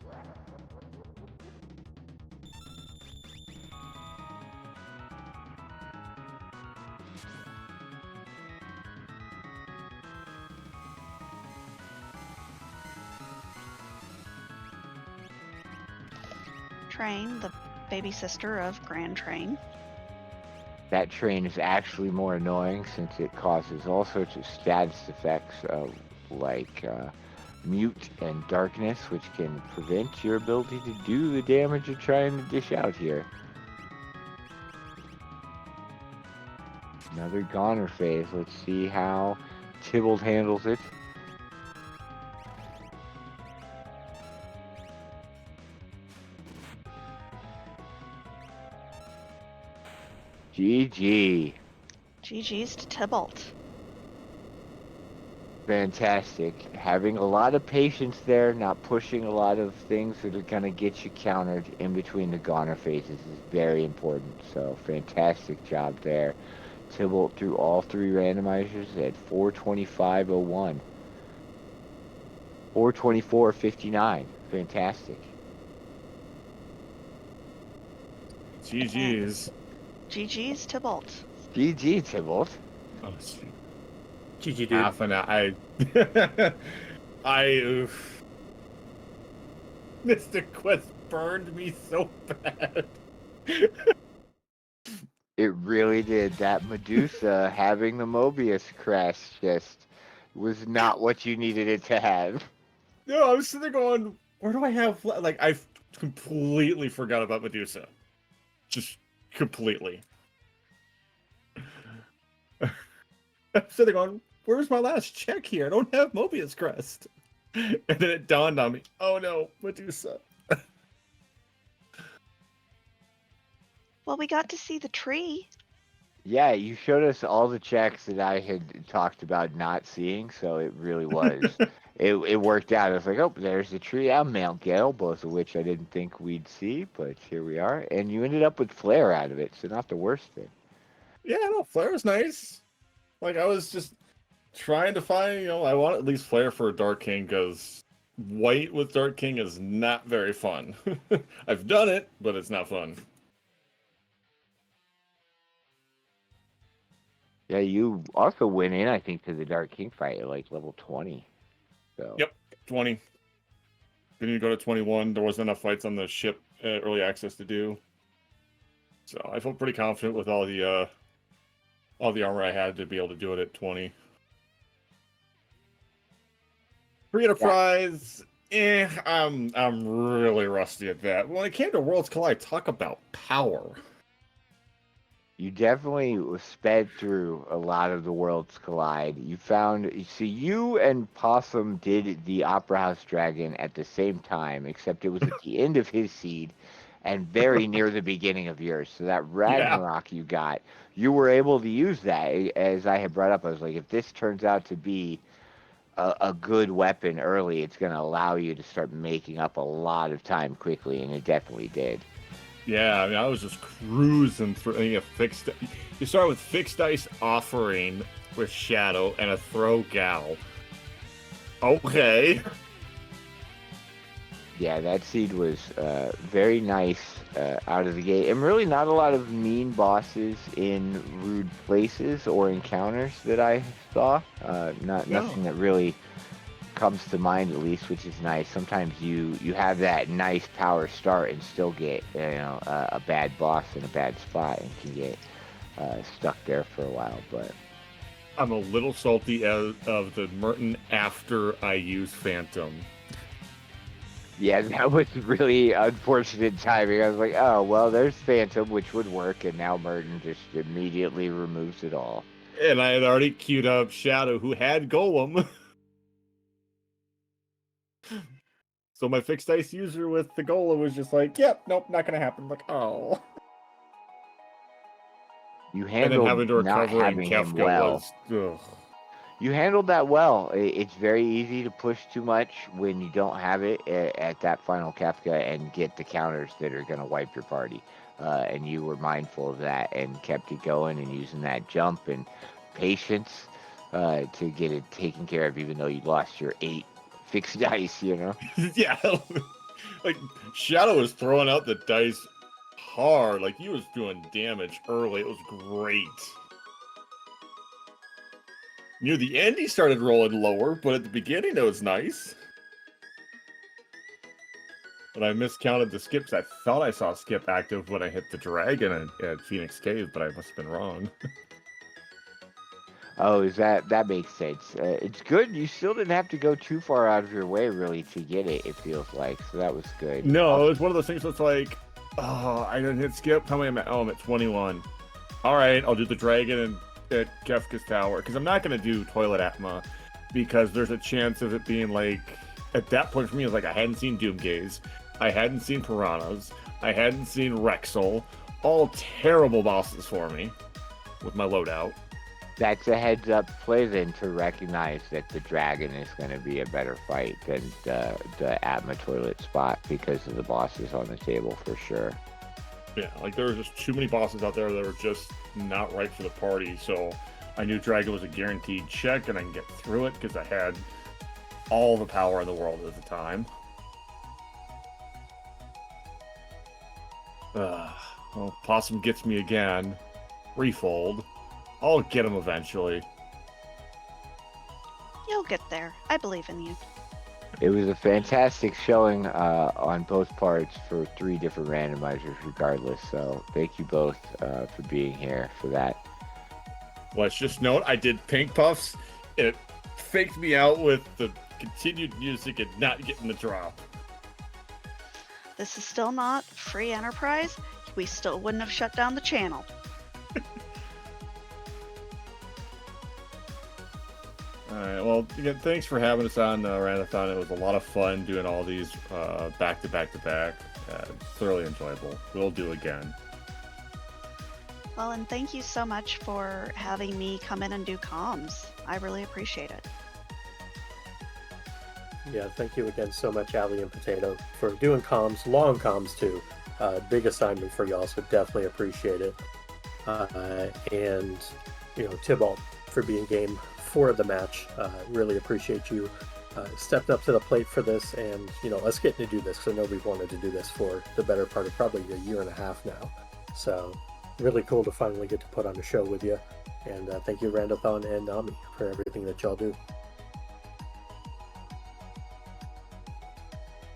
Train, the baby sister of Grand Train. That train is actually more annoying since it causes all sorts of status effects like mute and darkness, which can prevent your ability to do the damage you're trying to dish out here. Another Goner phase. Let's see how Tybalt handles it. GG. GG's to Tybalt. Fantastic. Having a lot of patience there, not pushing a lot of things that are going to get you countered in between the Goner phases is very important. So, fantastic job there. Tybalt through all three randomizers at 425.01. 424.59. Fantastic. GG's. GG's Tybalt. GG, Tybalt. Oh, shoot. GG, dude. Half an hour. Oof. Mr. Quest burned me so bad. It really did. That Medusa having the Mobius crest just was not what you needed it to have. No, I was sitting there going, where do I have... Like, I completely forgot about Medusa. Just completely. I'm sitting there going, where's my last check here? I don't have Mobius crest. And then it dawned on me, oh no, Medusa. Well, we got to see the tree. Yeah, you showed us all the checks that I had talked about not seeing, so it really was. It worked out. I was like, oh, there's the tree and Mount Gale, both of which I didn't think we'd see, but here we are. And you ended up with Flare out of it, so not the worst thing. Yeah, no, Flare is nice. Like, I was just trying to find, I want at least Flare for a Dark King, because white with Dark King is not very fun. I've done it, but it's not fun. Yeah, you also went in, I think, to the Dark King fight at like level 20. So. Yep, 20. Didn't even go to 21. There wasn't enough fights on the ship early access to do. So I felt pretty confident with all the armor I had to be able to do it at 20. Free Enterprise, I'm really rusty at that. When it came to Worlds Collide, talk about power. You definitely sped through a lot of the Worlds Collide. You and Possum did the Opera House Dragon at the same time, except it was at the end of his seed and very near the beginning of yours. So that Ragnarok you got, you were able to use that. As I had brought up, I was like, if this turns out to be a good weapon early, it's going to allow you to start making up a lot of time quickly, and it definitely did. Yeah, I mean, I was just cruising through. You start with Fixed Dice Offering with Shadow and a Throw Gal. Okay. Yeah, that seed was very nice out of the gate, and really not a lot of mean bosses in rude places or encounters that I saw. Nothing that really comes to mind, at least, which is nice. Sometimes you have that nice power start and still get a bad boss in a bad spot and can get stuck there for a while. But I'm a little salty of the Merton after I use Phantom. yeah, that was really unfortunate timing. I was like, oh, well, there's Phantom, which would work, and now Merton just immediately removes it all. And I had already queued up Shadow, who had Golem. So my fixed dice user with the Golem was just like, yep, nope, not going to happen. I'm like, oh. You And then handled having to not recover in having him Kefka well. was... Ugh. You handled that well. It's very easy to push too much when you don't have it at that final Kefka and get the counters that are going to wipe your party. And you were mindful of that and kept it going and using that jump and patience to get it taken care of, even though you lost your 8 fixed dice, Yeah. Like, Shadow was throwing out the dice hard. Like, he was doing damage early. It was great. Near the end, he started rolling lower, but at the beginning, it was nice. But I miscounted the skips. I thought I saw skip active when I hit the dragon at Phoenix Cave, but I must have been wrong. Oh, that makes sense. It's good. You still didn't have to go too far out of your way, really, to get it, it feels like. So that was good. No, it was one of those things that's like, oh, I didn't hit skip. How many am I? Oh, I'm at 21. All right, I'll do the dragon and at Kefka's Tower. Because I'm not going to do Toilet Atma, because there's a chance of it being like, at that point for me, it was like I hadn't seen Doomgaze. I hadn't seen Piranhas. I hadn't seen Rexel. All terrible bosses for me with my loadout. That's a heads up play then to recognize that the dragon is going to be a better fight than the Atma toilet spot because of the bosses on the table for sure. Yeah, like there were just too many bosses out there that were just not right for the party, so I knew dragon was a guaranteed check and I can get through it because I had all the power in the world at the time. Well, Possum gets me again. Refold. I'll get him eventually. You'll get there. I believe in you. It was a fantastic showing on both parts for 3 different randomizers regardless, so thank you both for being here for that. Let's just note, I did Pink Puffs. It faked me out with the continued music and not getting the drop. This is still not free enterprise. We still wouldn't have shut down the channel. Alright, well, again, thanks for having us on Randothon. It was a lot of fun doing all these back to back to back. Thoroughly enjoyable. We'll do again. Well, and thank you so much for having me come in and do comms. I really appreciate it. Yeah, thank you again so much, Ali and Potato, for doing comms, long comms too. Big assignment for y'all, so definitely appreciate it. And, Tybalt for being game for the match. Really appreciate you stepped up to the plate for this, and, us getting to do this, because I know we've wanted to do this for the better part of probably a year and a half now. So, really cool to finally get to put on a show with you. And thank you, Randothon and Nami, for everything that y'all do.